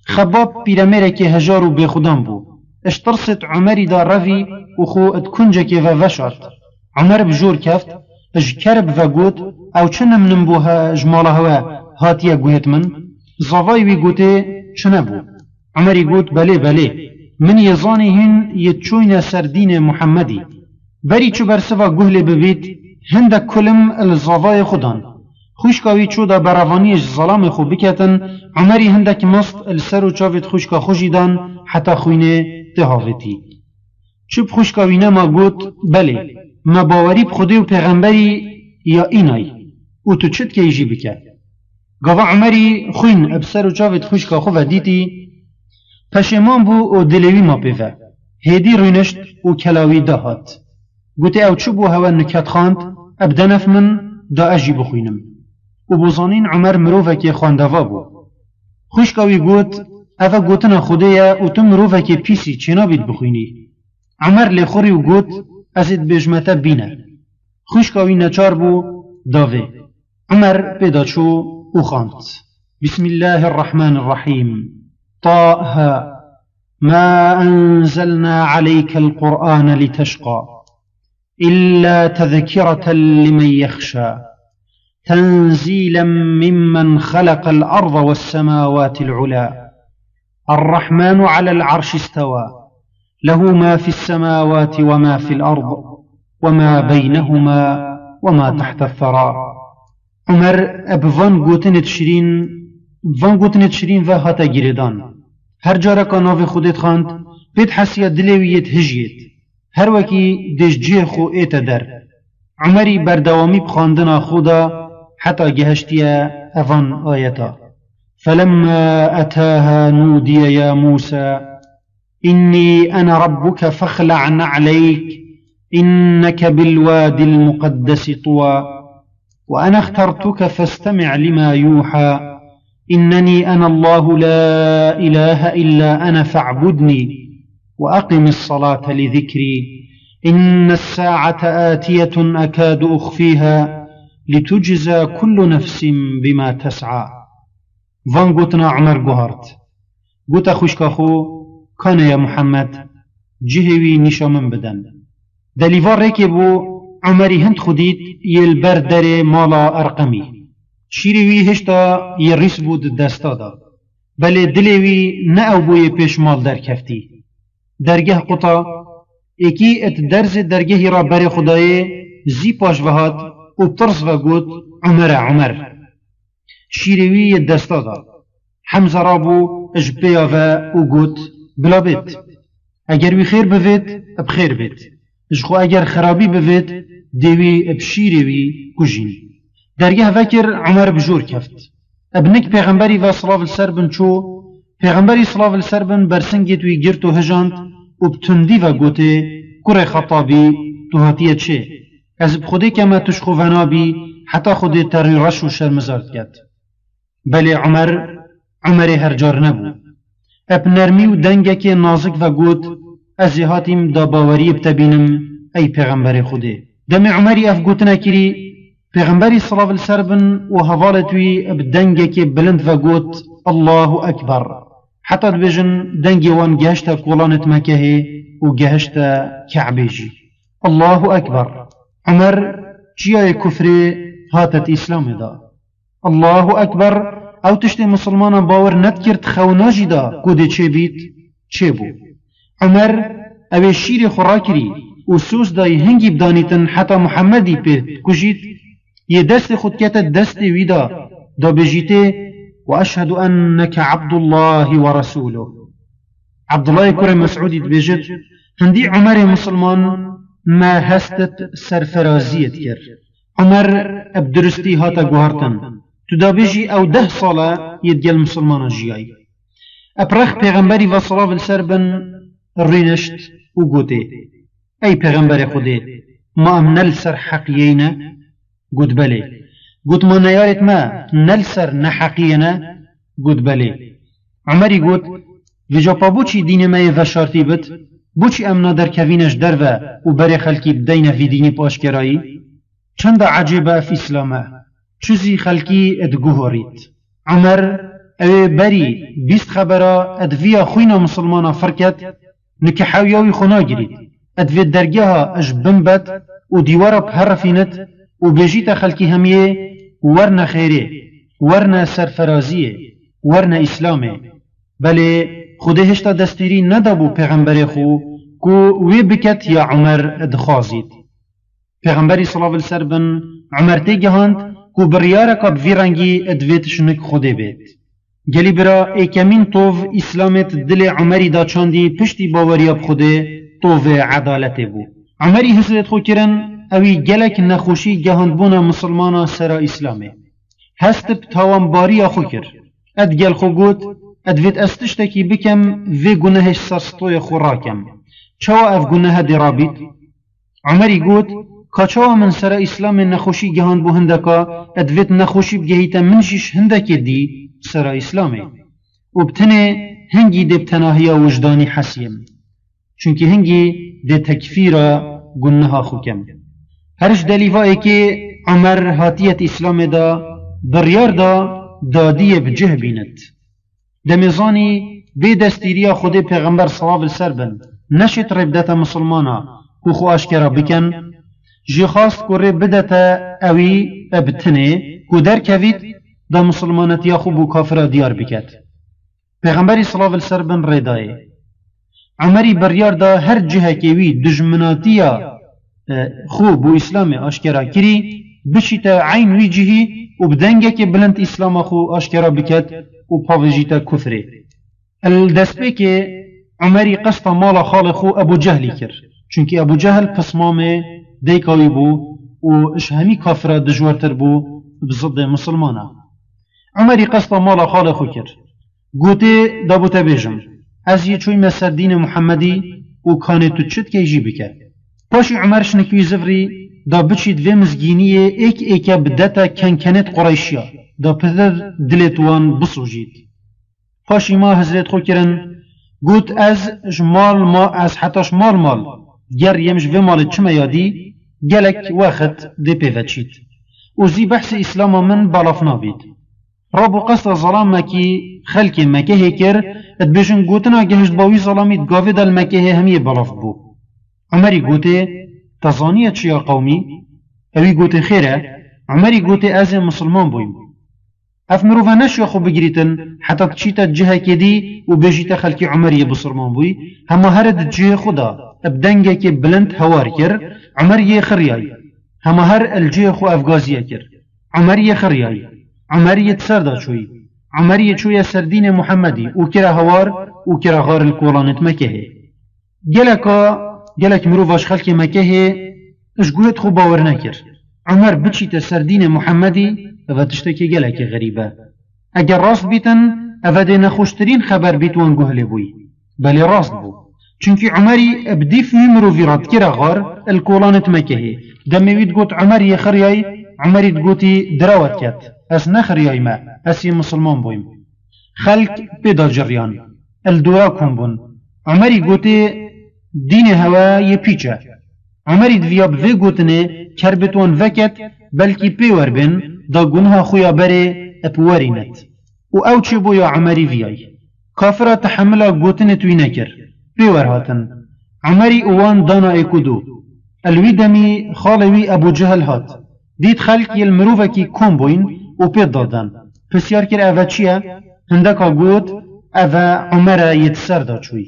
خباب پیرمره که هجار و بخودان بو اشترست عمری دا روی و خو ادکنجه که و وشارت. عمر بجور کفت اج کرب و گوت او چنه منم بوها جماله هوا هاتیه گوهت من زوای وی گوته چنه بو؟ عمری گوت بله من یزانی هن یتچوین سردین محمدی بری چو برسوا گهل ببید هندک کلم الزوای خودان خوشکاوی چو دا براوانیش ظلام خو بکتن عمری هندک مست السر و چاوت خوشکا خوشیدان حتی خوینه دهاوتی. چوب خوشکاوی نما گوت بله ما باوری بخوده و پیغمبری یا اینای او تو چت که ایجی بکر گاوا عمری خوین ابسر و چاوت خوشکا خو و دیتی پشمان بو و دلوی ما پیوه هیدی روینشت و کلاوی دهات گوته او چوبو هوا نکت خاند ابدنف من دا اجی بخوینم و بوزانین عمر مروفه که خواندوا بو. خوشکاوی گوت اوه گوتنا خوده یا و تو مروفه که پیسی چنا بید بخوینی؟ عمر لخوری و گوت ازید بجمتا بینه. خوشکاوی نچار بو داوه. عمر پیدا چو و خاند بسم الله الرحمن الرحیم طه ما أنزلنا عليك القرآن لتشقى إلا تذكرة لمن يخشى تنزيلا ممن خلق الأرض والسماوات العلى الرحمن على العرش استوى له ما في السماوات وما في الأرض وما بينهما وما تحت الثرى. عمر اب وان گوتن تشرین و هاتا گیردان هر جارا که ناو خودت خاند بید حسیت دلویت هجیت هر وکی دشجه خو ایت در. عمری بردوامی بخاندنا خودا حتى جهشتيا أظن آيتا فلما أتاها نودي يا موسى إني أنا ربك فاخلع نعليك إنك بالوادي المقدس طوى وأنا اخترتك فاستمع لما يوحى إنني أنا الله لا إله إلا أنا فاعبدني وأقم الصلاة لذكري إن الساعة آتية أكاد أخفيها لتجزى كل نفس بما تسعى. وان قوتنا عمر قهرت قوت خوشك خو كان يا محمد جهوي نشامن بدن دليفار ركبو عمري هند خديت يلبر در مالا أرقمي شيريوي هشتا يريس بود دستادا بل دلوي نأو بوي پیش مال در كفتي درگه قطا اکی ات درز درگه را بر خدای زی پاش وهات و بطرس و گوت عمر شیروی دستا دا حمزه رابو اجبیا و گوت بلا بید اگر وی خیر بوید اب خیر بید اجخو اگر خرابی بوید دیوی اب شیروی کجین درگه وکر عمر بجور کفت ابنک پیغمبری و صلاف السربن چو پیغمبری صلاف السربن برسنگیت وی گرت و هجاند و بتندی و گوته کره خطابی تو هاتیه چه از بخوده که ما تشخو ونابی حتی خوده تری رش و شرمزارد کرد بله عمر هر جار نبو اب نرمی و دنگه که نازک و گوت از هاتیم دا باوری بتبینم ای پیغمبر خوده دم عمری اف گوت نکری پیغمبری صلاف السربن و حوالتوی اب دنگه که بلند و گوت الله اکبر حتى بجن دنجي وان جهشتا قولانت مكه وجهشتا كعبيجي الله أكبر عمر جيا كفر هاتت إسلام دا الله أكبر أو تشتي مسلمانا باور ندكرت خوناجي دا كودي چه بيت چه بو عمر أو الشير خراكري وسوس داي هنجي بدانيتن حتى محمدي بيت كجيت يدست خود كتا دست ويدا دا بجيته وأشهد أنك عبد الله ورسوله. عبد الله كره مسعودي بجد هندي عمر مسلمان ما هستت سرفرازيت كر. عمر ابدرستي هاتا گوهرتن تدا بجي او 10 صالة يدگل مسلمان جياي. ابرخ پیغمبری و صلاة السربن رينشت و گوته اي پیغمبر خوده ما ام نلسر حقيينا قد بلي قد ما نيارت ما نلسر نحقينا قد بلي. عمري قد وجا بابوچي دين ما يفشارتي بت بوچي امنا در كوينش دروا و بري خلقي بدين في ديني باشكرائي چند عجيبه في اسلامه چوزي خلقي ادگوهوريت. عمر او بري بيست خبره ادويا خوينا مسلمانا فركت نكحاوياوي خنا گريد ادوي درگاها اش بمبت و ديوارا بهرفينت و بيجيتا خلقي هميه ورنا خيري ورنا سرفرازيه ورنا اسلامه. بله خوده هشتا دستيري ندابو پیغمبر خو کو وی بکت یا عمر ادخازید. پیغمبری صلی الله علیه وسلم عمر تیگهاند کو بریارکا بویرنگی ادویت شنک خوده بید. گلی برا ایکمین طوف اسلامت دل عمری دا چاندی پشتی باوریاب خوده طوف عدالت بو. عمری حسرت خو کرن اوی گلک نخوشی گهاندبونا مسلمانا سرا اسلامه. هست بتاوان باریا خو کر. اد گل خو گوت ادویت استشتکی بکم وی گناهش سرستوی خوراکم. چاو اف گناه درابید؟ عمری گوت کچاو من سر اسلام نخوشی گهان بو هندکا ادویت نخوشی بگهیتا منشیش هندکی دی سر اسلامه. و بتنه هنگی دی بتناهی وجدانی حسیم. چونکه هنگی دی تکفیر گناه خوکم. هرش دلیفایی که عمر هاتیت اسلام دا بریار دا دادی بجه بیند. دمیزانی بی دستیریا خود پیغمبر صلی الله علیه وسلم نشت ربدت مسلمانا کو خو اشکرا بکن جی خواست کوری بدتا اوی ابتنه کو در کوید دا مسلمانت یا خوب و کافر دیار بکد. پیغمبری صلی الله علیه وسلم ردای عمری بریار دا هر جهه که وی دجمناتیا خوب و اسلام اشکرا کری بشیتا عین وی جهی و بدنگه که بلند اسلام خو اشکرا بکد و پاوجیتا کفره. الدسبه که عمری قصد مال خال خو ابو جهلی کر چونکه ابو جهل پسمام دیکاوی بو و اش همی کافره دجوارتر بو بضد مسلمانا. عمری قصد مال خال خو کر گوته دابوتا بیجم از یه چوی مسر دین محمدی و کانه تو چد که ایجی بکر. پاشی عمرش نکوی زفری دا بچید و مزگینیه ایک بدتا کنکنت قرائشیا دا پدر دلتوان بسوجید. پاشی ما حضرت خو کرن گوت از مال ما از حتاش مال گر یمش و مال چما یادی گلک وقت دی پیوچید و زی بحث اسلام من بالاف نابید. رابو قصد ظلام مکی خلق مکه کر ادبیشن گوتنا گهشت باوی ظلامید گاوه دل مکه همی بالاف بو. عمری گوته تظانیه چیا قومی؟ اوی گوته خیره عمری گوته از مسلمان بویم. اف مروفا نشو خو بگریتن حتی تشیتا جهه کدی و بجیتا خلقی عمری بسرمان بوی همه هرد جهه خدا ابدنگه که بلند هوار کر عمری خریای همه هر الجهه خو افغازیه کر عمری خریای عمری تسردا چوی عمری چوی سردین محمدی و کرا هوار و کرا غار الکولانت مکه گلک مروفاش خلق مکه اشگویت خو باور نکر عمر بچیتا سردین محمدی و تشتکی گلک غریبه. اگر راست بیتن او ده نخوشترین خبر بیتوان گهله بوی. بلی راست بو. چونکی عمری ابدیف مروفی راد کرا غار الکولانت مکهی. دمیوید گوت عمری خریای عمری گوتی دراوت کت. اس نخریای ما. اسی مسلمان بویم. خلق پیدا جریان. الدورا کن بون. عمری گوتی دین هوا یه پیچه. عمری دویا بوی گوتنه کربتوان وکت بلکی پیور بین دا گناه خویا بره اپوارینت و او چه بو یا عمری ویای کافره تحمله گوتن توی نکر پیور هاتن عمری اوان دانا ایکودو الوی دمی خالوی ابو جهل هات دید خلق یل مروفه کی کن بوین و پید دادن پسیار کر اوه چیه؟ هندکا گوت اوه عمره یتسر دا چوی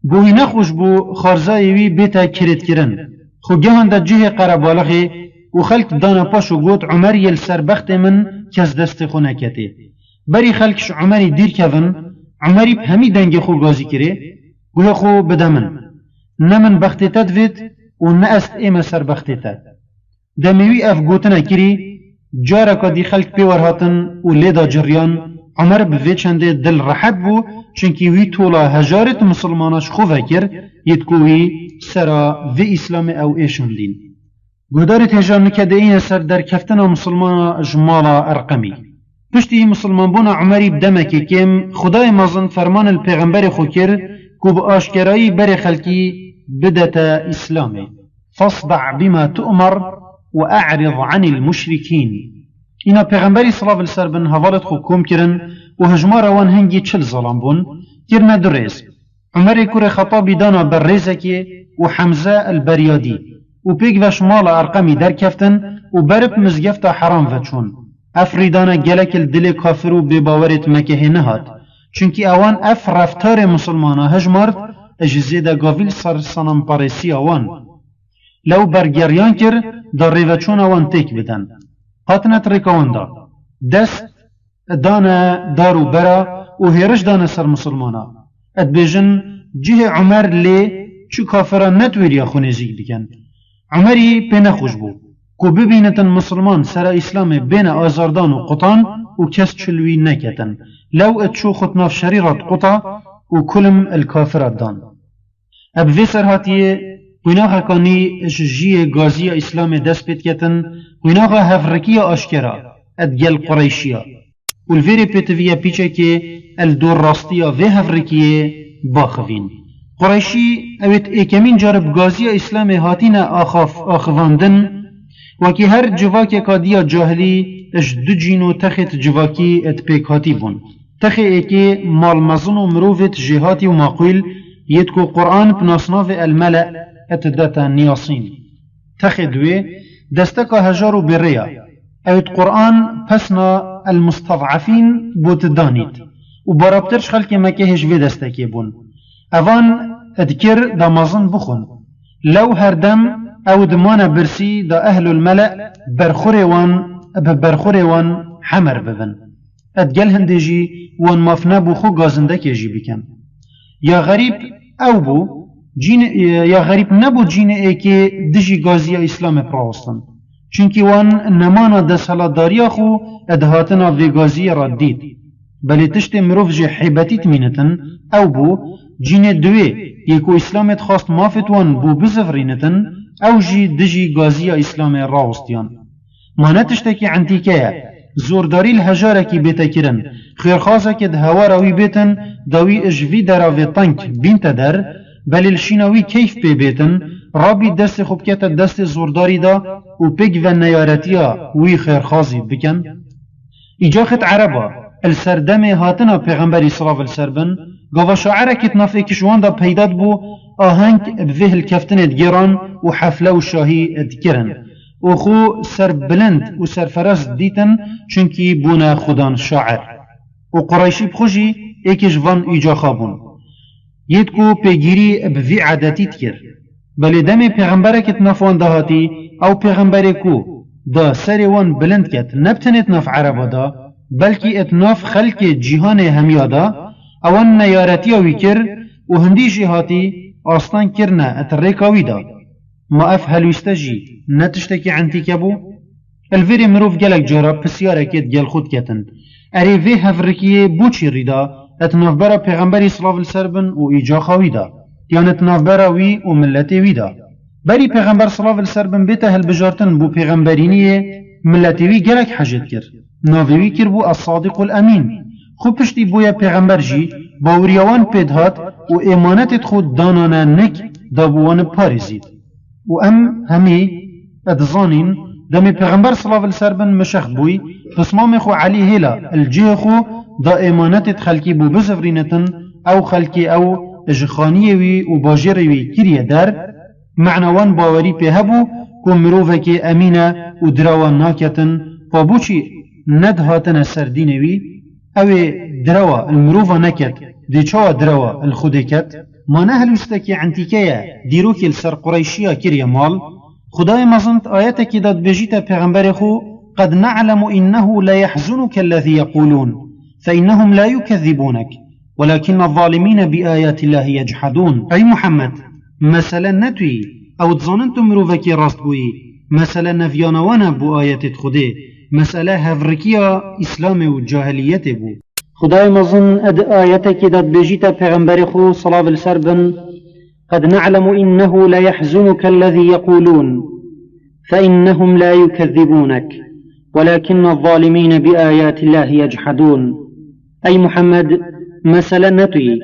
بوی نخوش بو خارزایوی بیتا کرد کرن خو گهان دا جه قربالخی وخلق دانا پاشو گوت عمر یل سر بخت من کس دست خو نکته بری خلقش عمری دیر کون عمری بهمی دنگ خو گازی کره گویا خو بدمن نمن بخت تدوید و نأست ایم سر بخت تد دموی اف گوتنا کری جارا که دی خلق پیور هاتن و لیدا جریان عمر بوی چنده دل راحت بو چنکی وی طولا هجارت مسلماناش خوفه کر یدکوی سرا و اسلام او ایشون دین گودارت هجار نکده این سر در کفتنا مسلمان جمالا ارقمی پشتی مسلمان بونا عمری بدمکی کم خدای مازن فرمان الپیغمبر خو کر کو با آشکرایی بر خلقی بدت اسلامی فاصدع بما تؤمر وأعرض عن المشركين إنا پیغمبری صلی الله علیه وسلم حوالت خو کوم کرن و هجمار وان هنگی چل ظلم بون کرنا درز عمر کور خطابی دانا بر رزکی و حمزه البریادی و پیگ و شمال ارقمی در کفتن و برب مزگفت حرام و چون افریدانا گلک الدل کافر و بباورت مکه نهاد چونکی اوان اف رفتار مسلمانا هجمارد اجزه دا گاویل سر سنم پارسی اوان لو برگریان کر در ریوچون اوان تک بدن هاتنت ریکوان دا دست دانا دارو برا و هیرش دانا سر مسلمانا اد بیجن جه عمر لی چو کافران نتویریا خونه زیگ بکن عمری پی نخوش بو کو ببینتن مسلمان سر اسلام بین آزاردان و قطان و کس چلوی نکتن لو اتشو خطناف شریرات قطا و کلم الكافرات دان اب في سرهاتي ويناها كاني جي غازية اسلام دست بيتكتن ويناها هفركية اشكرا ادجل قريشية والفيري بيتفيا بيچكي الدور راستية في هفركية باخفين قريشي اوت ايكمين جارب غازية اسلام هاتينا اخواندن وكي هر جواكي كادية جاهلي اش دو جينو تخت جواكي ات بيك هاتي بون تخي ايكي مال مزن و مروفت جهاتي و معقول يدكو قرآن بناصناف الملأ اتداتا نياصين تخي دوي دستكا هجارو بريا اوت قرآن پسنا المستضعفين بوتدانيت و برابترش خلق مكيهش في دستكي بون اوان اذكر دا مزن بخون لو هردم او دمانا برسي دا اهل الملأ برخوري وان حمر ببن ادگل هندجی وان مافنا بو خو گازنده که جی بکن یا غریب او بو جین یا غریب نبو جین ای که دجی گازی اسلام پراستن چونکی وان نمانا دسالتداریا خو ادهاتنا وی گازی را دید بلی تشت مروف جی حیبتیت مینتن او بو جین دوی یکو اسلامت خواست مافت وان بو بزفرینتن او جی دجی گازی اسلام راستیان ما نتشتکی عنتیکه زورداری الهجاره کی بیتا کرن خیرخواسه که ده هوا راوی بیتن داوی اجوی دراوی تنک بینت در بلی الشیناوی کیف پی بیتن رابی دست خوب کت دست زورداری دا و پیگ و نیارتیا وی خیرخوازی بکن ایجاخت عربا السردم هاتنا پیغمبری صلی اللہ علیہ وسلم گاوا شاعره کت نافع کشوان دا پیداد بو آهنگ بفه الكفتن ادگیران و حفله و شاهی ادگیرن و خو سر بلند و سر فرس دیتن چونکی بونا خودان شاعر و قرائشی بخوشی ایکش وان ایجا خابون یدکو پیگیری بوی عادتیت کر بلی دم پیغمبره کت نفوان دهاتی او پیغمبره کو دا سر وان بلند کت نبتنت نف عربا دا بلکی اتناف خلق جیهان همیا دا اوان نیارتی وی کر و هندی جهاتی آستان کرنا اتریکاوی دا ما اف هلوستجي نتشتكي عنتي كابو الفيري مروف جالك جارا بسيارة كيت جال خود كتن اري في هفركيه بوچي ريدا اتنافبرا پیغمبري صلاة السربن و ايجا خاوي دا يعني اتنافبرا وي و ملتي وي دا بري پیغمبر صلاة السربن بيتا هل بجارتن بو پیغمبرينيه ملتي وي جالك حاجت كر ناوي كر بو الصادق الامين خو پشتي بويا پیغمبر جي باوريوان پیدهات و ايمانت خود دانانا نك دابوان پاريزيد و ام همي ادزانين دمي پیغمبر صلى الله عليه وسلم مشخ بوي فسمام خو علي هلا الجيه خو دا ايمانات خلقي بو بزفرينتن او خلقي او اجخانيوي و باجروي كريه دار معنوان باوري بهبو كو مروفكي امينه و دراوان ناكتن فابوشي ندهاتن سردينوي او دروا المروفا نكت دي چوا دروا الخودكت ما نهل استكي عنتيكيا ديروكي السر قريشيا كريا مال خدای مزند آياتك داد بجيتا پیغمبر خو قد نعلم إنه لا يحزنك الذي يقولون فإنهم لا يكذبونك ولكن الظالمين بآيات الله يجحدون. أي محمد مثلا نتوي أو تظننتم مروفك راست بوي مثلا نفيانوانا بو آيات خده مسألة هفركية إسلام والجاهلية بو. خدای مزن اد آياتك داد بجيتا پیغمبر خو صلاة السربن قد نعلم إنه لا يحزنك الذي يقولون فإنهم لا يكذبونك ولكن الظالمين بآيات الله يجحدون. أي محمد مثلا نتوي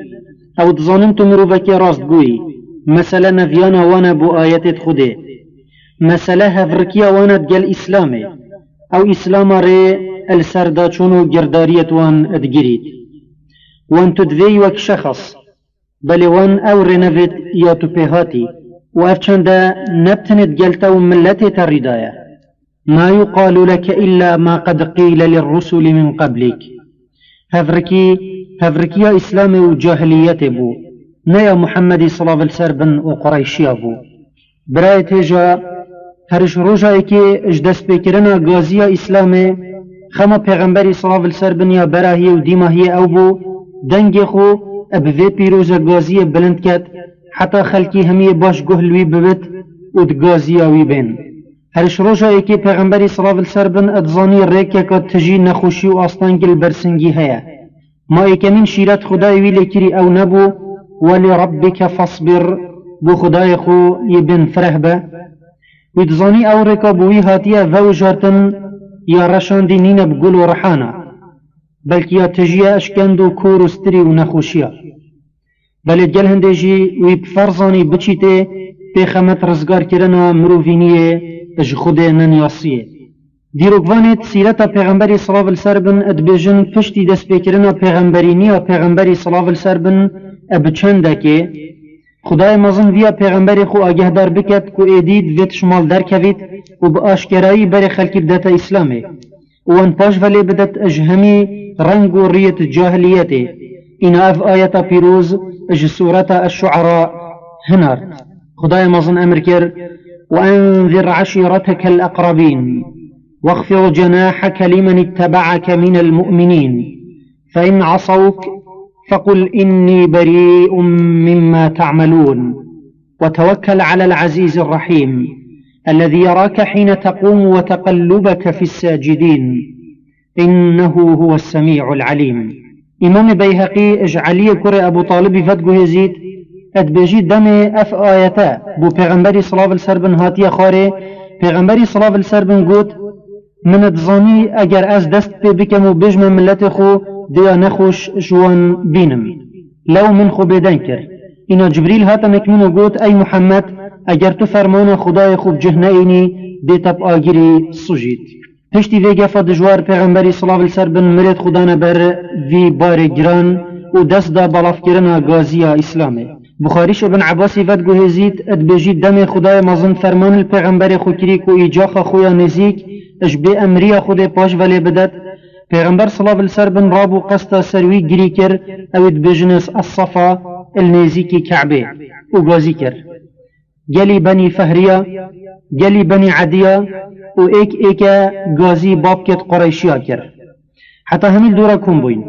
أو تظننتم مروفك راست بوي مثلا نفيانا وانا بو آيات خده مسألة هفركية وانا دقل إسلامي أو إسلام ري السرداچونو جردارية وان ادگريت وان تدوي وك شخص بل وان او رنفت يا تبهاتي وافچند نبتند جلتا وملتي تردايا ما يقال لك إلا ما قد قيل للرسل من قبلك. هفركيا إسلام وجاهلية بو نيا محمد صلى الله عليه وسلم وقريشيا بو براية تيجا هرش روجا اكي اجدس بكرنا غازيا إسلامي خما پیغمبری صلی الله علیه وسلم یا براهی و دیماهی او بو دنگ خو ابوی پیروز غازی بلند کت حتی خلکی همی باش گهلوی ببت و دغازی وی بین. هر شروجا اکی پیغمبری صلی الله علیه وسلم ادزانی ریکه که تجی نخوشی و آستانگل برسنگی هیا ما اکمین شیرت خدای وی لکری او نبو ولی ربک فاصبر بو خدای خو یبن فرح با و دزانی او ریکا بوی هاتیه و جارتن یا رشاندی نین بگل و رحانا بلکه یا تجیه اشکند و کور و ستری و نخوشیه بلد گل هنده جی وی بفرزانی بچیته پیخمت رزگار کرنا مروفینیه اج خود ننیاسیه. دیروگوانت سیرتا پیغمبری صلی اللہ علیہ وسلم ادبیجن پشتی دست پیکرنا پیغمبرینی و پیغمبری صلی اللہ علیہ وسلم ابچنده که خدای مزن ویا پیغمبری خو آگه دار بکت کو ایدید ویت شمال در کوید و با آشکرایی بر خلکی بدت اسلامی و ان پاش ولی بدت اجهمی رنگ و ریت جاهلیتی. این اف آیتا پیروز اج سورة الشعراء هنر خدای مزن امر کر وانذر عشيرتك الأقربين واخفض جناحك لمن اتبعك من المؤمنين فإن عصوك فقل إني بريء مما تعملون وتوكل على العزيز الرحيم الذي يراك حين تقوم وتقلبك في الساجدين إنه هو السميع العليم. إمام بيهقي اجعلي كر أبو طالب فتقه يزيد ادبجي دم اف آياتا بو پیغمبری صلی الله علیه وسلم هاتیه خاره پیغمبری صلی الله علیه وسلم گوت من ادزانی اگر از دست پی بکم و بجم ملت خو دیا نخوش جوان بینم لو من خو بیدن کر. اینا جبریل هاتا مکمون و گوت ای محمد اگر تو فرمان خدای خوب جهنه اینی دیتا با آگیری سجید. پشتی ویگه فدجوار پیغمبری صلی الله علیه وسلم مرد خدانا بر وی بار گران و دست دا بلاف کرنا غازیا اسلامی. بخاریش ابن عباسی ود گوهزید ادبجید دم خدای مزن فرمان الپیغمبر خو کری کو ایجاخ خویا نزیک اش به امری خود پاش ولی بدد پیغمبر صلی الله علیه وسلم رابو قصد سروی گری کر او ادبجنس الصفا النزیکی کعبه و غازی کر گلی بنی فهریا گلی بنی عدیا و ایک غازی باب کت قریشیا کر حتی همیل دورا کن بوین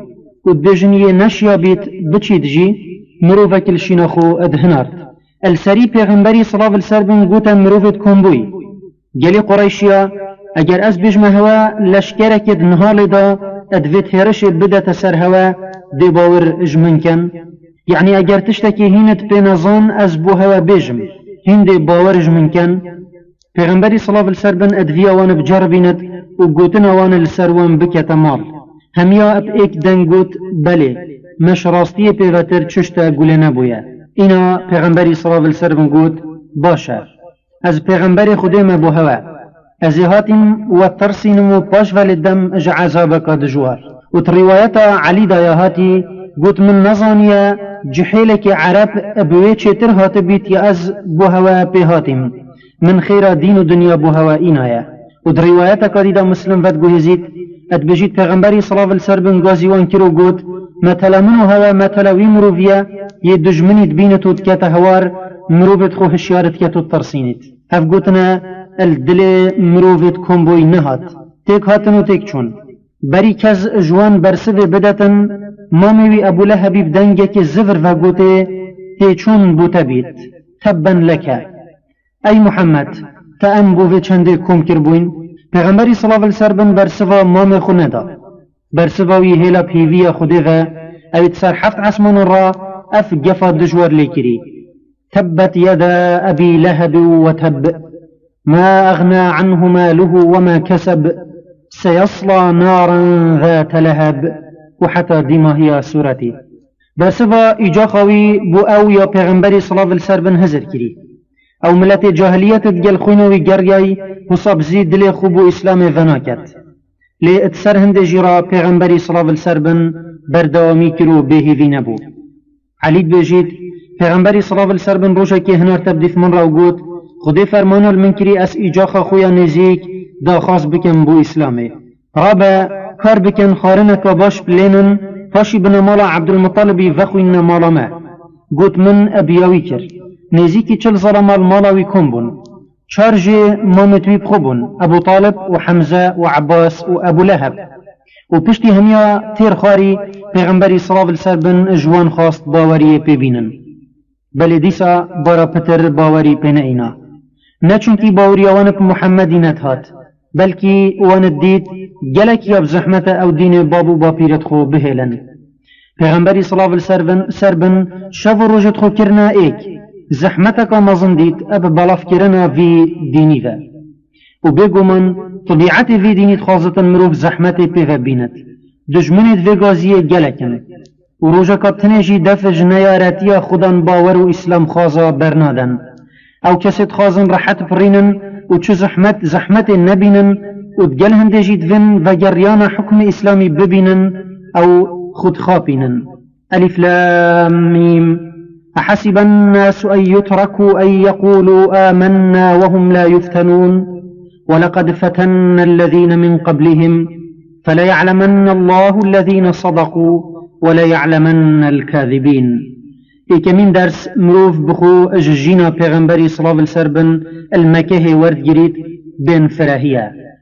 و ادبجنیه نشیا بیت بچید جی مروفه کلشینا خو ادهنارد السری پیغمبری صلی الله علیه وسلم گوتا مروفت کنبوی گلی قریشیا اگر از بجمه هوا لشکره کد نهال دا ادویت هرش بدت سر هوا دی باور اجمن کن یعنی اگر تشتکی هینت بینظان از بو هوا بجم هین دی باور اجمن کن پیغمبری صلی الله علیه وسلم ادویا وان بجربیند و گوتنا وان لسروان بکت مال همیا اب ایک دنگوت بله مش راستی پیوتر چشتا گله نبویه. اینا پیغمبری صلی الله علیه وسلم گوت باشه از پیغمبر خودم بو هوا از هاتیم و ترسینم و پاش ولدم اج عذابک دجوار و روایت علی دا هاتی گوت من نزانیه جحیلک عرب ابوی چتر هات بیت یا از بو هوا پی هاتیم من خیر دین و دنیا بو هوا اینایه و روایت کدیدا مسلم ود گوهزید اد بجید پیغمبری صلی الله علیه وسلم گازیوان کرو گوت مثلا منو هوا مثلا وی مروفيا يدجمني دبينتو تكاتا هوار مروفت خو هشيارت كاتو ترسينت هف گوتنا الدل مروفت کمبوی نهات تیک هاتن و تیک چون بری کز جوان برسوه بدتن ماموی ابو لهبی بدنگه که زفر و گوته تی چون بوته بید تبا لکه ای محمد تا ام بوه چنده کم کربوین پیغمبری صلی اللہ علیہ وسلم برسوا مام خونه دا برسواوی هیلا پیوی خوده و اوید سر حفت عسمان را اف گفا دجوار لیکری تبت يدا أبي لهب وتب ما أغنى عنه ماله وما كسب سيصلى نارا ذات لهب وحتى ديما هي سورتي برسوا إجا خوي بو أو يا پیغمبري صلى الله عليه وسلم هزر كري أو ملت جاهلية تدقل خوينوي قرياي وصاب زيد دلي خوبو إسلام فناكت لي اتسر هند جرا پیغمبري صلى الله عليه وسلم بردوامي كرو به في نبو علي بيجيت پیغمبری صلی الله علیه وسلم روزه که هنر تبدیف من را گوت خودی فرمان المنکری اس ایجاخ خویا نزیک دا خاص بکن بو اسلامه رابع کار بکن خارنک باش بلینن پاشی بنا مالا عبدالمطالبی وخوین مالا ما گوت من ابیاوی کر نزیکی چل ظلمال مالاوی کن بون چارج مامتوی بخوبون ابو طالب و حمزه و عباس و ابو لهب و پشتی همیا تیر خاری پیغمبری صلی الله علیه وسلم جوان خواست باوری ببینن بل دیسا برا پتر باوری پی اینا نه چونکی باوری وانب محمدی ندهات بلکی واند دید گلک یاب زحمت او دین بابو با پیرت خو بهلن پیغمبری صلی الله علیه وسلم شف روجت خو کرنا ایک زحمتک مازن دید اب بلاف کرنا وی دینی و بگو من طبیعت وی دینیت خوازتن مروف زحمت پی بیند دجمنت وی گازی گلکن و روژا کابتنیجی دفج نیارتیا خودان باور و اسلام خوازا برنادن او کسید خوازن راحت پرینن و چو زحمت نبینن و دگل هندجی دوین و گریان حکم اسلامی ببینن او خود خابینن الف لام میم احسب الناس ان يتركوا ان يقولوا آمنا وهم لا يفتنون ولقد فتنا الذين من قبلهم فليعلمن الله الذين صدقوا وليعلمن الكاذبين كمين درس مروف بخو اججينا پیغمبري صلى الله عليه وسلم المكه ورد جريد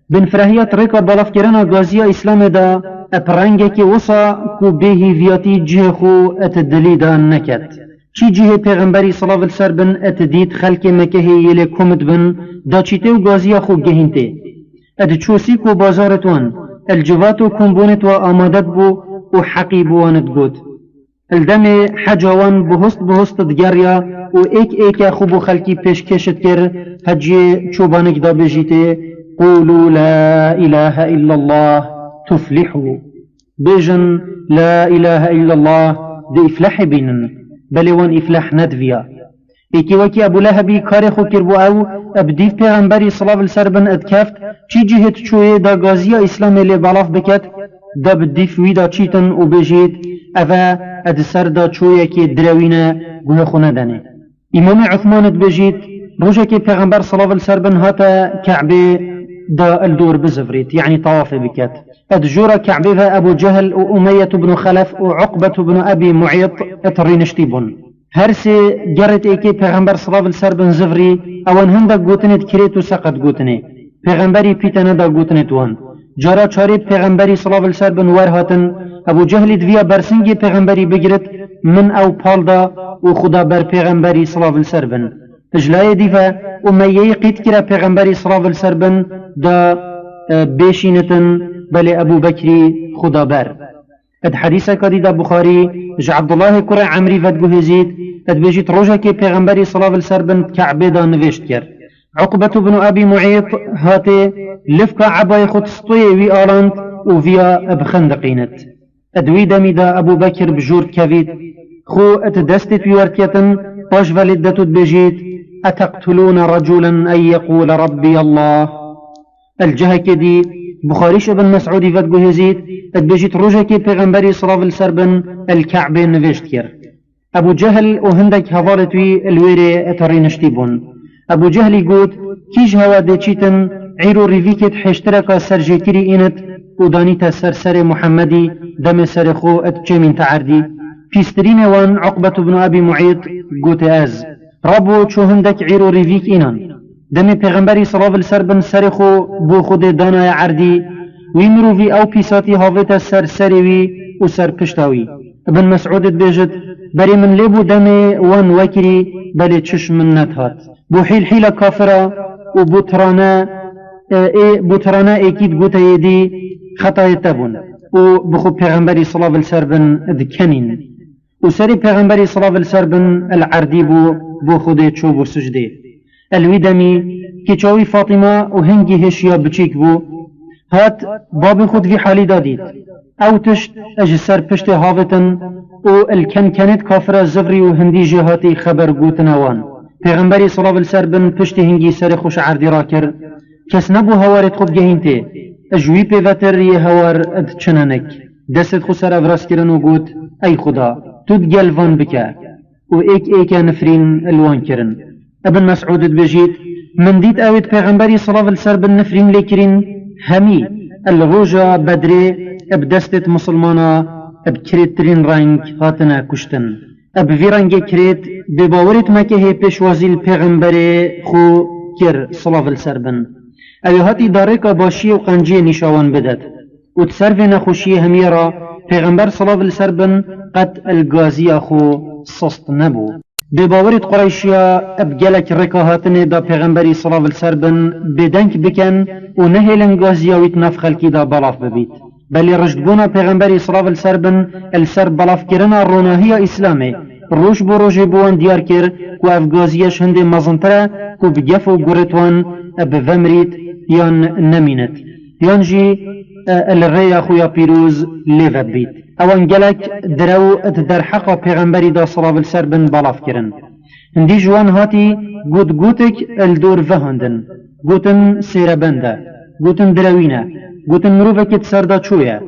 بن فرهية طريقة بلاف كرنا غازية اسلام دا اپرنگه که وصا کو بهی ویاتی جه خو اتدلی دا نکت چی جه پیغمبری صلی اللہ علیہ وسلم اتدید خلق مکه یلی کمت بن دا چیته و غازیه خو گهینته اد چوسی کو بازارتوان الجواتو کمبونت و آمادت بو و حقیب واند گود الدم حجوان بهست دگریا و ایک خوب خلقی پیش کشت کر حجی چوبانک دا بجیته قولوا لا اله الا الله تفلحوا بجن لا اله الا الله دي افلح بينن بل وان افلح ندفيا ایکی وکی ابو لهبی کار خو کربو او ابدیف پیغمبری صلی اللہ علیہ وسلم ادکفت چی جهت چوی دا گازی اسلام لی بلاف بکت دا بدیف وی دا چیتن و بجید اوه ادسر دا چوی که دروینه گوه خونه دنه امام عثمان بجید روژه که پیغمبر صلی اللہ علیہ وسلم هاتا کعبه دا الدور بزفريت يعني طواف بكت ادجور كعبه ابو جهل وأمية بن خلف وعقبة بن ابي معيط اترينشتيبون هرسي جرت ايكي پیغمبر صلى الله عليه وسلم زفري اوان هندا گوتنت كريتو سقط گوتنه پیغمبری پیتنه دا گوتنت وان جارا چاري پیغمبری صلى الله عليه وسلم ورهاتن ابو جهل دویا برسنگي پیغمبری بگرت من او پال دا و خدا بر پیغمبری صلى الله عليه وسلم اجلای دیفا امیه قید کرا پیغمبری صلی اللہ علیہ وسلم دا بیشینتن بل ابو بکری خدا بر اد حدیثه کدی دا بخاری جا عبدالله کره عمری ودگو هزید اد بیجیت روژه که پیغمبری صلی اللہ علیہ وسلم کعبه دا نوشت کر عقبت بن ابی معیط هاته لفکا عبای خود سطوی وی آلاند و ویا بخندقینت ادوی دمی دا ابو بکر بجورد کوید خو ات دستت بیورتیتن باش ولدتت بجید أتقتلون رجلا أن يقول ربي الله الجهك دي بخاريش ابن مسعود فتقو هزيد اتبجيت روجك پیغمبري صلى الله عليه وسلم الكعبة نوشتكر أبو جهل وهندك هضالتوي الويري اترينشتيبون أبو جهل يقول كيج هوا دي چيتن عيرو ريفيكت حشترك سرجيكري إنت ودانيتا سرسر محمدي دم سرخو اتجمين تعردي فيسترين وان عقبة بن أبي معيط قوت أز ربو چو هندك عيرو ريفيك إنان دم پیغمبری صلاة السر بن سرخو بو خود دانای عردی وی مروفی او پیساتی هاویت سر سریوی و سر پشتاوی. ابن مسعود بیجد بری من لیبو دم وان وکری بلی چش من نتهات بو حیل حیل کافرا و بو ترانا اکید گوتا یدی خطای تبون و بخو پیغمبری صلاة السر بن دکنین و سری پیغمبری صلاة السر بن العردی بو خود چوب و سجده الویدمی که چاوی فاطمه و هنگی هشیا بچیک بو هات باب خود في حالي داديت او تشت اجسر پشت هاوتن و الكن كانت كافر زفري و هندي جهاتي خبر قوتنا وان پیغمبری صلاة السر بن پشت هنگی سر خوش عردی را کر کس نبو هوارت خود گهینته اجوی پیوتر ی هوار اد چنانک دست خو سر افراس کرن و گوت ای خدا تود گلوان بکه و ایک نفرین الوان کرن. ابن مسعود بجيت من ديت اويت پیغمبری صلاة السر بن نفرين لكرين همي الروجا بدري ابدستت مسلمانا ابكريت ترين رنگ هاتنا كشتن اب في رنگ كريت بباورت مكه پیشوازی الپیغمبری خو كر صلاة السر بن اوی هاتی داريكا باشي و قنجي نشاوان بدد و تسرف نخوشي هميرا پیغمبر صلاة السر بن قد الغازي خو صست نبو بباورت قريشيا ابجلك ركاهاتن دا پیغمبری صلاة السر بن بدنك بكن و نهلن غازياويت نفخل كي دا بلاف ببيت بل رجدبونا پیغمبری صلاة السر بن السر بلاف كرنا روناهي اسلامي روش بو روش بوان ديار كر كو اف غازياش هند مزنتره كو بجفو قرتوان اب vemrit يان نمينت يان جي الريا خويا بيروز ليفت بيت اوان جلك درو در حقا پیغمبری دا صلاة السر بن بلاف كرن هندي جوان هاتي قوتك الدور فهندن قوتن سيربنده قوتن دروينه قوتن مروفك تسردا چويا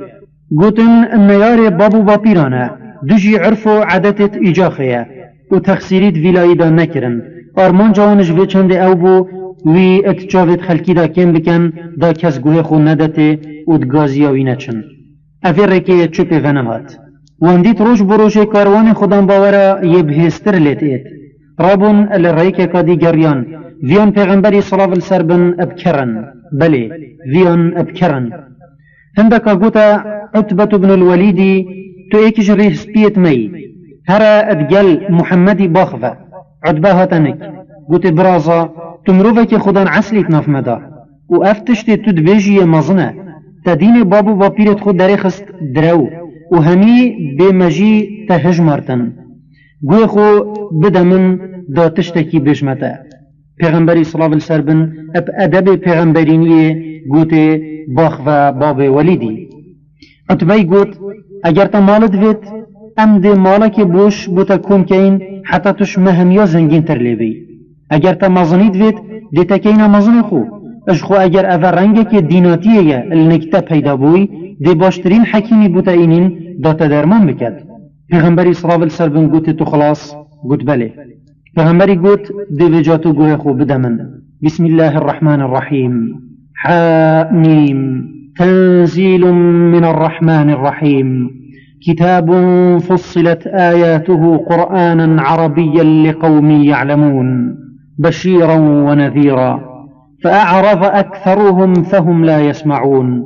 قوتن النيار بابو بابيرانه دجي عرفو عادتت ايجاخيه و تخسيريت ولايدا نكرن ارمان جوانش في چند او بو وی اتجاوت خلکی دا کم بکن دا کس گوه خو ندته و دگازیاوی نچن اوی رکی چوپی ونمات واندیت روش بروش کاروان خودم باورا یه بهستر لیت ایت رابون الریک کادی گریان ویان پیغمبری صلاة السر بن ابکرن بله ویان ابکرن هندکا گوتا عتبت بن الولیدی تو ایکش ریس بیت می هرا ادگل محمدی باخفه عتبه هاتنک گوت برازا تمروفك خدان عسليت ناف مدا و افتشت تدبيجي مزنه تدين بابو بابيرت خود دريخست درو و همي بمجي تهجمرتن گوه خو بدا من دا تشتكي بجمتا پیغمبری صلاة السر بن اب ادب پیغمبرینیه گوته باخ و باب ولیدی اتبای گوت اگر تا مالت وید ام ده مالک بوش بوتا کون کین حتی تش مهمیا زنگین تر لیبی اگر تا مزنید وید دیتا کینا مزن خو اجخو اگر اوه رنگه که دیناتیه النکته پیدا بوی دی باشترین حکیمی بوتا اینین داتا درمان بکد پیغمبری صلاة السر بن گوت تو خلاص گوت بله پیغمبری گوت دی وجاتو گوه خو بدمن بسم الله الرحمن الرحیم حامیم تنزيل من الرحمن الرحيم كتاب فصلت آياته قرآنا عربيا لقوم يعلمون بشيرا ونذيرا فأعرض أكثرهم فهم لا يسمعون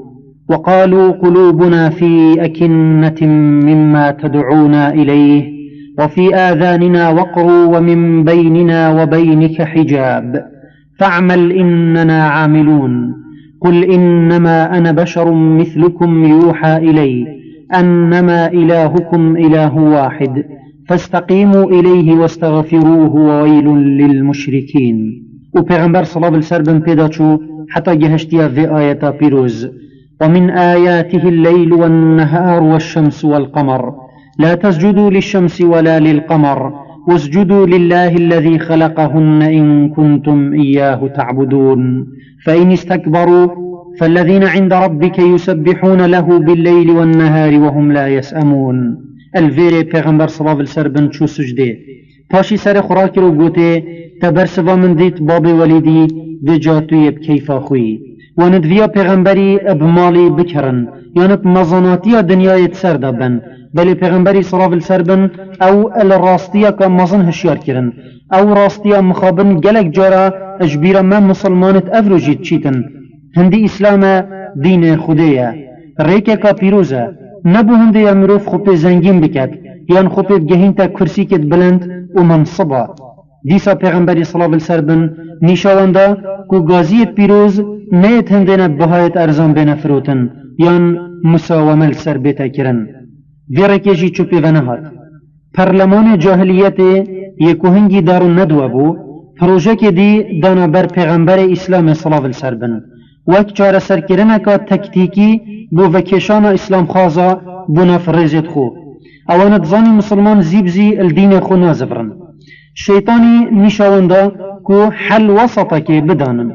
وقالوا قلوبنا في أكنة مما تدعونا إليه وفي آذاننا وقر ومن بيننا وبينك حجاب فاعمل إننا عاملون قل إنما أنا بشر مثلكم يوحى إلي أنما إلهكم إله واحد فاستقيموا إليه واستغفروه وويل للمشركين وبيغمبر صلاة السر بن بيداتشو حتى جهشتيا في آية بيروز ومن آياته الليل والنهار والشمس والقمر لا تسجدوا للشمس ولا للقمر واسجدوا لله الذي خلقهن إن كنتم إياه تعبدون فإن استكبروا فالذين عند ربك يسبحون له بالليل والنهار وهم لا يسأمون الفيري پیغمبر صلاة السر بن چو سجده پاشی سر خوراکی رو گوته تبرسوا من دیت باب ولیدی بجاتوی بکیفا خوی وندویا پیغمبری اب مالی بکرن یعنی مزاناتی دنیای سر دابن بلی پیغمبری صلاف السر بن او الراستیا که مزن هشیار کرن او راستیا مخابن گلک جارا اجبیرا من مسلمانت افروجید چیتن هندی اسلام دین خودیه ریکه که پیروزه نبو هندی مروف خوب زنگین بکد یان خوب بگهین تا کرسی کد بلند و منصبه دیسا پیغمبری صلاف السر بن نیشاونده که گازیت پیروز نیت هندین بهایت ارزان بین فروتن یان مساومه سر بیتا کرن ویرکیجی چوپی ونهات پرلمان جاهلیت یکو هنگی دارو ندوه بو پروژه که دی دانا بر پیغمبر اسلام صلاف السر بن وک چاره سر کرنه که تکتیکی بو وکیشان اسلام خوازا بو نفرزت خو اواند زانی مسلمان زیبزی الدین خو نازبرن شیطانی نشاونده که حل وسطه که بدانن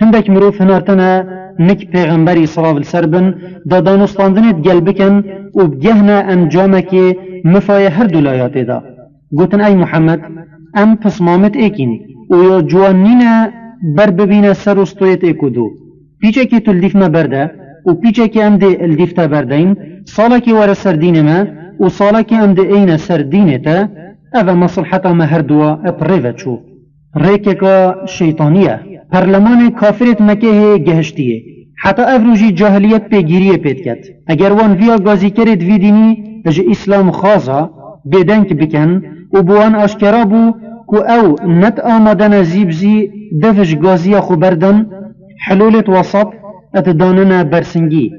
هندک مروف هنارتنا نک پیغمبری صلاف السر بن دا دانستاندنت گل بکن و بگهنا انجامه که مفای هر دولایات دا گوتن ای محمد ام پسمامت ایکین و یا جوانین بر ببین سر استویت ایکو دو پیچه که تلدیف ما برده و پیچه که ام ده الدیف تا بردین سالا که ور سر دین ما و سالا که ام ده این سر دین تا اوه مصلحتا ما هر دوا اپریوه چو ریکه که شیطانیه پرلمان کافرت مکه گهشتیه حتی افروجی جاهلیت پیگیریه پید کد اگر وان ویا گازی کرد وی دینی اج اسلام خازا بیدنک بکن و بوان آشکرا بو که او نت آمدن زیبزی دفش گازی خو بردن حلولت وسط اتداننا برسنگی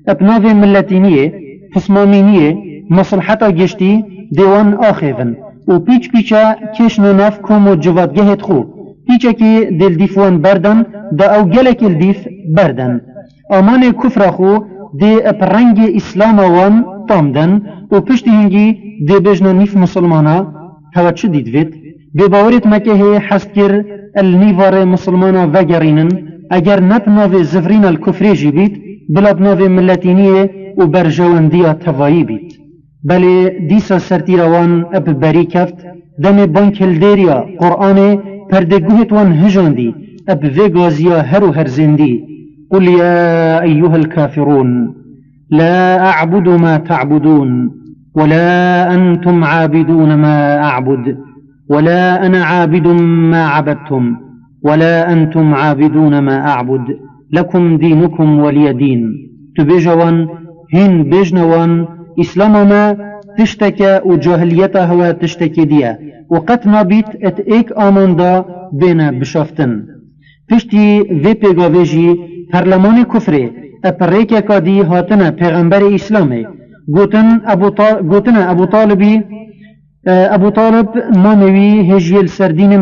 ابناف ملتینیه فسمامینیه مصلحتا گشتی دیوان آخیفن و پیچ پیچا کشن ناف کم و جوادگهت خو پیچا که دل دیفوان بردن دا او گلک الدیف بردن آمان کفر خو دی اپرنگ اسلام وان تامدن و پشت هنگی دی بجنا نیف مسلمانا هوا چه دیدوید بی باورت مکه حست کر النیوار مسلمانا وگرینن اگر نب ناو زفرین الكفری جی بید بلا بناو ملتینیه و برجواندیا توایی بید بله دیسا سرتیروان اب بری کفت دم بانک الدیریا قرآن پردگوهت وان هجاندی اب ویگازیا هر و هر زندی قل يا أيها الكافرون لا أعبد ما تعبدون ولا أنتم عابدون ما أعبد ولا أنا عابد ما عبدتم ولا أنتم عابدون ما أعبد لكم دينكم ولي دين تبجوان هن بجنوان إسلام ما تشتكى وجاهليتها هو تشتكي ديا وقت ما بيت ات ايك آمان دا بين بشافتن پشتی وی پیگاویجی پرلمان کفره اپریکه کادی هاتنه پیغمبر اسلامه گوتن ابو طالب ماموی هجیل سردین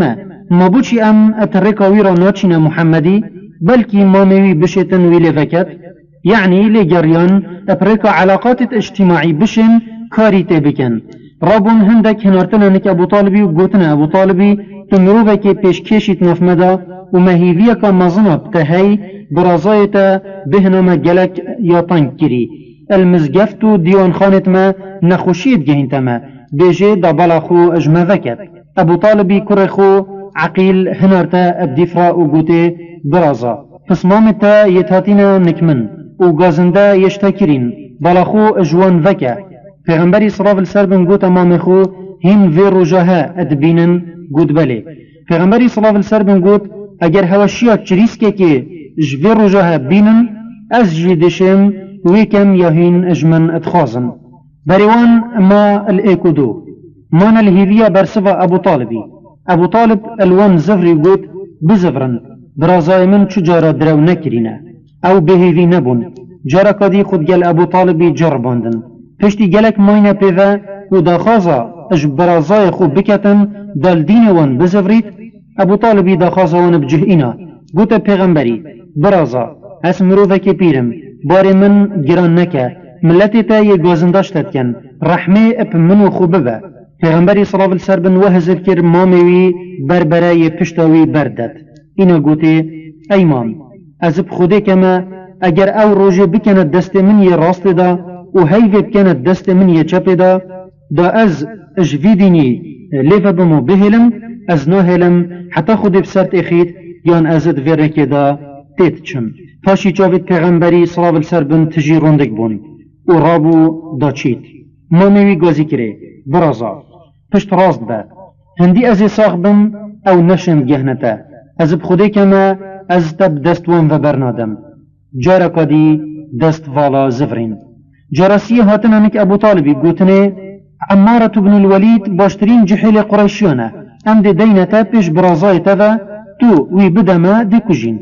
ما بوچی ام اترکاوی را ناچین محمدی بلکی ماموی بشتن ویلی فکت یعنی لگریان اپریکا علاقات اجتماعی بشن کاری تبکن رابون هندک هنارتنه نک ابو طالبی و گوتنه ابو طالبی تمروفه که پیشکشیت نفمده و مهیویه که مزنه بتهی برازایتا بهنامه گلک یا تنگ کری المزگفت و دیوان خانت ما نخوشید گهینت ما بیجه دا بلاخو اجمه وکت ابو طالبی کره خو عقیل هنارتا ابدیفرا و گوته برازا پسمامتا یتاتینا نکمن و گازنده یشتاکرین بلاخو اجوان وکه پیغمبری صلاف السر بن گوت امام خو هین وی روژاها ادبینن گوت بله پیغمبری صلاف السر بن گوت اگر هواشیا چریسکه که جوی روژاها بینن از جیدشم ویکم یا هین اجمن اتخازن بریوان ما الايكو دو مان الهیویه برسوا ابو طالب الوان زفری گوت بزفرن برازای من چجارا درو نکرینه او بهیوی نبون جارا کدی خود گل ابو طالبی جرباندن پشتی گلک ماینه پیوه و داخازا اج برازای خوب بکتن دال دین وان بزفرید ابو طالبی داخازا وان بجه اینا گوت پیغمبری برازا اس مروفه که پیرم بار من گران نکه ملتی تا یه گازنداشتت کن رحمه اپ منو خوبه به پیغمبری صلی الله علیه و سلم وهزر کر مامیوی بربرای پشتاوی بردد اینا گوته ای مام از بخوده کما اگر او روژه بکند دست من یه راست دا و هیوه بکند دست من یه چپ دا از اجویدینی لیفه بمو بهلم از ناهلم حتی خود بسرت اخید یان ازد ورکه دا تیت چم پاشی چاوید پیغمبری صلاة السر بن تجی روندک بون و رابو دا چید ما میوی گازی کره برازا پشت راست با هندی از ساخ بم او نشم گهنتا از بخوده کما از تب دستوان و برنادم جارا کدی دست والا زفرین جارسیه هاتن انک ابو طالبی گوتنه عمارة بن الولید باشترین جحیل قریشیانه ام دی دینتا پیش برازای توا تو وی بدما دی کجین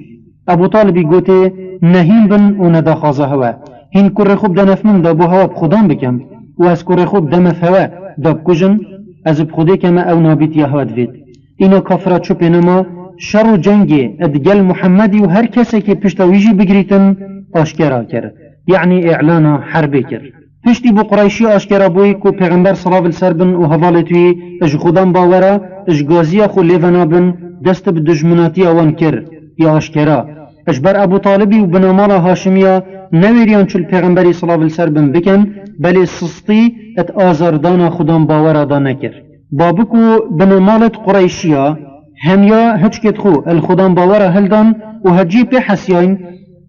ابو طالبی گوته نهین بن و ندا خازه هوا هین کره خوب دنفمن دا بو هوا بخودان بکم و از کره خوب دمف هوا دا بکجن از بخوده کما او نابیت یا هوا دوید اینا کافرات چو پینما شر و جنگ ادگل محمدی و هر کسی که پشتاویجی بگریتن آشکرا کرد یعنی اعلان حربی کرد پشتی بو قریشی آشکرا بوی کو پیغمبر صلاة السر بن و حوالتوی اج خودم باورا اج گازی خو لیونا بن دست به دجمناتی آوان کر یا آشکرا اج بر ابو طالبی و بنامال هاشمیا نویریان چل پیغمبری صلاة السر بن بکن بلی سستی ات آزاردان خودم باورا دا نکر بابکو بنامالت قریشیا همیا هچ کت خو الخودم باورا هلدان و هجی پی حسیاین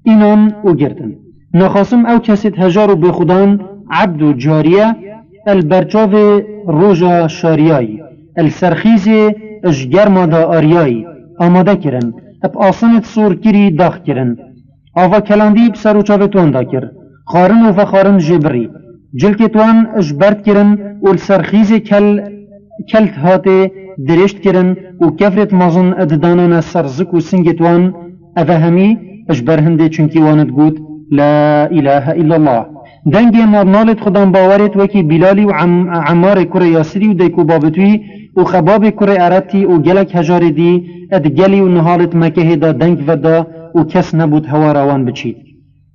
اینان و گردن نخاسم او کسید هجارو بخودان عبد و جاریه البرچاو روژا شاریایی السرخیز اجگرما دا آریایی آماده کرن اب آسانت سور کری داخ کرن آوا کلاندی بسر و چاوتوان دا کر خارن و فخارن جبری جلکتوان اجبرد کرن و السرخیز کلت هاته درشت کرن و کفرت مازن اددانان سرزک و سنگتوان افهمی اجبر هنده چونکی واند گود لا اله الا الله دنگی نالت خودم باورت وکی بلالی و عمار کره یاسری و دیکو بابتوی و خباب کره عربتی و گلک هجار دی اد گلی و نهالت مکه دا دنگ ودا و کس نبود هوا روان بچید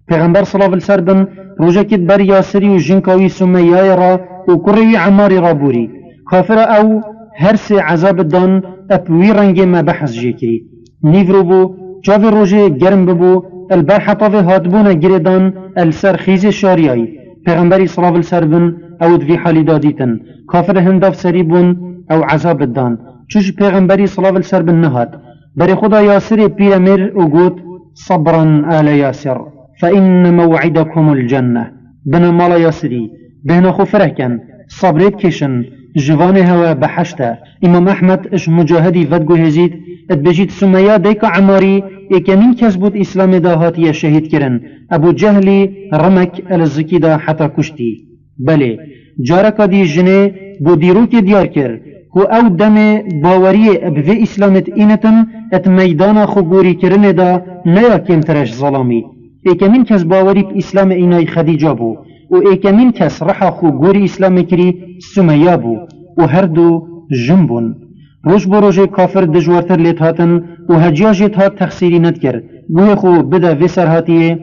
پیغمبر صلی الله علیه و سلم روزه کد بر یاسری و جنکاوی سمیای را و کره عماری را بوری کافر او هر سه عذاب دان اپوی رنگ ما بحث جکری نیورو بو جاوی روزه گرم ببو البارحة طاوه هاتبونا گردان السرخیز شاریایی پیغمبری صلی الله علیه و سلم او دوی حالی دادیتن کافر هنداف سریبون او عذاب دان چوش پیغمبری صلی الله علیه و سلم نهاد بری خدا یاسر پیرمر و گوت صبرا آل یاسر فإن موعدكم الجنة بنا مالا یاسری بهنا خفرکن صبرت کشن جوان هوا بحشتا امام احمد اش مجاهدی ودگو هزید ادبجید سمیا دیکا عماری یکمین کس بود اسلام دا هاتی شهید کرن ابو جهلی رمک الزکی دا حتا کشتی بله جارکا دی جنه بو دیرو که دیار کر کو او دم باوری ابوی اسلامت اینتن ات میدان خو گوری کرن دا نیا کمترش ظلامی یکمین کس باوری اسلام اینای خدیجه بو و یکمین کس رحا خو گوری اسلام کری سمیا بو و هر دو جنبون روش بو روژه کافر دجوارتر لیت هاتن و هجیاجت هات تخصیری ند کرد بوی خو بده ویسر هاتیه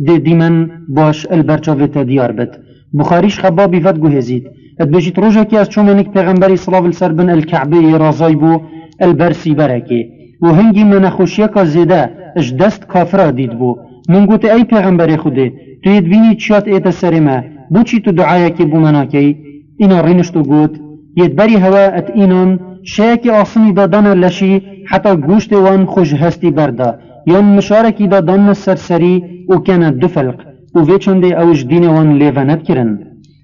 ده دیمن باش البرچاویت دیار بد بخاریش خبابی ود گو هزید اد بجیت روژه که از چومنک پیغمبری صلی الله علیه و بن الکعبه رازای بو البرسی برکه و هنگی من خوشیکا زیده اش دست کافر دید بو من گوت ای پیغمبر خوده تو یدبینی چیات ایت سرما بو چی تو دعایا که بو مناکی اینا رینشتو گوت یدبری هوا ات اینان شیکی آسنی دادن لشی حتی گوشت وان خوش هستی بردا یا مشارکی دادن سرسری و کنه دفلق و ویچنده اوش دین وان لیوانت کرن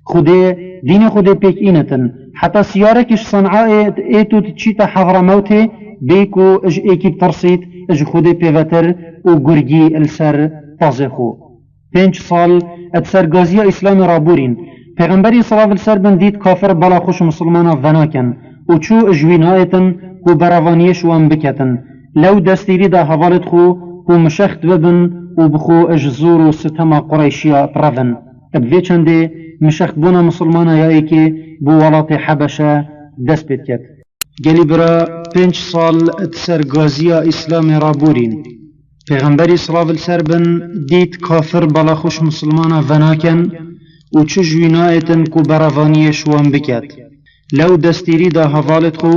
خوده دین خوده پیک اینتن حتی سیارکش صنعاء ایتو چیتا حضرموته بیکو اج ایکی بترسید اج خوده پیوتر و گرگی السر تازه خو 5 سال ات سرگازی اسلام رابورین پیغمبری صلی الله علیه و سلم دید کافر بلا خوش مسلمانا وناکن و چو اجوینایتن و براوانیش وان بکتن لو دستیری دا حوالت خو و مشخت ببن و بخو اجزور و ستما قریشیا پرون ابوی چنده مشخت بونا مسلمانا یا ایکی بو ولات حبشه دست بید کت گلی برا 5 سال ات سرگازی اسلام رابورین پیغمبری صلی الله علیه و سلم دید کافر بلا خوش مسلمانا وناکن و چو جوینایتن کو براوانیش وان بکت لو دستیری دا حوالت خو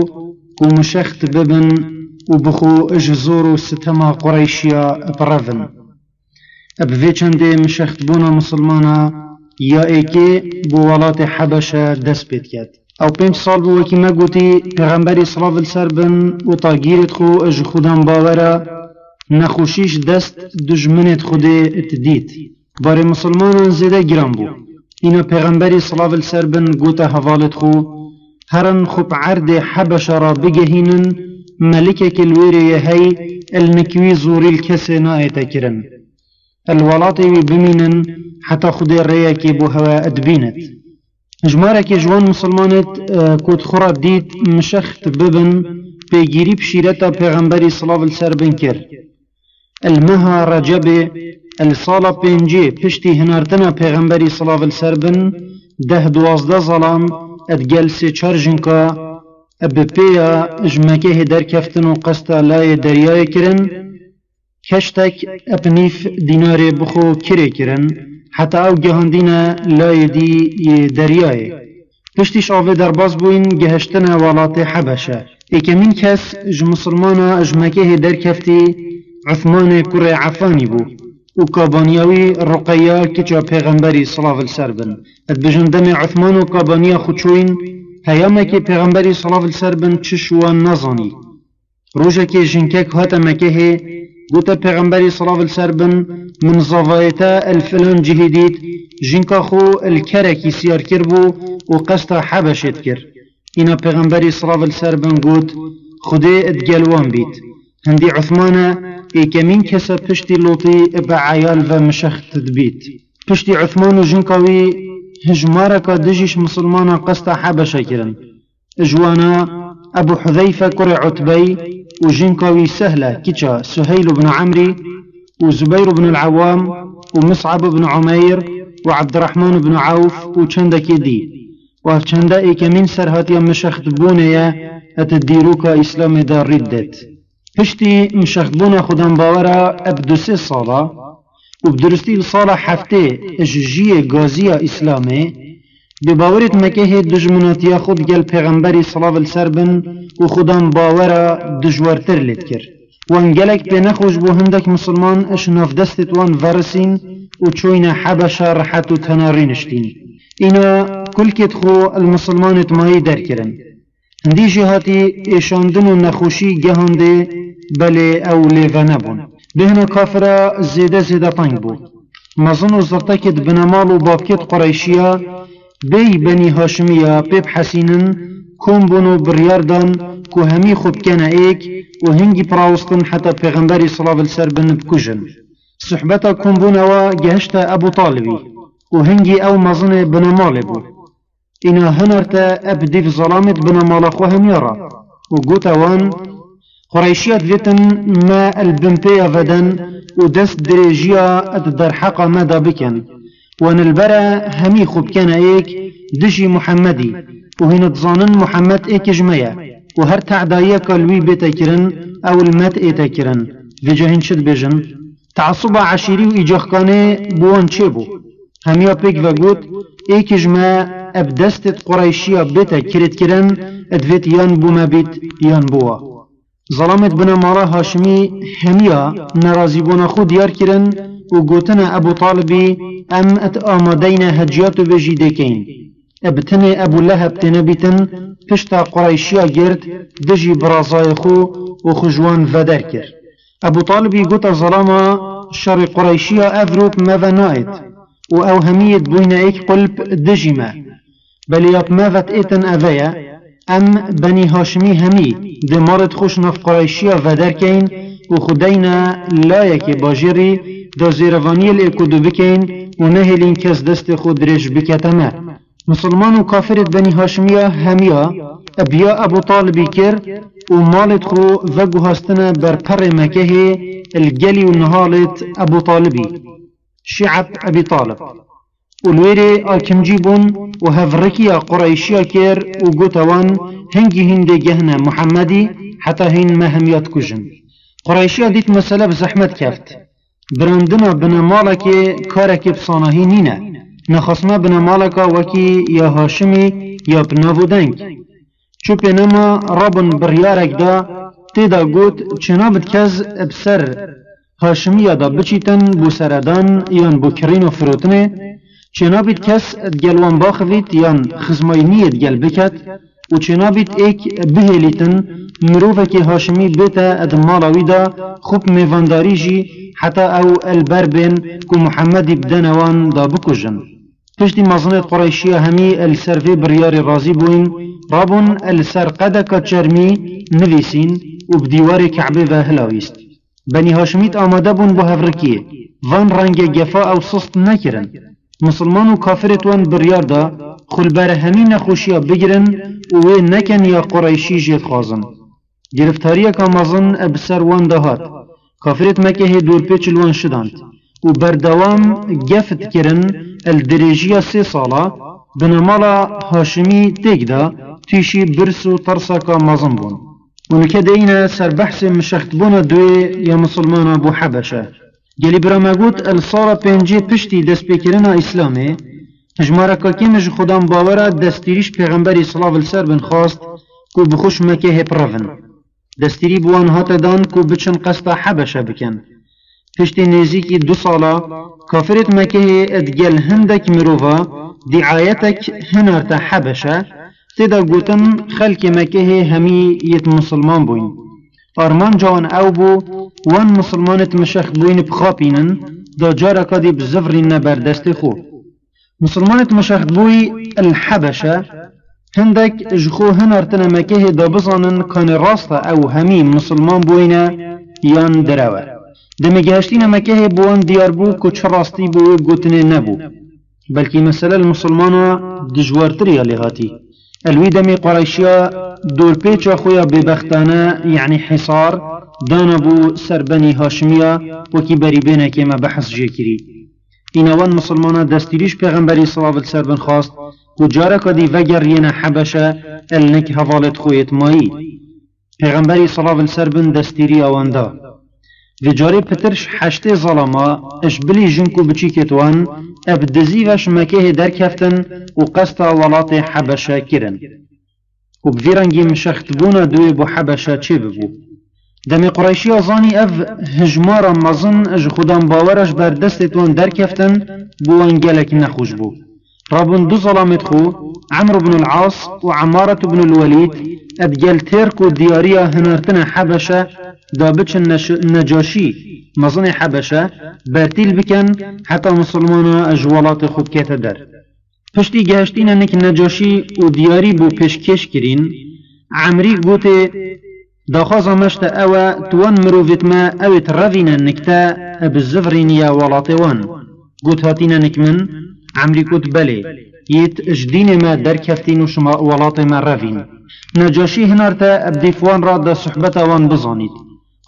و مشخت ببن و بخو اجزور و ستما قریشیا پرون ابوی چنده مشخت بونا مسلمانا یا ایکی بو ولات حبشه دست بید کد او 5 سال بو وکی مگوتی پیغمبری صلی الله علیه و سلم و تاگیرت خو اج خودم باورا نخوشیش دست دجمنت خوده اتدید بار مسلمان زیده گران بو اینا پیغمبری صلاة السر بن گوتا حوالت خو هرن خوب عرد حبش را بگهینن ملکه کلویری هی النکوی زوری الکس نایتا کرن الولاطي بمينن حتى خدي الرياكي بو هوا ادبينت جمارك جوان مسلمانت كود خورا ديت مشخت ببن بيجيري بشيرتا پیغمبري صلاة السر بنكر المها رجب الصالة بينجي پشتي هنارتنا پیغمبري صلاة السر بن ده دوازده ظلام ادگل سي چارجنكا بپيا اجمكه در كفتن و قستا لاي درياي کرن كشتك ابنيف دينار بخو كري كرن حتى او جهاندينا لاي دي درياي پشتيش آوه درباز بوين جهشتنا ولات حبشة اكمين كس مسلمانا اجمكه در كفتي عثمان كري عفاني بو وكابانياوي رقيا كجا پیغمبري صلاة السر بن ادبجن دم عثمان وكابانيا خودشوين هيامكي پیغمبري صلاة السر بن چشوان نظاني روجكي جنكك هاتا مكه قوتا پیغمبري صلاة السر بن من زفايتا الفلان جهديت جنكا خو الكركي سيار كربو وقستا حبشت كر انا پیغمبري صلاة السر بن قوت خدي ادقلوان بيت هندي عثمانا ايكمين كسا پشتي لوطي ابا عيال و مشخت دبيت پشتي عثمان و جنكاوي هجماركا دجيش مسلمانا قستا حبشا كرن اجوانا ابو حذيفة كري عتبي وجنكاوي سهلة كيتشا سهيل بن عمري وزبير بن العوام ومصعب بن عمير وعبد الرحمن بن عوف وچندكي دي وچندا ايكمين سرهاتيا مشخت بونيا اتديروكا اسلام دار ردت پشتی مشخبونا خودم باورا ابدو 3 سالا و بدرستی سالا هفته اججی گازی اسلامی بباورت مکه دجمناتیا خود گل پیغمبری صلاة السر بن و خودم باورا دجوارتر لید کر و انگلک به نخوش بو هندک مسلمان اشناف دستت وان ورسین و چوین حبشا رحت و تنارینشتین اینا کل کت خو المسلمانت مایی در کرن هندی جهاتی ایشاندن و نخوشی گهانده بله او لیوه نبون بهنا کافرا زیده تنگ بود مزن و زرتکت بنمال و بابکت قریشیا بی بنی هاشمیا پیب حسینن کن بونو بریاردان که همی خوب کنه ایک و هنگی پراوستن حتی پیغمبری صلاة السر بن بکجن صحبتا کن بونوا گهشتا ابو طالبی و هنگی او مزن بنمال بود اینا هنرتا ابدیف ظلامت بنمال خوهم یارا و گوتا وان قريشيات ذاتن ما البنبيا فدن ودست دريجيا در حقا مدى بكن وان البرا همي خوب كان ايك دجي محمدي وهنا تظانن محمد ايك جميع وهر تعدايا كالوي بيتا كرن او المات ايتا كرن في جاهن شد بيجن تعصب عشيري وايجاخ كان بوان چيبو هميا بيك وقود ايك جميع ابدستت قريشيا بيتا كرت كرن ادفت يان بوما بيت يان بوا ظلامت بنا مالا هاشمی همیا نرازی بنا خود دیار کرن و گوتنا ابو طالبی ام ات آمادین هجیات و بجیده کین ابتن ابو لهب تنبیتن پشتا قرائشیا گرد دجی برازای خو و خجوان ودر کر ابو طالبی گوتا ظلاما شر قرائشیا افروب ماذا نائد و او همیت بوین ایک قلب دجی ما بلیاب ماذا ایتن اویا ام بني هاشمي همي دمارت خوش نف قريشيا ودركين و خدينا لايك باجري دا زيرواني الإكودو بكين و نهلين كس دست خود ريش بكتما مسلمان و كافرت بني هاشميا هميا ابيا ابو طالبي كر و مالت خو وگو هستنا بر پر مكه الجلي و نهالت ابو طالبي شعب ابي طالب ولويري آكم جيبون و هفركيا قريشيا كير و قوتوان هنگي هنده جهنا محمدي حتى هين مهميات كجن قريشيا ديت مسألة بزحمت كفت براندنا بنا مالك كارك بصانهي نينا نخصنا بنا مالك وكي يا هاشمي يا بنافو دنگ چو بنما رابن بريارك دا تيدا قوت چنابت كز بسر هاشمي دا بچيتن بو سردان يان بو كرين و فروتنه چنابید کس دگلوان باخوید یان خزماینی دگل بکد و چنابیت ایک بهلیتن مروفه که هاشمی بیتا ادمالاوی دا خوب میوانداری جی حتی او البربن که محمدی بدنوان دا بکجن. پشتی مزنت قريشية همي السرفي بريار رازي بوين رابون السر قدك چرمي نويسين وبديوار كعبه وهلاويست. بني هاشميت آماده بون بو هفركيه وان رنگ جفا او سست نكرن. مسلمان و كافرت وان بريار دا خلبر همي نخوشيا بگرن ووه نكن يا قريشي جيت خازن. گرفتاريا كامازن ابسر وان دهات. كافرت مكه دور پیچل وان شداند. و بردوام گفت کرن الدريجية 3 سالا بنمالا هاشمي تيجدا تيشي برسو ترسكا مازن بون. ونكدينا سر بحث مشختبونا دوي يا مسلمان ابو حبشة. جالي برامگوت الصالة پنجي پشتي دست بكرنا اسلامي هجماركا كيمج خودان باورا دستيريش پیغمبري صلاة السر بن خواست كو بخوش مكه هپرفن. دستيري بوان هاتا دان كو بچن قصدا حبشة بكن. پشتی نزیکی 2 سالا کافرت مکه ادگل هندک مروفا دعایتک هنارت حبشه تدا گوتن خلق مکه همی یت مسلمان بوین. آرمان جوان او بو وان مسلمانت مشخ بوین بخاپینن دا جارکا دی بزفرین بردست خو. مسلمانت مشخ بوی الحبشه هندک جخو هنارتن مکه دا بزانن کان راست او همی مسلمان بوین یان دروه. دم گهشتین مکه بوان دیار بو که چه راستی بو گوتنه نبو بلکه مسئله المسلمانا دجوارتری لهاتی. الوی دم قريشيا دور پیچا خویا ببختانه یعنی حصار دانا بو سر بني هاشمية وكي بري بينا كما بحث جيكري. اینوان مسلمانا دستیریش پیغمبری صلی الله علیه و خواست و جارکا دی وگر ینا حبشه النک حوالت خویت مایی. پیغمبری صلی الله علیه و دستیری آواندا. و جاری پترش 8 ظلما اش بلی جنکو بچی کتوان اب دزیوش مکه در کفتن و قصد ولات حبشه کرن. و بویرنگی مشخت بونا دوی بو حبشه چه ببو؟ دمی قریشی آزانی اف هجمارا مزن اج خودان باورش بر دستتوان در کفتن بو انگلک نخوش بو. رابون 2 ظلامت خو عمرو بن العاص و عمارة بن الوليد ادگل ترک و دیاریا هنارتن حبشه دا بچن نجاشی مزن حبشه برتیل بکن حتی مسلمانا اجوالات خود کت در. پشتی گهشتین انک نجاشی و دیاری بو پیشکش کرین عمری گوته داخوازا مشت اوه توان مروفت ما اوت روین نکتا بزفرین یا والاتوان گوت هاتین انک من عمری گوت بله یت اجدین ما در کفتین و شما والات ما روین. نجاشی هنارتا ابدیفوان را دا صحبت وان بزانید.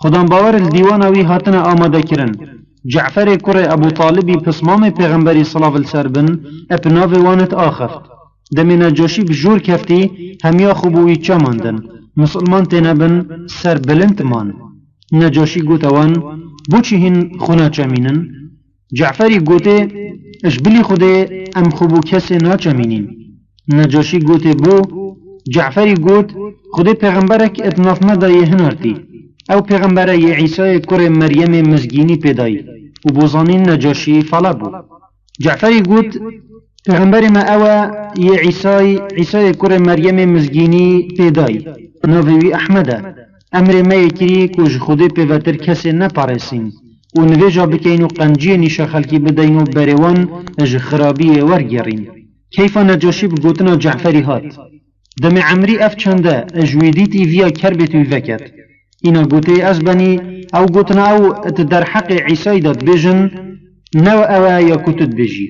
خدان باور الدیوانوی هاتنا آماده کرن. جعفر کر ابو طالبی پسمام پیغمبری صلی الله علیه و بن اپناوی وانت آخفت. دمی نجاشی بجور کفتی همیا خوبوی چا ماندن. مسلمان تنبن سر بلند مان. نجاشی گوت وان بوچی هن خونه چمینن. جعفری گوته اشبلی خوده ام خوبو کسی ناچمینین. نجاشی گوته بو جعفری گوت خود پیغمبرک اتناف مدای هنارتی او پیغمبر ی عیسی کر مریم مزگینی پیدایی و بوزانین نجاشی فلا بو. جعفری گوت پیغمبر ما او ی عیسی کر مریم مزگینی پیدایی نووی احمده امر ما یکری کج خود پیوتر کسی نپارسین و نویجا بکین و قنجی نیشه خلکی بدین و بریوان اج خرابی ورگرین. کیفا نجاشی بگوتنا جعفری هات دم عمری اف چنده اجویدیتی ویا کربتوی وکت. اینا گوته از بنی او گوتنا او در حق عیسی داد بجن نو اوه یا کتد بجی.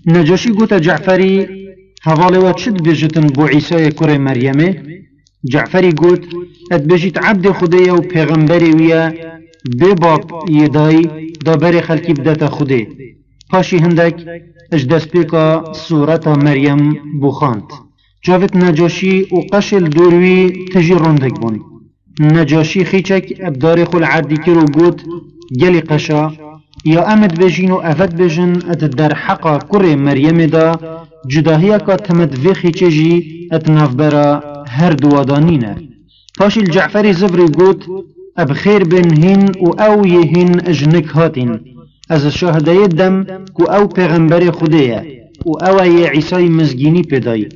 نجاشی گوته جعفری حواله و چد بجتن بو عیسی کره مریمه؟ جعفری گوت ات بجیت عبد خوده و پیغمبری ویا بباب یدای دا بر خلکی بدت خوده. پاشی هندک اج دست بیکا صورت مریم بخاند. جاوت نجاشی و قشل دوروی تجی رندک بون. نجاشی خیچک ابدار خل عردی کرو گوت گلی قشا یا امد بجین و افت بجن ات در حقا کر مریم دا جداهی که تمد وی خیچه جی ات نفبرا هر دوادانینه. پاشل جعفری زفری گوت اب خیر بن هین و او یهین اجنک هاتین از شاهدای دم که او پیغمبر خودیه و او یه عیسی مزگینی پیدایی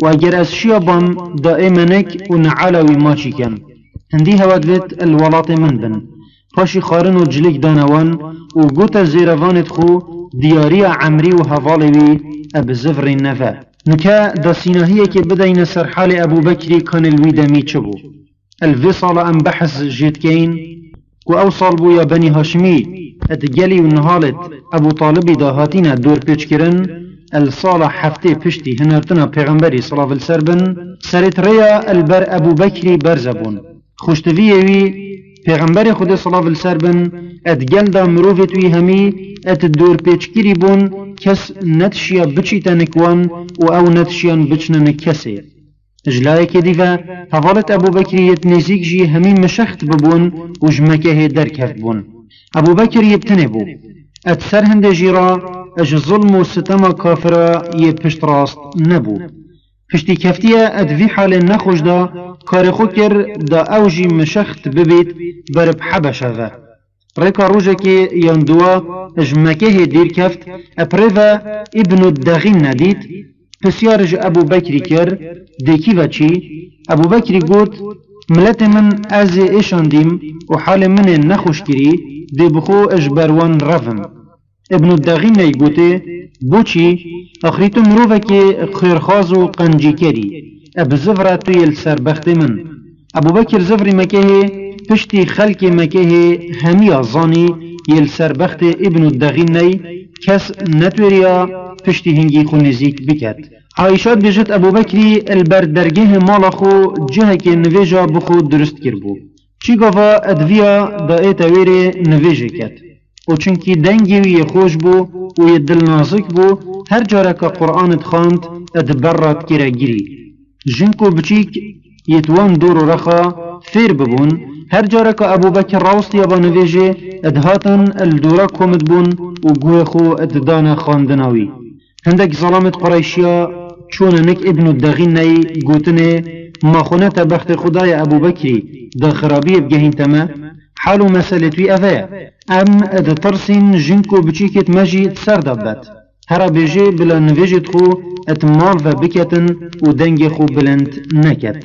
و اگر از شیابام دائمنک و نعالوی ماشی کم هندی هواد بید الولات من بن پاشی خارن و جلیک دانوان و گوتا زیروانت خو دیاری عمری و هوالوی اب زفر نفا نکا دا سیناهیه که بدین سر حال ابو بکری کان الویدمی چبو الفصال ام بحث جيتكين وأوصل بو يا بني هاشمي اتجلي ونهالت أبو طالب داهاتنا دور بيشكرن الصالح حفتي بشتي هنرتنا پیغمبري صلى الله عليه وسلم سرت ريا البر أبو بكري برزبون خوشتويوي پیغمبر خود صلى الله عليه وسلم اتجل دا مروفت وي همي اتدور بيشكري بون كس نتشيا بچيتا نكوان و او نتشيان بچنا نكسي جلائي كديفا هفالت أبو بكر يتنزيك جي همين مشخت ببون وجمكه دركف بون أبو بكر يبتنبو اتسر هند جيرا اج ظلم و ستما كافرا يبشت راست نبو پشتی کفتیه ادوی حال نخوش دا کار خو کر دا اوجی مشخت ببید برب حبشه و رکا روژه که یاندوا اجمکه دیر کفت اپریوه ابن الدغین ندید پسیارج ابو بکری کر دیکی و چی ابو بکری گوت ملت من از ایشاندیم و حال من نخوش کری دی بخو اجبروان روم ابن الدغین نیگوته بوچی اخریتو مروفه که خیرخاز و قنجی کری اب زفره توی سربخت من ابو بکر زفر مکه پشتی خلق مکه همی آزانی یل سربخت ابن الدغین نی کس نتوریا پشتی هنگی خو نزیک بکد عایشات بجت ابو بکری البردرگه مالا خو جه که نویجا بخو درست کربو چی گفا ادویا دا ایتاویر نویجه کد و چونکی دنگی وی خوش بو و ی دل نازک بو هر جاره که قرآن خاند ادبرات کرا گیری جنکو بچیک یتوان دور و رخا فیر ببون هر جاره که ابو بکر راست یا با نویجه ادهاتن الدورا کومد بون و گوه خو اددان خاندناوی هندک ظلامت قریشیا چون نک ابن الدغین نی گوتنه ما خونت بخت خدای ابو بکری دا خرابی بگهین تما حالو مسالتوی اوه ام اد ترسین جنکو بچیکت مجی سر دابت هر بیجه بلا نویجت خو اتمال و بکتن و دنگ خو بلند نکت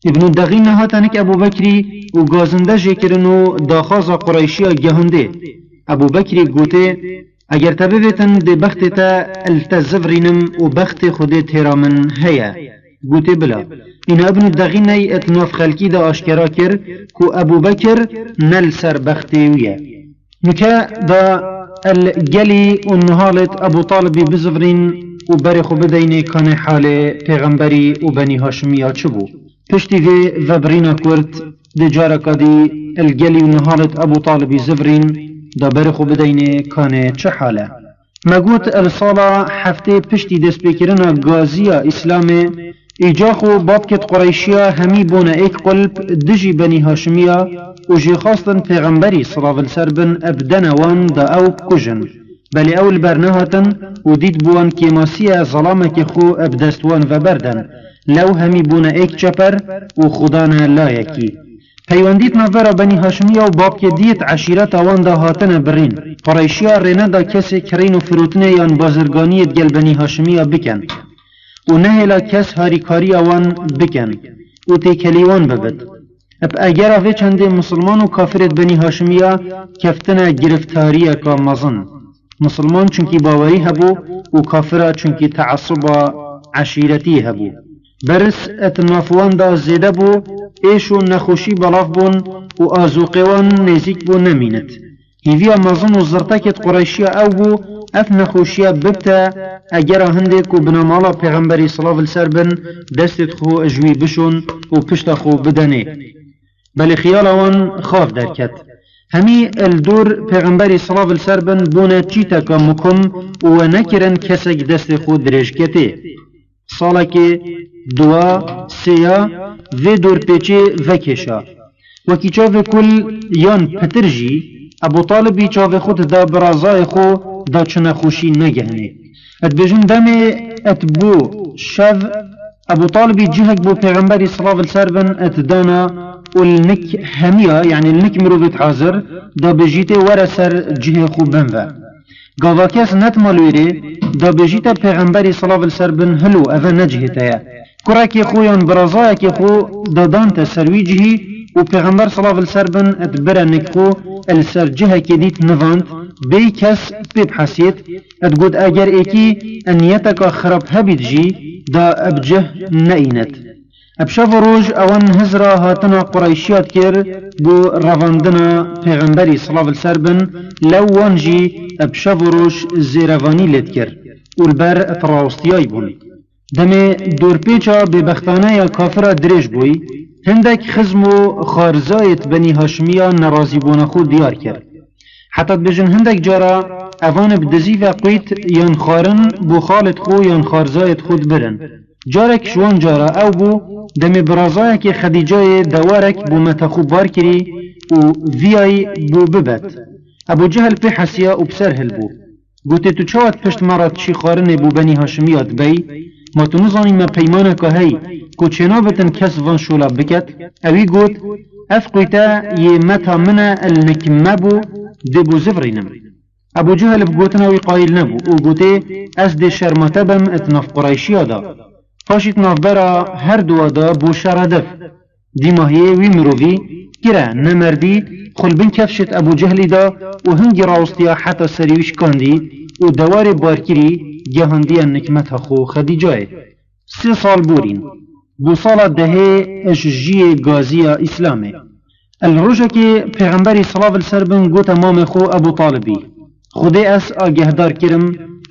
ابن الدغین نهاتنک ابو بکری و گازنده جکرنو داخاز قریشیا گهنده ابو بکری گوته اگر تبیتن دی بخت تا التزفرینم و بخت خود تیرامن هیا گوته بلا این ابن الدغین نی اتناف خلکی دا آشکرا کر کو ابو بکر نل سر بختی ویه نکه دا الگلی و نهالت ابو طالبی بزفرین و برخو بدینه کان حال پیغمبری و بنی هاشمیا چبو پشتی و برینا کرد دی جارکا دی الگلی و نهالت ابو طالبی زفرین دا برخو بدینه کانه چه حاله مگوت الصالة هفته پشتی دست بکرنا گازیا اسلام ایجاخو بابکت قریشیا همی بونه ایک قلب دجی بنی هاشمیا و جی خواستن پیغمبری صلی اللہ علیہ وسلم ابدن وان دا او کجن بلی اول برنهاتن و دید بوان کیماسی ظلامک خو ابدستوان و بردن لو همی بونه ایک چپر و خدانا لایکی پیوندیت نظر بنی هاشمیا و باب که دیت عشیرت آوان دا هاتن برین قریشیا رینه دا کسی کرین و فروتنه یان بازرگانیت گل بنی هاشمیا بکن و نهلا کس هاریکاری آوان بکن و تیکلیوان ببد اب اگر اوه چنده مسلمان و کافرت بنی هاشمیا کفتن گرفتاریه که مزن مسلمان چونکی باوری هبو و کافره چونکی تعصب عشیرتی هبو برس اتنافوان دا زیده بو ایشو نخوشی بلاف بون و آزوقوان نزیک بو نمینت هیویا مزن و زرتکت قریشیا او بو اف نخوشیا ببتا اگر هنده کو بنامالا پیغمبری صلی اللہ علیہ وسلم دستت خو اجوی بشون و پشت خو بدنه بل خیال وان خاف درکت همی الدور پیغمبری صلی اللہ علیہ وسلم بونه چیتا که مکم و نکرن کسک دست خو درشکته سالا که دوا سیا و دور پیچه وکشا وکی چاو کل یان پترجی ابو طالبی چاو خود دا برازای خو دا چنه خوشی نگهنه ات بجن دمه ات بو شو ابو طالبی جهك بو پیغمبری صلی اللہ علیہ وسلم ات دانا والنك هميا يعني النك مروفت حاضر دا بجيته ورا سر جهه خو بنوه قاواكيس نت مالويري دا بجيته پیغمبری صلی اللہ علیہ وسلم هلو اوه نجهته كراكي خو يان برازاكي خو دادان تسرويجه و پیغمبر صلى الله عليه وسلم اتبرا نكخو السر جهة كديت نفانت بي كس بيب حسيت اتقود اگر ايكي انيتك خراب هبيت جي دا ابجه نئينت ابشاف روج اوان هزرا هاتنا قريشيات كر بو رواندنا پیغمبري صلى الله عليه وسلم لو وانجي ابشاف روج زيرواني لتكر والبر اتراوستياي بون دمي دور بيچا ببختانه يا كافرة دريج بوي هندك خزمو خارزايت بني هاشمية نرازي بونخو ديار كر حتى بجن هندك جارا اوان بدزيفة قويت ين خارن بو خالد خو ين خارزايت خود برن جارك شوان جارا او بو دمي برازايك خديجاي دوارك بو متخو بار كري و فياي بو ببت ابو جهل بي حسيا و بسرهل بو قوتي تو چوات پشت مرات شي خارن بو بني هاشميات بي ما تو نزانی ما پیمانه که هی که چنابتن کس وان شولا بکت اوی گوت اف قیتا یه متا منه النکمه بو دبو زفرینم ابو جهل بگوتنا وی قایل نبو او گوته از دی شرماته بم اتناف قرائشی دا پاشیت ناف برا هر دو دا بو شردف دی ماهیه وی مروی گره نمردی خلبین کفشت ابو جهلی دا و هنگی راوستیا حتی سریوش کاندی و دوار بارکری جهاندی نکمت خو خدیجه 3 سال بورین بو سال دهه اشجی غازی اسلامه الروجه که پیغمبری صلی الله علیه وسلم گوت امام خو ابو طالبی خودی اس آگهدار کرم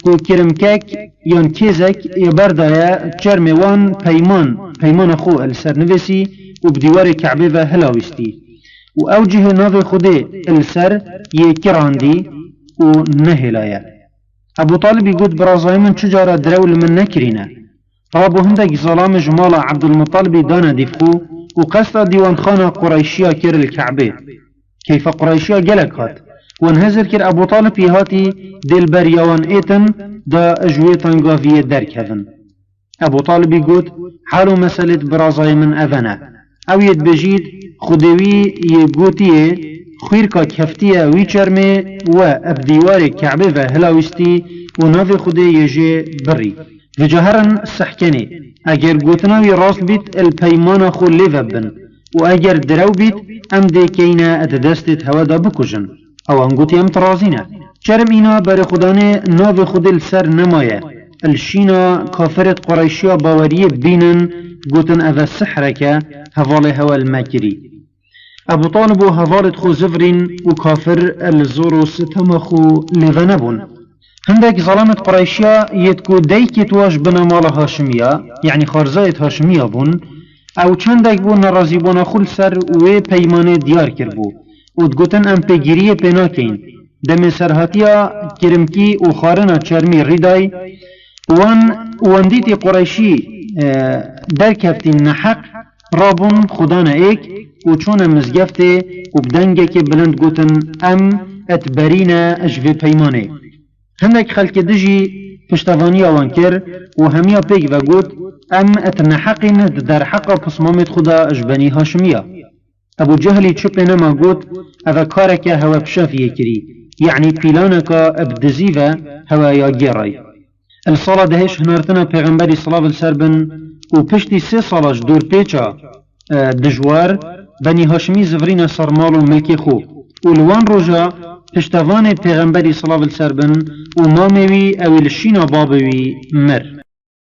کو کرم کک یان کیزک یبردایا چرموان پیمان خو السر نویسی و بدیوار کعبه و هلاوستی و اوجه ناو خودی السر یکراندی و نهلایا ابو طالب يقول برازاي من شجرة درول من نكرينا رابو هندك ظلام جمال عبد المطلب دانا دفخو وقصد ديوان خانة قريشية كير الكعبة كيف قريشية جلقات وانهزر كير ابو طالب يهاتي ديل بريوان ايتن دا اجويتان غافية دركهن ابو طالب يقول حالو مسألة برازاي من اذنا او يتبجيد خدوي يقوتيه خويركا كفتية ويچرمي و ابديوار كعبه و هلاوستي و ناف خوده يجي بري وجهرن سحكني اگر قوتناوي راس بيت البيمان خو ليفبن و اگر درو بيت ام دي كينا اتدستت هوادا بكجن او انقوتي ام ترازينا چرم اينا بر خدانه ناف خوده السر نمايه الشينا كافرت قريشيا باوريه بينن قوتن اذا سحركا هفالي هوا الماكري ابو طالب و هفالت خو زفرين و كافر الزورو ستم خو لذنبون هندك ظلامت قريشيا يتكو ديكت واش بنا مال هاشمية يعني خارزايت هاشمية بون او چندك بون نرازي بون خول سر و پیمان ديار کربو و دگوتن ام پیگیری پیناکین دم سرهاتیا کرمکی و خارنا چرمی ریدای وان دیتی قريشي درکفتین نحق رابون خدانا ایک و چون مزگفته و بدنگه که بلند گوتن ام اتبرین اجوه پیمانه هندک خلق دجی پشتوانی آوان کر و همیا پیگ و گوت ام اتنحقین در حقا پسمامت خدا اجبانی هاشمیا ابو جهلی چپ نما گوت اوه کارکه هوا پشافیه کری يعني بلانكا ابدزيفا هوايا جيراي الصلاة دهش هنارتنا پیغمبری صلى الله عليه وسلم و پشتی 3 سالش دور پیچا دجوار بني هاشمي زفرين سرمال و ملکی خو و لوان روژا پشتوان پیغمبری صلى الله عليه وسلم و ماموی اویل شینا بابوی مر